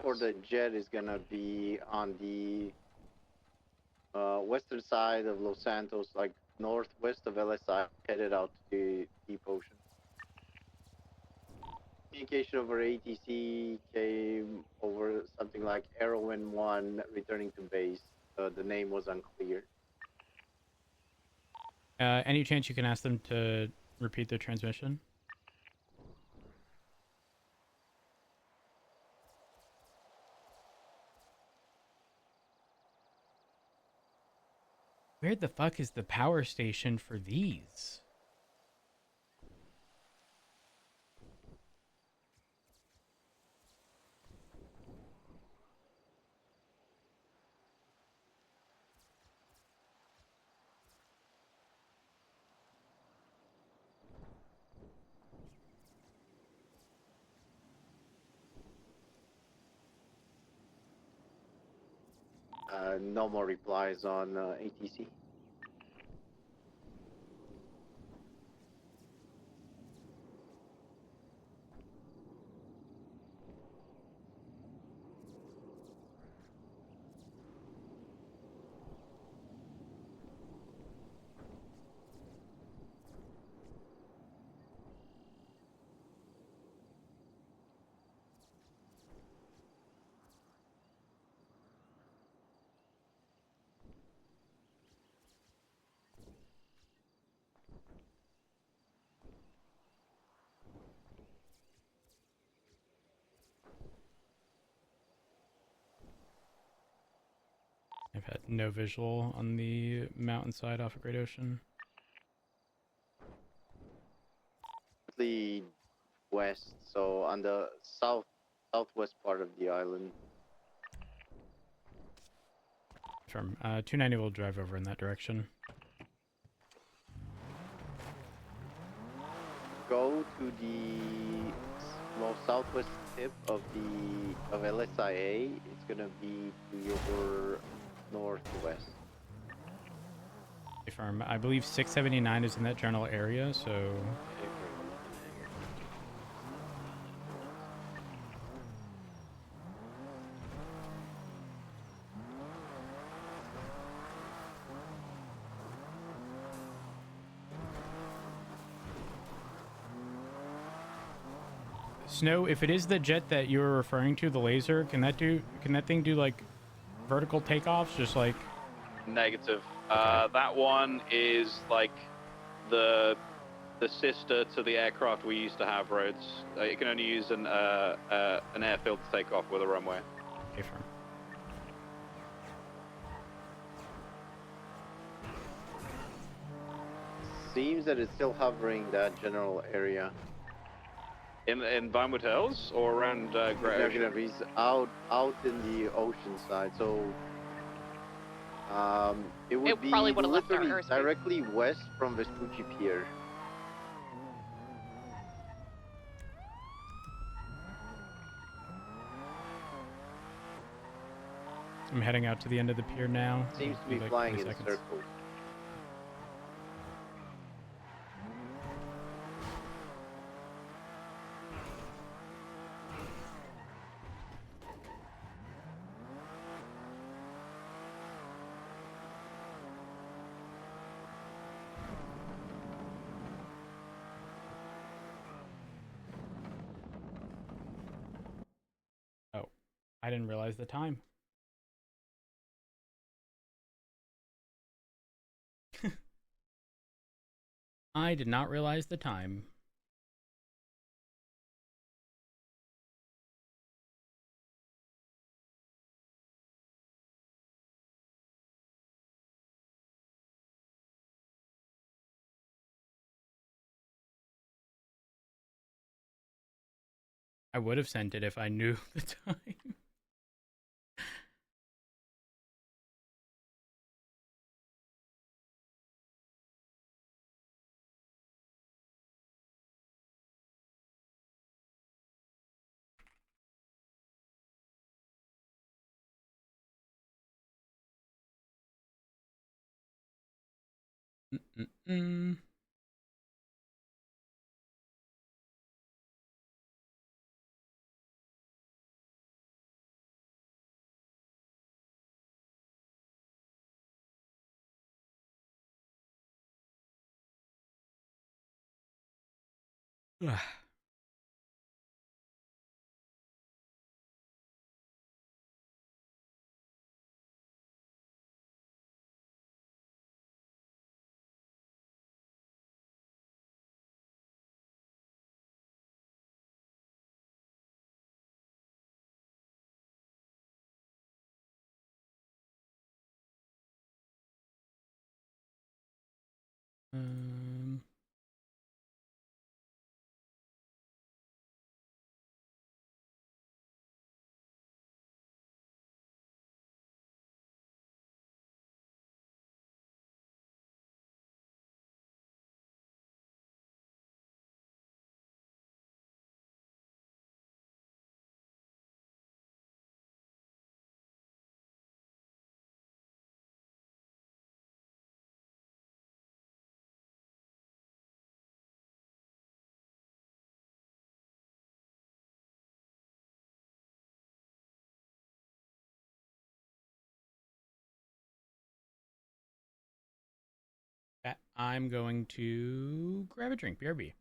For the jet is gonna be on the western side of Los Santos, like northwest of LSI, headed out to the deep ocean. Communication over ATC came over something like Arrowin 1 returning to base. The name was unclear. Any chance you can ask them to repeat their transmission? Where the fuck is the power station for these? No more replies on ATC. I've had no visual on the mountainside off of Great Ocean. The west, so on the southwest part of the island. From 290 will drive over in that direction. Go to the most southwest tip of LSIA. It's gonna be to your northwest. Firm. I believe 679 is in that general area, so. Snow, if it is the jet that you were referring to, the laser, can that thing do like vertical takeoffs, just like? Negative. That one is like the sister to the aircraft we used to have, Rhodes. It can only use an airfield to take off with a runway. Okay, firm. Seems that it's still hovering that general area. In Vinewood Hills or around Great Ocean? He's out in the ocean side, so it would be probably would've left our literally airspace. directly west from Vespucci Pier. I'm heading out to the end of the pier now. Seems to be Like flying 20 in seconds. circles. Oh, I didn't realize the time. I did not realize the time. I would have sent it if I knew the time. Mm-mm-mm. Um, I'm going to grab a drink. BRB.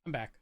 I'm back.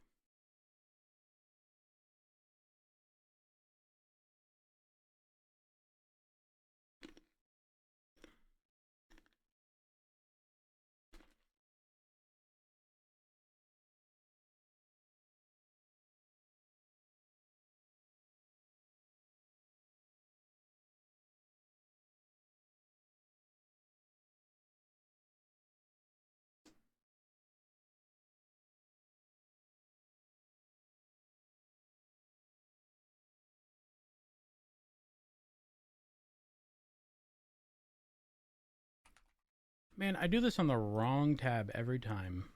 Man, I do this on the wrong tab every time.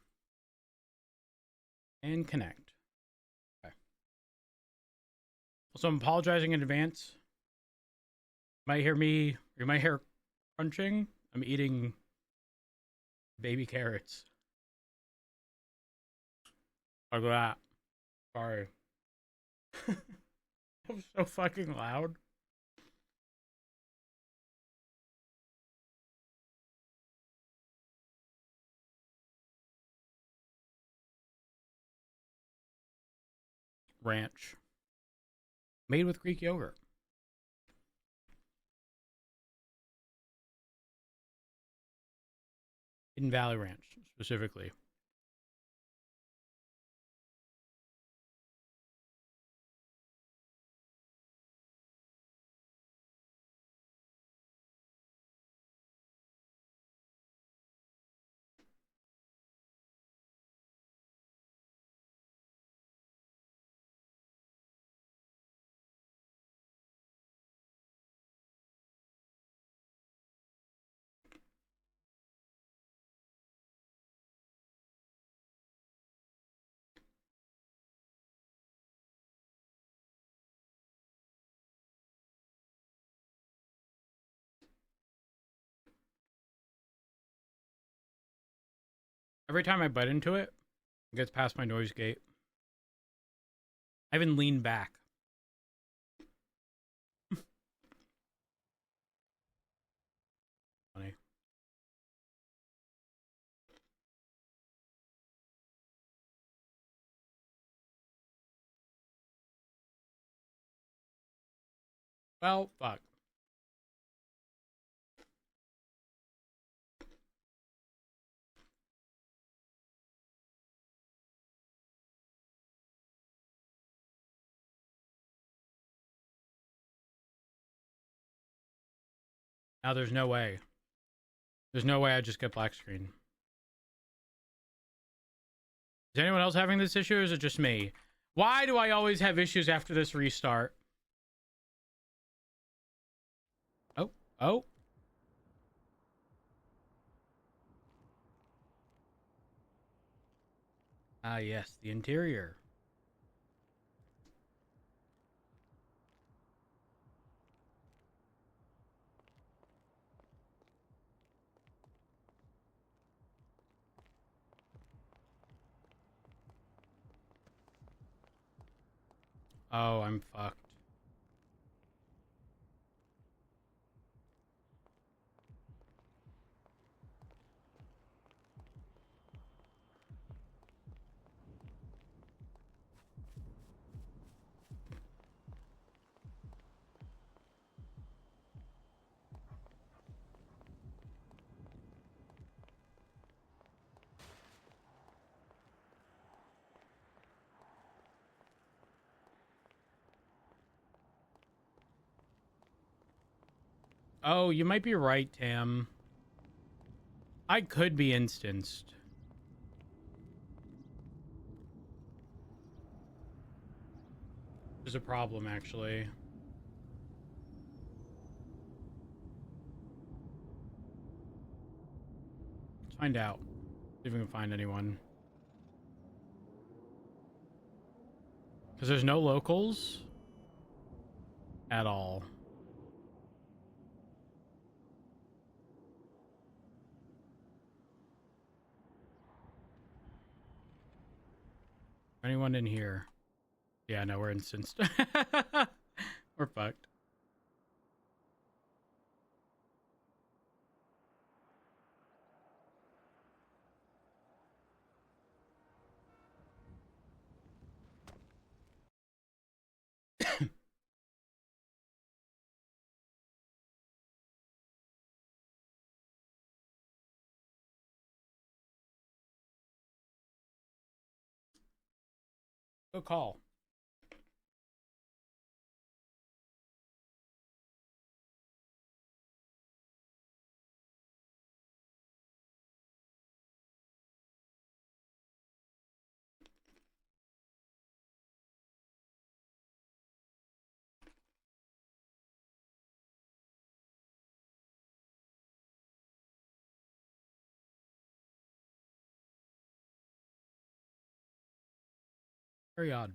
And connect. Okay. Also, I'm apologizing in advance. You might hear crunching. I'm eating baby carrots. Look at that. Sorry. I'm so fucking loud. Ranch. Made with Greek yogurt. Hidden Valley Ranch, specifically. Every time I butt into it, it gets past my noise gate. I even lean back. Funny. Well, fuck. Now there's no way. There's no way I just get black screen. Is anyone else having this issue, or is it just me? Why do I always have issues after this restart? Oh, oh. Ah, yes, the interior. Oh, I'm fucked. Oh, you might be right, Tam. I could be instanced. There's a problem, actually. Let's find out. See if we can find anyone. Because there's no locals at all. Anyone in here? Yeah, no, we're instanced. We're fucked. Good call. Very odd.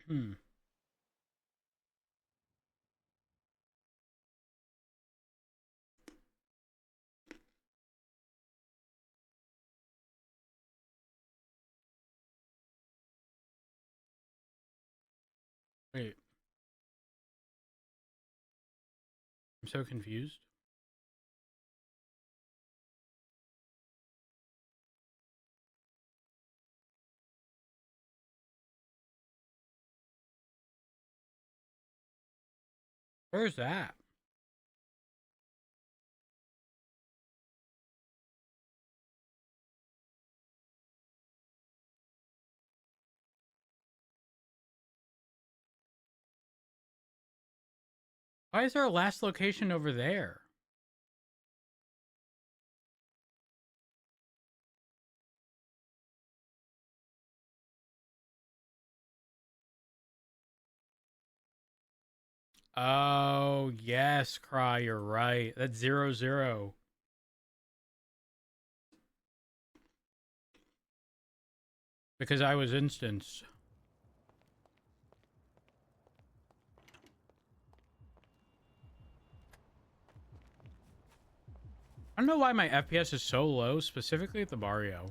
Hmm. Wait. I'm so confused. Where's that? Why is our last location over there? Oh, yes, Cry, you're right. That's 0-0. Because I was instanced. I don't know why my FPS is so low, specifically at the barrio.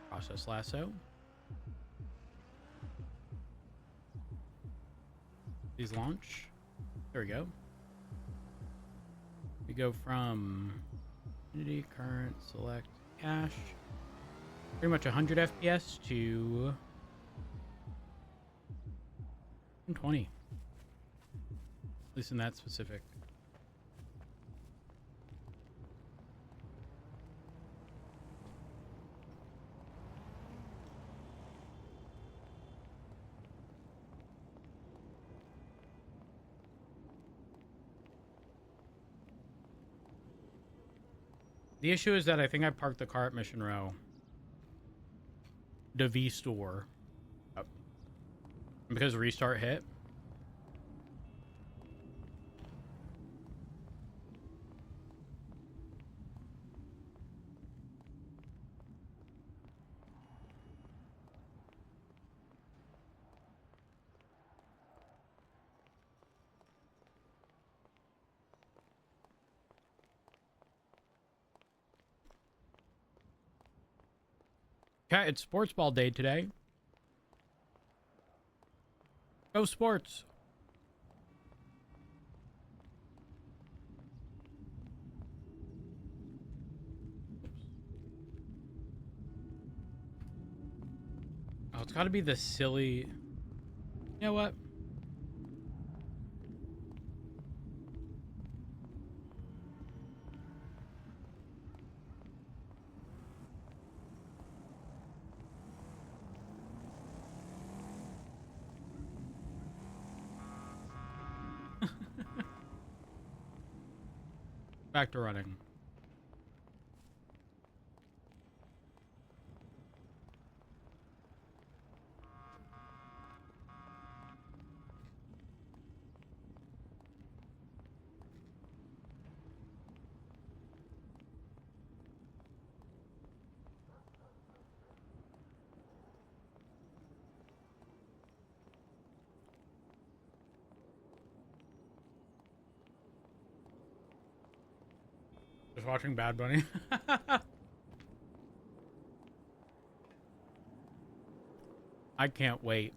Process lasso. Please launch. There we go. We go from Unity, current, select, cache. Pretty much 100 FPS to 120. At least in that specific. The issue is that I think I parked the car at Mission Row. The V store. Yep. Because restart hit. Yeah, it's sports ball day today. Go sports. Oh, it's got to be the silly... You know what? Back to running. Just watching Bad Bunny. I can't wait.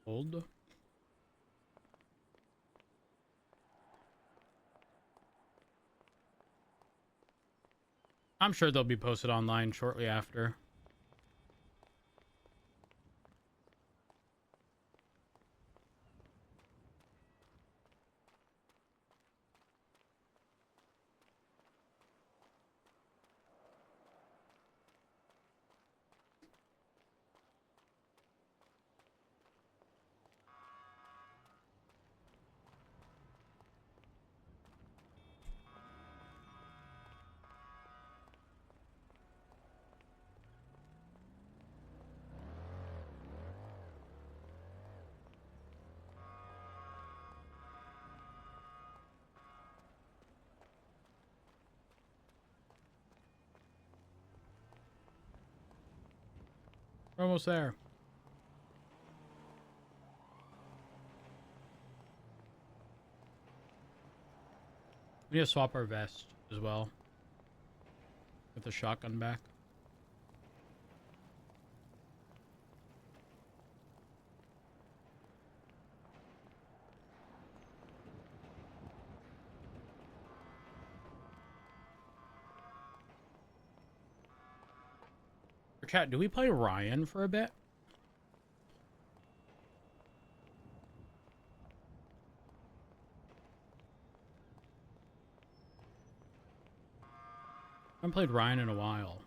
Hold. I'm sure they'll be posted online shortly after. We're almost there. We need to swap our vest as well. With the shotgun back. Chat, do we play Ryan for a bit? I haven't played Ryan in a while.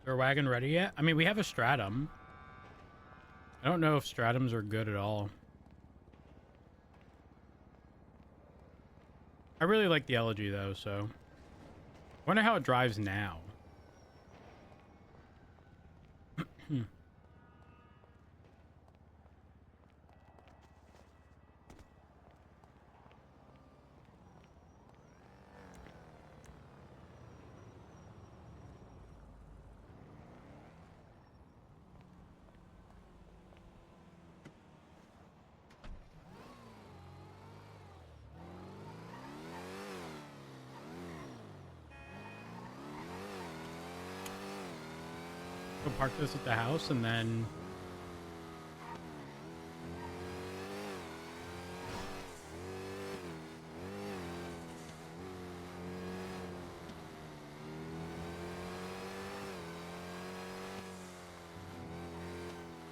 Is our wagon ready yet? I mean, we have a Stratum. I don't know if Stratums are good at all. I really like the Elegy though, so. Wonder how it drives now. Go park this at the house and then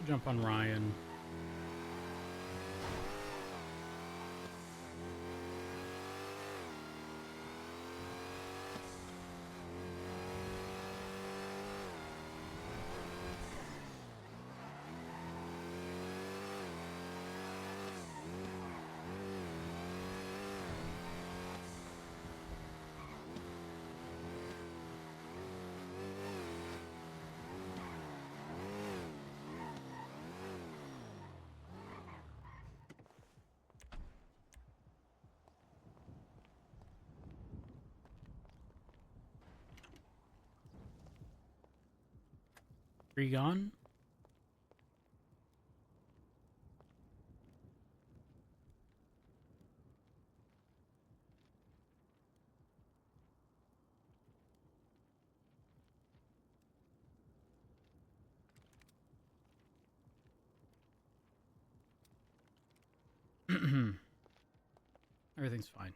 jump on Ryan. Three gone? Everything's fine.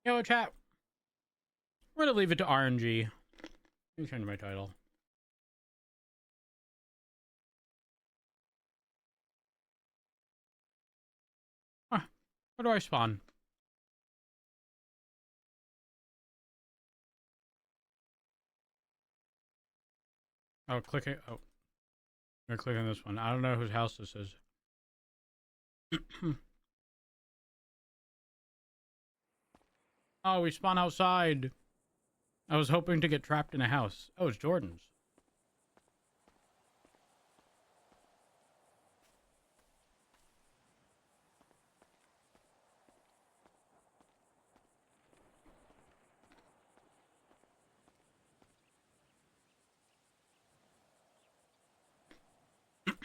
Yo, chat. We're gonna leave it to RNG. Let me change my title. Huh. Where do I spawn? Oh, click it. Oh. I'm gonna click on this one. I don't know whose house this is. Oh, we spawn outside. I was hoping to get trapped in a house. Oh, it's Jordan's.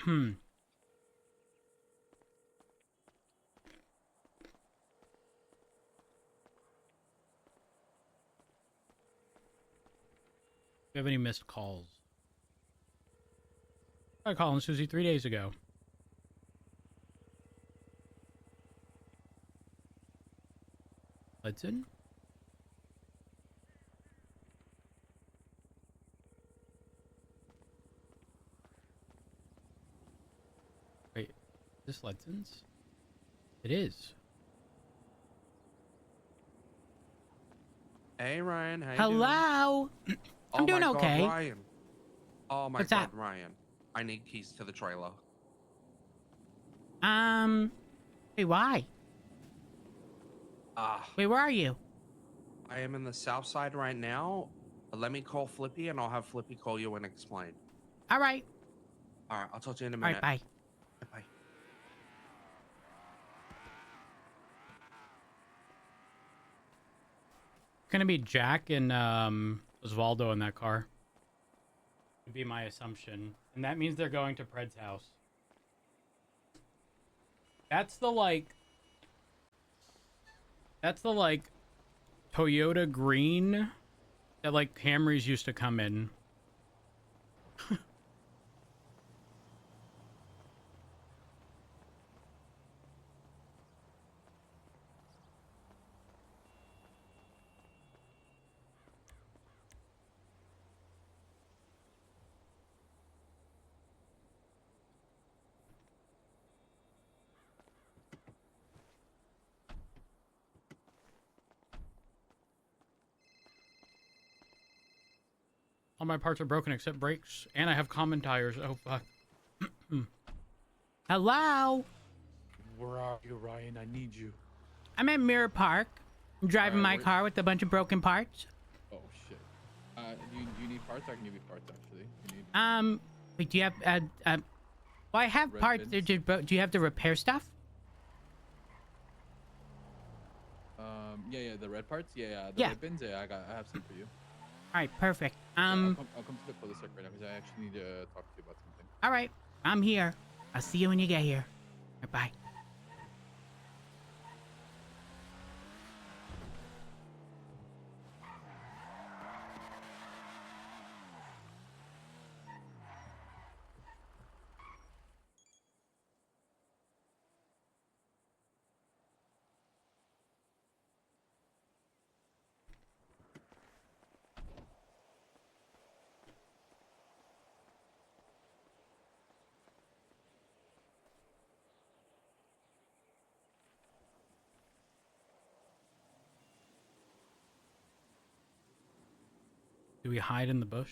Do you have any missed calls? I called Susie 3 days ago. Hudson? Wait, is this Ledson's? It is. Hey Ryan, how you Hello. doing? I'm doing my okay. God, Ryan. Oh my What's God, that? Ryan. I need keys to the trailer. Hey, why? Wait, where are you? I am in the south side right now. Let me call Flippy and I'll have Flippy call you and explain. All right. All right, I'll talk to you in a All minute. right, bye. Bye. Gonna be Jack and Osvaldo in that car. Would be my assumption, and that means they're going to Pred's house. That's the like Toyota green that like Camrys used to come in. All my parts are broken except brakes, and I have common tires. Oh, fuck. Hello? Where are you, Ryan? I need you. I'm at Mirror Park. I'm driving my car with a bunch of broken parts. Oh, shit. You need parts? I can give you parts, actually. You need... Wait, do you have, well, I have Red parts. bins? Do you have the repair stuff? Yeah, the red parts? Yeah, the Yeah. red bins? Yeah, I have some for you. All right, perfect. I'll come to the cul-de-sac right now, because I actually need to talk to you about something. All right, I'm here. I'll see you when you get here. Bye. Do we hide in the bush?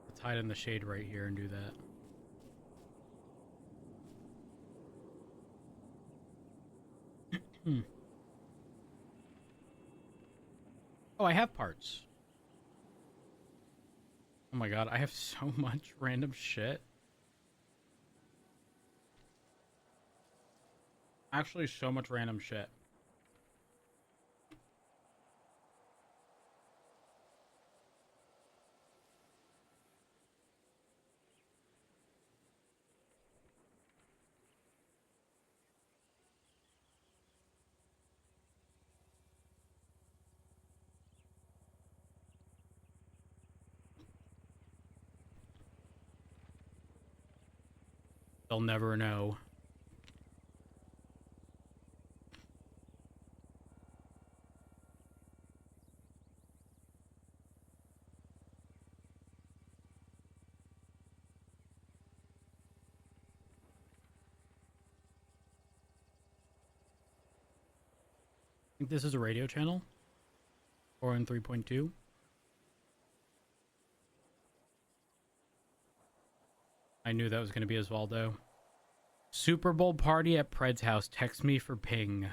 Let's hide in the shade right here and do that. Oh, I have parts. Oh my god, I have so much random shit. Actually, so much random shit. They'll never know. I think this is a radio channel. 403.2. I knew that was going to be Osvaldo. Super Bowl party at Pred's house. Text me for ping.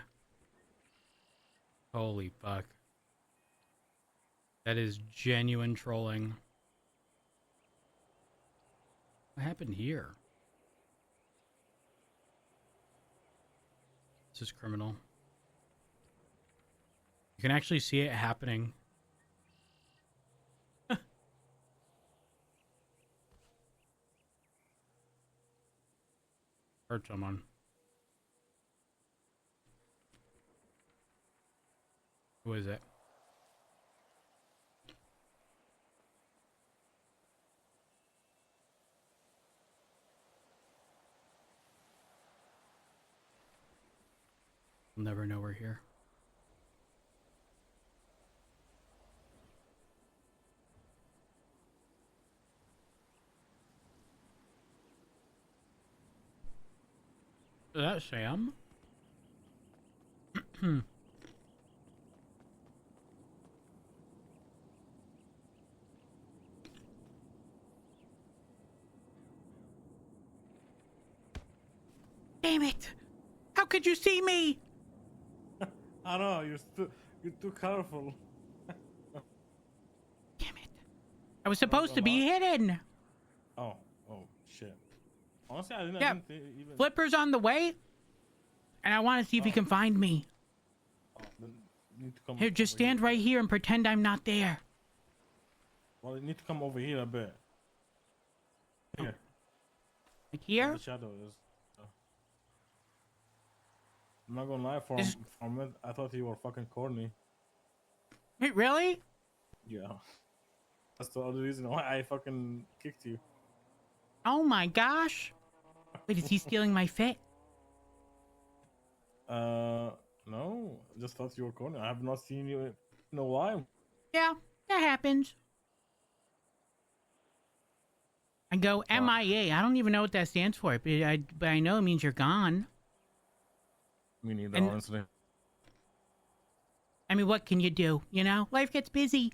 Holy fuck. That is genuine trolling. What happened here? This is criminal. You can actually see it happening. Hurt someone. Who is it? We'll never know we're here. Is that Sam? Damn it! How could you see me? I know, you're too colorful. I was supposed to be hidden. Oh shit. Honestly, I Yeah, didn't even. Flipper's on the way, and I want to see if he can find me. You need to come Here, just over stand right here and pretend I'm not there. Well, you need to come over here a bit. Here. Like here? Where the shadow is. I'm not gonna lie, for a minute, I thought you were fucking corny. Wait, really? Yeah. That's the other reason why I fucking kicked you. Oh my gosh. Wait, is he stealing my fit? No. I just thought you were corny. I have not seen you in a while. Yeah, that happens. I go MIA. I don't even know what that stands for, but I know it means you're gone. Me neither, And- honestly. I mean, what can you do? You know, life gets busy.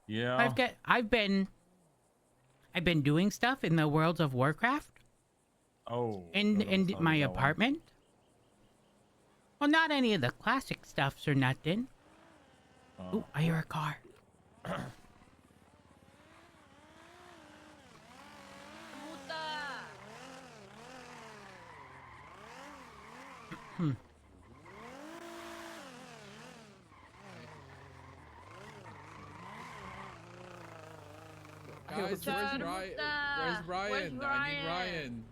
Yeah. I've been doing stuff in the Worlds of Warcraft. Oh. In my apartment. Well, not any of the classic stuffs or nothing. Oh, I hear a car. Guys, where's Ryan? Where's Ryan? I need Ryan.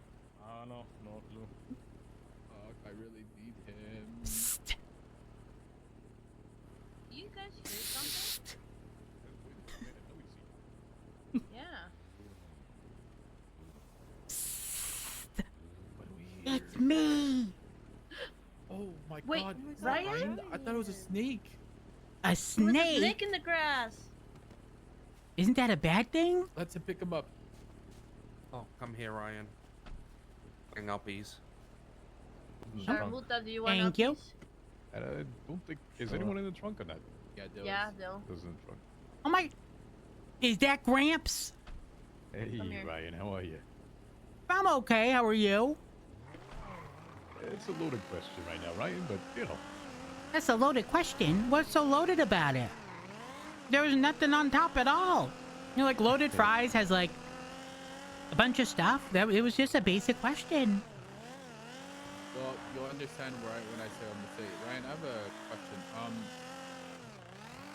No clue. Fuck, I really need him. You guys hear something? Yeah. It's me. Oh my Wait, god. Is that Ryan? I thought it was a snake. A There was a snake? snake in the grass. Isn't that a bad thing? Let's pick him up. Oh, come here, Ryan. Bring uppies. Muta, do you want Thank you. uppies? I don't think. Is anyone in the trunk or not? Yeah, there Yeah, Bill. Who's in the trunk? Oh my! Is that Gramps? Hey, Come here. Ryan, how are you? I'm okay. How are you? It's a loaded question right now, Ryan, but you know. That's a loaded question. What's so loaded about it? There was nothing on top at all. You know, like loaded fries has like a bunch of stuff. It was just a basic question. Well, you'll understand when I say I'm gonna say it. Ryan, I have a question.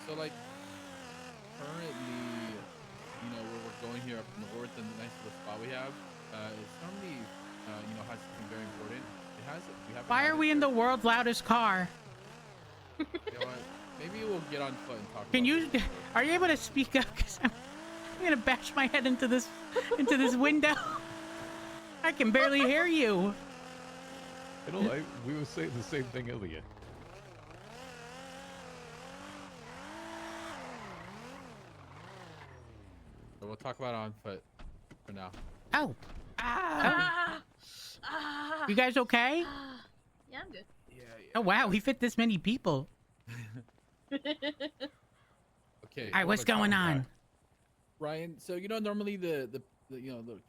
So like currently, you know, where we're going here up north and the nice little spot we have, somebody, you know, has something very important. It has. We have. Why are we in the world's loudest car? You know what? Maybe we'll get on foot and talk. Can about you? Are you able to speak up? Cause I'm gonna bash my head into this window. I can barely hear you. You know, we were saying the same thing earlier. So we'll talk about it on foot for now. Oh. You guys okay? Yeah, I'm good. Oh wow, we fit this many people. Okay. All right, what's going on? Ryan, so you know normally the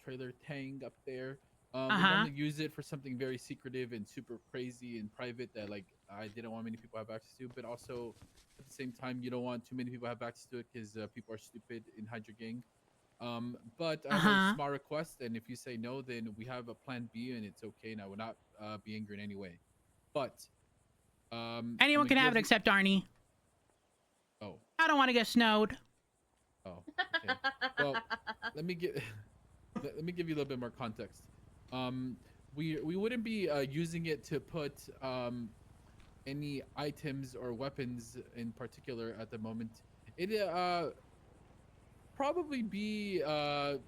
trailer tang up there, we normally use it for something very secretive and super crazy and private that like I didn't want many people to have access to, but also at the same time you don't want too many people to have access to it because people are stupid in Hydra Gang. But I have a small request, and if you say no, then we have a plan B, and it's okay, and I will not be angry in any way. But anyone can have it except Arnie. Oh. I don't want to get snowed. Oh. Okay. Well, let me give you a little bit more context. We wouldn't be using it to put any items or weapons in particular at the moment. It probably be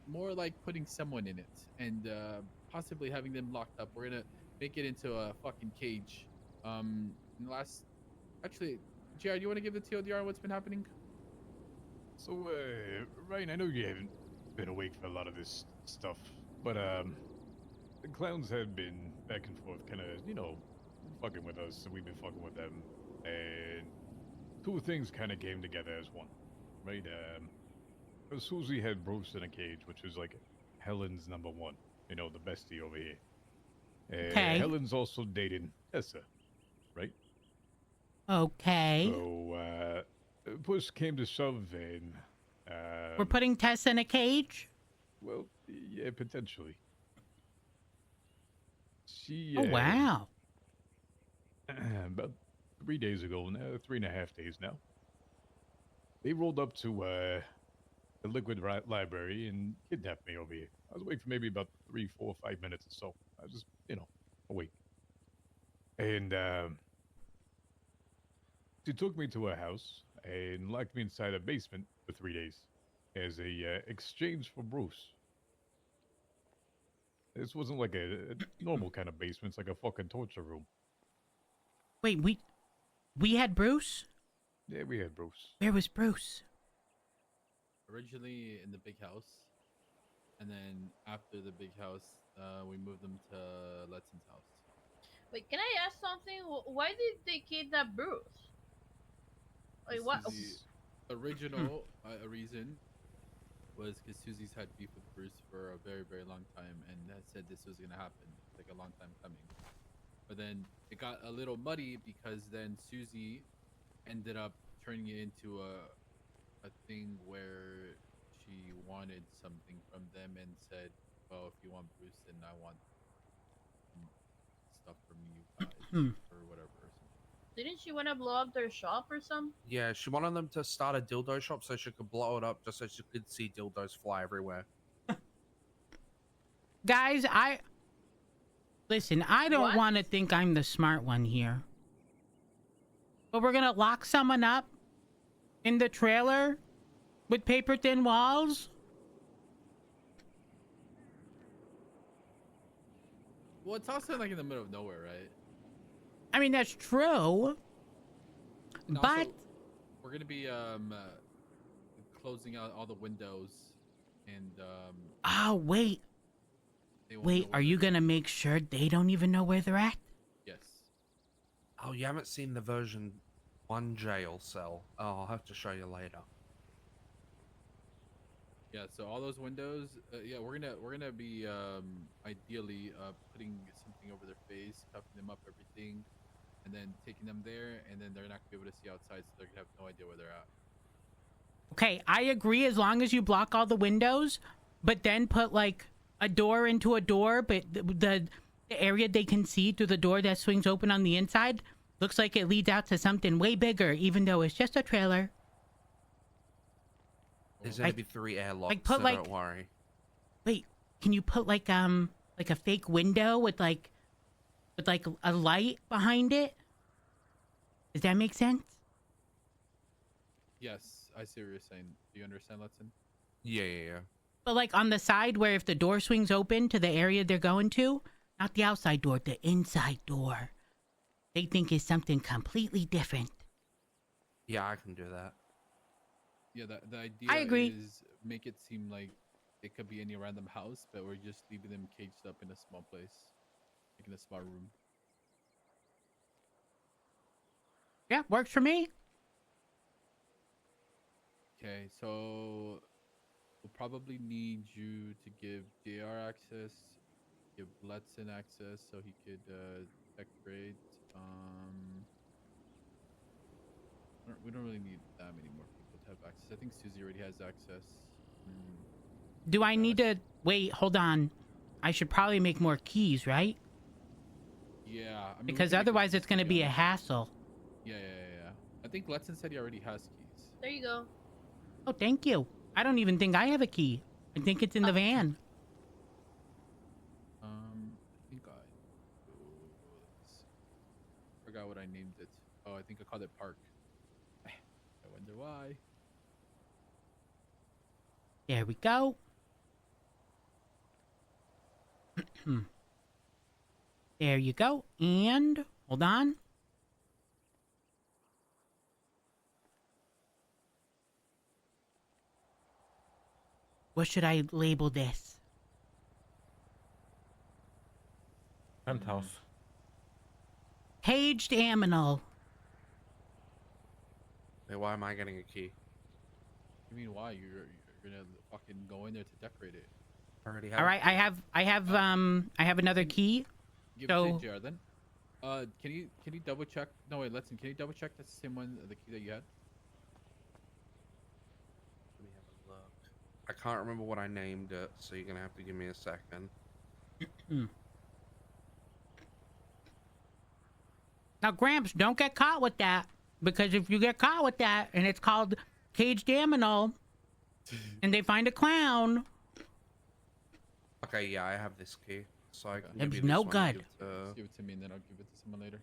more like putting someone in it and possibly having them locked up. We're gonna make it into a fucking cage. Actually, JR, do you want to give the TLDR on what's been happening? So, Ryan, I know you haven't been awake for a lot of this stuff, but the clowns have been back and forth, kind of, fucking with us, so we've been fucking with them, and two things kind of came together as one, right? Susie had Bruce in a cage, which was like Helen's number one, the bestie over here. Okay. Helen's also dating Tessa, right? Okay. So, push came to shove, and we're putting Tessa in a cage? Well, yeah, potentially. She. Oh wow. About 3 days ago now, 3.5 days now. They rolled up to the Liquid Library and kidnapped me over here. I was awake for maybe about 3, 4, 5 minutes or so. I was just, awake. And she took me to her house and locked me inside a basement for 3 days as a exchange for Bruce. This wasn't like a normal kind of basement. It's like a fucking torture room. Wait, we had Bruce? Yeah, we had Bruce. Where was Bruce? Originally in the big house, and then after the big house, we moved them to Letson's house. Wait, can I ask something? Why did they kidnap Bruce? Like, what? The original reason was because Susie's had beef with Bruce for a very, very long time and had said this was going to happen, like a long time coming. But then it got a little muddy because then Susie ended up turning it into a thing where she wanted something from them and said, well, if you want Bruce, then I want stuff from you guys or whatever. Didn't she want to blow up their shop or something? Yeah, she wanted them to start a dildo shop so she could blow it up just so she could see dildos fly everywhere. Guys, listen, I don't want to think I'm the smart one here. But we're going to lock someone up in the trailer with paper thin walls? Well, it's also like in the middle of nowhere, right? I mean, that's true. And But also, we're gonna be closing out all the windows and oh wait, are you gonna make sure they don't even know where they're at? Yes. Oh, you haven't seen the version 1 jail cell. Oh, I'll have to show you later. Yeah, so all those windows, yeah, we're gonna be ideally putting something over their face, cuffing them up, everything, and then taking them there, and then they're not gonna be able to see outside, so they're gonna have no idea where they're at. Okay, I agree as long as you block all the windows, but then put like a door into a door, but the area they can see through the door that swings open on the inside looks like it leads out to something way bigger, even though it's just a trailer. There's gonna be 3 airlocks, put so like, don't worry. Wait, can you put like a fake window with like a light behind it? Does that make sense? Yes, I see what you're saying. Do you understand, Letson? Yeah. But like on the side where if the door swings open to the area they're going to, not the outside door, the inside door, they think is something completely different. Yeah, I can do that. Yeah, the idea I agree. is make it seem like it could be any random house, but we're just leaving them caged up in a small place, like in a small room. Yeah, works for me. Okay, so we'll probably need you to give JR access, give Letson access so he could decorate. We don't really need that many more people to have access. I think Susie already has access. Do I need to wait? Hold on. I should probably make more keys, right? Yeah, I mean, Because otherwise it's going to be a hassle. Yeah. I think Letson said he already has keys. There you go. Oh, thank you. I don't even think I have a key. I think it's in the van. I think forgot what I named it. Oh, I think I called it Park. I wonder why. There we go. There you go. And hold on. What should I label this? Penthouse. Caged Aminal. Wait, why am I getting a key? You mean why? You're gonna fucking go in there to decorate it. Already All right, I have another key. Give So it to JR then. Can you double check? No wait, Letson, can you double check that's the same one, the key that you had? Let me have a look. I can't remember what I named it, so you're gonna have to give me a second. Now, Gramps, don't get caught with that. Because if you get caught with that, and it's called Caged Aminal, and they find a clown. Okay, yeah, I have this key, so I can That'd give be you no this one. good. Just give it to me and then I'll give it to someone later.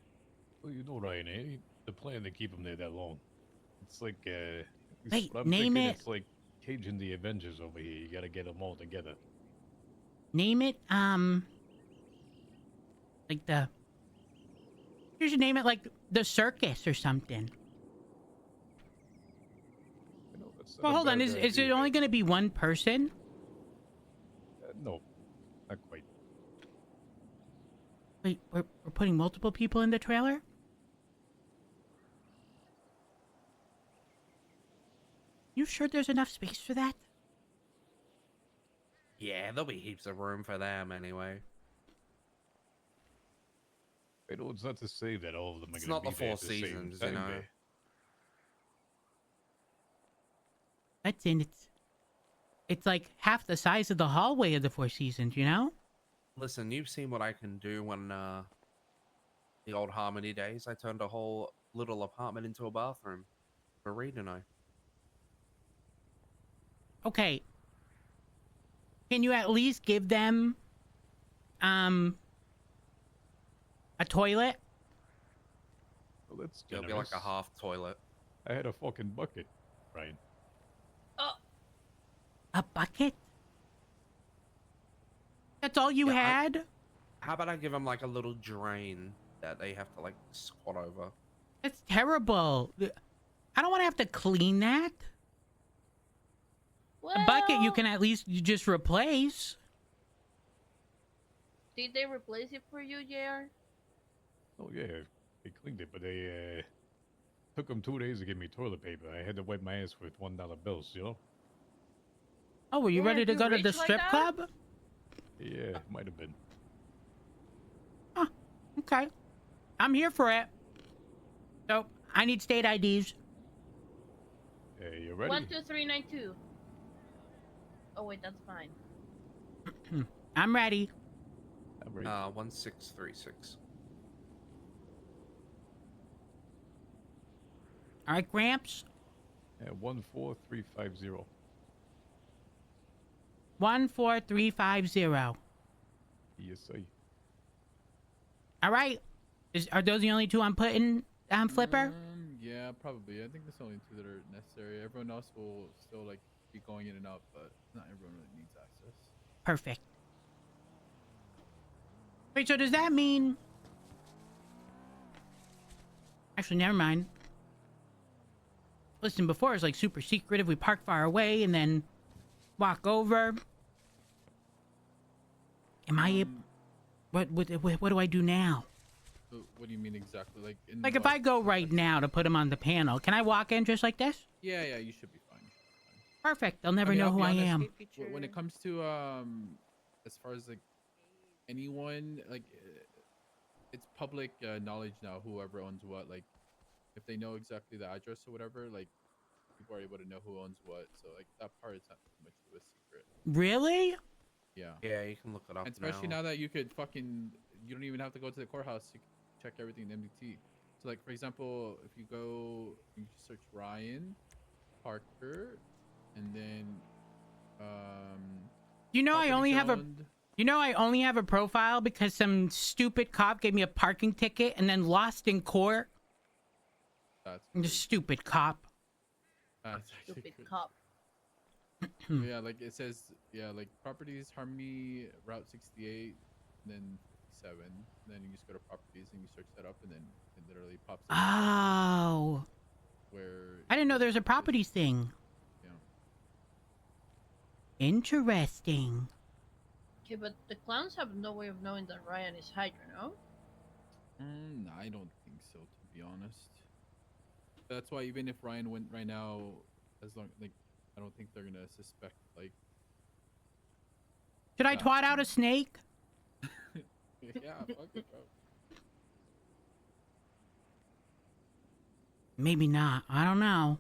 Well, you know, Ryan, eh? The plan to keep them there that long. It's like, Wait, what I'm name thinking, it. It's like caging the Avengers over here. You gotta get them all together. Name it, like the... You should name it like the circus or something. Well, hold on. Is it only going to be one person? No, not quite. Wait, we're putting multiple people in the trailer? You sure there's enough space for that? Yeah, there'll be heaps of room for them anyway. You know, it's not to say that all of them are It's going not to the be there Four at the same Seasons, time, you know. eh? That's in it's like half the size of the hallway of the Four Seasons, you know? Listen, you've seen what I can do when the old Harmony days. I turned a whole little apartment into a bathroom for Reed and I. Okay. Can you at least give them a toilet? Well, that's It'll be like a half toilet. I had a fucking bucket, Ryan. A bucket? That's all you had? How about I give them like a little drain that they have to like squat over? That's terrible. I don't want to have to clean that. A bucket you can at least just replace. Did they replace it for you, JR? Oh yeah, they cleaned it, but they took them 2 days to give me toilet paper. I had to wipe my ass with $1 bills, you know? Oh, were you ready to go to the strip club? Yeah, might have been. Okay. I'm here for it. So, I need state IDs. Hey, you ready? 12392. Oh wait, that's fine. I'm ready. 1636. All right, Gramps. 14350. 14350. Yes, sir. All right. Are those the only two I'm putting, Flipper? Yeah, probably. I think there's only two that are necessary. Everyone else will still like be going in and out, but not everyone really needs access. Perfect. Wait, so does that mean... Actually, never mind. Listen, before it's like super secretive. We park far away and then walk over. Am I... What do I do now? What do you mean exactly? Like if I go right now to put him on the panel, can I walk in just like this? Yeah, you should be fine. Perfect. They'll never know I'll who be I honest, am. When it comes to as far as like anyone, like it's public knowledge now. Whoever owns what, like if they know exactly the address or whatever, like people are able to know who owns what. So like that part is not too much of a secret. Really? Yeah. Yeah, you can look it up. And especially now that you could you don't even have to go to the courthouse. You can check everything in MDT. So like for example, if you go, you search Ryan Parker, and then You know, I properties only have a profile because some stupid cop gave me a parking ticket and then lost in court. That's the stupid cop. Stupid cop. Yeah, like it says, like properties, Harmony, Route 68, and then 7. Then you just go to properties and you search that up, and then it literally pops up. Oh. Where I didn't know there's a properties thing. Yeah. Interesting. Okay, but the clowns have no way of knowing that Ryan is Hydra, no? I don't think so, to be honest. That's why even if Ryan went right now, as long like I don't think they're gonna suspect like. Should I twat out a snake? Yeah, fuck it, bro. Maybe not. I don't know.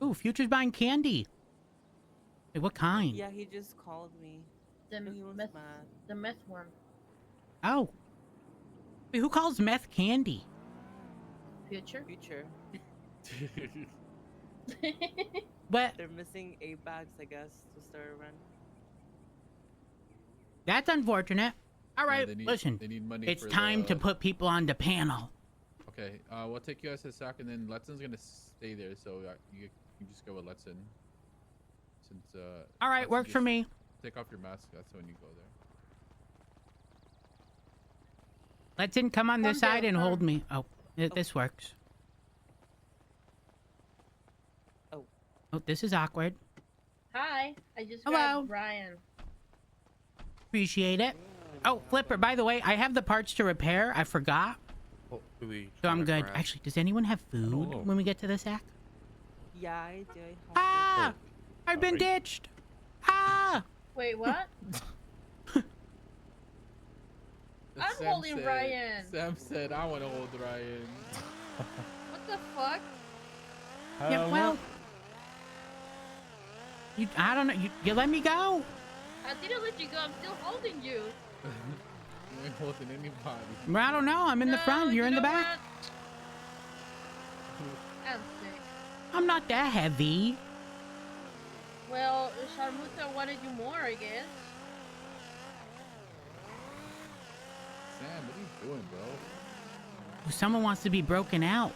Ooh, Future's buying candy. Wait, what kind? Yeah, he just called me. The He was meth, mad. the meth one. Oh. Wait, who calls meth candy? Future. Future. What? They're missing 8 bags, I guess, to start a run. That's unfortunate. All right, they need- listen. they need money It's for time to the- put people on the panel. Okay, we'll take you as a sack, and then Letson's gonna stay there, so you can just go with Letson. Since All right, Letson, works for just me. Take off your mask. That's when you go there. Let's come on this Come side there, and come. hold me. Oh, this works. Oh, this is awkward. Hi, I just Hello. grabbed Ryan. Appreciate it. Oh, Flipper, by the way, I have the parts to repair. I forgot. Do we So I'm try to good. grab- Actually, does anyone have food when we get to the sack? Yeah, I do. Ah! I've been ditched. Ah! Wait, what? I'm Sam holding said- Ryan. Sam said, "I want to hold Ryan." What the fuck? Yeah, well, I don't know. You let me go. I didn't let you go. I'm still holding you. You ain't holding anybody. Well, I don't know. I'm in the front. You're in the back. I'm sick. I'm not that heavy. Well, Sharmuta wanted you more, I guess. Sam, what are you doing, bro? Someone wants to be broken out.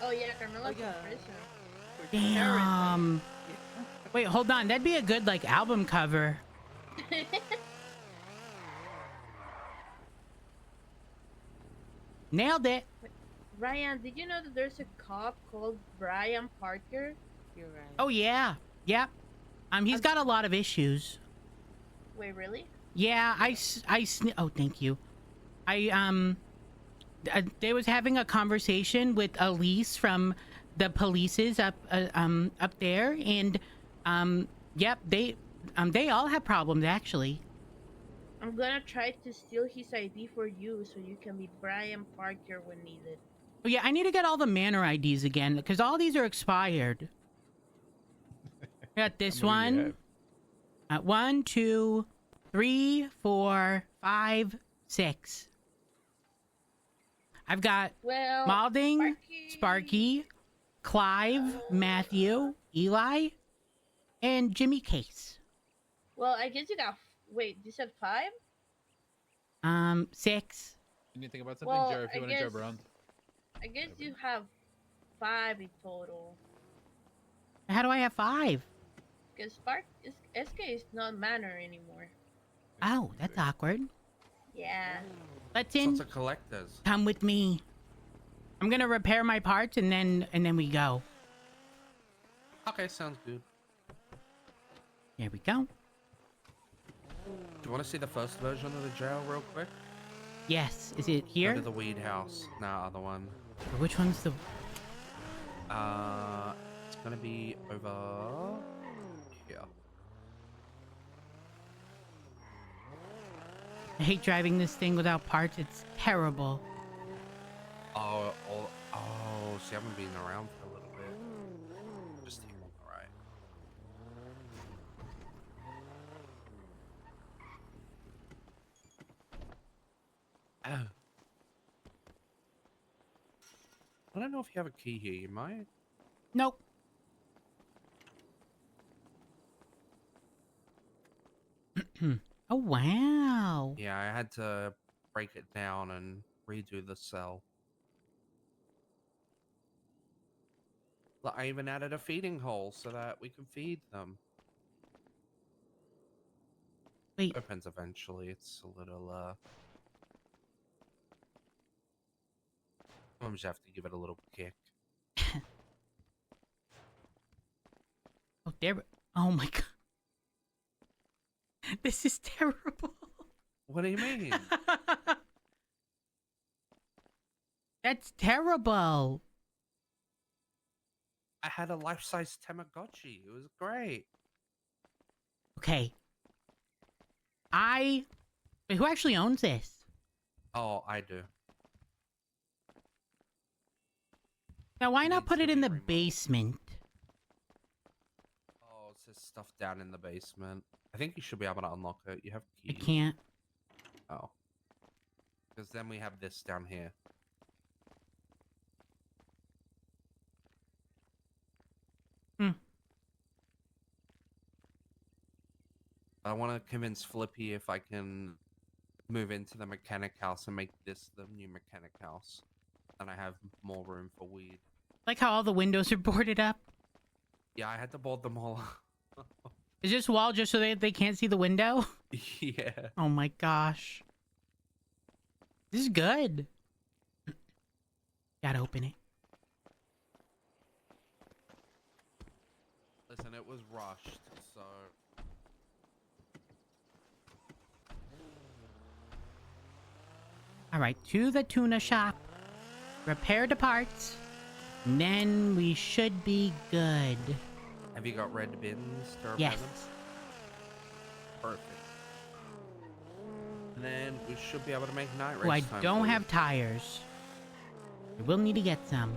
Oh yeah, Carmela's in prison. Damn. Wait, hold on. That'd be a good like album cover. Nailed it. Ryan, did you know that there's a cop called Brian Parker? You're right. Oh yeah. Yep. He's got a lot of issues. Wait, really? Yeah, oh, thank you. They was having a conversation with Elise from the polices up there, and yep, they all have problems actually. I'm gonna try to steal his ID for you so you can be Brian Parker when needed. Oh yeah, I need to get all the manor IDs again because all these are expired. Got this one. 1, 2, 3, 4, 5, 6. I've got Well, Malding, Sparky, Clive, Matthew, Eli, and Jimmy Case. Well, I guess you got. Wait, you said 5? 6. Anything about something, Well, Jared? If you want to drive around. I guess you have 5 in total. How do I have 5? Because SK is not manor anymore. Oh, that's awkward. Yeah. Let's Lots in. of collectors. Come with me. I'm gonna repair my parts and then we go. Okay, sounds good. Here we go. Do you want to see the first version of the jail real quick? Yes. Is it Go here? to the weed house. No, other one. Which one's the? It's gonna be over here. I hate driving this thing without parts. It's terrible. Oh, so you haven't been around for a little bit. Just here, alright. Oh. I don't know if you have a key here, you might. Nope. Oh, wow. Yeah, I had to break it down and redo the cell. Look, I even added a feeding hole so that we can feed them. Wait. Opens eventually. It's a little, Sometimes you have to give it a little kick. Oh, there. Oh my god. This is terrible. What do you mean? That's terrible. I had a life-size Tamagotchi. It was great. Okay. Wait, who actually owns this? Oh, I do. Now, why not put it in the basement? Oh, it says stuff down in the basement. I think you should be able to unlock it. You have I keys. can't. Oh. Because then we have this down here. I want to convince Flippy if I can move into the mechanic house and make this the new mechanic house. And I have more room for weed. Like how all the windows are boarded up? Yeah, I had to board them all. Is this wall just so they can't see the window? Yeah. Oh my gosh. This is good. Gotta open it. Listen, it was rushed, so... Alright, to the tuna shop. Repair the parts. And then we should be good. Have you got red bins to repair Yes. them? Perfect. And then we should be able to make night race Oh, I time don't for you. have tires. I will need to get some.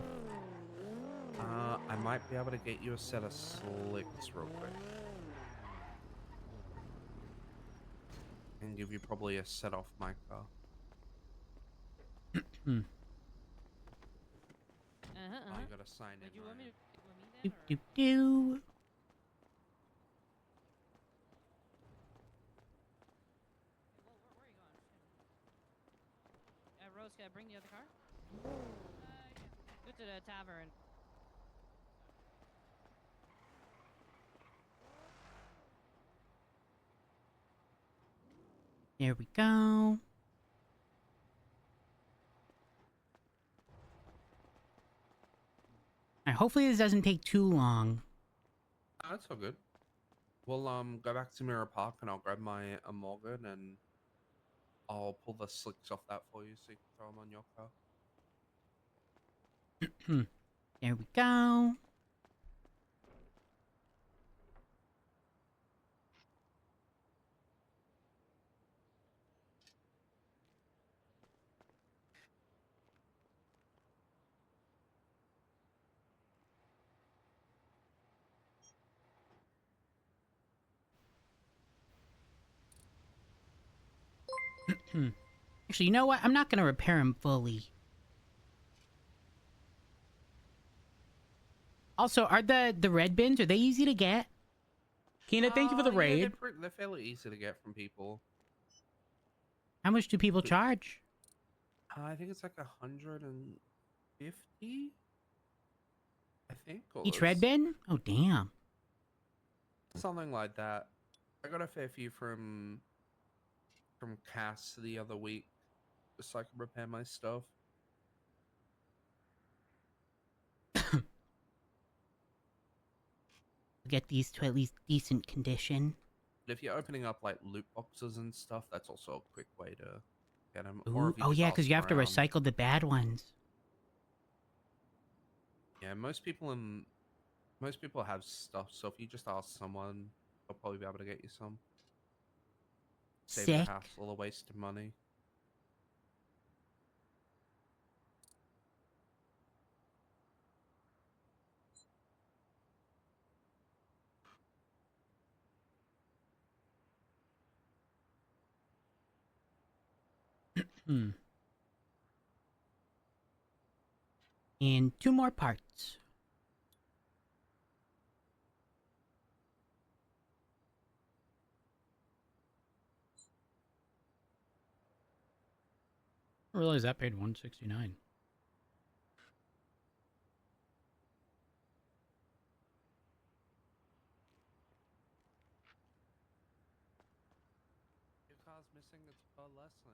I might be able to get you a set of slicks real quick. And give you probably a set off my car. Oh, you gotta sign in. Do do do. Rose, can I bring the other car? Go to the tavern. There we go. Alright, hopefully this doesn't take too long. Oh, that's all good. We'll go back to Mirror Park and I'll grab my Morgan and I'll pull the slicks off that for you so you can throw them on your car. There we go. Actually, you know what? I'm not going to repair him fully. Also, are the red bins, are they easy to get? Kina, thank you for the Yeah, raid. they're fairly easy to get from people. How much do people charge? I think it's like 150. I think. Each red bin? Oh, damn. Something like that. I got a fair few from Cass the other week, just so I can repair my stuff. Get these to at least decent condition. But if you're opening up like loot boxes and stuff, that's also a quick way to get them. Ooh, oh yeah, because you have to recycle the bad ones. Yeah, most people have stuff, so if you just ask someone, they'll probably be able to get you some. Save the Sick. hassle, a waste of money. And 2 more parts. I realize that paid $169. Your car's missing, it's per lesson.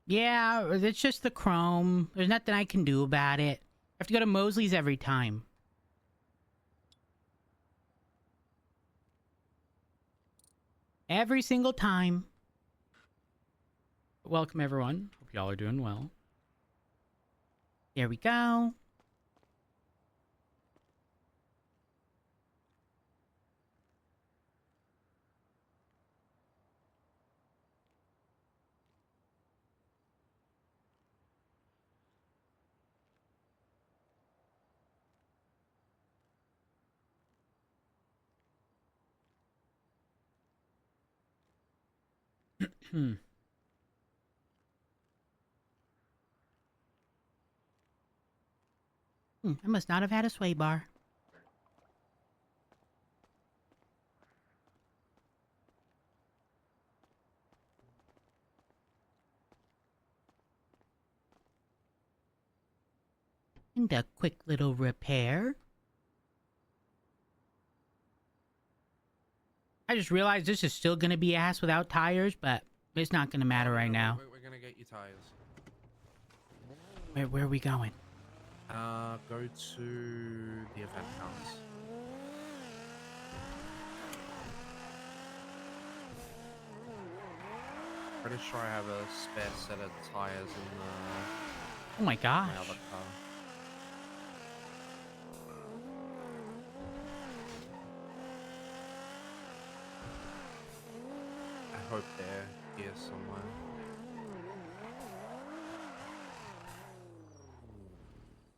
Yeah, it's just the chrome. There's nothing I can do about it. I have to go to Mosley's every time. Every single time. Welcome, everyone. Hope y'all are doing well. There we go. I must not have had a sway bar. And a quick little repair. I just realized this is still going to be ass without tires, but it's not going to matter right now. We're gonna get you tires. Where are we going? Go to the event house. Pretty sure I have a spare set of tires in Oh my gosh. my other car. I hope they're here somewhere.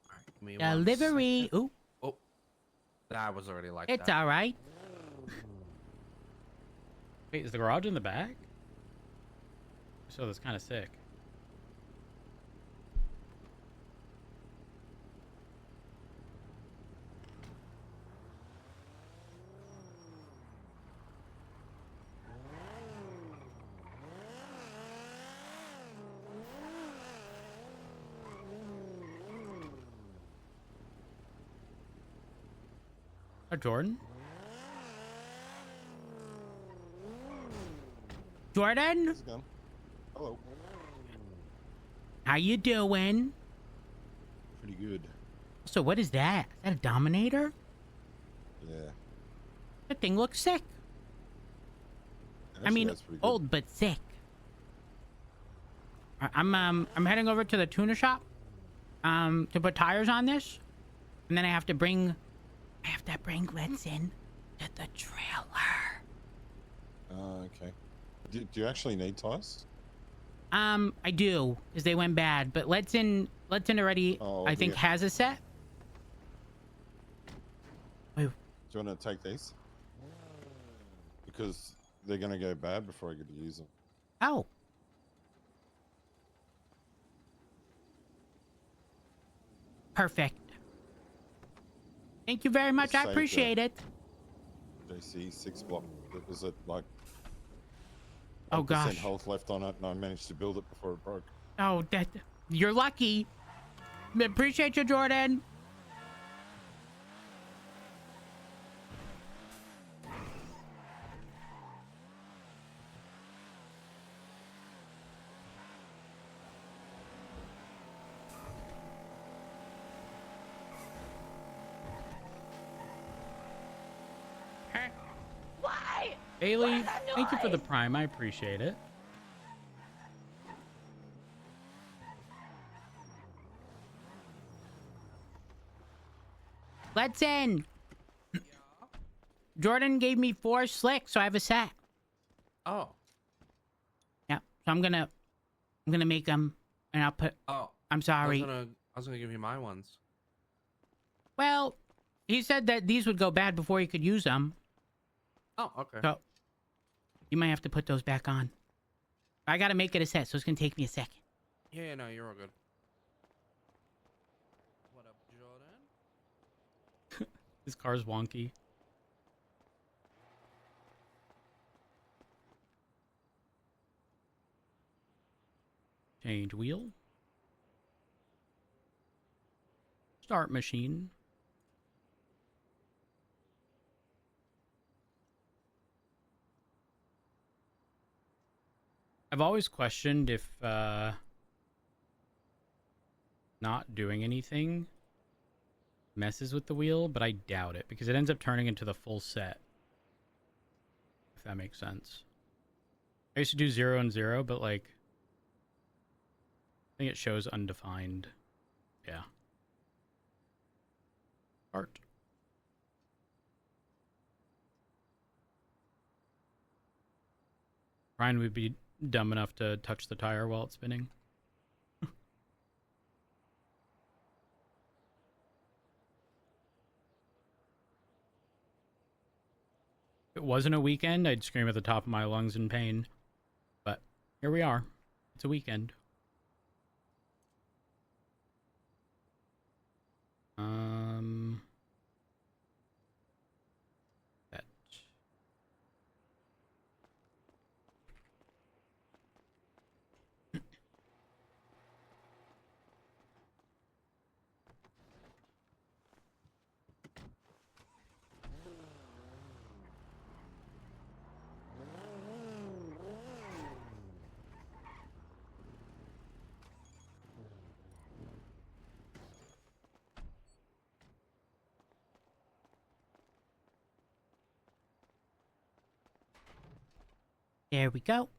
Alright, give me one Delivery. second. Ooh. Oh, that was already like It's that. alright. Wait, is the garage in the back? So that's kind of sick. Jordan? Jordan? Hello. How you doing? Pretty good. So what is that? Is that a Dominator? Yeah. That thing looks sick. I mean, that's pretty good. old but sick. I'm heading over to the tuner shop to put tires on this, and then I have to bring Glenson to the trailer. Okay. Do you actually need tires? I do, because they went bad, but Letson already, I think, dear. has a set. Wait. Do you want to take these? Because they're going to go bad before I get to use them. Oh. Perfect. Thank you very much. I Saved appreciate it. JC 6 block. Was it like Oh 1% gosh. health left on it, and I managed to build it before it broke. Oh, you're lucky. Appreciate you, Jordan. Why? Bailey, thank you for the prime. I appreciate it. Let's in. Jordan gave me 4 slicks, so I have a set. Oh. Yeah, so I'm gonna make them, and I'll put. Oh. I'm sorry. I was gonna give you my ones. Well, he said that these would go bad before he could use them. Oh, okay. So you might have to put those back on. I gotta make it a set, so it's gonna take me a second. Yeah, no, you're all good. What up, Jordan? This car's wonky. Change wheel. Start machine. I've always questioned if not doing anything messes with the wheel, but I doubt it because it ends up turning into the full set. If that makes sense. I used to do 0 and 0, but like I think it shows undefined. Yeah. Art. Ryan would be dumb enough to touch the tire while it's spinning. If it wasn't a weekend, I'd scream at the top of my lungs in pain. But here we are. It's a weekend. That. There we go.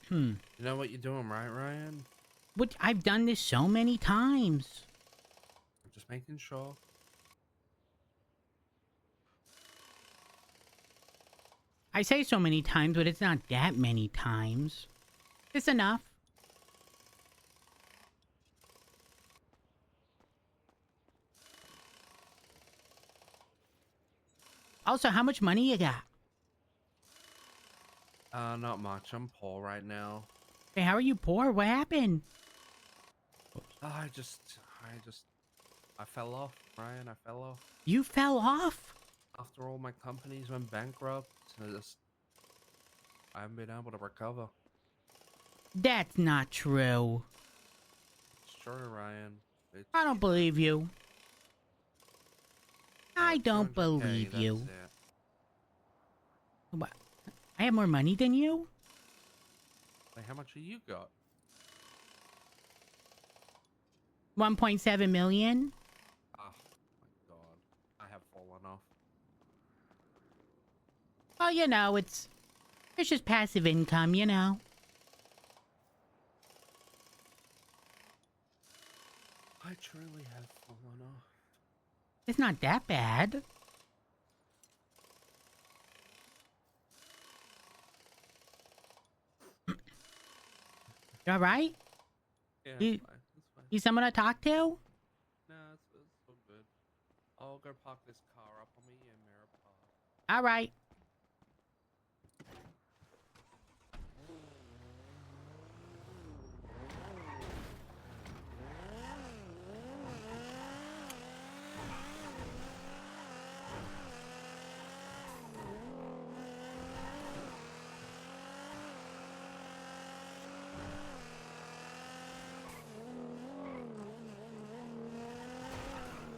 You know what you're doing, right, Ryan? What? I've done this so many times. I'm just making sure. I say so many times, but it's not that many times. It's enough. Also, how much money you got? Not much. I'm poor right now. Hey, how are you poor? What happened? I fell off, Ryan. I fell off. You fell off? After all my companies went bankrupt, I haven't been able to recover. That's not true. It's true, Ryan. I don't believe you. I don't believe you. That's it. What? I have more money than you? Wait, how much have you got? 1.7 million? Oh my god. I have fallen off. Well, you know, it's just passive income, you know. I truly have fallen off. It's not that bad. You alright? Yeah, You, it's fine. It's fine. you someone to talk to? No, it's so good. I'll go park this car up on me in Mirror Park. Alright.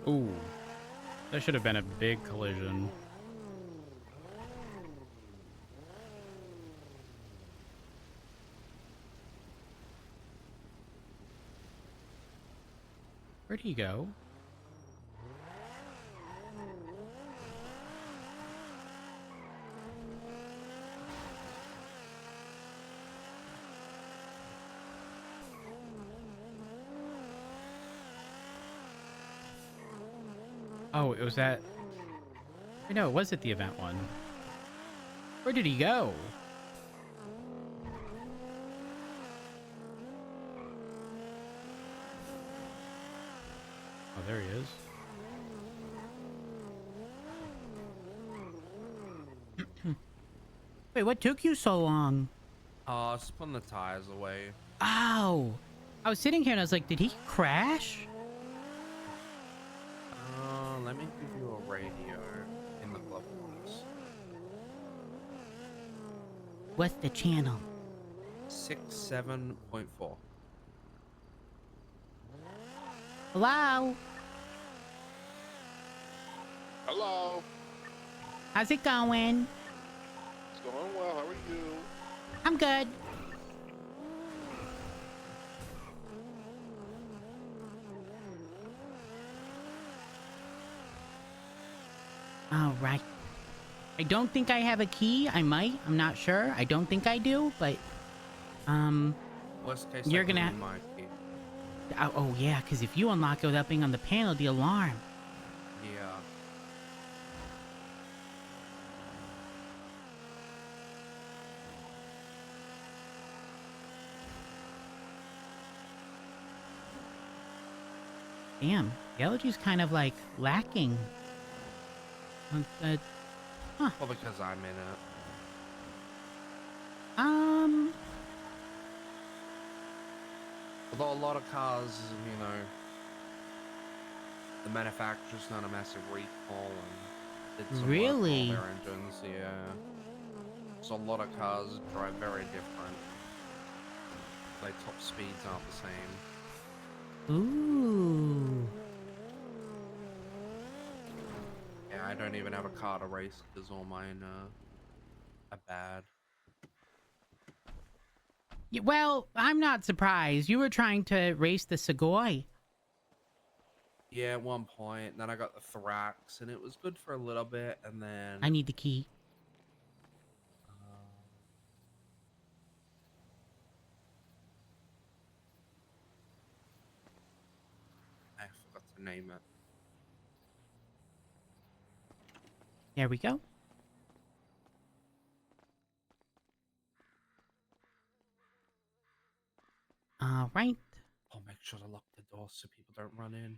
Ooh. That should have been a big collision. Where'd he go? Oh, it was at... No, it was at the event one. Where did he go? Oh, there he is. Wait, what took you so long? I was putting the tires away. Oh! I was sitting here and I was like, did he crash? Let me give you a radio in the glove box. What's the channel? 67.4. Hello? Hello. How's it going? It's going well. How are you? I'm good. All right. I don't think I have a key. I might. I'm not sure. I don't think I do, but Worst case, you're I can gonna. use my key. Oh yeah, because if you unlock it without being on the panel, the alarm. Yeah. Damn, the allergy's kind of like lacking. Huh. Well, because I'm in it. Although a lot of cars, you know, the manufacturer's done a massive recall and did some work on Really? their engines, yeah. So a lot of cars drive very different. Their top speeds aren't the same. Ooh. Yeah, I don't even have a car to race because all mine are bad. Yeah, well, I'm not surprised. You were trying to race the Segoy. Yeah, at one point, then I got the Thrax, and it was good for a little bit, and then... I need the key. I forgot to name it. There we go. All right. I'll make sure to lock the door so people don't run in.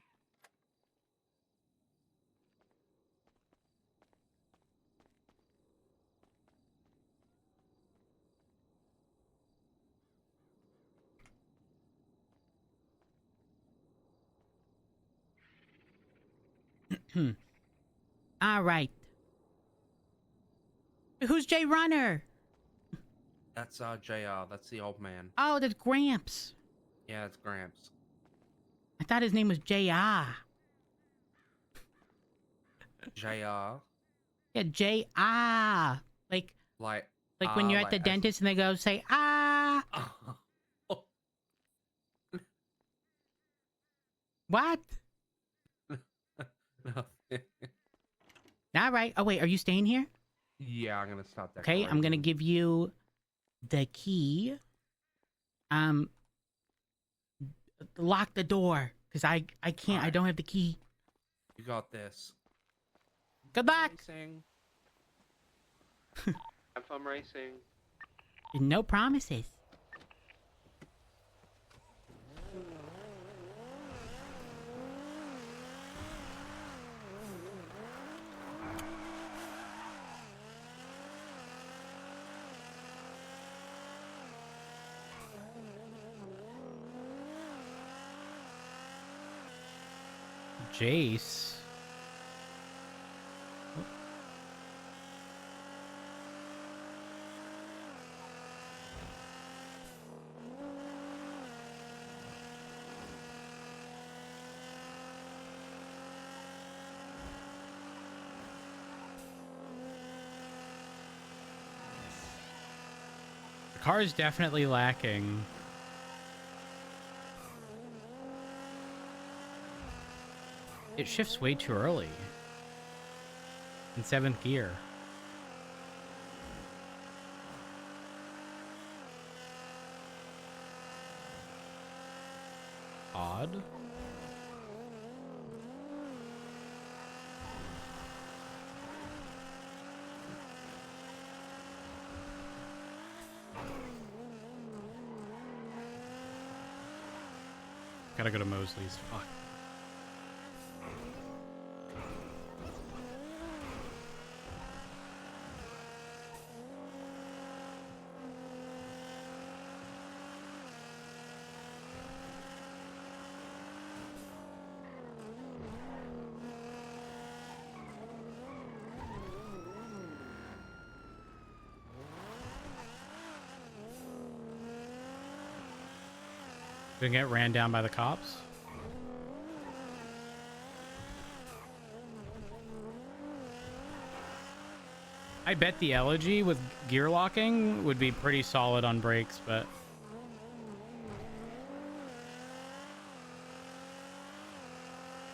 All right. Who's Jay Runner? That's JR, that's the old man. Oh, that's Gramps. Yeah, it's Gramps. I thought his name was J.R. JR? Yeah, J.R. Like when you're at the dentist and they go say, ah. What? All right. Oh, wait. Are you staying here? Yeah, I'm gonna stop that. Okay, I'm gonna give you the key. Lock the door, because I can't. Right. I don't have the key. You got this. Good luck. Racing. Have fun racing. No promises. Jace. car is definitely lacking. It shifts way too early. In 7th gear. Odd. Gotta go to Mosley's. Fuck. Gonna get ran down by the cops. I bet the Elegy with gear locking would be pretty solid on brakes, but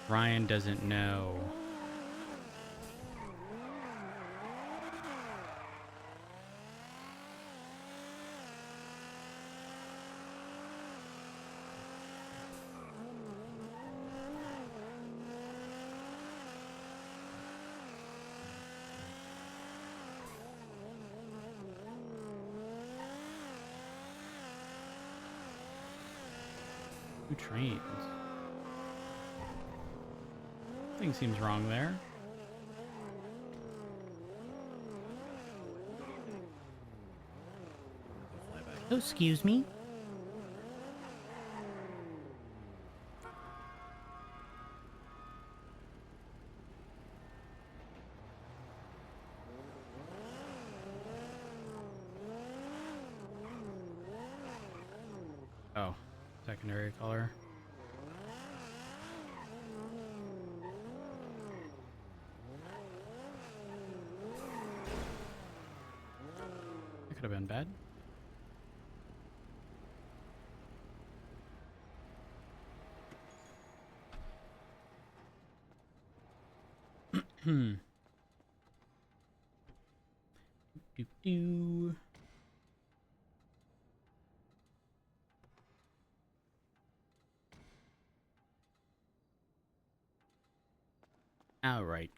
Ryan doesn't know. Two trains. Something seems wrong there. Oh, excuse me. Oh, secondary color. That could have been bad. Do. All right.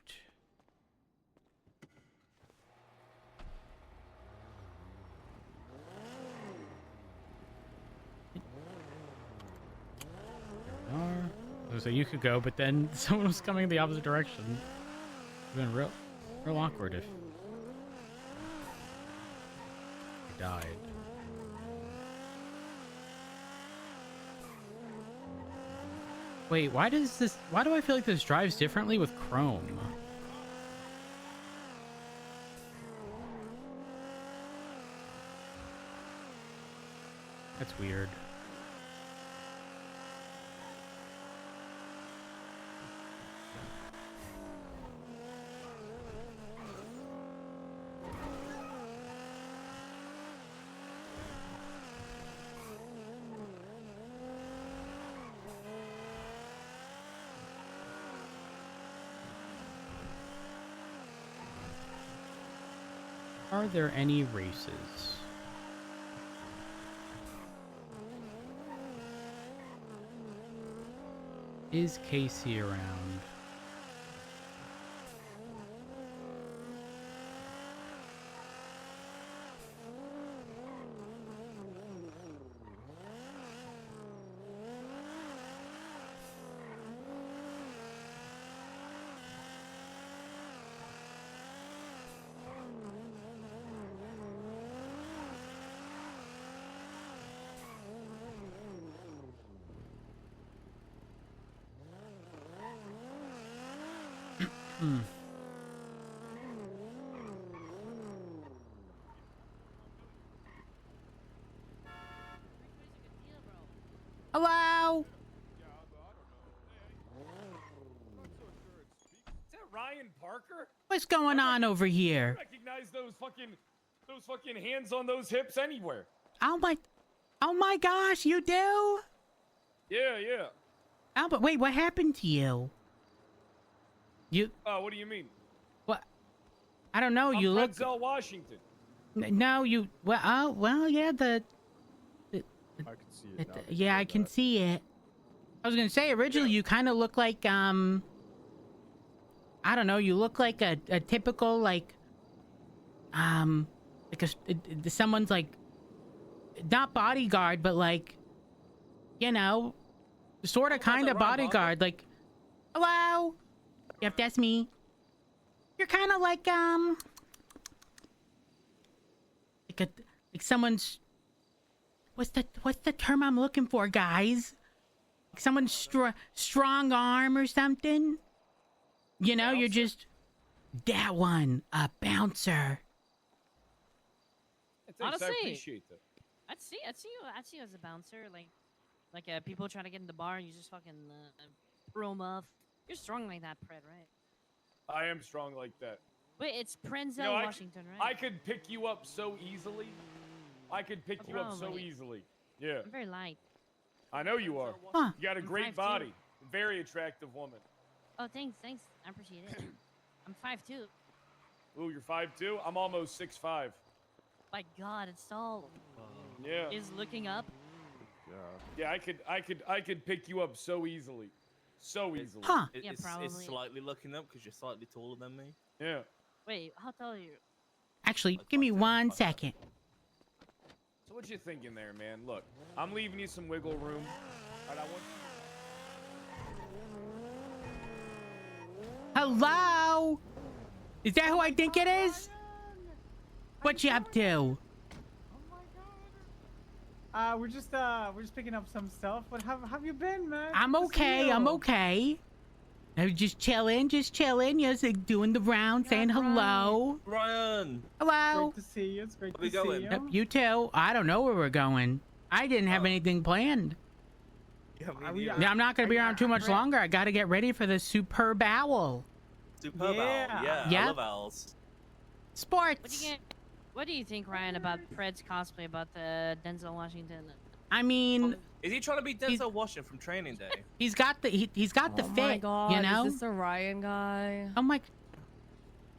So you could go, but then someone was coming the opposite direction. It would have been real awkward if he died. Wait, why do I feel like this drives differently with Chrome? That's weird. Are there any races? Is Casey around? Hello? Is that Ryan Parker? What's going on over here? I recognize those fucking hands on those hips anywhere. Oh my gosh, you do? Yeah, yeah. Albert, wait, what happened to you? What do you mean? What? I don't know. You I'm look. Denzel Washington. No, you. Well, yeah. I can see it. Yeah, I can see it. I was gonna say originally you kind of look like I don't know. You look like a typical like someone's like not bodyguard, but like sort of kind of bodyguard. Like, hello. Yep, that's me. You're kind of like someone's. What's the term I'm looking for, guys? Like someone's strong arm or something. You're just that one, a bouncer. Honestly, I appreciate that. I'd see you as a bouncer, like people trying to get in the bar and you just fucking throw them off. You're strong like that, Pred, right? I am strong like that. Wait, it's Prenzel You know, Washington, right? I could pick you up so easily. I could pick you up so easily. Yeah. I'm very light. I know you are. Huh. You got a I'm great 5'2". body. Very attractive woman. Oh, thanks. I appreciate it. I'm 5'2". Ooh, you're 5'2"? I'm almost 6'5". My God, it's tall. Yeah. Is looking up. Yeah, I could pick you up so easily. So easily. Huh. Yeah, probably. It's slightly looking up because you're slightly taller than me. Yeah. Wait, how tall are you? Actually, give me 1 second. So what you thinking there, man? Look, I'm leaving you some wiggle room. And I want Hello? Is that who I think it is? What you up to? We're just picking up some stuff. But how have you been, man? I'm okay. I'm okay. I'm just chilling. Just like doing the round, saying hello. Ryan. Hello. Great to see you. It's great Where to we going? see Yep, you. you too. I don't know where we're going. I didn't have anything planned. Yeah, I'm not gonna be around too much longer. I gotta get ready for the superb owl. Superb owl. Yeah. Yep. I love owls. Sports. What do you think, Ryan, about Pred's cosplay about the Denzel Washington? I mean, Is he trying to be Denzel Washington from Training Day? he's got the fit. Oh my God, you know. is this a Ryan guy? Oh my.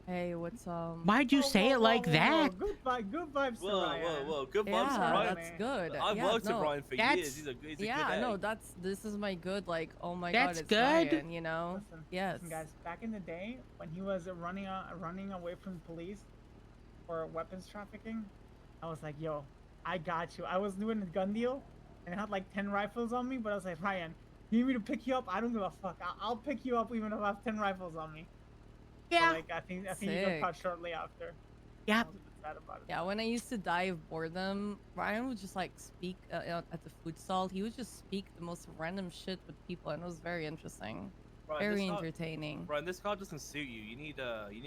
Hey, what's up? Why'd you say it like that? Good vibes to Whoa, Ryan. whoa. Good vibes Yeah, to Ryan. that's good. I've Yeah, worked with no, Ryan for years. He's a good Yeah, no, egg. this is my good, like, oh my That's God, it's good. Ryan, you know? Yes. Listen, guys, back in the day when he was running away from the police for weapons trafficking, I was like, yo, I got you. I was doing a gun deal and I had like 10 rifles on me, but I was like, Ryan, you need me to pick you up? I don't give a fuck. I'll pick you up even if I have 10 rifles on me. Yeah. So, like, I think you got caught shortly after. Yep. I was a bit sad about it. Yeah, when I used to die of boredom, Ryan would just like speak at the food stall. He would just speak the most random shit with people, and it was very interesting, very entertaining. Ryan, this car doesn't suit you. You need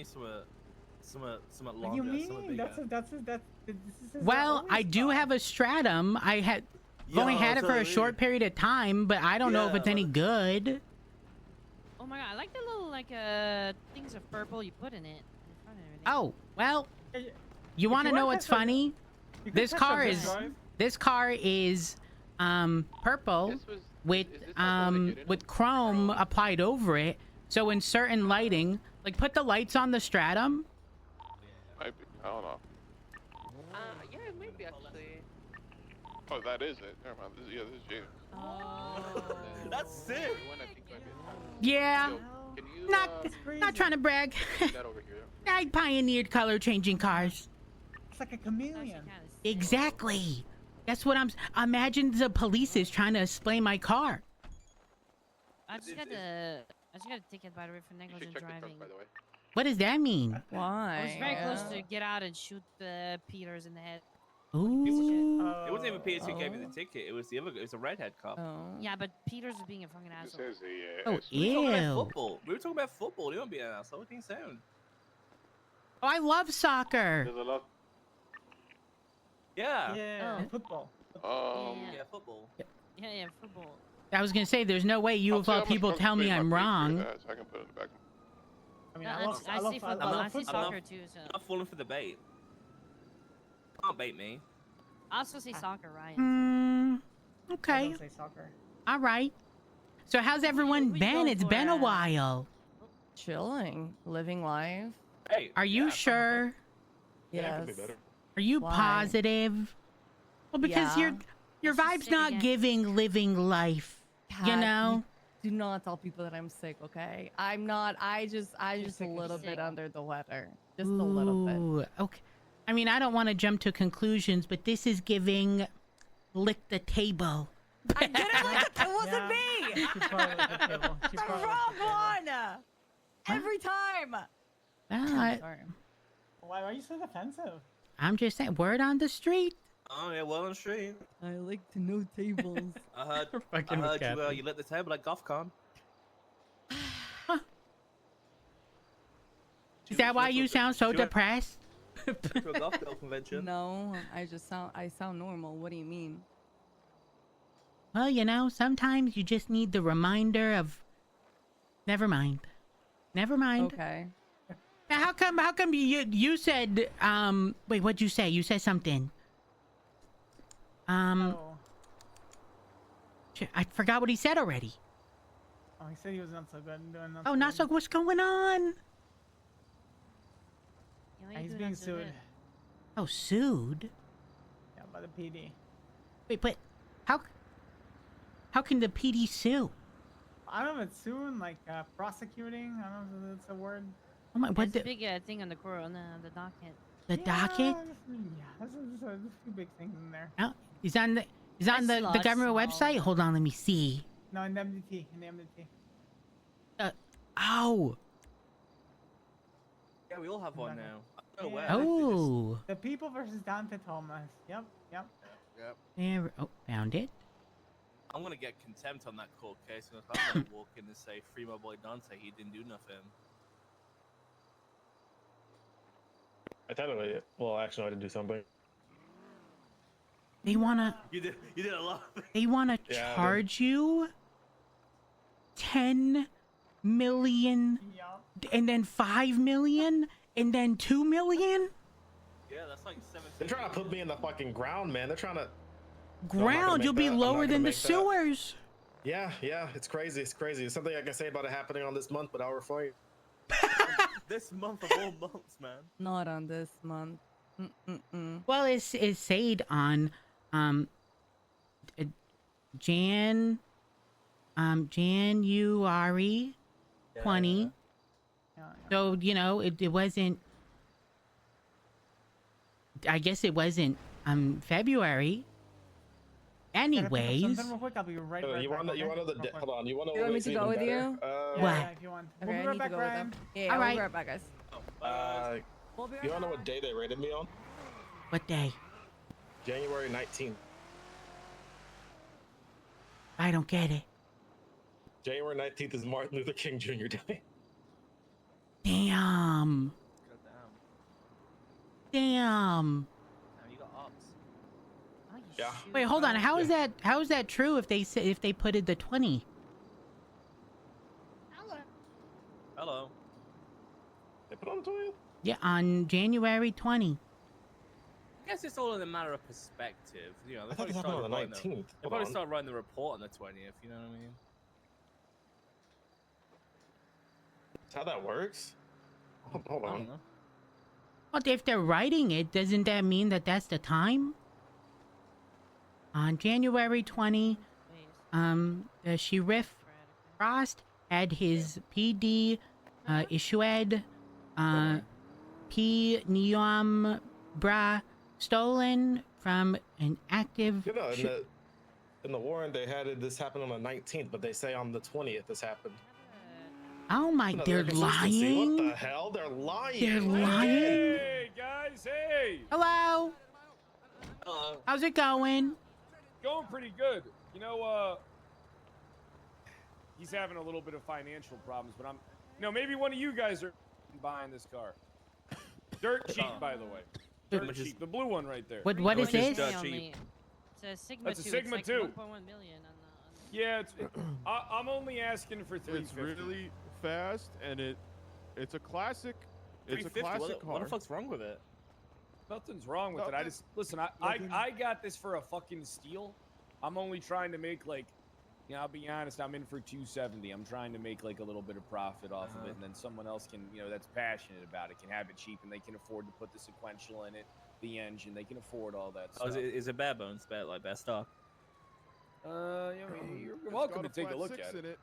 some longer. What do you mean? Well, I do have a stratum. I've only had it for a short period of time, but I don't know if it's any good. Oh my God, I like the little things of purple you put in it. Oh, well, you want to know what's funny? This car is purple with chrome applied over it. So in certain lighting, like put the lights on the stratum. Maybe. I don't know. Yeah, it might be actually. Oh, that is it. Never mind. This is you. Oh. That's sick. Yeah. Can you, Not trying to brag. that over here? I pioneered color changing cars. It's like a chameleon. Exactly. That's what imagine the police is trying to explain my car. I just got a ticket, by the way, for negligent driving. By the way. What does that mean? Why? I was very close to get out and shoot the Peters in the head. Ooh. It wasn't even Peters who gave me the ticket. It was the other. It was a redhead cop. Yeah, but Peters was being a fucking asshole. Oh, We were talking about ew. football. We were talking about football. You don't be an asshole. What do you sound? Oh, I love soccer. There's a lot. Yeah. Yeah. Football. Yeah, football. Yeah, football. I was gonna say, there's no way you of all people tell me I'm wrong. I can put it in the back. I mean, No, I love I see football. soccer too, so. I'm not falling for the bait. Can't bait me. I also say soccer, Ryan. Okay. I don't say soccer. All right. So how's everyone been? It's been a while. Chilling, living life. Hey, Are you sure? Yes. Are you Why? positive? Well, because Yeah. your vibe's not giving living life. You Kat, know. Do not tell people that I'm sick, okay? I'm not. I just a little bit under the weather. Just a little bit. Ooh, okay. I mean, I don't want to jump to conclusions, but this is giving lick the table. I didn't like it. It wasn't me. She probably licked the table. She The probably wrong licked the table. one. Every time. Sorry. Why are you so defensive? I'm just saying, word on the street. Oh yeah, well on the street. I like to know tables. I heard Fucking you, Catherine. you lit the table at GothCon. Is that why you sound so she went- depressed? To a Goth Girl convention. No, I sound normal. What do you mean? Well, you know, sometimes you just need the reminder of. Never mind. Never mind. Okay. Now, how come you said wait, what'd you say? You said something. Shit, I forgot what he said already. Oh, he said he was not so good. Doing not Oh, so not good. so. What's going on? Yeah, he's being sued. Oh, sued. Yeah, by the PD. Wait, but how can the PD sue? I don't know if it's suing, like prosecuting. I don't know if it's a word. Oh my, what It's a the big thing on the court on the docket. the docket? There's a few big things in there. Oh, he's on the government website. Hold on, let me see. No, in the MDT. In the MDT. Oh. Yeah, we all have one now. Oh, wow. Oh. The People versus Dante Thomas. Yep. Yep. There. Oh, found it. I'm gonna get contempt on that court case, and I'm gonna walk in and say, "Free my boy Dante. He didn't do nothing." I technically, well, actually, I did do something. They wanna. You did a lot. They wanna Yeah, I did. charge you 10 million, and then 5 million, and then 2 million. Yeah, that's like 7. They're trying to put me in the fucking ground, man. They're trying to. Ground, you'll be lower than the sewers. Yeah, it's crazy. It's crazy. There's something I can say about it happening on this month, but I'll refrain. This month of all months, man. Not on this month. Well, it's said on January 20. So, you know, it wasn't. I guess it wasn't February. Anyways. Something real quick. I'll be right back. You want to know the hold on? You want to You want me to go with you? Yeah, if you want. Okay, We'll be I right need back, to go with Ryan. them. Yeah, All we'll right. be right back, guys. You want to know what day they rated me on? What day? January 19th. I don't get it. January 19th is Martin Luther King Jr. Day. Damn. Damn. You got ops. Yeah. Wait, hold on. How is that true if they put it the 20? Hello. They put on the 20th? Yeah, on January 20. I guess it's all in a matter of perspective. You know, I thought it happened on the 19th. They Hold probably on. start writing the report on the 20th. You know what I mean? That's how that works? Hold I on. don't know. Well, if they're writing it, doesn't that mean that that's the time? On January 20, the Sheriff Frost had his PD issued P. Neom Bra stolen from an active. You know, in the warrant they had this happen on the 19th, but they say on the 20th this happened. Oh my, Another they're inconsistency. lying. What the hell? They're lying. They're lying. Hey guys, hey. Hello. Hello. How's it going? Going pretty good. You know, he's having a little bit of financial problems, but maybe one of you guys are buying this car. Dirt cheap, by the way. Dirt cheap. The blue one right there. What is this? It's a Sigma That's a 2. Sigma it's 2. like 1.1 million on the. Yeah, I'm only asking for 350. It's really fast, and it's a classic. It's a 350? classic What car. the fuck's wrong with it? Nothing's wrong with it. I just listen. I got this for a fucking steal. I'm only trying to make like, you know, I'll be honest. I'm in for 270. I'm trying to make like a little bit of profit off of it, and then someone else can, you know, that's passionate about it, can have it cheap, and they can afford to put the sequential in it, the engine. They can afford all that stuff. Oh, is it bare bones? Bare stock? Yeah, you're welcome to take a look at it.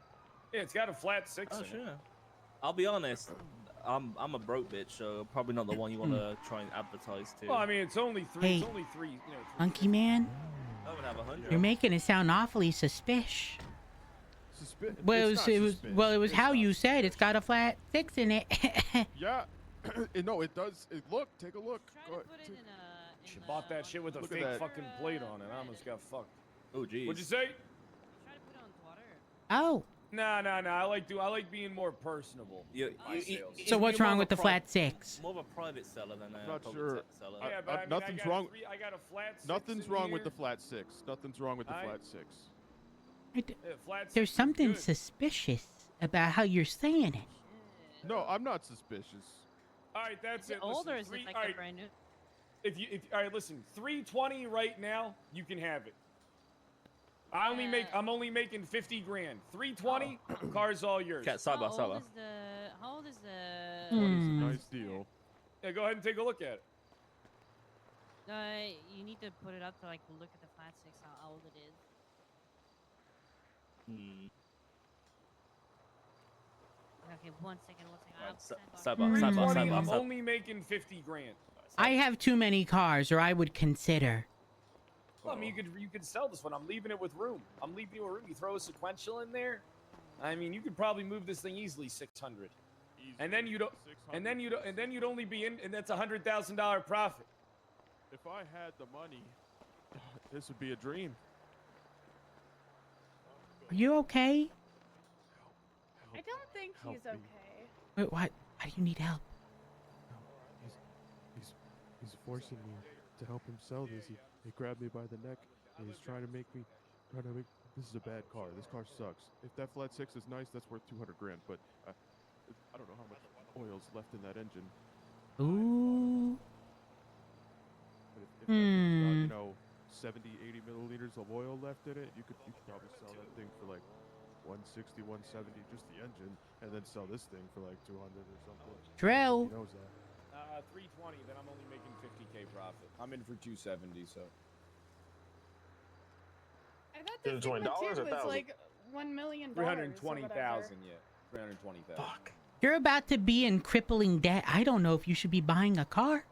Yeah, it's got a flat 6 in it. I'll be honest. I'm a broke bitch, so probably not the one you want to try and advertise to. Well, I mean, it's only three. Hey, it's only three. You know, Monkey Man, I would have 100. you're making it sound awfully suspicious. Well, it was how you said it's got a flat 6 in it. Yeah, no, it does. Look, take a look. She bought that shit with a fake fucking plate on it. I almost got fucked. Oh, geez. What'd you say? Oh. Nah. I like being more personable. So what's wrong with the flat 6? More of a private seller than a Not public sure. seller. Yeah, but I mean, Nothing's I got wrong. I got a flat 6 Nothing's in wrong here. with the flat 6. Nothing's wrong with the flat 6. Flat 6 There's is something good. suspicious about how you're saying it. No, I'm not suspicious. All right, that's it. Old or Listen, is it like all a right, brand new? If all right, listen, 320 right now, you can have it. I'm only making 50 grand. 320, car's all yours. Cat side by side. How old is the? Nice deal. Yeah, go ahead and take a look at it. You need to put it up to like look at the flat 6, how old it is. Okay, one second. I'm only making 50 grand. I have too many cars, or I would consider. Well, I mean, you could sell this one. I'm leaving it with room. I'm leaving you a room. You throw a sequential in there. I mean, you could probably move this thing easily 600. And then you don't. And then you'd only be in, and that's $100,000 profit. If I had the money, this would be a dream. Are you okay? I don't think Help he's me. okay. Wait, what? Why do you need help? He's forcing me to help him sell this. He grabbed me by the neck and he's trying to make this is a bad car. This car sucks. If that flat 6 is nice, that's worth 200 grand. But I don't know how much oil's left in that engine. Ooh. But if that thing's got, 70, 80 milliliters of oil left in it, you could probably sell that thing for like 160, 170, just the engine, and then sell this thing for like 200 or something. True. He knows that. 320, then I'm only making 50K profit. I'm in for 270, so. I thought the Sigma 2 was like $1 million. 320,000, yeah. 320,000. Fuck. You're about to be in crippling debt. I don't know if you should be buying a car.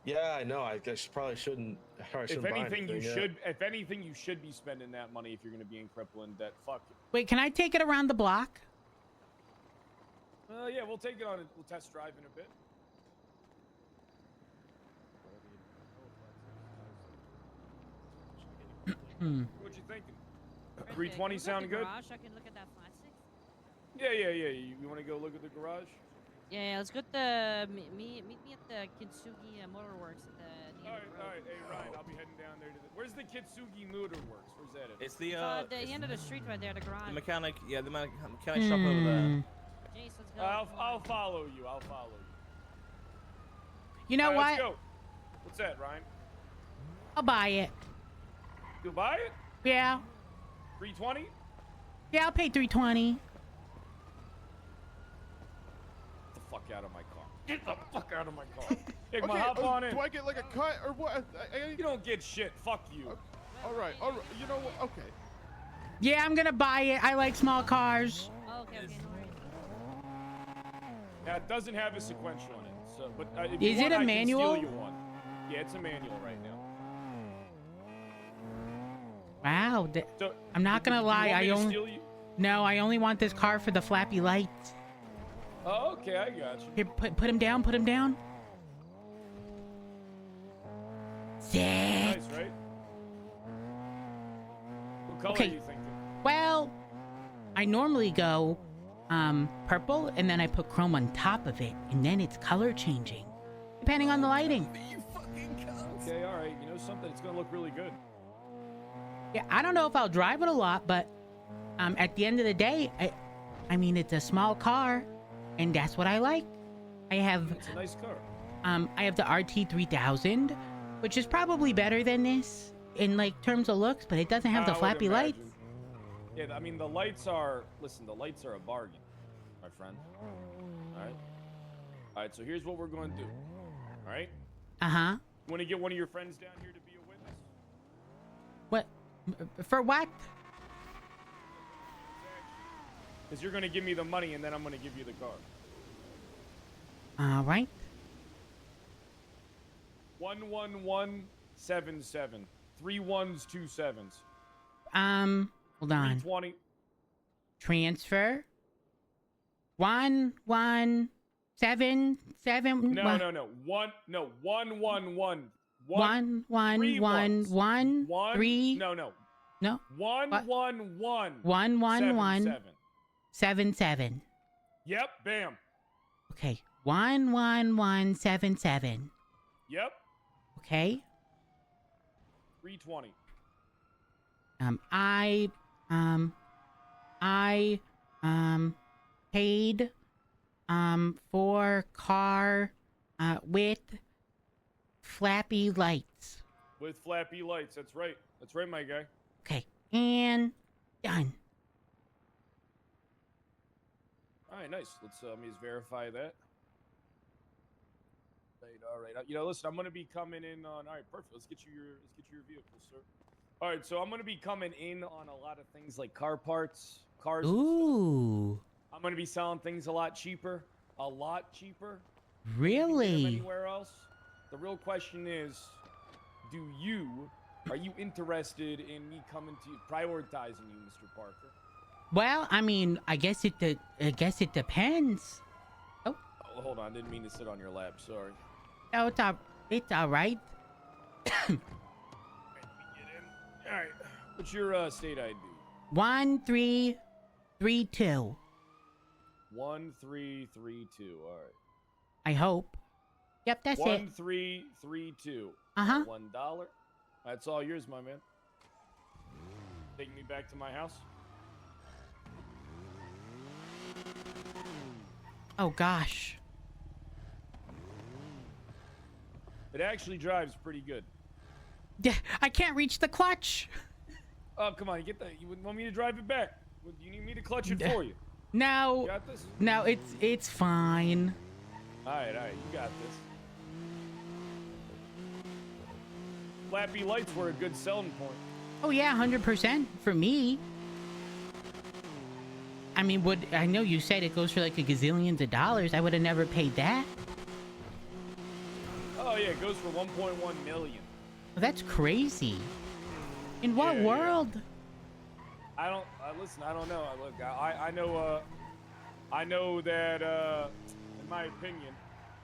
Yeah, I know. I guess probably shouldn't. If anything, you should be spending that money if you're going to be in crippling debt. Fuck it. Wait, can I take it around the block? Yeah, we'll take it on. We'll test drive in a bit. What you thinking? 320 sound good? Garage, I can look at that flat 6. Yeah. You want to go look at the garage? Yeah, let's go to meet me at the Kintsugi Motorworks at the All right. Hey, Ryan, I'll be heading down there. Where's the Kintsugi Motorworks? Where's that at? It's the the end of the street right there, the garage. the mechanic. Yeah, the mechanic shop over there. Jace, let's go. I'll follow you. You know All right, what? Let's go. What's that, Ryan? I'll buy it. You'll buy it? Yeah. 320? Yeah, I'll pay 320. Get the fuck out of my car. Get the fuck out of my car. Hey, hop on in. Do I get like a cut or what? You don't get shit. Fuck you. All right. You know what? Okay. Yeah, I'm gonna buy it. I like small cars. Oh, okay. Now, it doesn't have a sequential in it. So, but if Is you it want, a I can manual? steal you one. Yeah, it's a manual right now. Wow. So, I'm not gonna lie. I I only want this car for the flappy lights. Oh, okay, I got you. Here, put him down. Put him down. Sick. Nice, right? What color are you thinking? Well, I normally go purple, and then I put chrome on top of it, and then it's color changing, depending on the lighting. Okay, all right. You know something? It's gonna look really good. Yeah, I don't know if I'll drive it a lot, but at the end of the day, I mean, it's a small car, and that's what I like. I have It's a nice car. I have the RT3000, which is probably better than this in like terms of looks, but it doesn't have the I would flappy lights. imagine. Yeah, I mean the lights are. Listen, the lights are a bargain, my friend. All right. All right. So here's what we're going to do. All right. Uh-huh. You want to get one of your friends down here to be a witness? What? For what? Because you're going to give me the money and then I'm going to give you the car. All right. 11177. 3 1s, 2 7s. Hold on. 320. Transfer. 11777. No. 111. 1111 3. No. No. 111. 111 77. Yep, bam. Okay. 11177. Yep. Okay. 320. I paid for car with flappy lights. With flappy lights. That's right. That's right, my guy. Okay. And done. All right, nice. Let's let me just verify that. All right. You know, listen, I'm going to be coming in on. All right, perfect. Let's get you your vehicle, sir. All right, so I'm going to be coming in on a lot of things like car parts, cars. Ooh. I'm going to be selling things a lot cheaper. A lot cheaper. Really? Anywhere else? The real question is, are you interested in me coming to prioritizing you, Mr. Parker? Well, I mean, I guess it depends. Oh, hold on. I didn't mean to sit on your lap. Sorry. Oh, it's all right. All right. What's your state ID? 1332. 1332. All right. I hope. Yep, that's it. 1332. Uh-huh. $1. That's all yours, my man. Taking me back to my house. Oh gosh. It actually drives pretty good. I can't reach the clutch. Oh, come on, you get that. You want me to drive it back? Do you need me to clutch it for you? No. You got this? No, it's fine. All right, you got this. Flappy lights were a good selling point. Oh yeah, 100% for me. I mean, I know you said it goes for like a gazillions of dollars. I would have never paid that. Oh yeah, it goes for 1.1 million. Well, that's crazy. In what world? I don't listen. I don't know. Look, I know that in my opinion,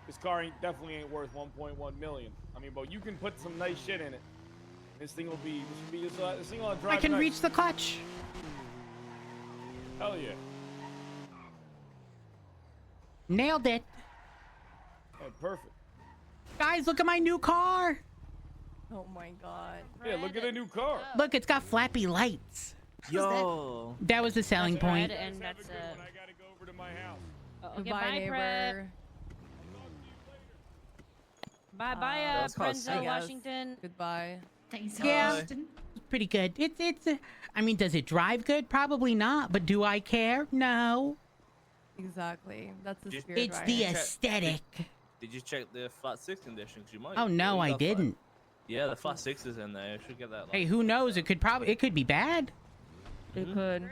this car definitely ain't worth 1.1 million. I mean, but you can put some nice shit in it. This thing will drive. I can nice. reach the clutch. Hell yeah. Nailed it. Yeah, perfect. Guys, look at my new car. Oh my god. Yeah, look at the new car. Look, it's got flappy lights. Yo. That was the selling point. And that's I gotta go over to my house. Okay, Goodbye, bye, neighbor. Fred. Bye, Prince Washington. Goodbye. Thanks, Yeah, Austin. it's pretty good. It's. I mean, does it drive good? Probably not. But do I care? No. Exactly. That's the Just- spirit. It's right? the aesthetic. Did you check the flat 6 condition? 'Cause you might. Oh no, I got didn't. Flat, yeah, the flat 6 is in there. You should get that. Hey, who knows? It could be bad. It could.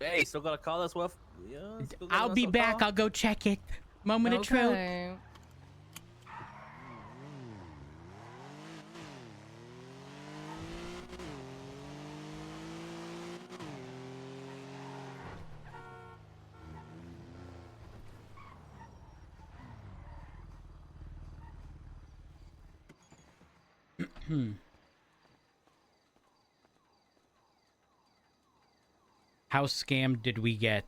Hey, still got a car that's worth. Yeah. still got a I'll nice be little back. car. I'll go check it. Moment of truth. Okay. How scammed did we get?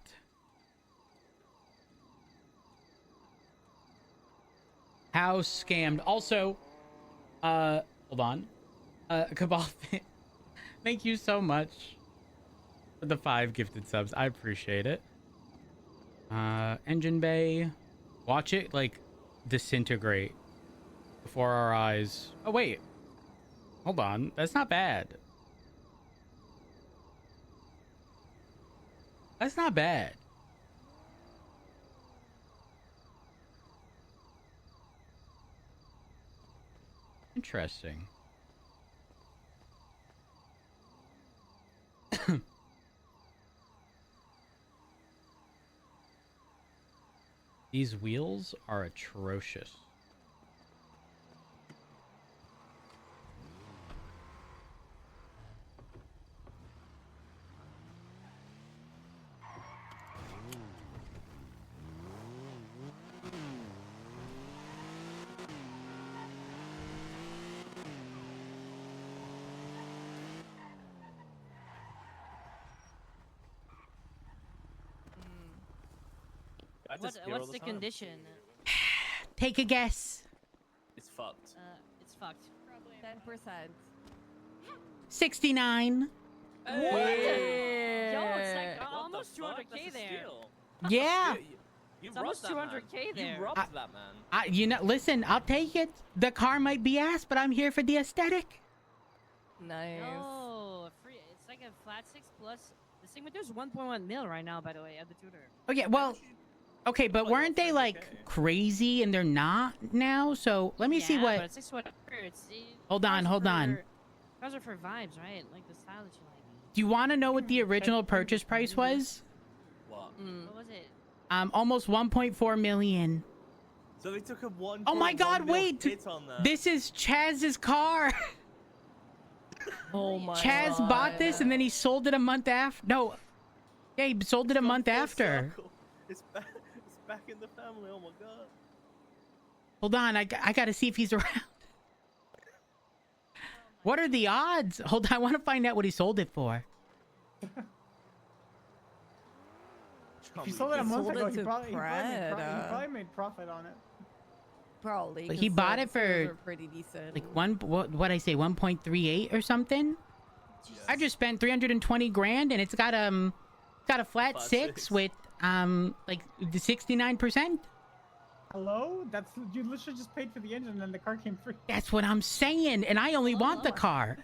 How scammed? Also, hold on. Cabal, thank you so much for the 5 gifted subs. I appreciate it. Engine bay. Watch it, like, disintegrate before our eyes. Oh, wait. Hold on. That's not bad. That's not bad. Interesting. These wheels are atrocious. What's the condition? Take a guess. It's fucked. It's fucked. 10%. 69. Yo, it's like almost 200k there. Yeah. You It's almost robbed that, 200k there. You robbed that man. You know, listen, I'll take it. The car might be ass, but I'm here for the aesthetic. Nice. No, free. It's like a flat 6 plus. The Sigma 2 is 1.1 mil right now, by the way, at the tutor. Okay, well, okay, but weren't they like crazy and they're not now? So let me see Yeah, what. But it's 6 what Hold on, hold on. Cars are for vibes, right? Like the style that you like. Do you want to know what the original purchase price was? What? What was it? Almost 1.4 million. So they took a one. Oh my God! Wait, hit on that. this is Chaz's car. Oh my Chaz God. bought this and then he sold it a month after. No, yeah, he sold it a month after. It's back in the family. Oh my God. Hold on, I gotta see if he's around. What are the odds? Hold on, I want to find out what he sold it for. If you sold it a month ago, he to probably Prada. made profit on it. Probably. But he 'cause bought the it sales for are pretty decent. like what I say 1.38 or something. I just spent 320 grand and it's got a flat six with like the 69%. Hello? That's you literally just paid for the engine and the car came free. That's what I'm saying, and I only want the car.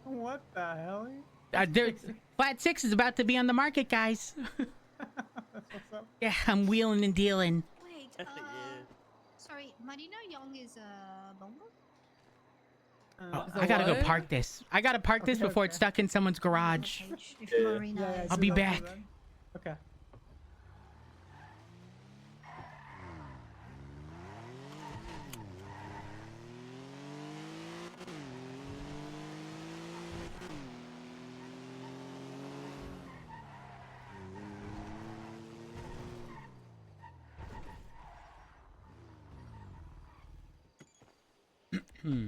What the hell? Flat 6 is about to be on the market, guys. That's what's up. Yeah, I'm wheeling and dealing. Wait, sorry, Marina Young is a bongo? Oh, I gotta go park this. I gotta park this before it's stuck in someone's garage. If Marina I'll be back. Okay. Hmm.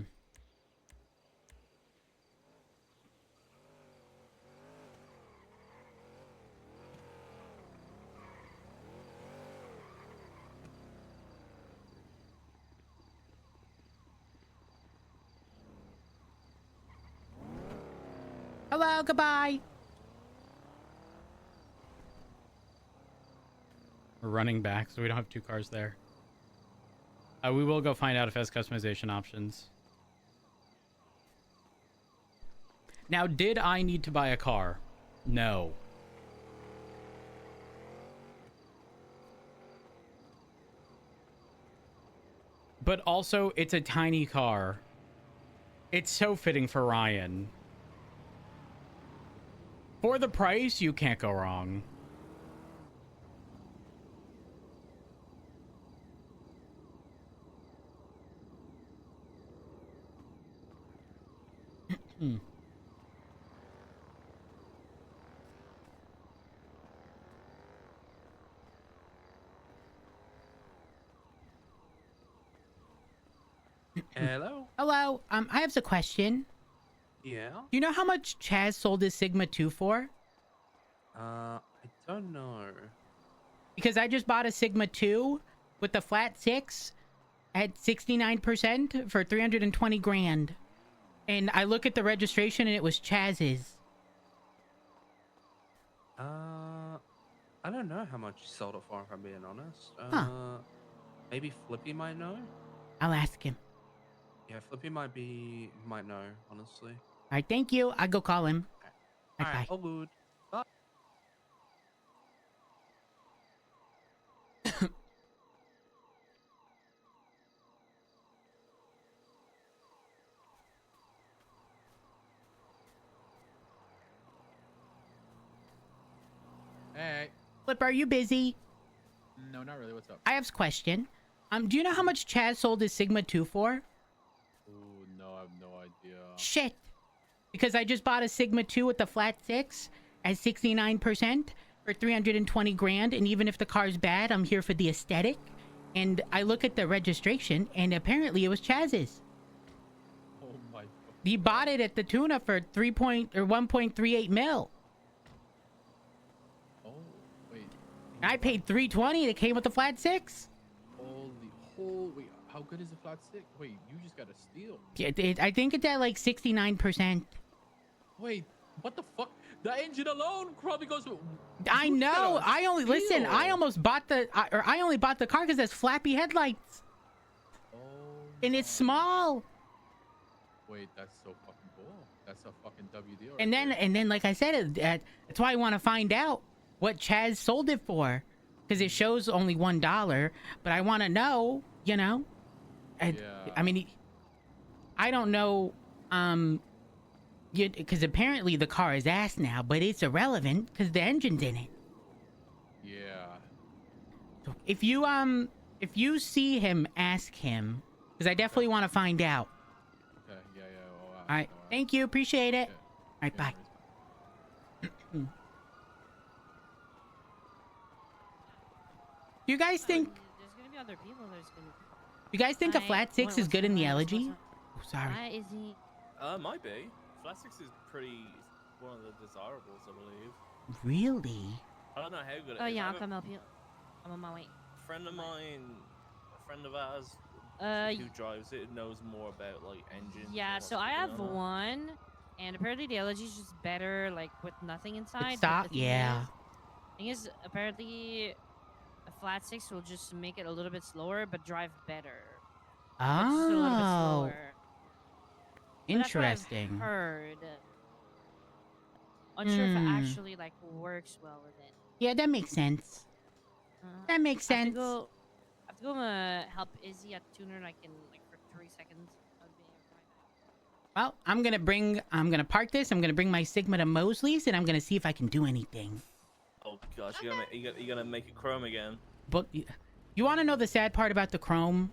Hello, goodbye. We're running back, so we don't have two cars there. We will go find out if it has customization options. Now, did I need to buy a car? No. But also, it's a tiny car. It's so fitting for Ryan. For the price, you can't go wrong. Hello? Hello. I have a question. Yeah? Do you know how much Chaz sold his Sigma 2 for? I don't know. Because I just bought a Sigma 2 with the flat 6 at 69% for 320 grand. And I look at the registration and it was Chaz's. I don't know how much you sold it for, if I'm being honest. Huh. Maybe Flippy might know? I'll ask him. Yeah, Flippy might know, honestly. All right, thank you. I go call him. All Bye. right, all good. Bye. Hey. Flip, are you busy? No, not really. What's up? I have a question. Do you know how much Chaz sold his Sigma 2 for? Oh, no, I have no idea. Shit. Because I just bought a Sigma 2 with the flat 6 at 69% for 320 grand, and even if the car's bad, I'm here for the aesthetic. And I look at the registration, and apparently it was Chaz's. Oh my. He bought it at the tuna for 1.38 mil. Oh, wait. I paid 320. It came with the flat 6. Wait, how good is the flat 6? Wait, you just got a steal. Yeah, I think it's at like 69%. Wait, what the fuck? The engine alone probably goes. I know. I only listen. I almost bought I only bought the car because there's flappy headlights. Oh. And it's small. Wait, that's so fucking cool. That's a fucking WD. And then, like I said, that's why I want to find out what Chaz sold it for, because it shows only $1. But I want to know, you know. And, yeah. I mean, I don't know. Because apparently the car is ass now, but it's irrelevant because the engine's in it. Yeah. So if you see him, ask him, because I definitely want to find out. Okay. Yeah. All right. Thank you. Appreciate it. All right. Bye. Do you guys think? There's gonna be other people. You guys think a flat 6 is good in the elegy? Oh, sorry. Why is he? Might be. Flat 6 is pretty one of the desirables, I believe. Really? I don't know how good it is. Oh yeah, I I'll have come help you. I'm on my way. a friend of mine, a friend of ours, who drives it, knows more about like engines. Yeah, and so what's I going have on. one, and apparently the LG is just better, like with nothing inside. but Stock, the thing yeah. Thing is, apparently, a flat 6 will just make it a little bit slower, but drive better. But just a little bit Oh. slower. But that's what I've Interesting. heard. Unsure if it Hmm. actually like works well with it. Yeah, that makes sense. That makes I have sense. to go. I have to go help Izzy at the tuner, like in like for 3 seconds. I'll be right back. Well, I'm gonna park this. I'm gonna bring my Sigma to Mosley's, and I'm gonna see if I can do anything. Oh gosh, you're gonna make it chrome again. But you want to know the sad part about the chrome?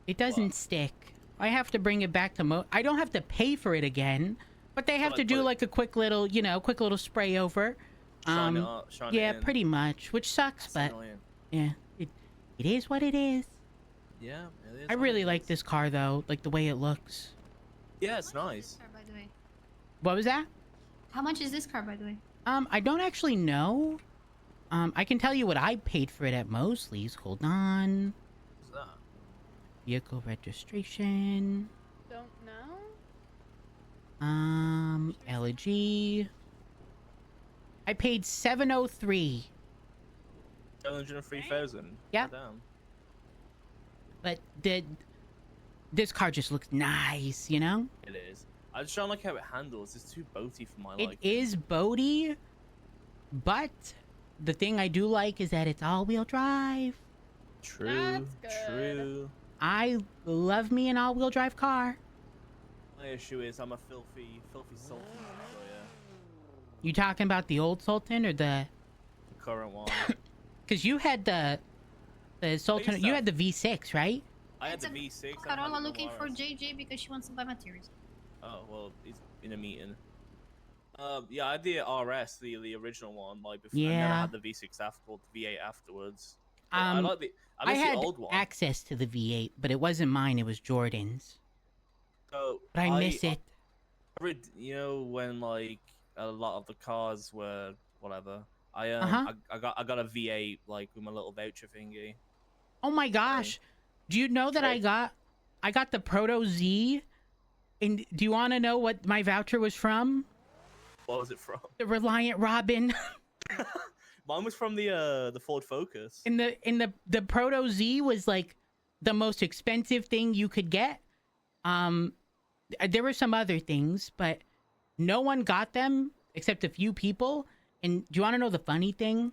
It doesn't stick. I have to bring it back to I don't have to pay for it again, but they have to do like a quick little spray over. Shine it Yeah, in. pretty much, which sucks, but annoying. yeah, it is what it is. Yeah, it is. I really like this car though, like the way it looks. Yeah, it's nice. By the way, What was that? how much is this car, by the way? I don't actually know. I can tell you what I paid for it at Mosley's. Hold on. What's that? Vehicle registration. Don't know. LG. I paid $703. 703,000. Yeah. Damn. But this car just looks nice, you know? It is. I just don't like how it handles. It's too boaty for my It liking. is boaty, but the thing I do like is that it's all-wheel drive. True. True. I love me an all-wheel drive car. My issue is I'm a filthy sultan. So yeah, You talking about the old Sultan or the current one. Because you had the Sultan, you had the V6, right? I had the V6. and I had Carola the looking for Navaras. JJ because she wants to buy materials. Oh well, he's in a meeting. Yeah, I had the RS, the original one, like before, and then I Yeah. had the V6 after, the V8 afterwards. But I like the I miss had the old one. access to the V8, but it wasn't mine. It was Jordan's. So But I miss it. You know when like a lot of the cars were whatever. I got a V8 like with my little voucher thingy. Oh my gosh! Do you know that I got the Proto Z? And do you want to know what my voucher was from? What was it from? The Reliant Robin. Mine was from the Ford Focus. And the Proto Z was like the most expensive thing you could get. There were some other things, but no one got them except a few people. And do you want to know the funny thing?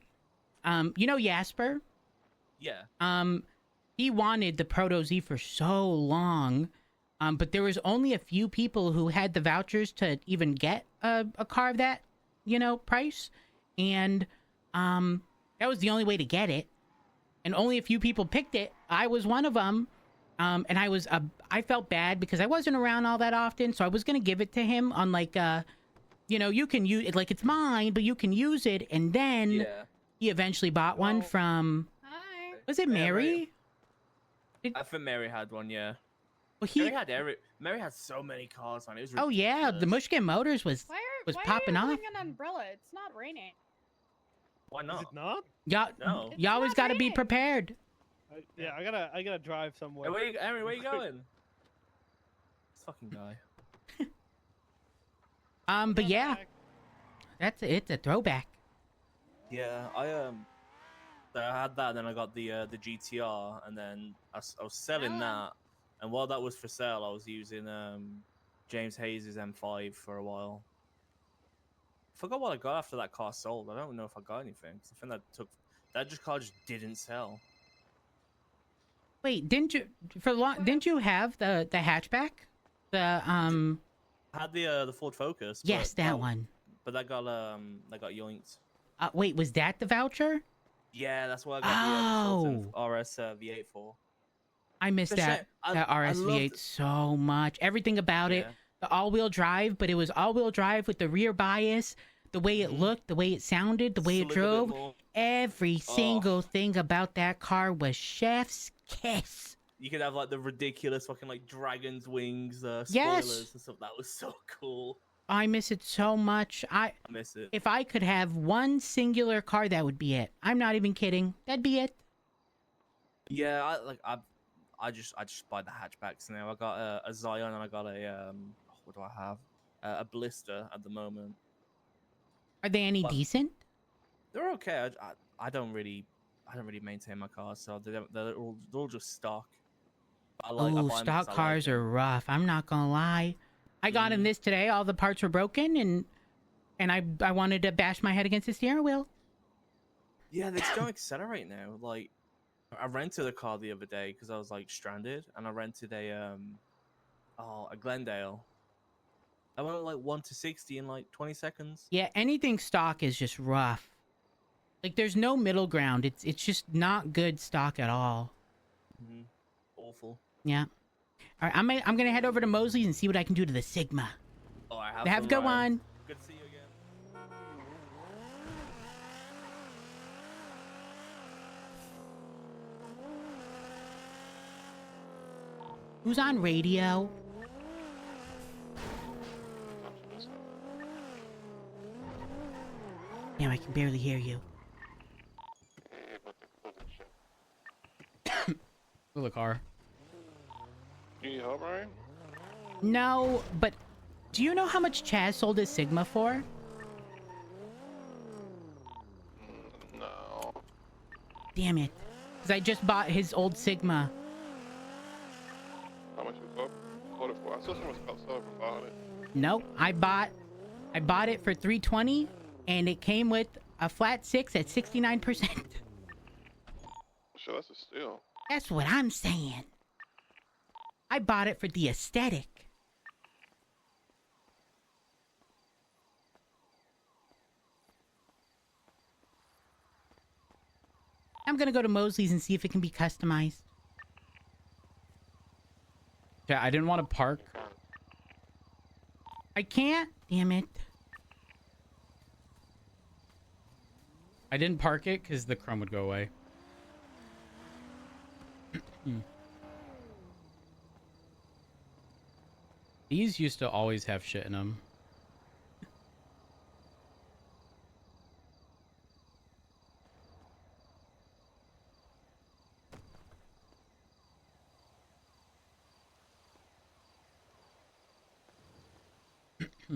You know Jasper? Yeah. He wanted the Proto Z for so long, but there was only a few people who had the vouchers to even get a car of that, price. And that was the only way to get it. And only a few people picked it. I was one of them. And I felt bad because I wasn't around all that often. So I was going to give it to him on like, you can use it, like it's mine, but you can use it. And then he eventually bought one from, was it Mary? I think Mary had one, yeah. Well, Mary had so many cars on it. It was oh yeah, the Mushkin Motors was popping off. Why are you holding an umbrella? It's not raining. Why not? Is it not? No. You always got to be prepared. Yeah, I gotta drive somewhere. Hey, where you going? This fucking guy. But yeah, it's a throwback. Yeah, I had that, and then I got the GTR, and then I was selling that, and while that was for sale, I was using James Hayes' M5 for a while. I forgot what I got after that car sold. I don't know if I got anything. I think that car just didn't sell. Wait, didn't you have the hatchback? I had the Ford Focus. Yes, that one. But that got yoinked. Wait, was that the voucher? Yeah, that's what I got the RS V8 for. I missed that RS V8 so much. Everything about it. The all-wheel drive, but it was all-wheel drive with the rear bias, the way it looked, the way it sounded, the way it drove. Every single thing about that car was chef's kiss. You could have like the ridiculous fucking like dragon's wings, spoilers and stuff. That was so cool. I miss it so much. I miss it. If I could have one singular car, that would be it. I'm not even kidding. That'd be it. Yeah, I just buy the hatchbacks now. I got a Zion and I got a what do I have? A Blister at the moment. Are they any decent? They're okay. I don't really maintain my cars, so they're all just stock. Stock cars are rough. I'm not gonna lie. I got in this today. All the parts were broken, and I wanted to bash my head against the steering wheel. Yeah, they just don't accelerate now. Like, I rented a car the other day because I was like stranded, and I rented a Glendale. I went like 1 to 60 in like 20 seconds. Yeah, anything stock is just rough. Like, there's no middle ground. It's just not good stock at all. Awful. Yeah. All right, I'm gonna head over to Mosley's and see what I can do to the Sigma. Oh, have a good one. Good to see you again. Who's on radio? Damn, I can barely hear you. The car. You need help, Ryan? No, but do you know how much Chaz sold his Sigma for? No. Damn it. Because I just bought his old Sigma. How much was it for? I saw someone outside about it. Nope. I bought it for $320, and it came with a flat 6 at 69%. Sure, that's a steal. That's what I'm saying. I bought it for the aesthetic. I'm gonna go to Mosley's and see if it can be customized. Yeah, I didn't want to park. I can't? Damn it. I didn't park it because the chrome would go away. These used to always have shit in them. So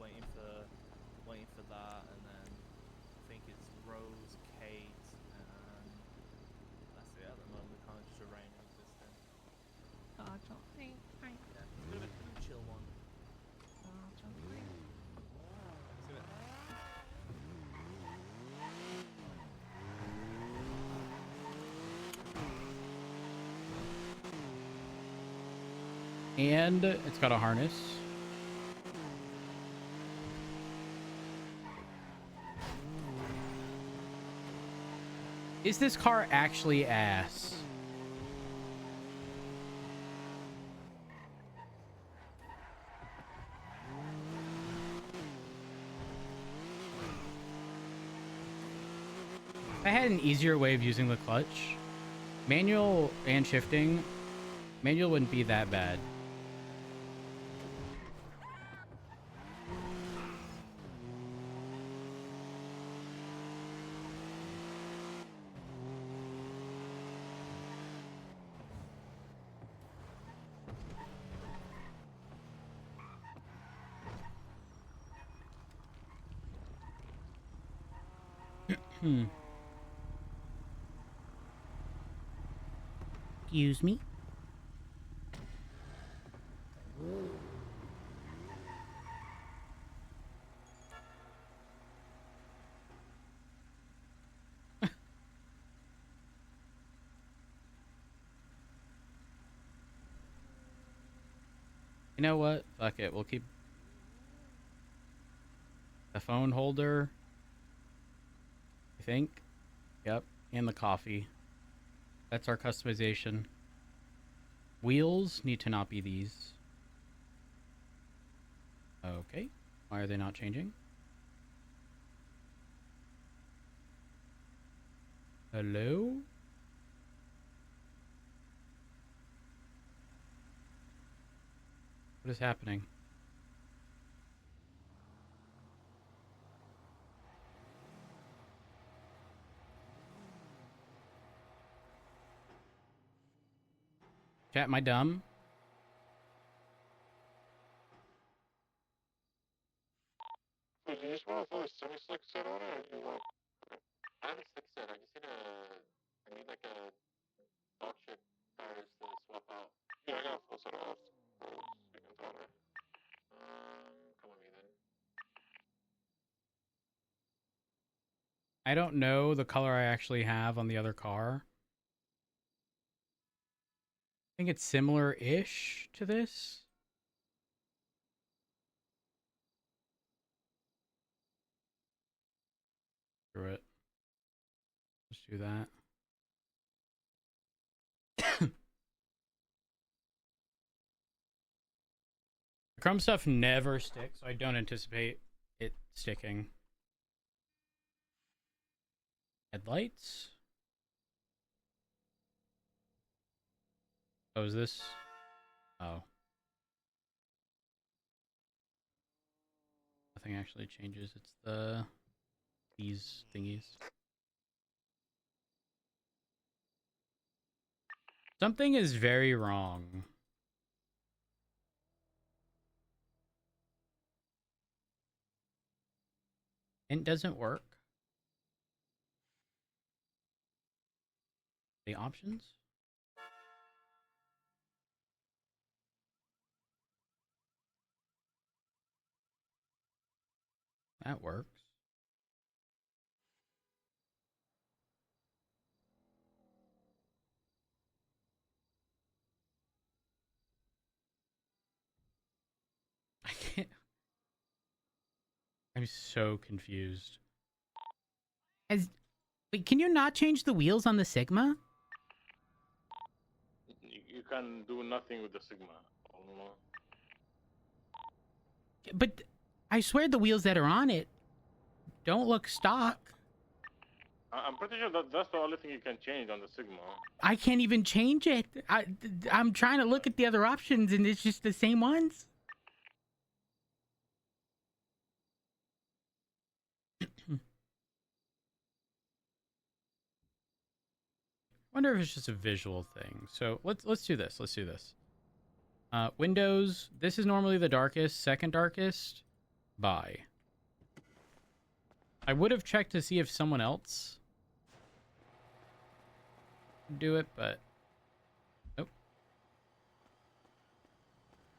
waiting for that, and then Rose, Kate, and that's it at the moment. The kind of just arrange existing. Gotcha. Yeah, it's a bit of a chill one. Gotcha. See it. And it's got a harness. Is this car actually ass? If I had an easier way of using the clutch, manual and shifting, manual wouldn't be that bad. Excuse me. You know what? Fuck it. We'll keep the phone holder. I think. Yep. And the coffee. That's our customization. Wheels need to not be these. Okay. Why are they not changing? Hello? What is happening? Chat, am I dumb? So do you just want to throw a semi-slick set on it, or do you want... I have a slick set, I just need I need like a dog shit tires to swap out. Yeah, I got a full set of Rhodes. You can throw it. Come with me then. I don't know the color I actually have on the other car. I think it's similar-ish to this. Screw it. Let's do that. The chrome stuff never sticks, so I don't anticipate it sticking. Headlights. Oh, is this? Oh. Nothing actually changes. It's these thingies. Something is very wrong. It doesn't work. The options? That works. I can't. I'm so confused. Wait, can you not change the wheels on the Sigma? You can do nothing with the Sigma. But I swear the wheels that are on it don't look stock. I'm pretty sure that's the only thing you can change on the Sigma. I can't even change it. I'm trying to look at the other options and it's just the same ones. Wonder if it's just a visual thing. So let's do this. Let's do this. Windows. This is normally the darkest. Second darkest. Buy. I would have checked to see if someone else could do it, but nope.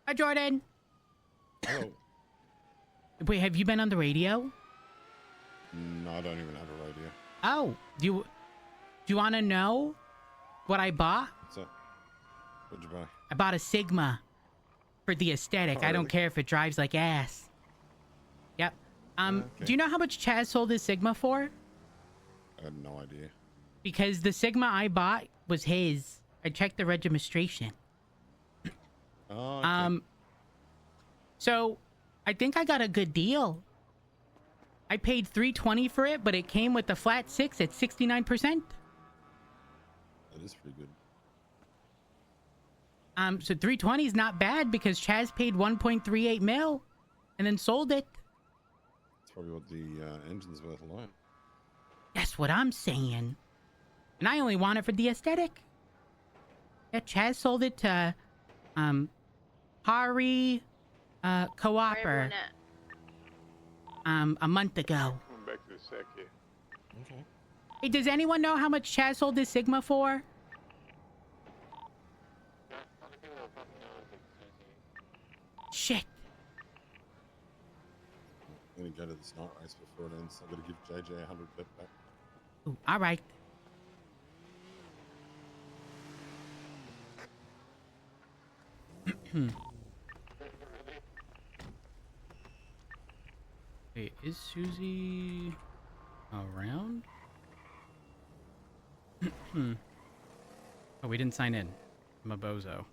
Hi, Jordan. Hello. Wait, have you been on the radio? No, I don't even have a radio. Oh, do you want to know what I bought? What's that? What'd you buy? I bought a Sigma for the aesthetic. Oh, I don't really? care if it drives like ass. Yep. Do you know how much Chaz sold his Sigma for? I had no idea. Because the Sigma I bought was his. I checked the registration. Oh, okay. So I think I got a good deal. I paid $320 for it, but it came with the flat 6 at 69%. That is pretty good. So $320 is not bad because Chaz paid 1.38 mil and then sold it. That's probably what the engine's worth alone. That's what I'm saying. And I only want it for the aesthetic. Yeah, Chaz sold it to Hari Co-opper a month ago. Coming back to the sec here. Okay. Hey, does anyone know how much Chaz sold his Sigma for? Shit. I'm gonna go to this night race before it ends. I'm gonna give JJ 100 bet back. Ooh, all right. Wait, is Susie around? Oh, we didn't sign in. I'm a bozo.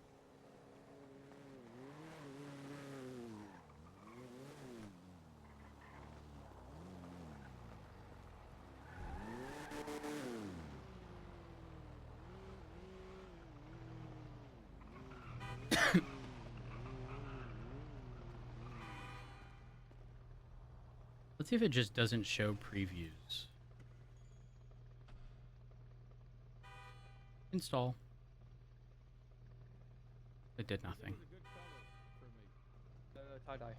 Let's see if it just doesn't show previews. Install. It did nothing. Tie-dye.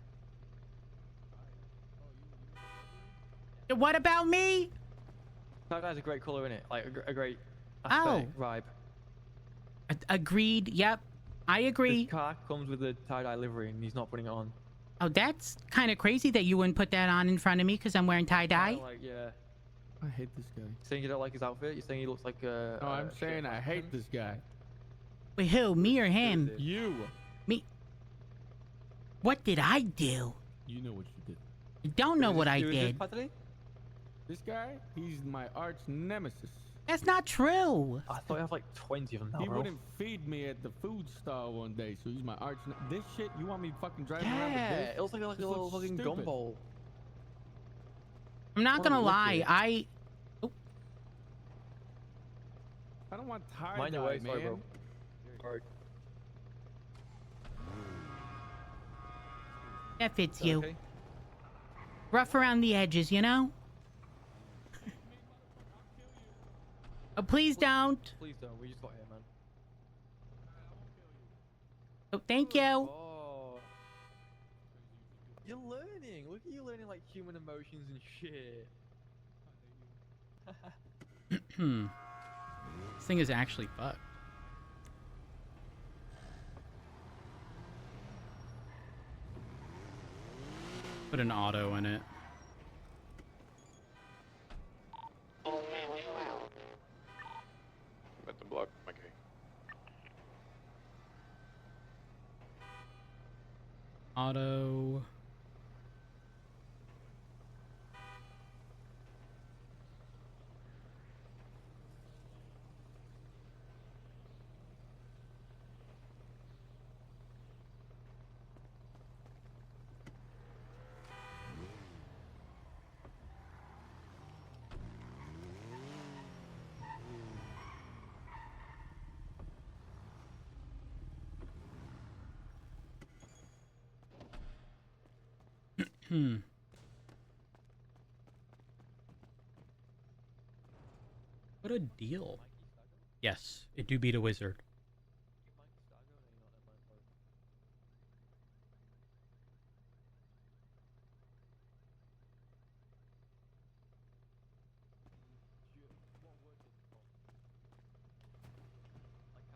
What about me? Tie-dye's a great color, innit? Like a great Oh. aesthetic vibe. Agreed. Yep. I agree. This car comes with a tie-dye livery and he's not putting it on. Oh, that's kind of crazy that you wouldn't put that on in front of me because I'm wearing tie-dye. Like, yeah. I hate this guy. Saying you don't like his outfit? You're saying he looks like a... No, I'm saying I hate this guy. Wait, who? Me or him? You. Me. What did I do? You know what you did. I don't know what I Who is did. This guy, he's my arch nemesis. That's not true. I thought you have like 20 of them now, He bro. wouldn't feed me at the food stall one day, so he's my arch. This shit, you want me fucking driving around with Yeah, this? it looks like a This little looks fucking stupid. gumball. I'm not gonna look lie. at I don't want tie Mind your dye, way, sorry, man. bro. Sorry. that fits Is that you. okay? Rough around the edges, you know. Oh, please don't. Please don't, we just got here, man. Oh, thank you. Oh. You're learning. Look at you learning like human emotions and shit. This thing is actually fucked. Put an auto in it. At the block, okay. Auto. What a deal. Yes, it do beat a wizard.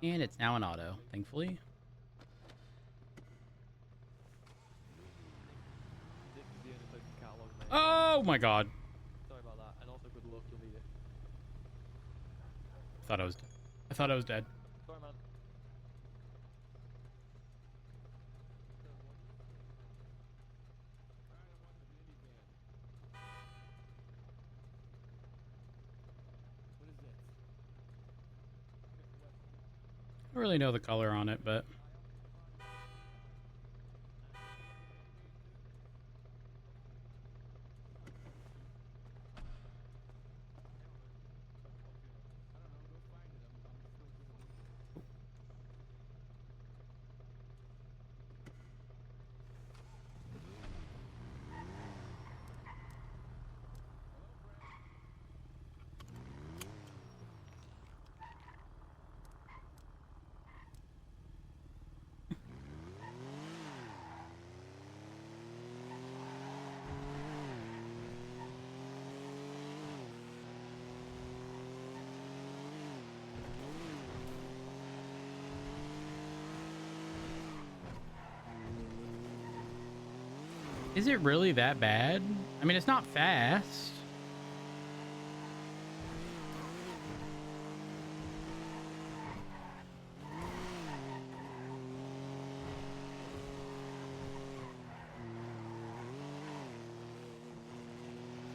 And it's now an auto, thankfully. Oh my god. Sorry about that, and also good luck. You'll need it. I thought I was dead. Sorry, man. I don't really know the color on it, but is it really that bad? I mean, it's not fast.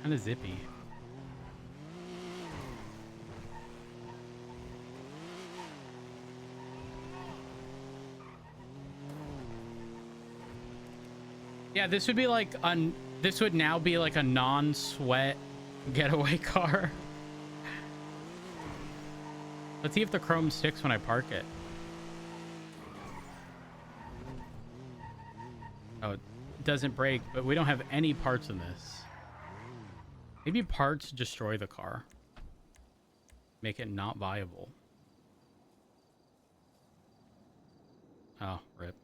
Kind of zippy. Yeah, this would be like this would now be like a non-sweat getaway car. Let's see if the chrome sticks when I park it. Oh, it doesn't break, but we don't have any parts in this. Maybe parts destroy the car. Make it not viable. Oh, rip.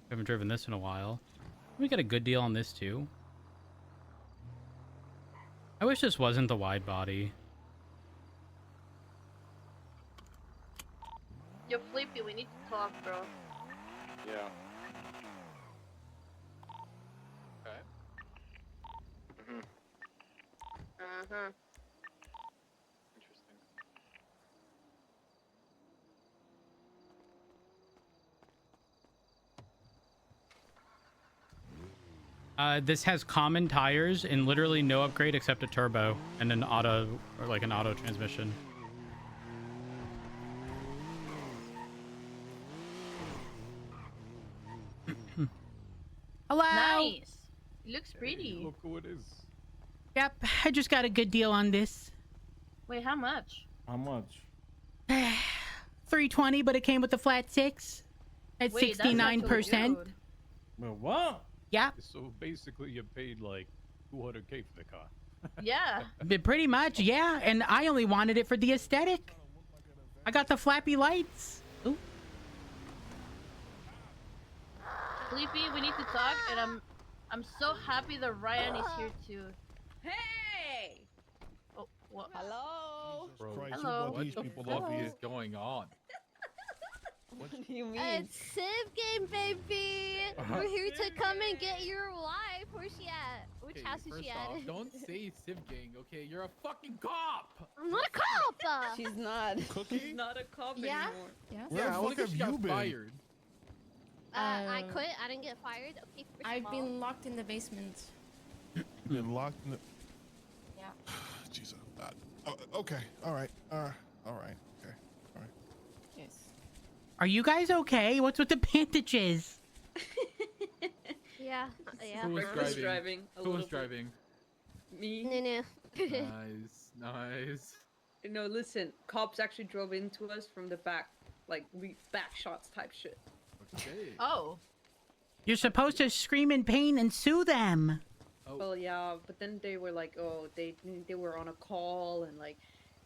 Haven't driven this in a while. We got a good deal on this too. I wish this wasn't the wide body. Yo, Flippy, we need to talk, bro. Yeah. Okay. Uh-huh. Interesting. This has common tires and literally no upgrade except a turbo and an auto, or like an auto transmission. Hello. Nice. It looks pretty. Look who it is. Yep, I just got a good deal on this. Wait, how much? How much? 320, but it came with the flat 6 at Wait, that's not too 69%. good. Well, what? Yeah. So basically, you paid like $200K for the car. Yeah. But pretty much, yeah. And I only wanted it for the aesthetic. I got the flappy lights. Ooh. Sleepy, we need to talk, and I'm so happy that Ryan is here too. Hey! Oh, what? Hello. Bro, Hello. what these people What love you. is going on? What do you mean? It's Civ game, baby. We're here to come and get your wife. Where's she at? Which Okay, house is first she off, at? don't say Civ Gang, okay? You're a fucking cop! I'm not a cop. She's not. Cookie? She's not a cop Yeah? anymore. Yeah. Where the fuck have you been? Fired. I quit. I didn't get fired. Okay, first I've of been all. locked in the basement. Been locked in the... Yeah. Jesus. Okay. All right. All right. Okay. All right. Yes. Are you guys okay? What's with the bandages? Yeah. Yeah. Who was Rick driving? a Who was little bit. driving? Me. No. Nice, nice. No, listen. Cops actually drove into us from the back, like we back shots type shit. Okay. Oh. You're supposed to scream in pain and sue them. Oh. Well, yeah, but then they were like, oh, they were on a call and like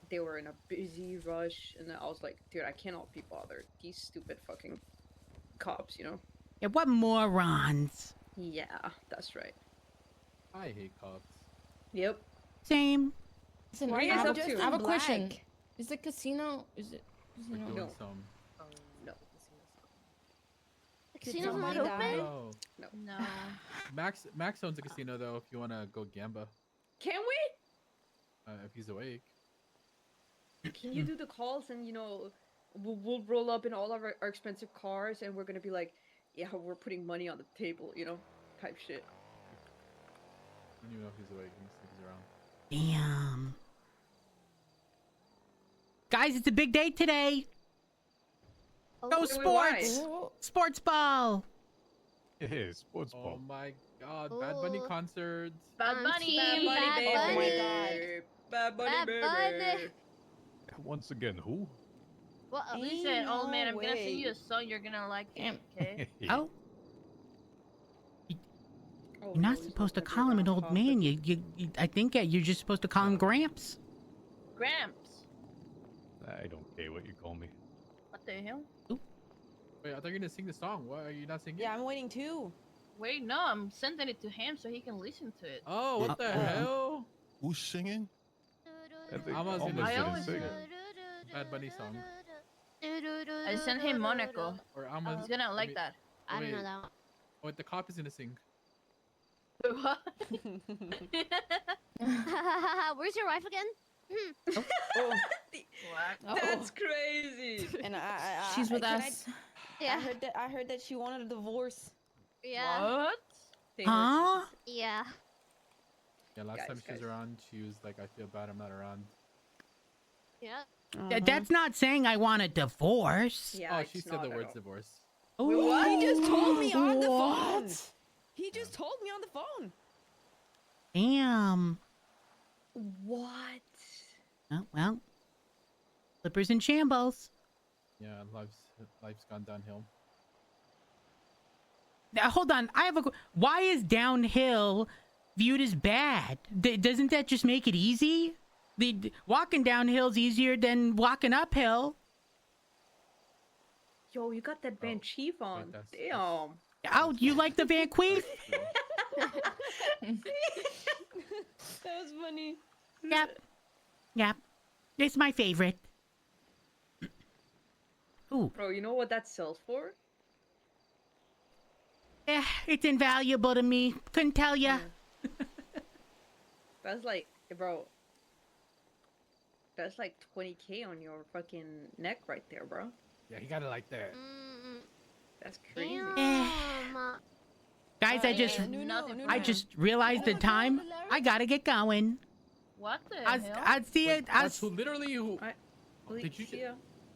they were in a busy rush, and then I was like, dude, I cannot be bothered. These stupid fucking cops, you know? Yeah, what morons. Yeah, that's right. I hate cops. Yep. Same. Listen, Why I are you have, up to? I have a question. Is the casino? Is it? Casino? No. Some... No. Did Casino's not somebody open? die? No. No. Max owns a casino though. If you wanna go gamba, Can we? if he's awake. Can you do the calls and we'll roll up in all of our expensive cars and we're gonna be like, yeah, we're putting money on the table, type shit. I don't even know if he's awake. He's around. Damn. Guys, it's a big day today. Go wait, sports! why? Sports ball! Hey, sports ball. Oh my god, Bad Bunny concerts. Bad Bunny, Bad Bunny, Bad baby. Bunny. Oh my god. Bad Bunny, Bad baby. Bunny. Once again, who? Well, Listen, old man, I'm gonna way. sing you a song. You're gonna like it, okay? Oh. You're not supposed to call him an old man. I think you're just supposed to call him Gramps. Gramps. I don't care what you call me. What the hell? Wait, I thought you were gonna sing the song. Why are you not singing? Yeah, I'm waiting too. Wait, no, I'm sending it to him so he can listen to it. Oh, what the hell? Who's singing? Almost almost gonna didn't sing sing. Bad Bunny song. I sent him Monaco. Or Alma's He's gonna like that. I don't know that. Wait, the cop is gonna sing. What? Where's your wife again? What? That's crazy. And She's with can us. Yeah. I heard that she wanted a divorce. Yeah. What? Huh? Yeah. Yeah, last Guys, time she was guys. around, she was like, I feel bad I'm not around. Yeah. That's not saying I want a divorce. Yeah, Oh, she said the words divorce. What? He just told me on the phone. What? He just told me on the phone. Damn. What? Oh, well. Slippers in shambles. Yeah, life's gone downhill. Now, hold on. I have a. Why is downhill viewed as bad? Doesn't that just make it easy? Walking downhill's easier than walking uphill. Yo, you got that Van Chief on. that's- Damn. Oh, you like the Van Queef? That was funny. Yep. Yep. It's my favorite. Ooh. Bro, you know what that sells for? Yeah, it's invaluable to me. Couldn't tell ya. That's like, bro. That's like 20K on your fucking neck right there, bro. Yeah, he got it like that. That's crazy. Guys, I just realized the time. I gotta get going. What the I'll hell? see it. That's who literally who. Did you? Yeah.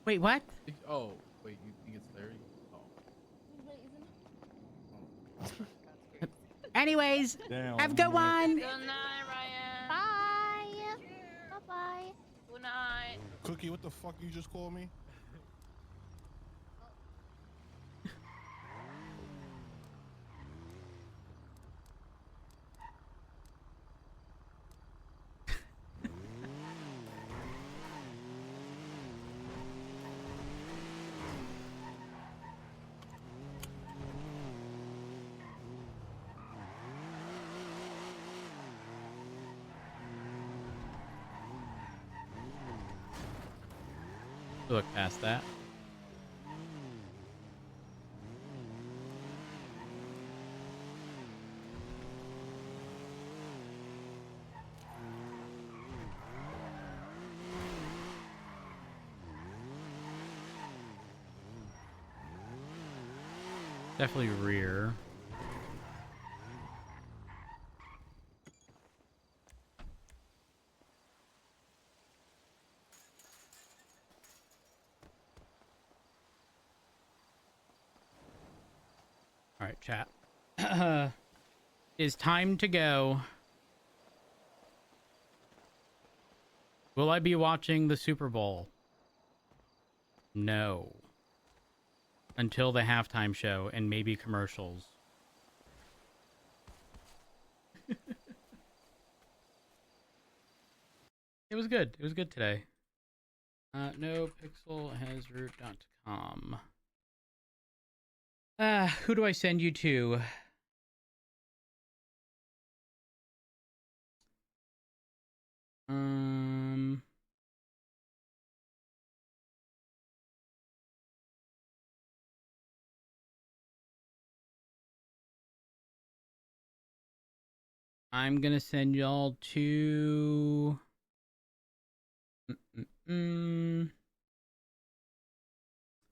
Wait, what? Oh, wait, you think it's Larry? Oh. Anyways, Damn. have a good one. Good night, Ryan. Bye. Bye-bye. Good night. Cookie, what the fuck you just called me? Look past that. Definitely rear. All right, chat. It's time to go. Will I be watching the Super Bowl? No. Until the halftime show and maybe commercials. It was good. It was good today. NoPixel has root.com. Who do I send you to? I'm gonna send y'all to. Send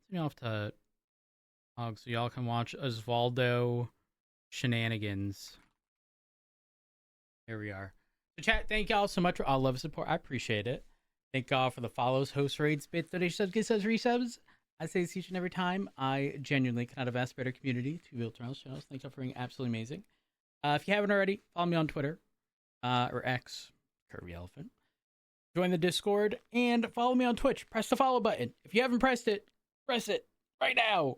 y'all off to so y'all can watch Osvaldo shenanigans. Here we are. So chat, thank y'all so much for all love and support. I appreciate it. Thank y'all for the follows, host raids, bits, donations, subs, gift subs, resubs. I say this each and every time. I genuinely cannot have asked a better community to build channels. Thank y'all for being absolutely amazing. If you haven't already, follow me on Twitter or X, Curvyelephant. Join the Discord and follow me on Twitch. Press the follow button. If you haven't pressed it, press it right now.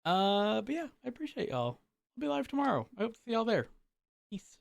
But yeah, I appreciate y'all. I'll be live tomorrow. I hope to see y'all there. Peace.